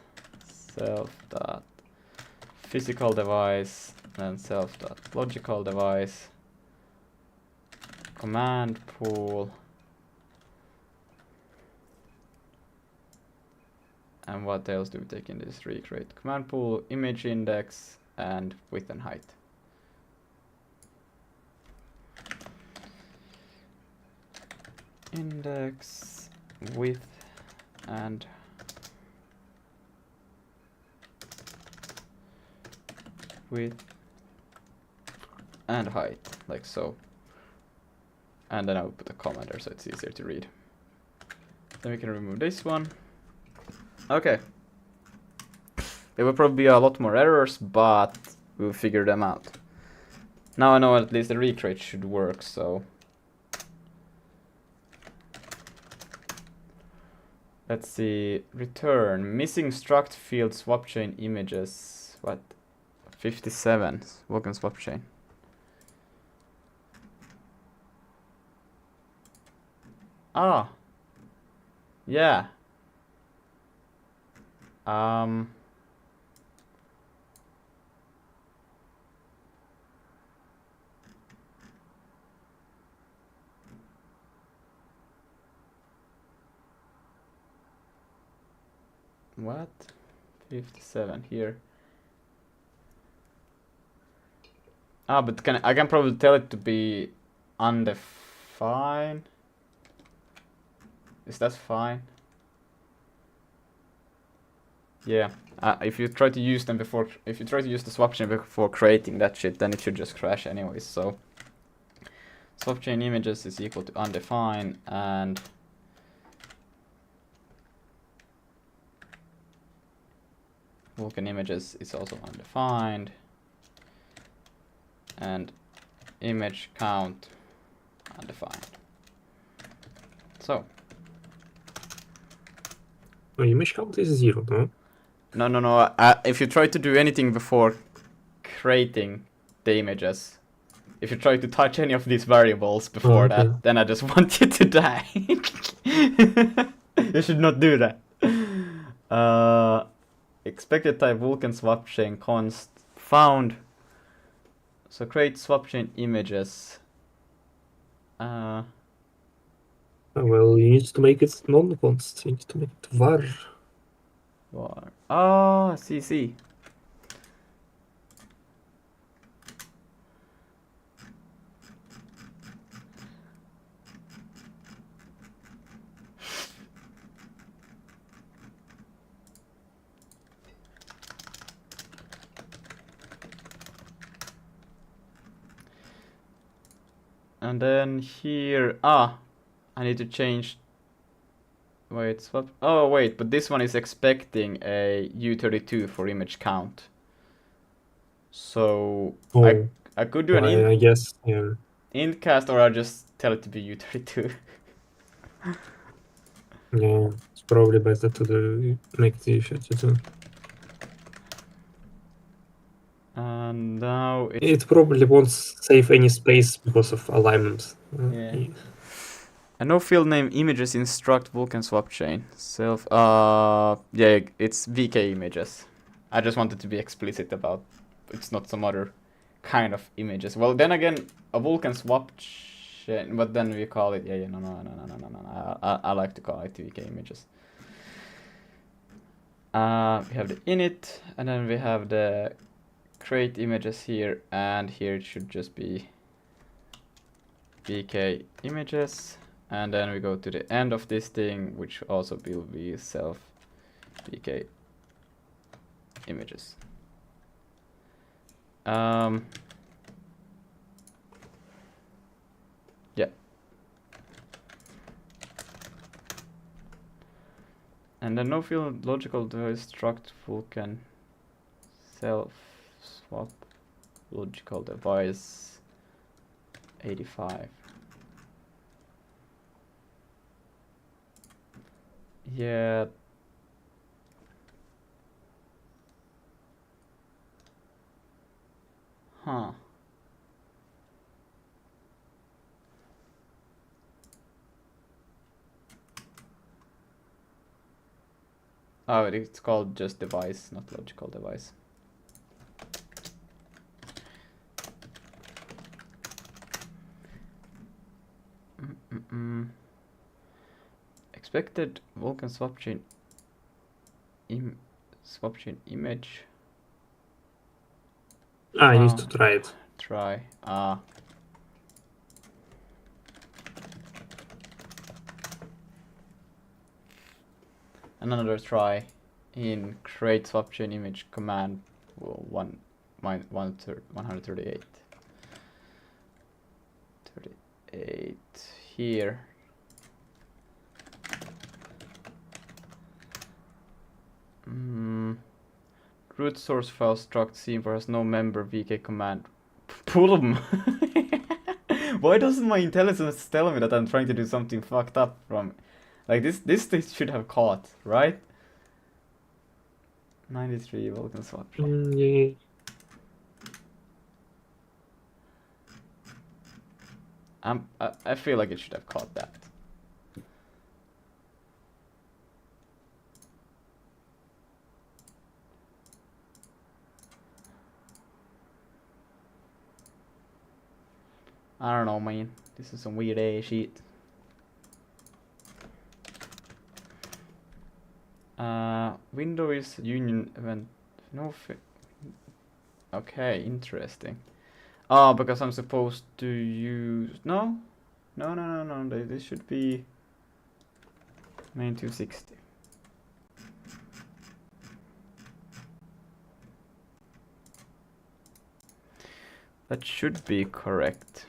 self dot physical device, then self dot logical device, command pool, and what else do we take in this recreate? Command pool, image index, and width and height. Index, width, and width and height, like so. And then I'll put a comma there so it's easier to read. Then we can remove this one. Okay. There will probably be a lot more errors, but we'll figure them out. Now I know at least the recreate should work, so let's see. Return missing struct field swap chain images. What? 57. Vulkan swap chain. Ah. Yeah. What? 57 here. Ah, but I can probably tell it to be undefined. Is that fine? Yeah. If you try to use them before, if you try to use the swap chain before creating that shit, then it should just crash anyways. So swap chain images is equal to undefined, and Vulkan images is also undefined, and image count undefined. So Image count is 0, no? no. If you try to do anything before creating the images, if you try to touch any of these variables before okay. that, then I just want you to die. You should not do that. Expected type Vulkan swap chain const found. So create swap chain images. Well, you need to make it non-const. You need to make it var. Var. Oh, see. And then here, I need to change. Wait, swap. Oh wait, but this one is expecting a U32 for image count. So Oh, I could do an I guess, yeah. int cast, or I'll just tell it to be U32. Yeah, it's probably better to make the U32. And now It probably won't save any space because of alignment. Yeah. And no field name images instruct Vulkan swap chain. Yeah, it's VK images. I just wanted to be explicit about it's not some other kind of images. Well, then again, a Vulkan swap chain, but then we call it, no. I like to call it VK images. We have the init, and then we have the create images here, and here it should just be VK images. And then we go to the end of this thing, which also will be self VK images. Yeah. And then no field logical device struct Vulkan self swap logical device 85. Yeah. Huh. Oh, it's called just device, not logical device. Expected Vulkan swap chain image. I need to try it. Try. Another try in create swap chain image command 138. 38 here. Root source file struct c4 has no member vk command. Pull them. Why doesn't my intelligence tell me that I'm trying to do something fucked up from, like this thing should have caught, right? 93 Vulkan swap. Yeah. I feel like it should have caught that. I don't know, man. This is some weird ass shit. Window is union event. No. Okay, interesting. Oh, because I'm supposed to use no. This should be main 260. That should be correct.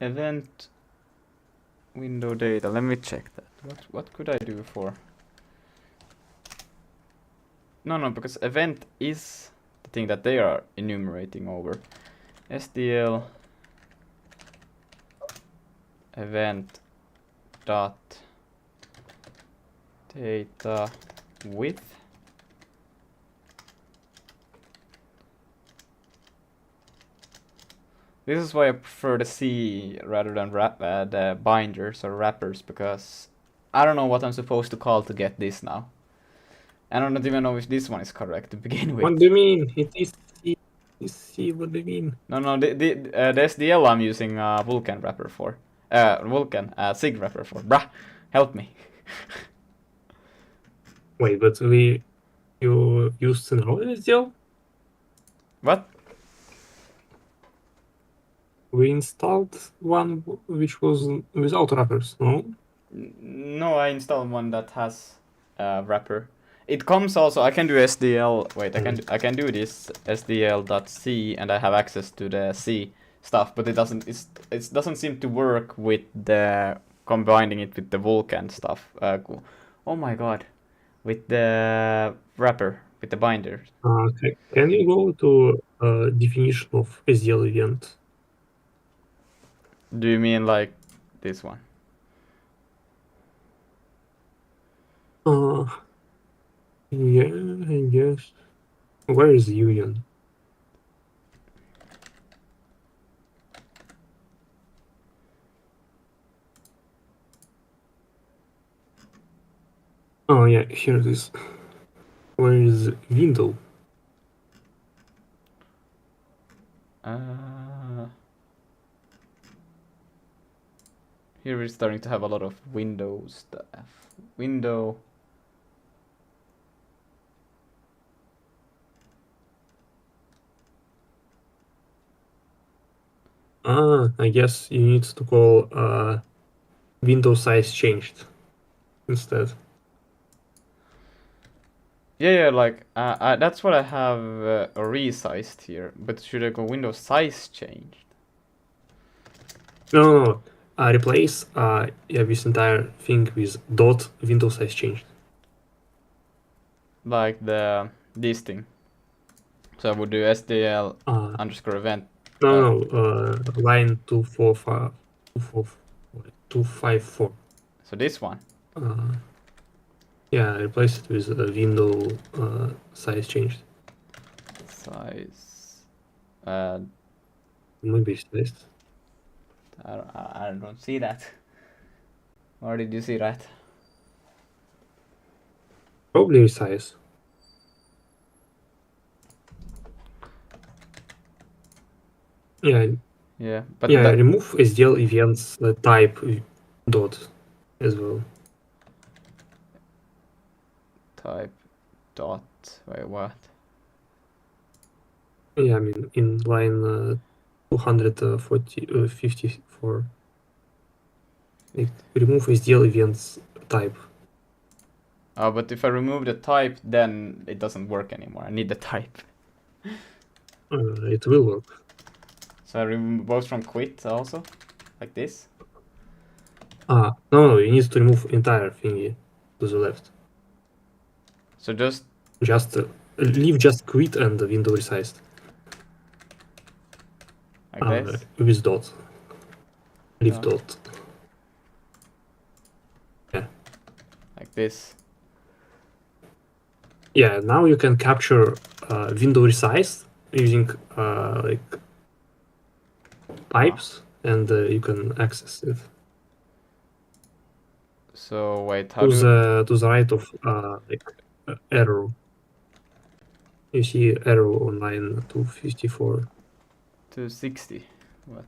Event window data. Let me check that. What could I do for? No, because event is the thing that they are enumerating over. SDL event dot data with This is why I prefer the C rather than the binders or wrappers, because I don't know what I'm supposed to call to get this now. I don't even know if this one is correct to begin with. What do you mean? It is C. What do you mean? No, the SDL I'm using Vulkan wrapper for. Vulkan SIG wrapper for. Bruh, help me. Wait, but you used an SDL? What? We installed one which was without wrappers, no? No, I installed one that has a wrapper. It comes also. I can do SDL. Wait, I can do this SDL.c, and I have access to the C stuff, but it doesn't seem to work with the combining it with the Vulkan stuff. Cool. Oh my god, with the wrapper, with the binder. Okay. Can you go to definition of SDL event? Do you mean like this one? Yeah, I guess. Where is union? Oh yeah, here it is. Where is window? Here we're starting to have a lot of window stuff. Window. I guess you need to call window size changed instead. Yeah, like that's what I have resized here. But should I go window size changed? No. Replace yeah, this entire thing with dot window size changed. Like this thing. So I would do SDL Uh, underscore event. no, line 254. So this one. Yeah, replace it with a window size changed. Size. Maybe size. I don't see that. Or did you see that? Probably size. Yeah, Yeah, but yeah. that Remove SDL events type dot as well. type dot. Wait, what? Yeah, I mean in line 254. Remove SDL events type. Oh, but if I remove the type, then it doesn't work anymore. I need the type. It will work. So I remove both from quit also, like this. No, you need to remove entire thingy to the left. So just Leave just quit and the window resized. like this. With dot. Leave Dot. dot. Yeah. Like this. Yeah, now you can capture window resize using like pipes, and you can access it. So wait, how To do the right of like arrow. You see arrow on line 254. 260? What?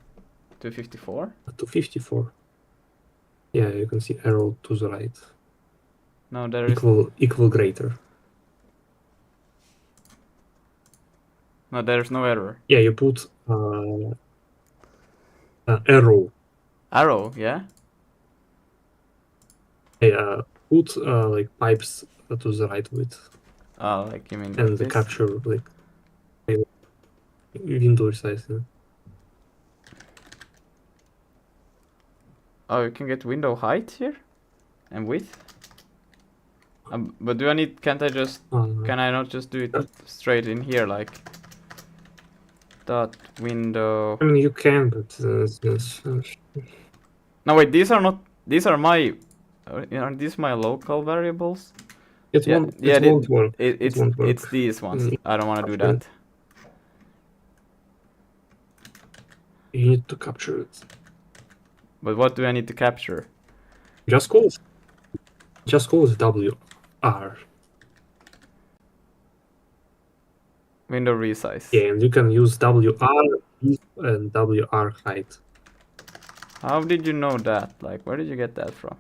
254? 254. Yeah, you can see arrow to the right. No, there is. Equal greater. No, there's no error. Yeah, you put arrow. Arrow, yeah. Yeah, put like pipes to the right with, Oh, like you mean and like the this? capture like window size. Yeah. Oh, you can get window height here, and width. But do I need? Can't I just? Can I not just do it straight in here, like dot window? I mean, you can, but No, wait. These are not. These are my. Are these my local variables? it Yeah, won't. yeah. It won't work. It's won't work. it's these ones. Mm, I don't want to do capture that. You need to capture it. But what do I need to capture? Just call it WR. Window resize. Yeah, and you can use WR width and WR height. How did you know that? Like, where did you get that from?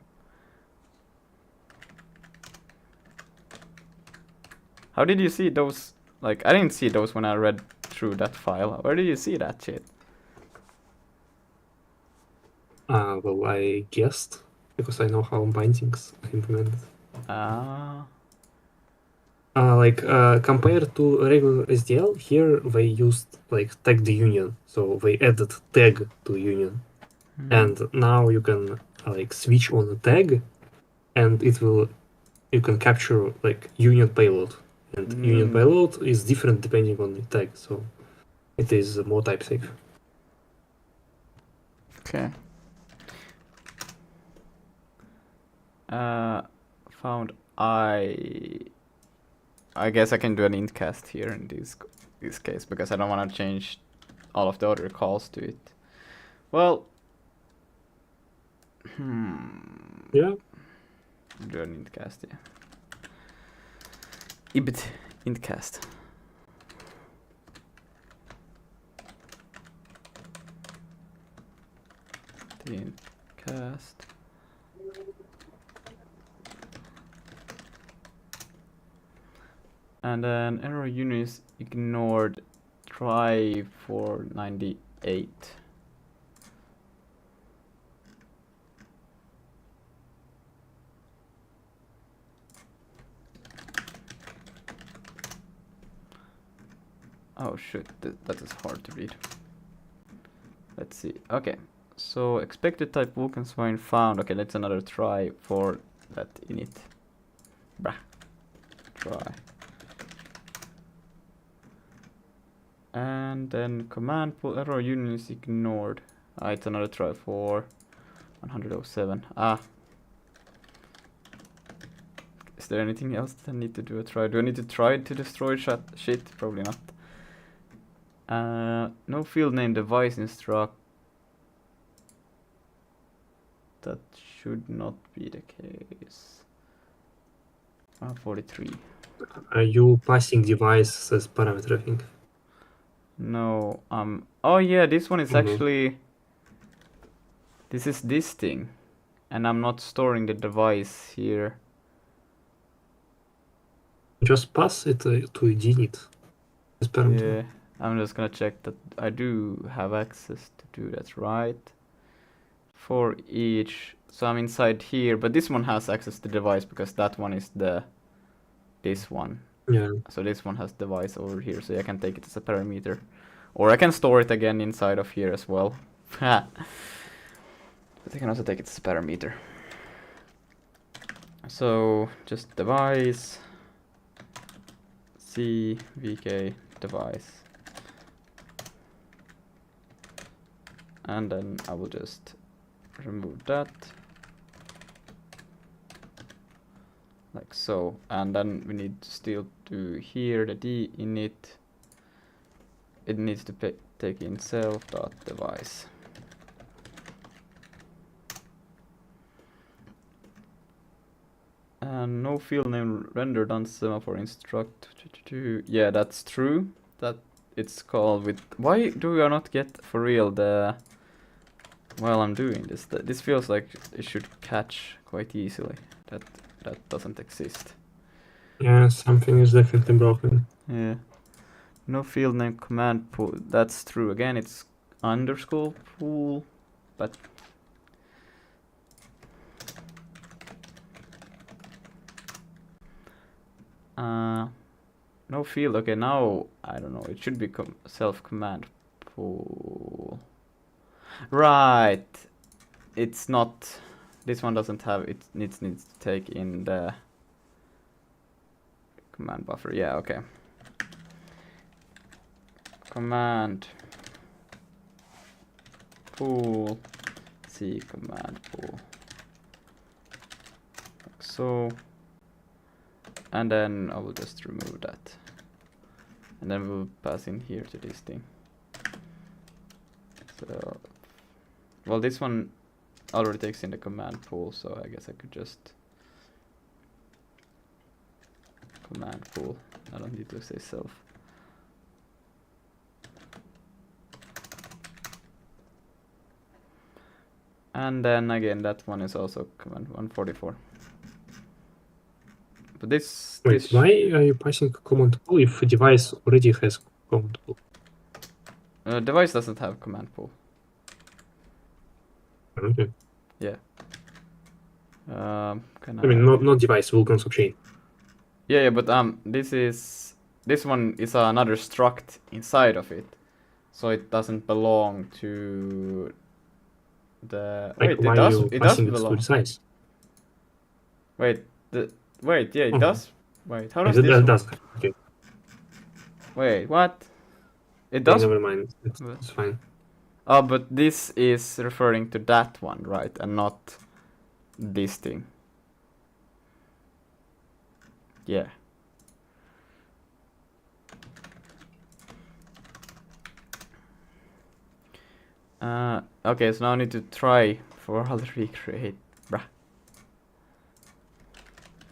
How did you see those? Like, I didn't see those when I read through that file. Where did you see that shit? Well, I guessed because I know how bindings are implemented. Ah, Compared to regular SDL, here they used like tag the union, so they added tag to union, and now you can like switch on a tag, and you can capture like union payload, and union payload is different depending on the tag, so it is more type safe. okay. Found I guess I can do an int cast here in this case because I don't want to change all of the other calls to it. Well, Yeah. do an int cast, yeah. Ibit int cast. The int cast. And then error union is ignored. Try for 98. Oh shit, that is hard to read. Let's see. Okay, so expected type Vulcan swine found. Okay, let's another try for that init. Brah. Try. And then command pool error union is ignored. It's another try for 107. Is there anything else that I need to do a try? Do I need to try to destroy shit? Probably not. No field name device instruct. That should not be the case. 43. Are you passing device as parameter, I think? No, oh yeah, this one is Mhm. actually, this is this thing, and I'm not storing the device here. Just pass it to init as parameter. Yeah, I'm just gonna check that I do have access to do that, right? For each, so I'm inside here, but this one has access to device because that one is this one. Yeah. So this one has device over here, so I can take it as a parameter. Or I can store it again inside of here as well. But I can also take it as a parameter. So just device, C, VK, device. And then I will just remove that. Like so. And then we need to still do here the D init. It needs to take in self.device. And no field name rendered on semaphore instruct. Yeah, that's true. That it's called with. Why do we not get for real the? While I'm doing this, this feels like it should catch quite easily. That doesn't exist. Yeah, something is definitely broken. Yeah. No field name command pool. That's true. Again, it's underscore pool, but no field. Okay, now I don't know. It should be self command pool. Right. It's not. This one doesn't have. It needs to take in the command buffer. Yeah. Okay. Command pool, C command pool, like so, and then I will just remove that, and then we'll pass in here to this thing. So, well, this one already takes in the command pool, so I guess I could just command pool. I don't need to say self. And then again, that one is also command 144. But this. Wait, why are you passing command pool if a device already has command pool? Device doesn't have command pool. Okay. Yeah. Can I mean, not device, Vulkan subchain. Yeah, but this one is another struct inside of it, so it doesn't belong to the. Like, Wait, why it you does passing it to belong. the size? Wait, yeah, it Oh. does. Wait, how does It this? does. Okay. Wait, what? It Okay, does. never mind. But- It's fine. Oh, but this is referring to that one, right, and not this thing. Yeah. Okay, so now I need to try for how to recreate. Bruh.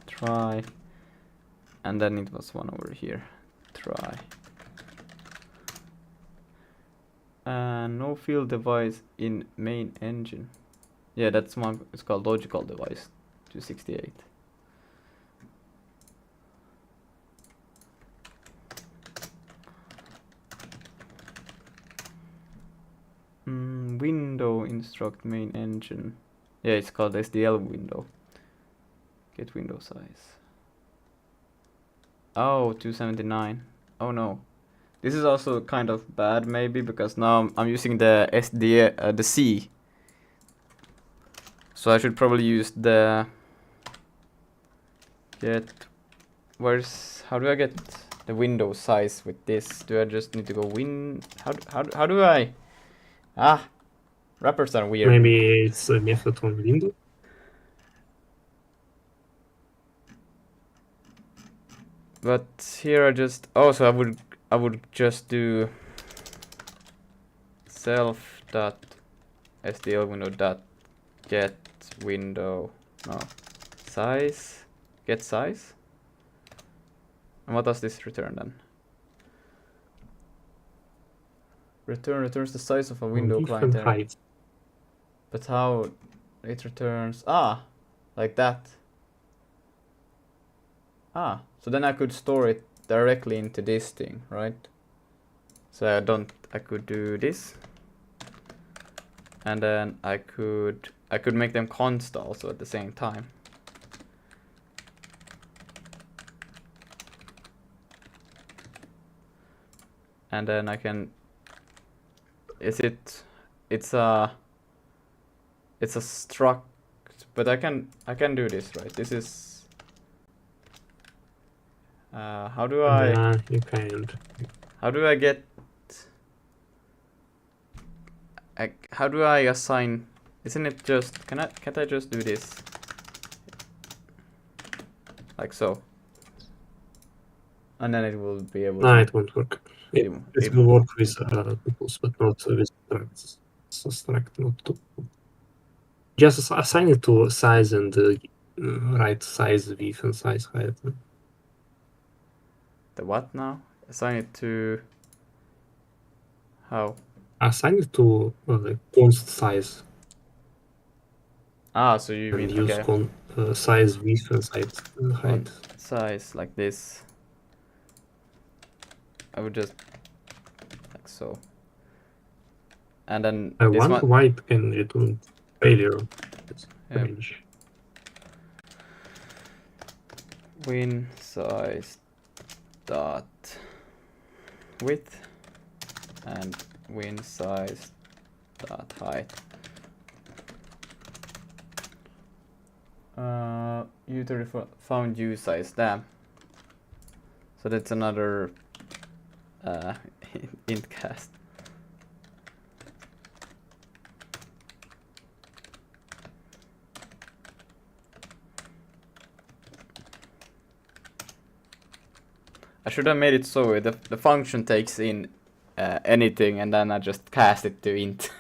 Try. And then it was one over here. Try. No field device in main engine. Yeah, that's one. It's called logical device 268. Window instruct main engine. Yeah, it's called SDL window. Get window size. Oh, 279. Oh no. This is also kind of bad maybe because now I'm using the SD, the C. So I should probably use the how do I get the window size with this? Do I just need to go how do I? Wrappers are weird. Maybe it's a method on window. But here I just so I would just do self dot SDL window dot get window size, get size. And what does this return then? Returns the size of a window client area. Height. But how it returns like that. So then I could store it directly into this thing, right? So I could do this. And then I could make them const also at the same time. And then I can it's a struct, but I can do this, right? This is how do I You can't. how do I get how do I assign? Isn't it just can't I just do this like so, and then it will be able No, to it won't work. It will work with tuples, but not with structs. So struct not tuple. Just assign it to size and right size width and size height. the what now? Assign it to how? Assign it to the const size So you and mean use size width and size height. Size like this. I would just like so. And then I this wonder one. why it can return failure. Yeah. Range. Win size dot width and win size dot height. User found U size. Damn. So that's another int cast. I should have made it so the function takes in anything and then I just cast it to int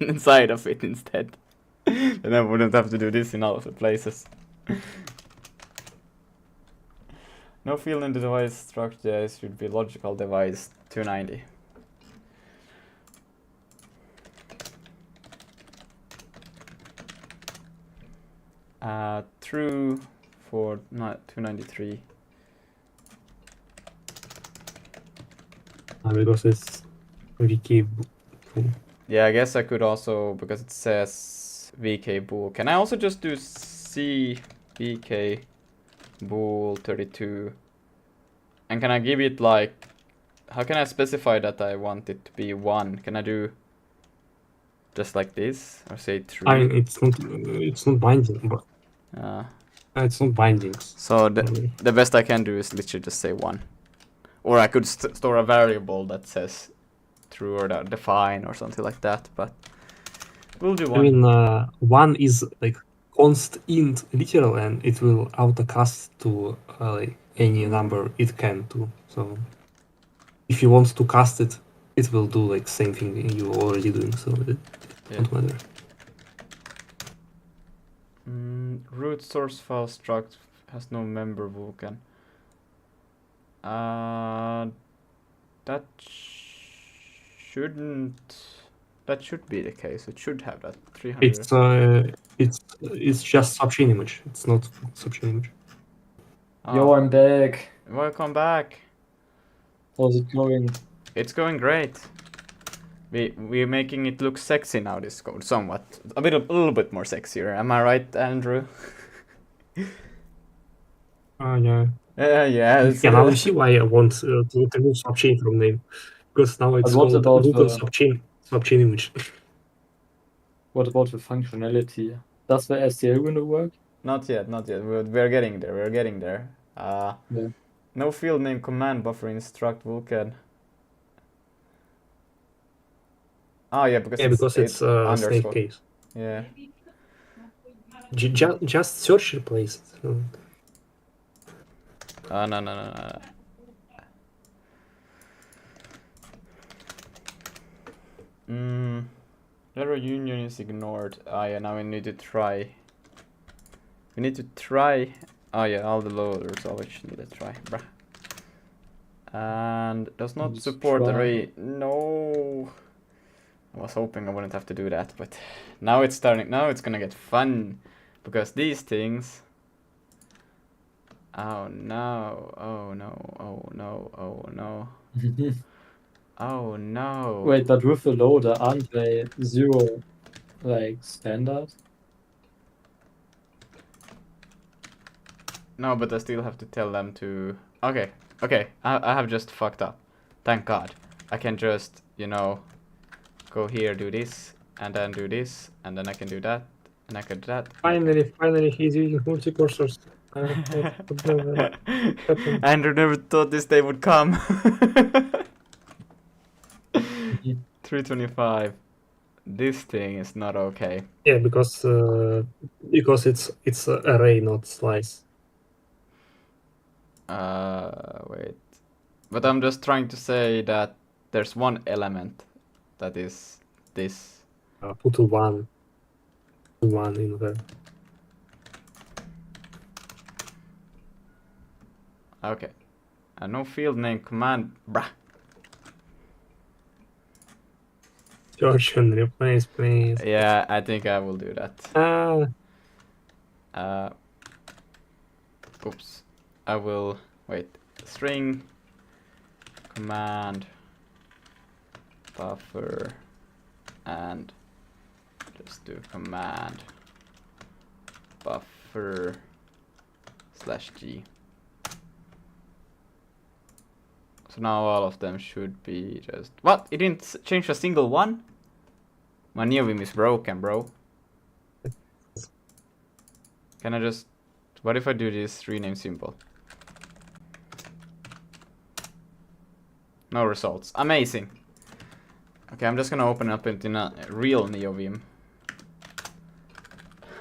inside of it instead. Then I wouldn't have to do this in all the places. No field in the device structure should be logical device 290. True for 293. Because it's wiki Yeah, I guess I could also, because it says VK bool. Can I also just do C VK bool 32? And can I give it like, how can I specify that I want it to be 1? Can I do just like this, or say 3? I mean, it's not binding, but it's not binding. So the best I can do is literally just say 1. Or I could store a variable that says true or define or something like that, but we'll do 1. I mean, 1 is like const int literal, and it will autocast to like any number it can do. So if you want to cast it, it will do like same thing you're already doing. So it won't matter. Root source file struct has no member vulkan. That should be the case. It should have that 300. It's just subchain image. It's not subchain image. Yo, I'm back. Welcome back. How's it going? It's going great. We're making it look sexy now, this code, somewhat. A little bit more sexier. Am I right, Andrew? Yeah. Yeah. Yeah, now you see why I want to remove subchain from name. Because now it's what called about Google the- subchain image. What about the functionality? Does the STL window work? Not yet. We're getting there. Yeah. No field name command buffer instruct vulkan. Oh yeah, because it's snake underscore. case. Yeah. Just search replace it. No. Error union is ignored. Yeah, now we need to try. Oh yeah, all the loaders always need to try. Bruh. And does not Let's support try. array. No. I was hoping I wouldn't have to do that, but now it's starting. Now it's gonna get fun, because these things. Oh no! Oh no! Wait, but with the loader, aren't they 0 like standard? No, but I still have to tell them to. Okay. I have just fucked up. Thank God. I can just, go here, do this, and then do this, and then I can do that, and I can do that. Finally, he's using multi-cursors. Andrew never thought this day would come. 325. This thing is not okay. Yeah, because it's array, not slice. Wait. But I'm just trying to say that there's one element that is this. Put one in there. Okay. No field name command. Bruh. Search and replace, please. Yeah, I think I will do that. Oops. I will wait. String command buffer and just do command buffer /g. So now all of them should be just. What? It didn't change a single one? My NeoVim is broken, bro. Can I just. What if I do this rename symbol? No results. Amazing. Okay, I'm just gonna open up it in a real NeoVim.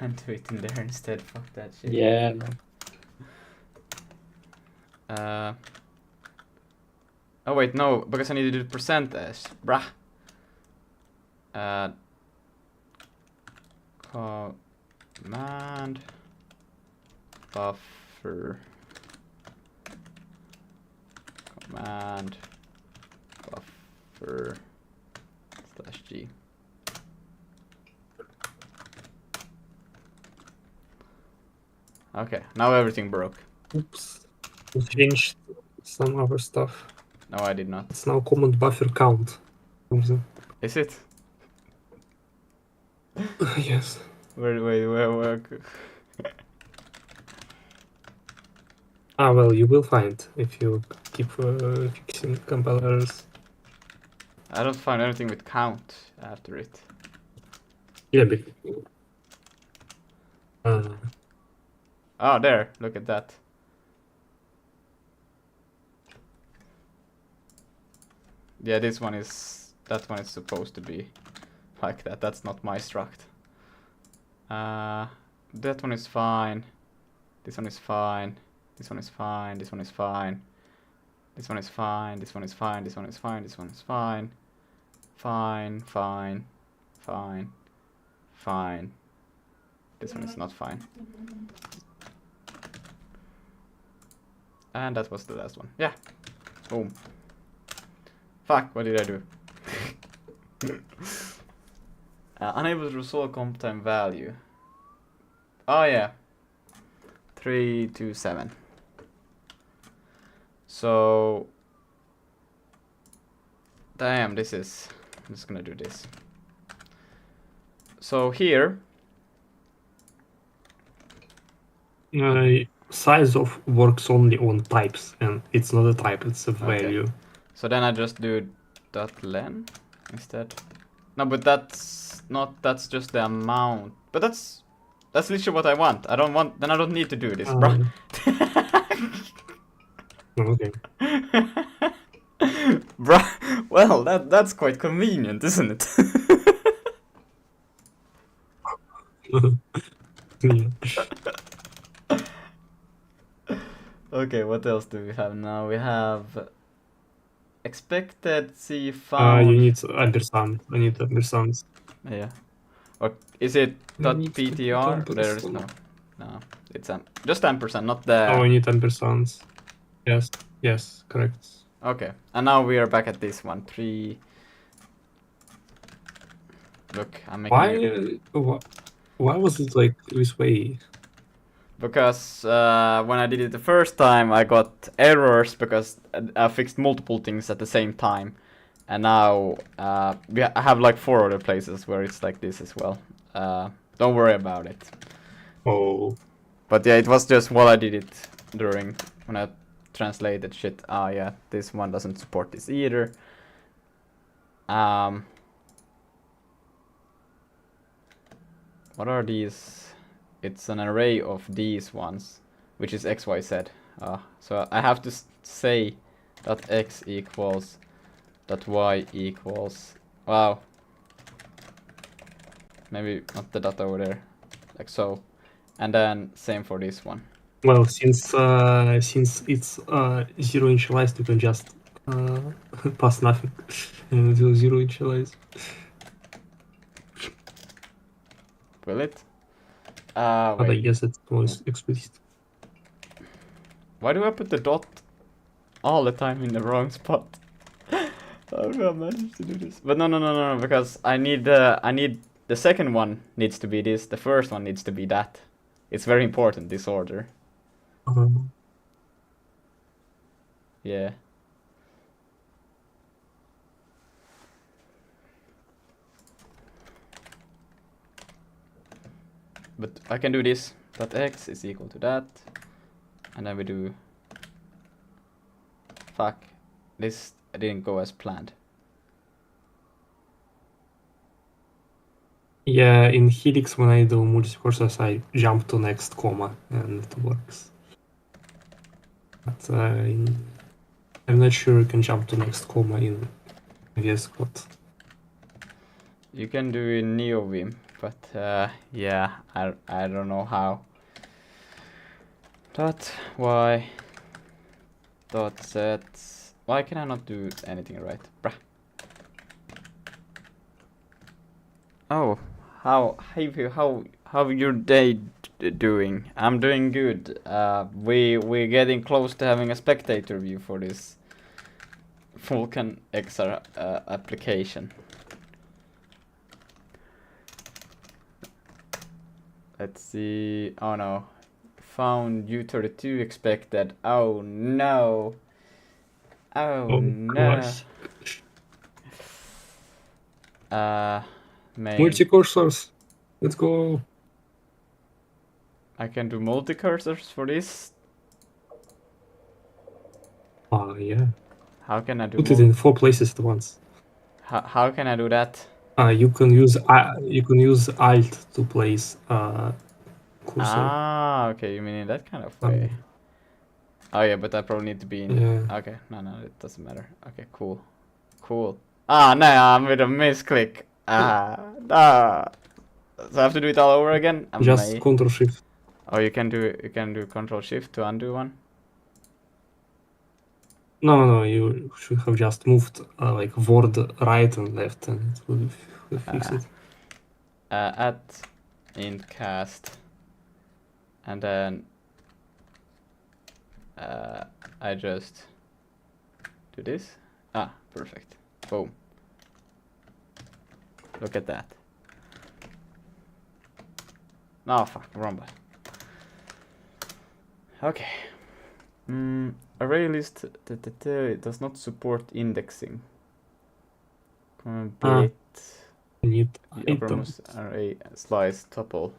And do it in there instead. Fuck that shit. Yeah. Oh wait, no, because I need to do %s. Bruh. Command buffer. Command buffer /g. Okay, now everything broke. Oops. We changed some other stuff. No, I did not. It's now command buffer count. Is it? Yes. Where? Well, you will find if you keep fixing compilers. I don't find anything with count after it. Yeah, but, Oh, there. Look at that. Yeah, this one is... That one is supposed to be like that. That's not my struct. That one is fine. This one is fine. This one is fine. This one is fine. This one is fine. This one is fine. This one is fine. This one is fine. Fine. Fine. Fine. Fine. This one is not fine. And that was the last one. Yeah. Boom. Fuck, what did I do? Unable to resolve comp time value. Oh yeah. 327. So... Damn, this is... I'm just gonna do this. So here... Size of works only on types, and it's not a type, it's a value. So then I just do .len instead. No, but that's not... That's just the amount. But that's literally what I want. I don't want... Then I don't need to do this, bruh. Okay. Bruh, well, that's quite convenient, isn't it? Yeah. Okay, what else do we have now? We have expected C found. You need ampersand. I need ampersands. Yeah. Or is it I need to put .ptr? There is ampersand. no. It's just ampersand, not the. Oh, I need ampersands. Yes, correct. Okay, and now we are back at this one. 3. Look, I'm making. Why was it like this way? Because when I did it the first time, I got errors because I fixed multiple things at the same time, and now I have like 4 other places where it's like this as well. Don't worry about it. Oh. But yeah, it was just while I did it during when I translated shit. Ah, yeah, this one doesn't support this either. What are these? It's an array of these ones, which is x, y, z. So I have to say that x equals that y equals. Wow. Maybe not the data over there, like so. And then same for this one. Well, since it's zero initialized, you can just pass nothing and it will zero initialize. Will it? But I Wait. guess it was explicit. Why do I put the dot all the time in the wrong spot? How do I manage to do this? But no, because I need the second one needs to be this, the first one needs to be that. It's very important, this order. Yeah. But I can do this, that x is equal to that. And then we do... Fuck. This didn't go as planned. Yeah, in Helix when I do multi-courses, I jump to next comma and it works. But I'm not sure you can jump to next comma in VS Code. You can do in NeoVim, but yeah, I don't know how. Dot y dot z. Why can I not do anything right? Bruh. Oh, how your day doing? I'm doing good. We're getting close to having a spectator view for this Vulkan XR application. Let's see. Oh no. Found U32 expected. Oh no. Oh no. Main. Multi-cursors. Let's go. I can do multi-cursors for this. Yeah. How can I do Put it in 4 places at once. how can I do that? You can use Alt to place cursor. Ah, okay, you mean in that kind of way. Oh yeah, but I probably need to be in. Yeah. Okay, no, it doesn't matter. Okay, cool. Cool. Ah, no, I'm with a misclick. Ah, ah. So I have to do it all over again? I Just may. Control Shift. Oh, you can do Control Shift to undo one? No, you should have just moved like word right and left, and it will fix it. Add int cast. And then I just do this. Ah, perfect. Boom. Look at that. No, fuck, wrong button. Okay. Array list it does not support indexing. Complete I need the uppermost items. array slice tuple.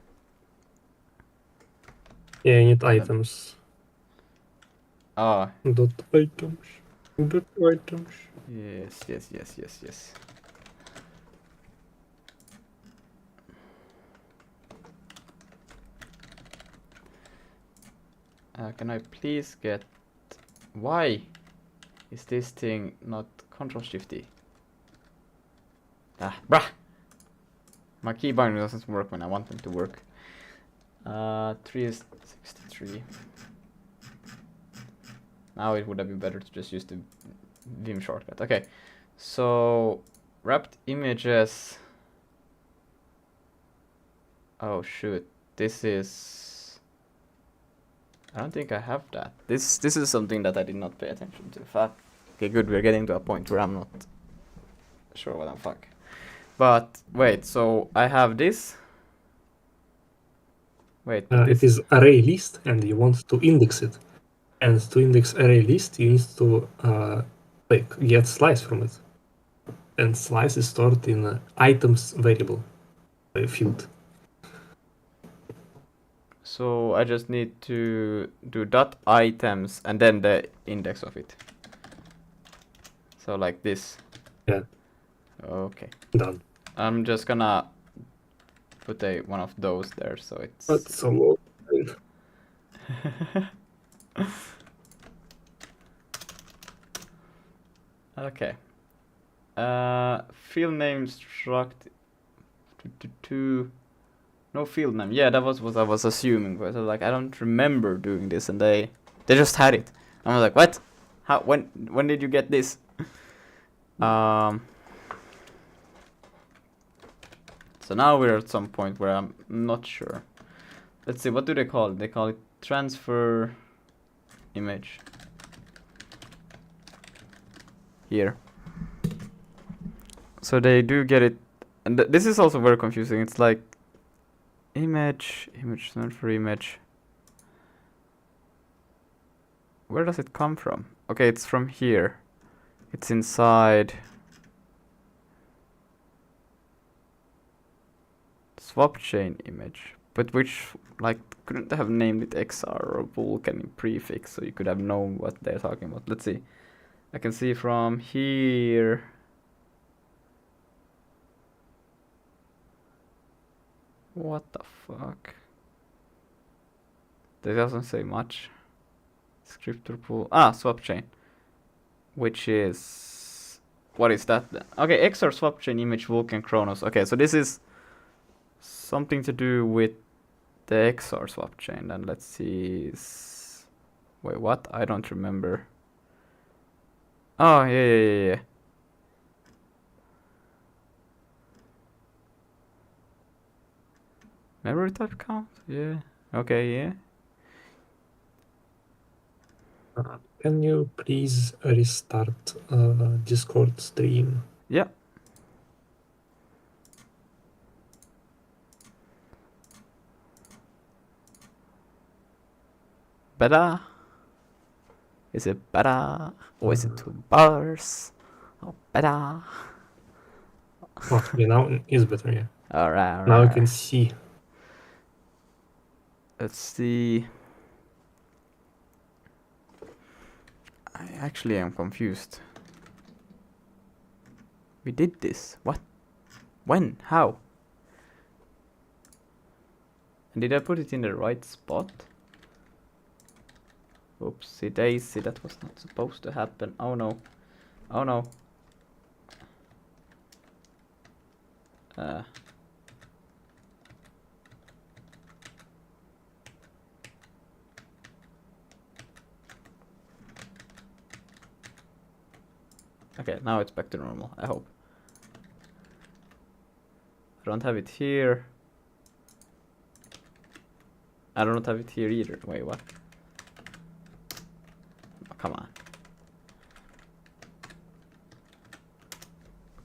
Yeah, I need items. Ah, Dot items. Dot items. yes. Can I please get... Why is this thing not Control Shift-Y? Ah, bruh! My key binding doesn't work when I want them to work. 3 is 63. Now it would have been better to just use the Vim shortcut. Okay, so wrapped images. Oh shoot, this is... I don't think I have that. This is something that I did not pay attention to. Fuck. Okay, good, we're getting to a point where I'm not sure what I'm fuck. But wait, so I have this. Wait, but It is array list, and you want to index it. And to index array list, you need to like get slice from it. And slice is stored in items variable field. So I just need to do dot items and then the index of it. So like this. Yeah. Okay. Done. I'm just gonna put one of those there so it's... That's so low. Okay. Field name struct no field name. Yeah, that was what I was assuming, but I was like, I don't remember doing this, and they just had it. I was like, what? How? When did you get this? So now we're at some point where I'm not sure. Let's see, what do they call it? They call it transfer image. Here. So they do get it, and this is also very confusing. It's like image transfer image. Where does it come from? Okay, it's from here. It's inside swap chain image, but which, like, couldn't they have named it XR or Vulkan prefix so you could have known what they're talking about? Let's see. I can see from here. What the fuck? That doesn't say much. Scriptor pool. Ah, swap chain. Which is... What is that then? Okay, XR swap chain image Vulkan Chronos. Okay, so this is something to do with the XR swap chain. Then let's see. Wait, what? I don't remember. Oh, yeah. Memory type count? Yeah. Okay, yeah. Can you please restart Discord stream? Yeah. Better? Is it better? Or is it 2 bars? Oh, better? Oh, yeah, now it's better, yeah. Alright, Now I alright. can see. Let's see. I actually am confused. We did this. What? When? How? And did I put it in the right spot? Oopsie daisy, that was not supposed to happen. Oh no. Oh no. Okay, now it's back to normal, I hope. I don't have it here. I don't have it here either. Wait, what? Oh, come on.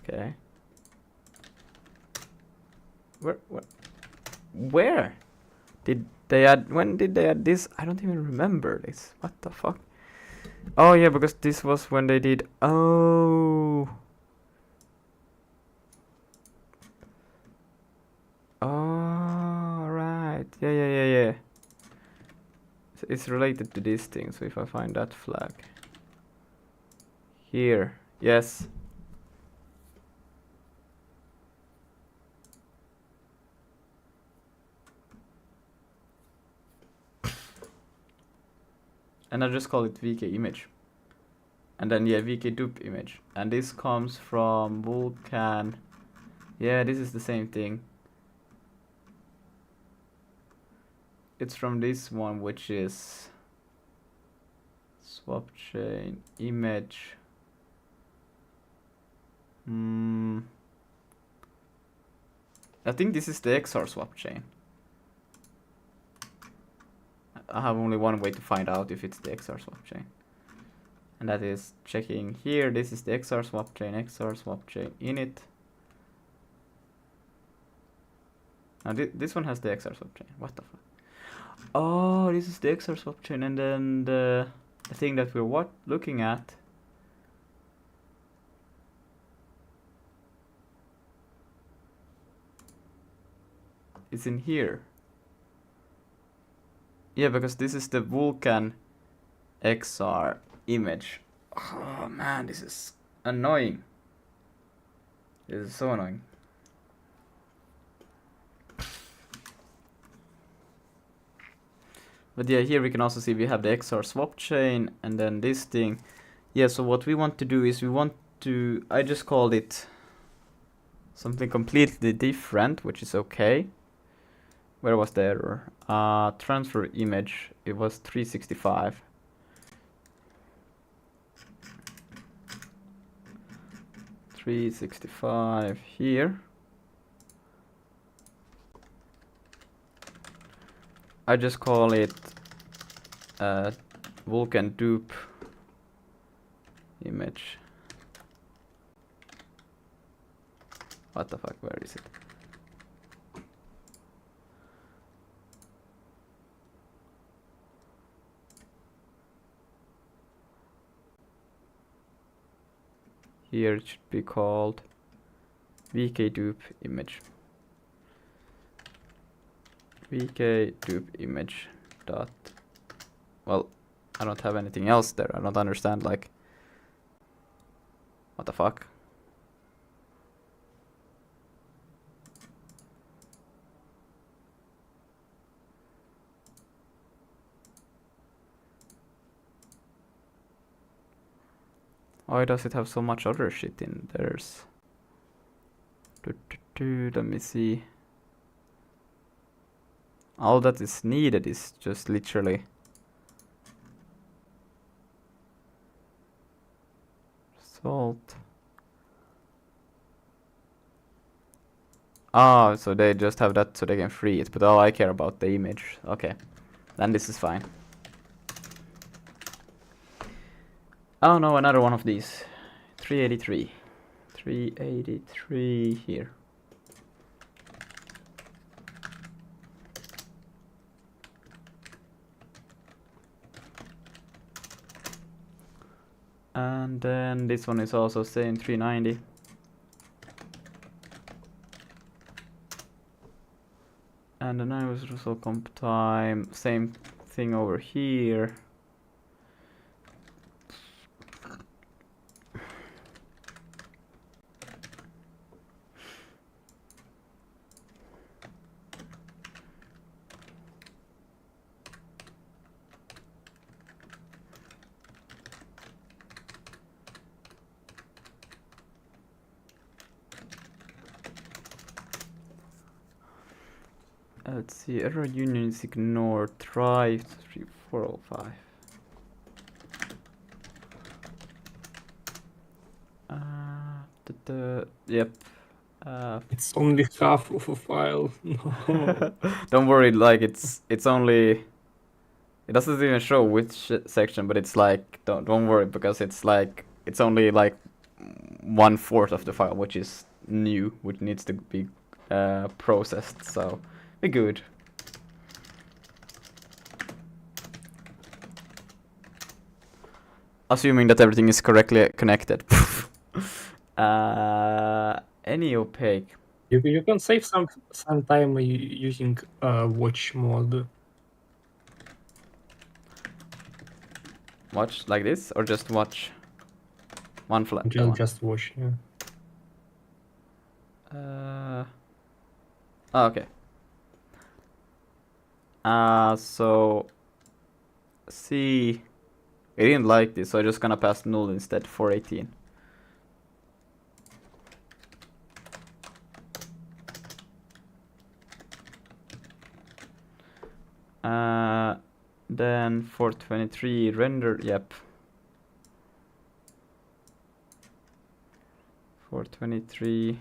Okay. Where? Did they add, when did they add this? I don't even remember this. What the fuck? Oh yeah, because this was when they did, oh. Oh, right. Yeah. So it's related to this thing, so if I find that flag. Here, yes. And I just call it VK image. And then yeah, VK dupe image. And this comes from Vulkan. Yeah, this is the same thing. It's from this one, which is swap chain image. I think this is the XR swap chain. I have only one way to find out if it's the XR swap chain. And that is checking here. This is the XR swap chain init. Now this one has the XR swap chain. What the fuck? Oh, this is the XR swap chain, and then the thing that we're looking at. Is in here. Yeah, because this is the Vulkan XR image. Oh man, this is annoying. This is so annoying. But yeah, here we can also see we have the XR swap chain and then this thing. Yeah, so what we want to do is I just called it something completely different, which is okay. Where was the error? Transfer image, it was 365. Here. I just call it Vulkan dupe image. What the fuck, where is it? Here it should be called VK dupe image. VK dupe image dot. Well, I don't have anything else there. I don't understand, like, what the fuck? Why does it have so much other shit in theirs? Let me see. All that is needed is just literally salt. Oh, so they just have that so they can free it, but all I care about the image. Okay, then this is fine. Oh no, another one of these. 383. 383 here. And then this one is also saying 390. And then I was result comp time, same thing over here. Let's see, error union is ignored. Try 3405. Yep. It's only half of a file. No. Don't worry, like it's only. It doesn't even show which section, but it's like don't worry because it's like it's only like 1/4 of the file, which is new, which needs to be processed. So be good. Assuming that everything is correctly connected. Any opaque. You can save some time using watch mode. Watch like this, or just watch one flat. Just watch. Yeah. Okay. So see, I didn't like this, so I'm just gonna pass null instead for 18. Then for 23 render, yep. For 23.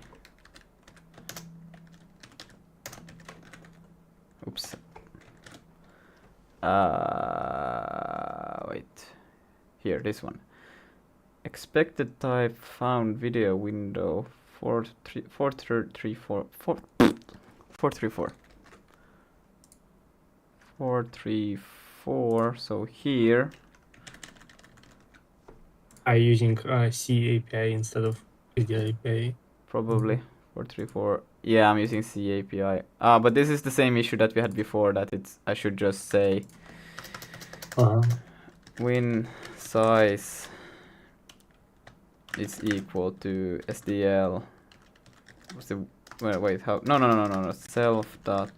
Oops. Wait. Here, this one. Expected type found video window 434. 434. So here. I'm using C API instead of video API. Probably 434. Yeah, I'm using C API. But this is the same issue that we had before. That I should just say win size is equal to SDL. What's the wait? How? No. Self dot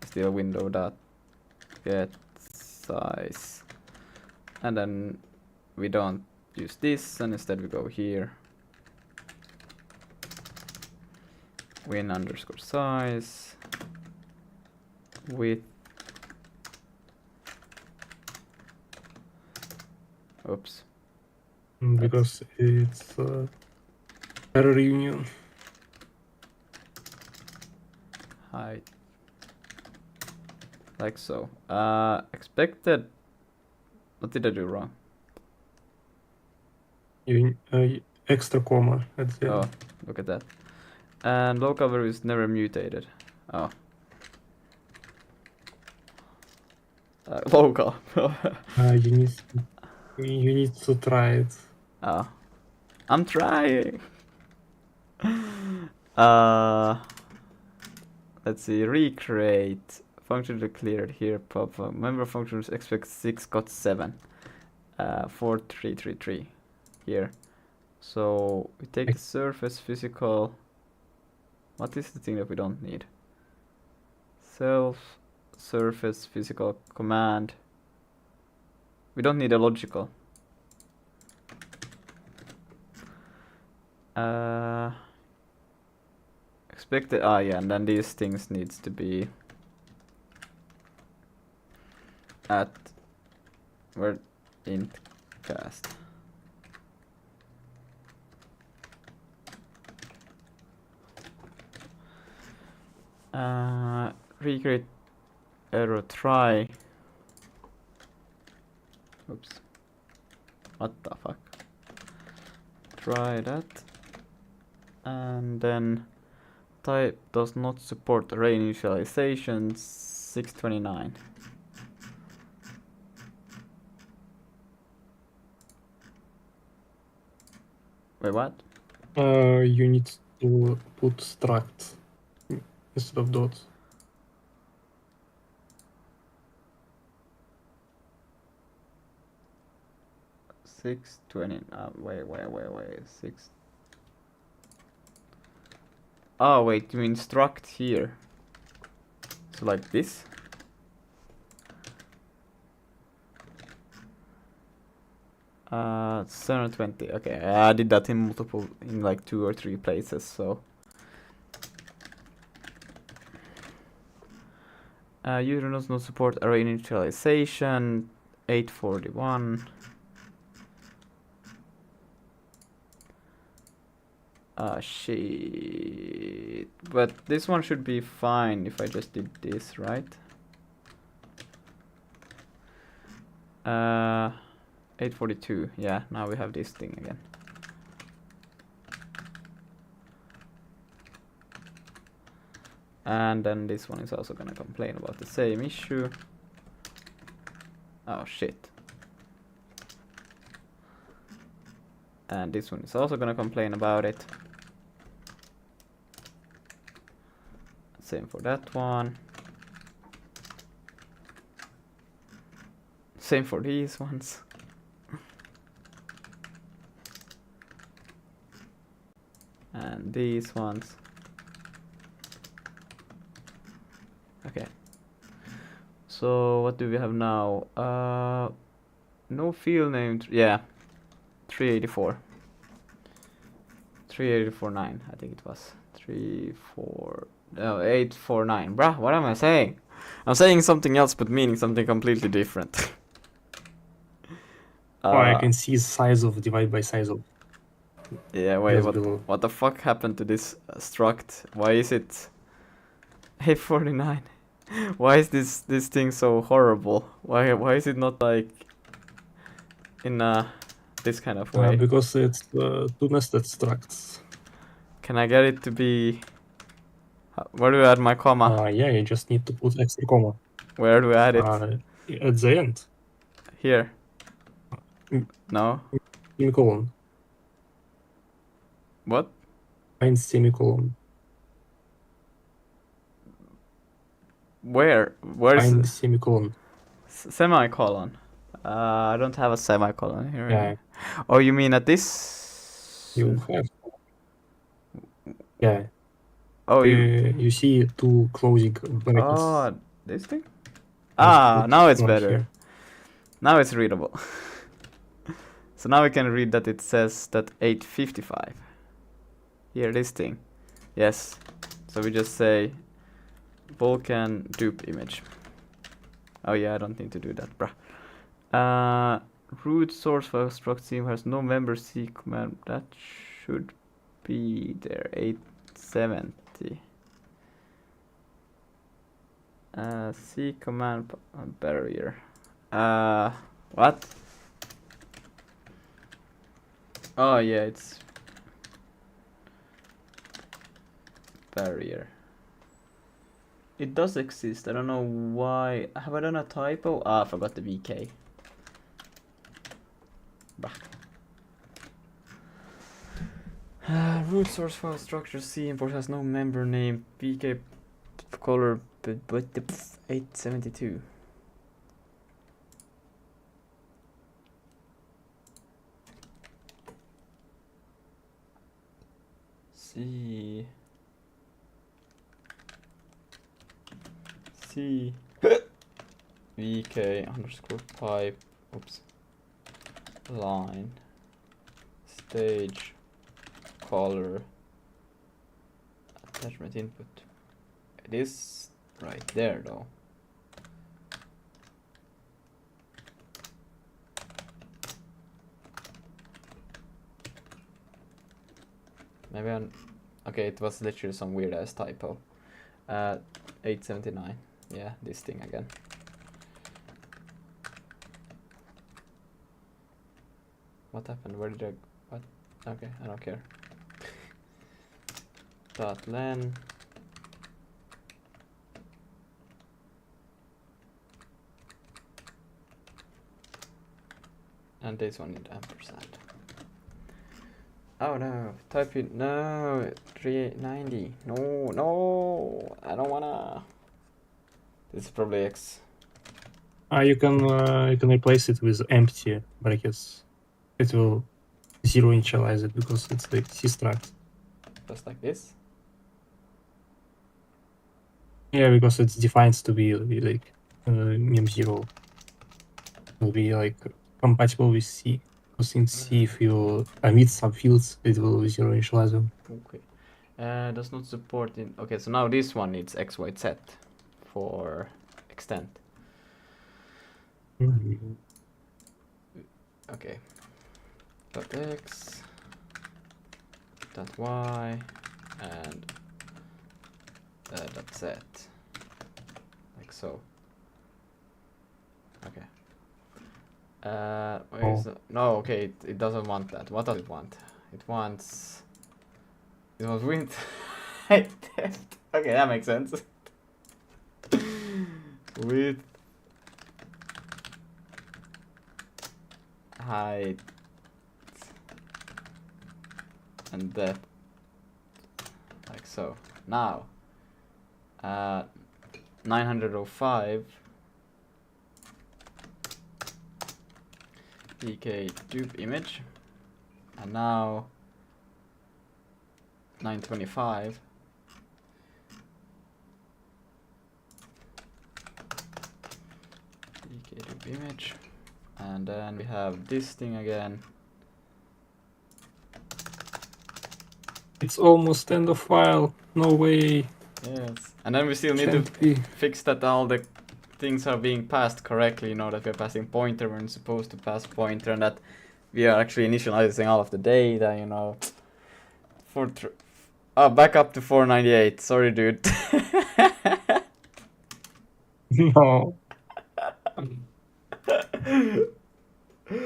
SDL window dot get size, and then we don't use this, and instead we go here. Win underscore size with oops. Because it's error union. Height like so. Expected. What did I do wrong? Extra comma at the Oh, end. look at that. And local variable is never mutated. Oh. Local. You need to try it. Oh. I'm trying. Let's see. Recreate. Function declared here. Pop member functions expect 6 got 7. 4333 here. So we take the surface physical. What is the thing that we don't need? Self surface physical command. We don't need a logical. Expected. Yeah, and then these things needs to be at where int cast. Recreate error try. Oops. What the fuck? Try that. And then type does not support array initialization 629. Wait, what? You need to put struct instead of dots. 620. Wait. 6. Oh, wait, you mean struct here. So like this? Uh, 720. Okay, I did that in like 2 or 3 places, so. User does not support array initialization. 841. Shit. But this one should be fine if I just did this, right? 842. Yeah, now we have this thing again. And then this one is also gonna complain about the same issue. Oh shit. And this one is also gonna complain about it. Same for that one. Same for these ones. And these ones. Okay. So what do we have now? No field name. Yeah. 384. 384.9, I think it was. 849. Bruh, what am I saying? I'm saying something else but meaning something completely different. I can see size of divide by size of. Yeah, wait, Yes, below. what the fuck happened to this struct? Why is it 849? Why is this thing so horrible? Why is it not like in this kind of way? Because it's 2 nested structs. Can I get it to be? Where do I add my comma? Yeah, you just need to put extra comma. Where do I add it? At the end. Here. Mm. No. Semicolon. What? Find semicolon. Where? Where's Find semicolon. semicolon? I don't have a semicolon here. Yeah. Oh, you mean at this? You have. Yeah. Oh, You see 2 closing brackets. Oh, this thing? Ah, now it's not better. here. Now it's readable. So now we can read that it says that 855. Here, this thing. Yes. So we just say Vulkan dupe image. Oh yeah, I don't need to do that, bruh. Root source file struct theme has no member C command. That should be there. 870. C command barrier. What? Oh yeah, it's barrier. It does exist. I don't know why. Have I done a typo? Ah, I forgot the VK. Bah. Root source file structure C import has no member name. VK color but the 872. C VK underscore pipe. Oops. Line. Stage. Color. Attachment input. It is right there though. Maybe I'm. Okay, it was literally some weird ass typo. 879. Yeah, this thing again. What happened? Where did I? What? Okay, I don't care. .len. And this one in ampersand. Oh no, type in, no, 3890, no, I don't wanna. This is probably X. You can replace it with empty brackets. it will zero initialize it because it's like C-struct. Just like this. Yeah, because it's defined to be like mem0 will be like compatible with C. Because in C, if you omit subfields, it will zero initialize them. Okay. Does not support in. Okay, so now this one needs X, Y, Z for extent. Mhm. Okay. Dot X, dot Y, and dot Z. Like so. Okay. Where is Oh. no, okay, it doesn't want that. What does it want? It wants. It wants width. Okay, that makes sense. Width, height, and depth. Like so. Now, 905 pk tube image, and now 925 pk tube image, and then we have this thing again. It's almost end of file. No way. Yes, and then we still need Can't to be. fix that all the things are being passed correctly, you know, that we're passing pointer when we're supposed to pass pointer, and that we are actually initializing all of the data, you know. Back up to 498. Sorry, dude. No.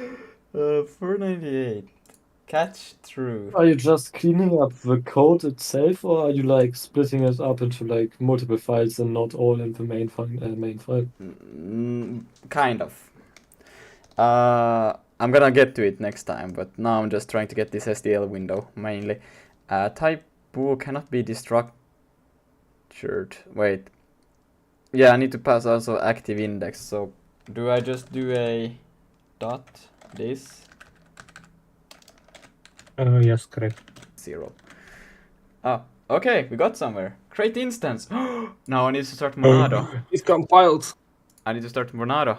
498. Catch through. Are you just cleaning up the code itself, or are you like splitting it up into like multiple files and not all in the main file? Kind of. I'm gonna get to it next time, but now I'm just trying to get this SDL window mainly. Type bool cannot be destructured. Wait. Yeah, I need to pass also active index. So do I just do a dot this Yes, correct. 0? Oh, okay, we got somewhere. Create instance. Now I need to start Monado. It compiled. I need to start Monado.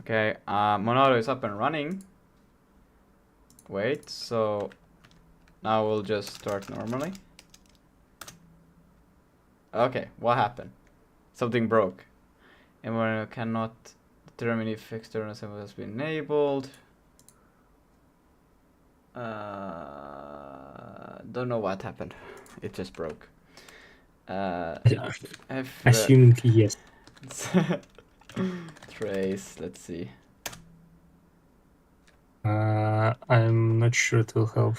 Okay, Monado is up and running. Wait, so now we'll just start normally. Okay, what happened? Something broke. Anyone cannot determine if external assembly has been enabled. Don't know what happened. It just broke. Assuming yes. Trace, let's see. I'm not sure it will help.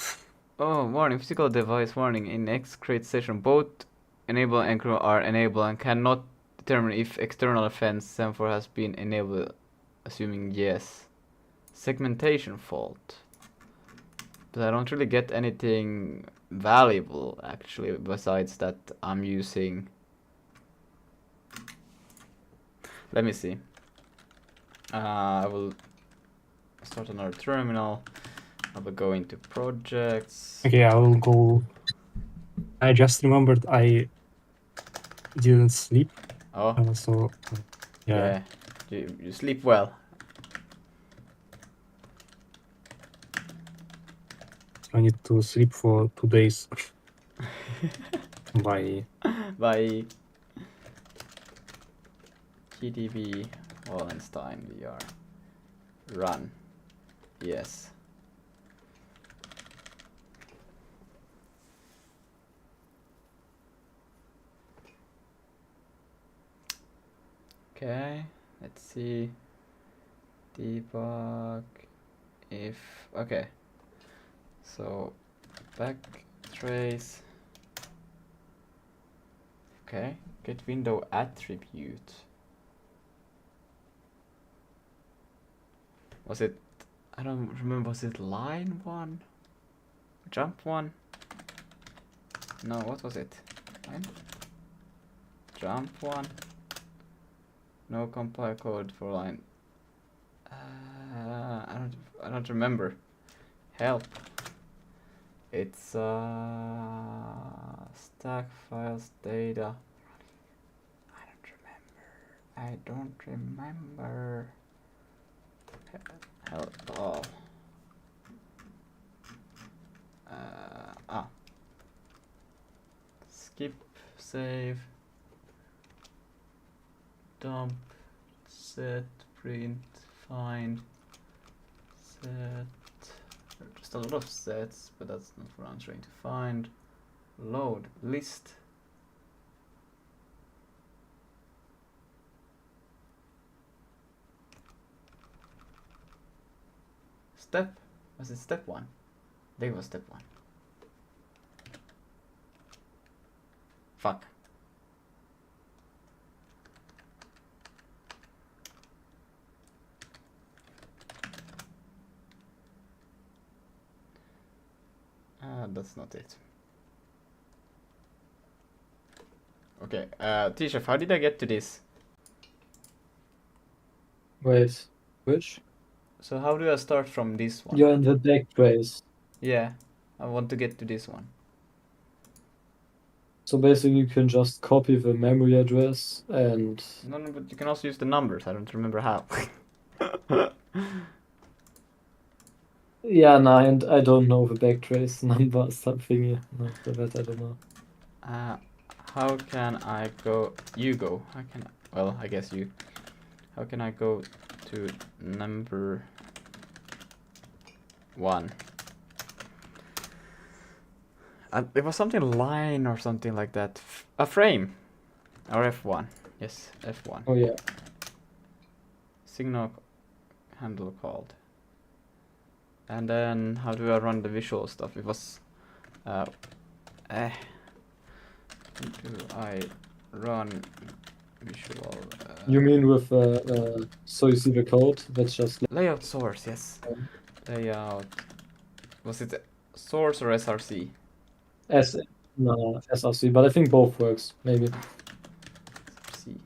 Oh, warning, physical device warning. In X create session, both enable and crew are enabled and cannot determine if external offense semaphore has been enabled, assuming yes. Segmentation fault. But I don't really get anything valuable actually besides that I'm using. Let me see. I will start another terminal. I will go into projects. Okay, I will go. I just remembered I didn't sleep. Oh, So, yeah. You sleep well. I need to sleep for 2 days. Bye. Bye. GDB Wallenstein VR. Run. Yes. Okay, let's see. Debug if. Okay. So back trace. Okay, get window attribute. Was it? I don't remember. Was it line 1? Jump 1? No, what was it? Line? Jump 1? No compile code for line. I don't remember. Help. It's stack files data. I don't remember. Help. Oh. Skip, save, dump, set, print, find, set. Just a lot of sets, but that's not what I'm trying to find. Load, list. Step? Was it step 1? They was step 1. Fuck. That's not it. Okay, T-Chef, how did I get to this? Wait, which? So how do I start from this one? You're in the backtrace. Yeah, I want to get to this one. So basically, you can just copy the memory address and No, but you can also use the numbers. I don't remember how. yeah, no, and I don't know the backtrace number something. Yeah, no, that I don't know. How can I go? You go. How can? Well, I guess you. How can I go to number 1? It was something line or something like that. A frame. Or F1. Yes, F1. Oh yeah. Signal handle called. And then how do I run the visual stuff? It was how do I run visual You mean with so you see the code? That's just layout source, yes. Layout. Was it source or SRC? no SRC, but I think both works maybe. SRC.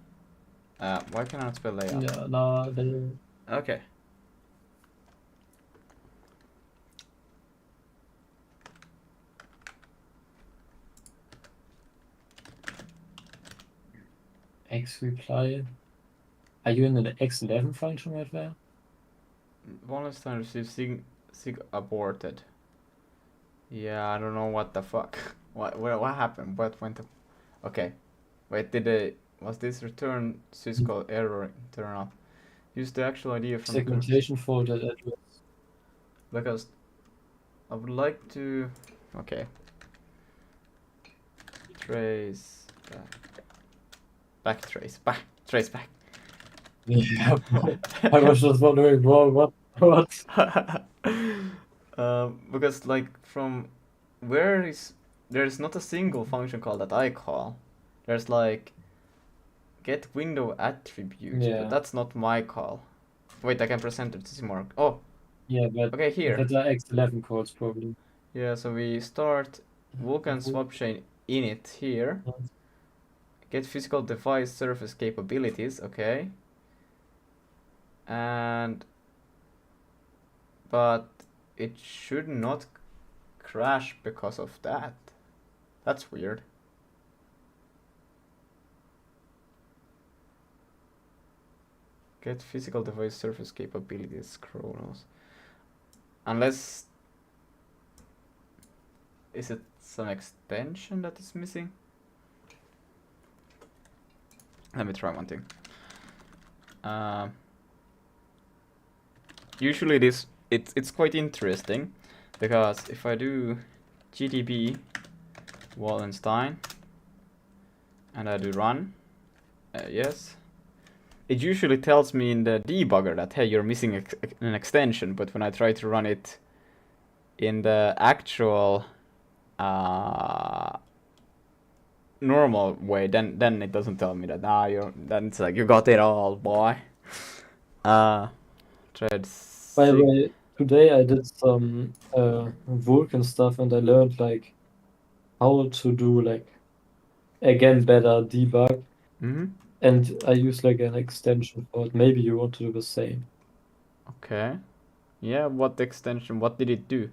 Why can I not spell layout? Yeah, no, then Okay. X reply. Are you in the X11 function right there? One last time received sig aborted. Yeah, I don't know what the fuck. What happened? What went? Okay. Wait, was this return syscall error internal? Use the actual idea from Segmentation for that address. because I would like to. Okay. Trace back. Trace back. Yeah, I was just wondering, what? Because like from there's not a single function call that I call. There's like get window attribute, Yeah. but that's not my call. Wait, I can present it to see more. Oh, Yeah, but okay, here. that's are X11 codes probably. Yeah, so we start Vulkan swap chain init here. Get physical device surface capabilities, okay. But it should not crash because of that. That's weird. Get physical device surface capabilities, Chronos. Unless... Is it some extension that is missing? Let me try one thing. Usually it's quite interesting, because if I do GDB Wallenstein and I do run, yes, it usually tells me in the debugger that hey, you're missing an extension, but when I try to run it in the actual normal way, then it doesn't tell me that. Then it's like you got it all, boy. By the way, today I did some Vulkan stuff and I learned like how to do like again better debug. And I use like an extension for it. Maybe you want to do the same. Okay. Yeah, what extension? What did it do?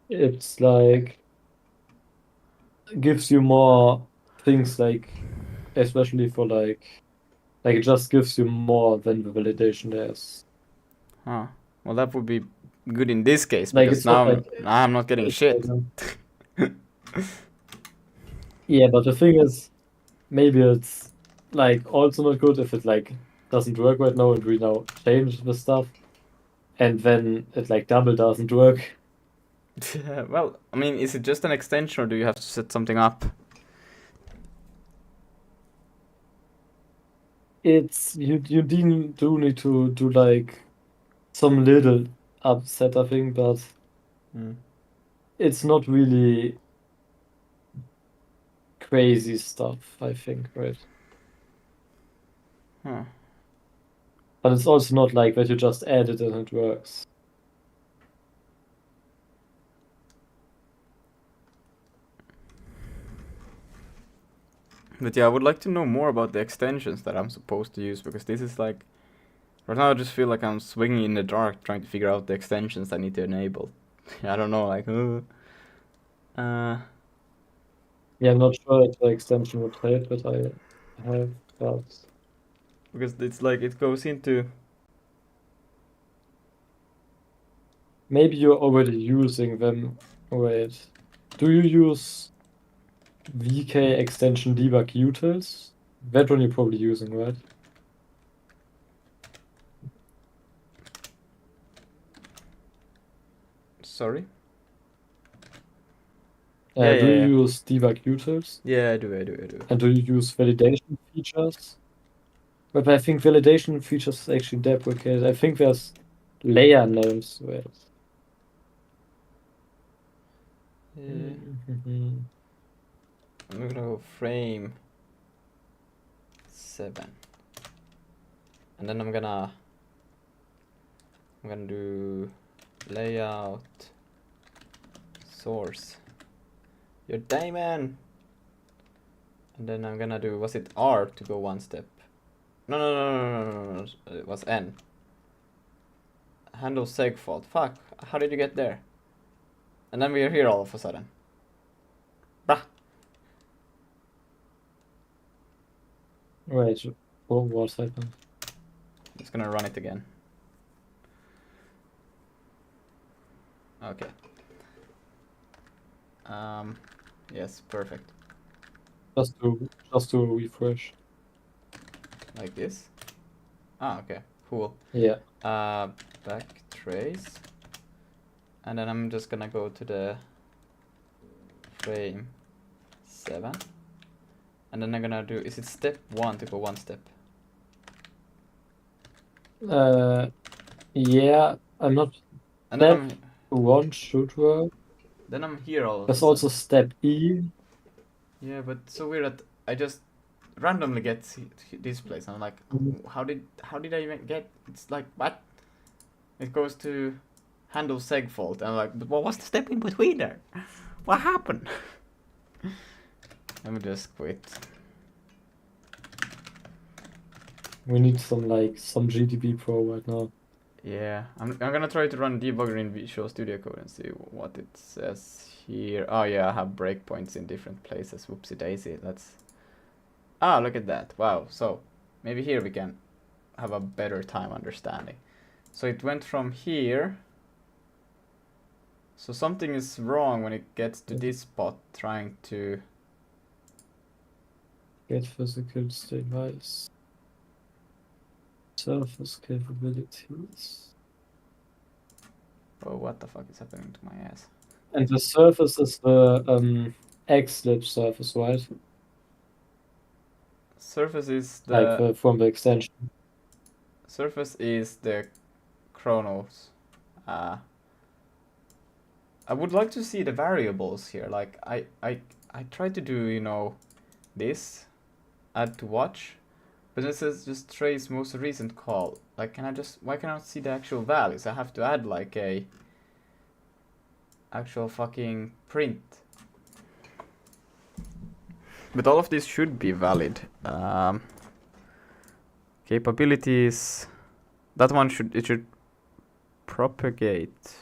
It's like gives you more things, like especially for like it just gives you more than the validation there's. Huh. Well, that would be good in this case Like because it's not like now I'm not getting it's shit. yeah, but the thing is, maybe it's like also not good if it like doesn't work right now and we now change the stuff and then it like double doesn't work. Well, I mean, is it just an extension or do you have to set something up? It's you do need to do like some little upset, I think, but Mm. it's not really crazy stuff, I think, right? Huh. But it's also not like that you just add it and it works. But yeah, I would like to know more about the extensions that I'm supposed to use because this is like right now I just feel like I'm swinging in the dark trying to figure out the extensions I need to enable. I don't know, like Yeah, I'm not sure if the extension would help, but I have doubts. because it's like it goes into Maybe you're already using them. Wait, do you use VK extension debug utils? That one you're probably using, right? sorry. Do Yeah. you use debug utils? Yeah, I do. And do you use validation features? But I think validation features is actually deprecated. I think there's layer names. Wait. Yeah. Mhm. I'm gonna go frame 7. And then I'm gonna do layout source. Your daemon. And then I'm gonna do, was it R to go one step? No. It was N. Handle segfault. Fuck. How did you get there? And then we are here all of a sudden. Bah. Wait, what happened? Just gonna run it again. Okay. Yes, perfect. Just to refresh. Like this. Ah, okay. Cool. Yeah. Back trace. And then I'm just gonna go to the frame 7. And then I'm gonna do, is it step 1 to go one step? Yeah, I'm not. And then Step 1 should work. I'm here all of a There's sudden. also step E. Yeah, but so weird that I just randomly get this place. I'm like, how did I even get? It's like what? It goes to handle segfault. I'm like, but what was the step in between there? What happened? Let me just quit. We need some GDB Pro right now. Yeah, I'm gonna try to run debugger in Visual Studio Code and see what it says here. Oh yeah, I have breakpoints in different places. Whoopsie daisy. Let's. Ah, look at that. Wow. So maybe here we can have a better time understanding. So it went from here. So something is wrong when it gets to this spot trying to... Get physical device. Surface capabilities. Oh, what the fuck is happening to my ass? And the surface is the XLib surface, right? Surface is Like from the extension. Surface is the Chronos. I would like to see the variables here. Like I tried to do, you know, this, add to watch, but it says just trace most recent call. Like, why can I not see the actual values? I have to add like a actual fucking print. But all of this should be valid. Okay, Capabilities. That one should propagate.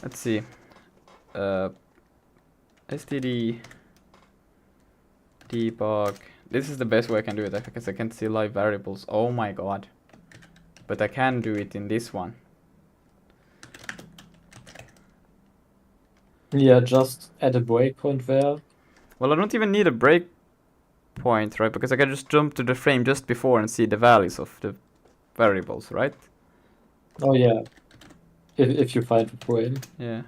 Let's see. STD debug. This is the best way I can do it because I can't see live variables. Oh my god. But I can do it in this one. Yeah, just add a breakpoint there. Well, I don't even need a breakpoint, right? Because I can just jump to the frame just before and see the values of the variables, right? Oh yeah. If you find the frame. Yeah.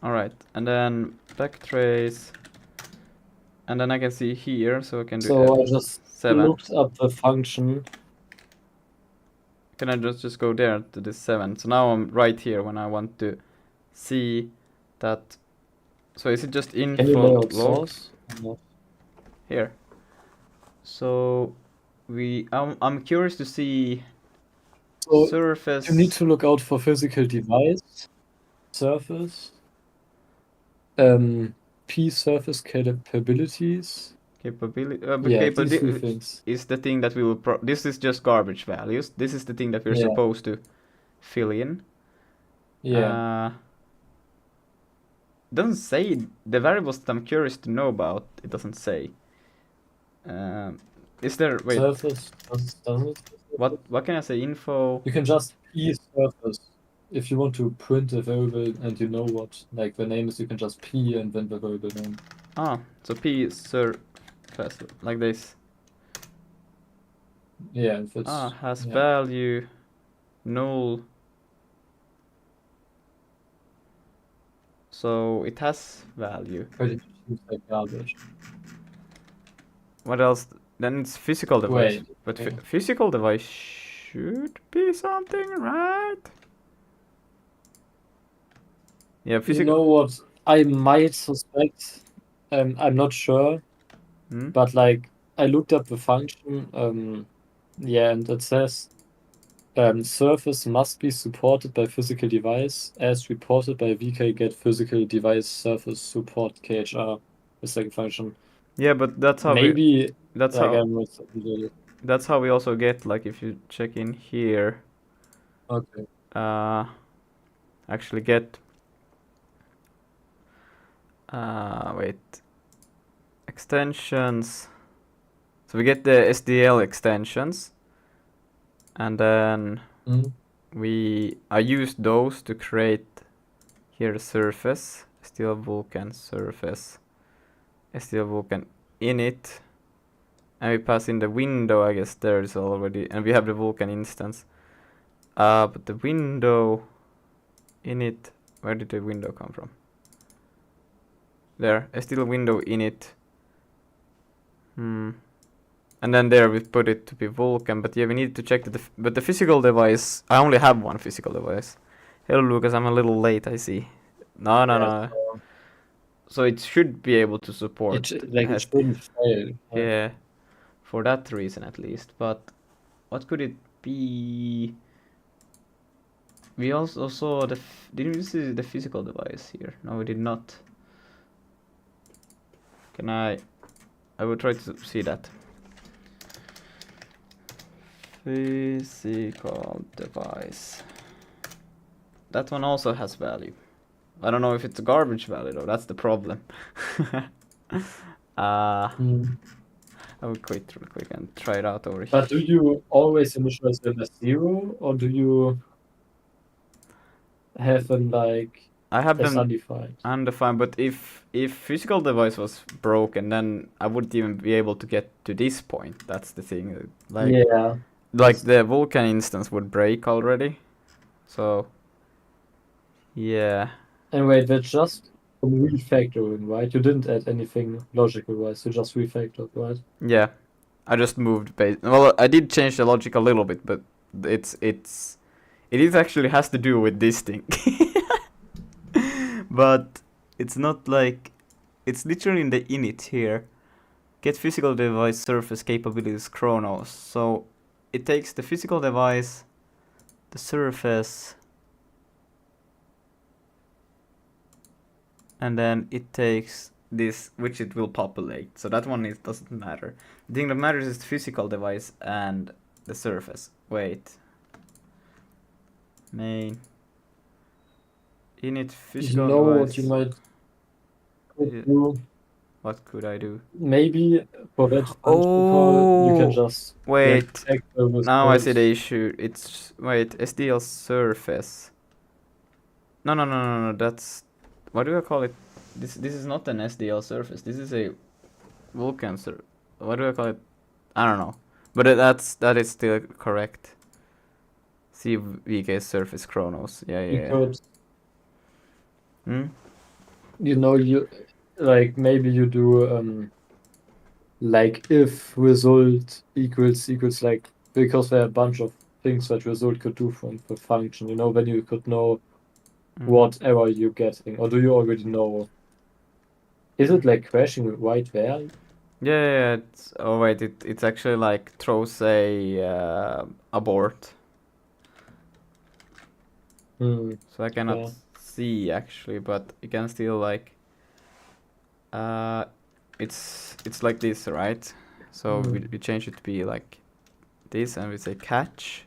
Alright, and then backtrace. And then I can see here, so I can do So I just F7. looked up the function. Can I just go there to this 7? So now I'm right here when I want to see that. So is it just Can you info lay out log source? No. here? So I'm curious to see So surface. you need to look out for physical device, surface, P surface capabilities. Capability. Yeah, these three things. Is the thing that we will. This is just garbage values. This is the thing that we're Yeah. supposed to fill in. Yeah. Doesn't say the variables that I'm curious to know about. It doesn't say. Is there wait? Surface doesn't. What can I say? Info. You can just P surface. If you want to print a variable and you know what like the name is, you can just P and then the variable name. So P is surface like this. Yeah, if it's Has yeah. value null. So it has value. Pretty much seems like garbage. What else? Then it's physical device. Wait, But okay. physical device should be something, right? Yeah, You physical. know what I might suspect? I'm not sure, Hmm? but like I looked up the function, yeah, and it says surface must be supported by physical device as reported by VK get physical device surface support KHR, the second function. Yeah, but that's how Maybe that's like how I'm not that's how we also get, like, if you check in here, okay. actually get wait, extensions. So we get the SDL extensions, and then Mm. I used those to create here the surface, SDL Vulkan surface, SDL Vulkan init, and we pass in the window. I guess there is already, and we have the Vulkan instance. But the window init, where did the window come from? There, SDL window init. And then there we put it to be Vulkan, but yeah, we need to check but the physical device, I only have one physical device. Hello Lucas, I'm a little late, I see. No. So it should be able to support. It shouldn't fail. Yeah, for that reason at least. But what could it be? We also saw didn't we see the physical device here? No, we did not. Can I will try to see that. Physical device. That one also has value. I don't know if it's a garbage value though, that's the problem. I will quit real quick and try it out over here. But do you always initialize them as 0, or do you have them like I have as them undefined? undefined, but if physical device was broken, then I wouldn't even be able to get to this point. That's the thing. Like, yeah. like the Vulkan instance would break already. So yeah. And wait, that's just from refactoring, right? You didn't add anything logical wise, you just refactored, right? Yeah. I just moved well, I did change the logic a little bit, but it is actually has to do with this thing. But it's not like, it's literally in the init here. Get physical device surface capabilities chronos. So it takes the physical device, the surface, and then it takes this, which it will populate. So that one doesn't matter. The thing that matters is the physical device and the surface. Wait. Main. Init You physical know device. what you might could Yeah. do? What could I do? Maybe for that function call, you can just Wait. check the Now I see the response. issue. It's wait, SDL surface. No. That's what do I call it? This is not an SDL surface. This is a Vulkan sur. What do I call it? I don't know. But that is still correct. CVK surface chronos. Yeah. You could, Hmm? you like maybe you do like if result equals like, because there are a bunch of things that result could do from the function, then you could know what error you're getting, or do you already know? Is it like crashing right there? Yeah. Oh wait, it's actually like throws a abort. So I cannot Yeah. see actually, but you can still like it's like this, right? So we change it to be like this, and we say catch,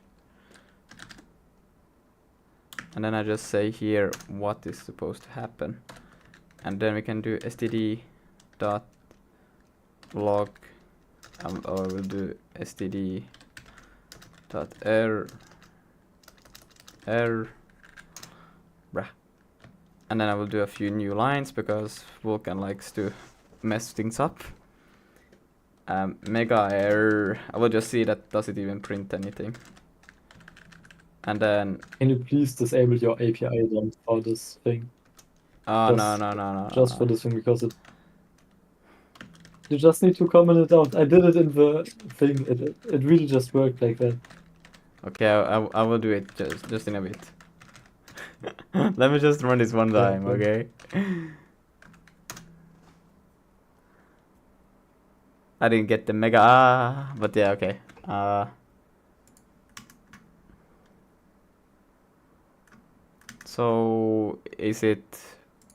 and then I just say here what is supposed to happen, and then we can do std dot log, or we'll do std dot error, brah, and then I will do a few new lines because Vulkan likes to mess things up. Mega error. I will just see that does it even print anything. And then Can you please disable your API then for this thing? no. Just for this thing, because you just need to comment it out. I did it in the thing. It really just worked like that. Okay, I will do it just in a bit. Let me just run this one time, okay? I didn't get the mega, but yeah, okay. So is it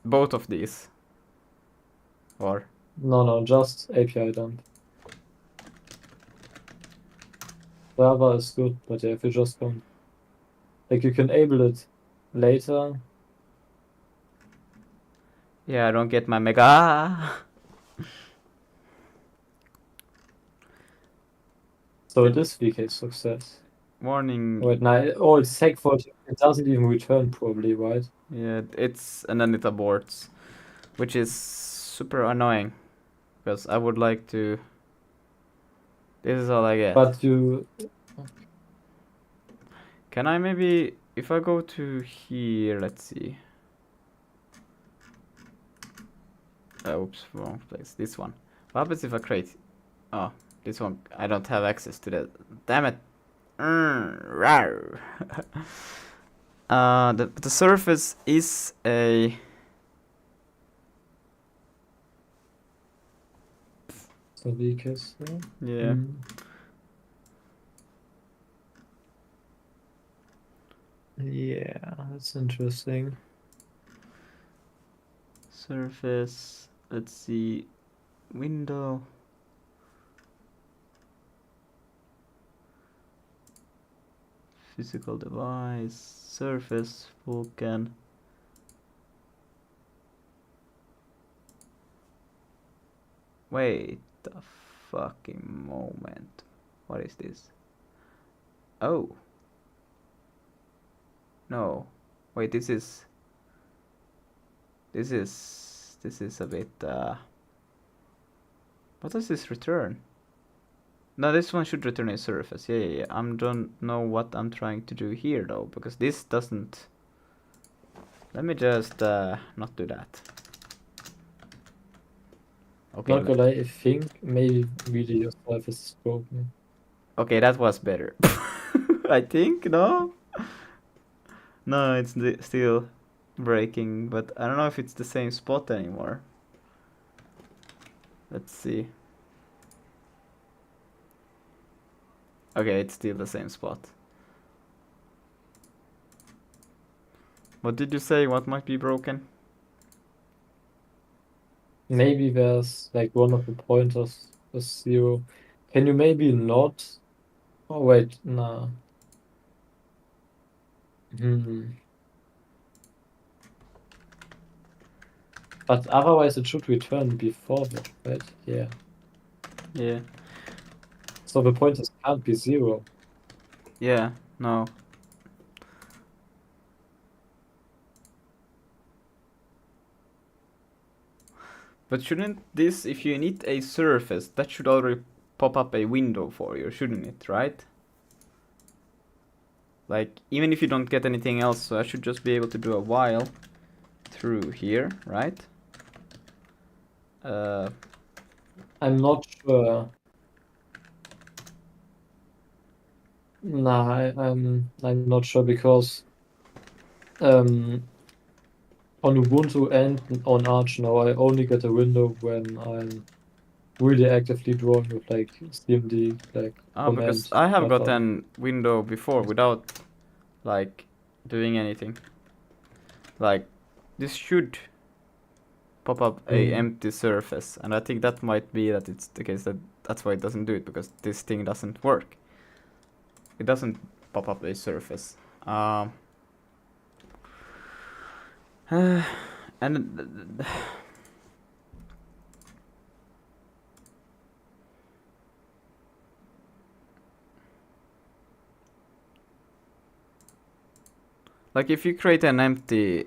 both of these, or No, just API dump. Java is good, but yeah, if you just don't, like, you can enable it later. yeah, I don't get my mega. So it is VK success. Warning. Wait, now, oh, it's seg fault. It doesn't even return, probably, right? Yeah, and then it aborts, which is super annoying, because I would like to. This is all I get. But you, Can I maybe, if I go to here, let's see. Oops, wrong place. This one. What happens if I create? Oh, this one. I don't have access to that. Damn it. Rawr. The surface is a. so VK, Yeah. Yeah, that's interesting. Surface. Let's see. Window. Physical device. Surface. Vulkan. Wait a fucking moment. What is this? Oh. No. Wait, this is a bit what does this return? No, this one should return a surface. Yeah. I don't know what I'm trying to do here though, because this doesn't. Let me just not do that. Okay. Not gonna lie, I think maybe really your surface is broken. Okay, that was better. I think, no? No, it's still breaking, but I don't know if it's the same spot anymore. Let's see. Okay, it's still the same spot. What did you say? What might be broken? Maybe there's like one of the pointers is 0. Can you maybe not? Oh wait, nah. But otherwise it should return before that, right? Yeah. Yeah. So the pointers can't be 0. Yeah. No. But shouldn't this, if you need a surface, that should already pop up a window for you, shouldn't it, right? Like, even if you don't get anything else, so I should just be able to do a while through here, right? I'm not sure. Nah, I'm not sure because on Ubuntu and on Arch now I only get a window when I'm really actively drawing with like CMD, like because command I have got buffer. an window before without, like, doing anything. Like, this should pop up a empty surface, and I think that might be that it's the case that's why it doesn't do it, because this thing doesn't work. It doesn't pop up a surface. And like, if you create an empty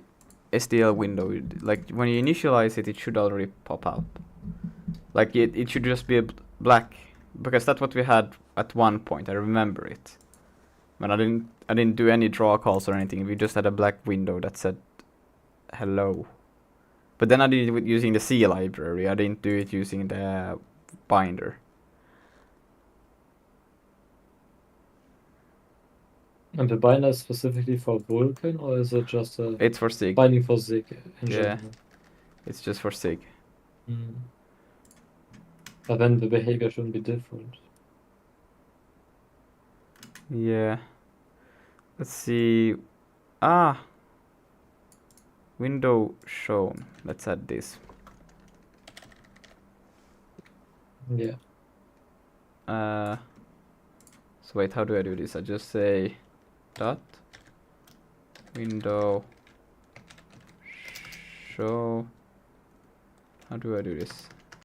SDL window, like when you initialize it, it should already pop up. Like it should just be a black, because that's what we had at one point. I remember it. When I didn't do any draw calls or anything. We just had a black window that said hello. But then I did it using the C library. I didn't do it using the binder. And the binder is specifically for Vulkan, or is it just a It's for SIG. binding for Zig in Yeah. general? It's just for SIG. But then the behavior shouldn't be different. Yeah. Let's see. Window shown. Let's add this. Yeah. So wait, how do I do this? I just say dot window show. How do I do this?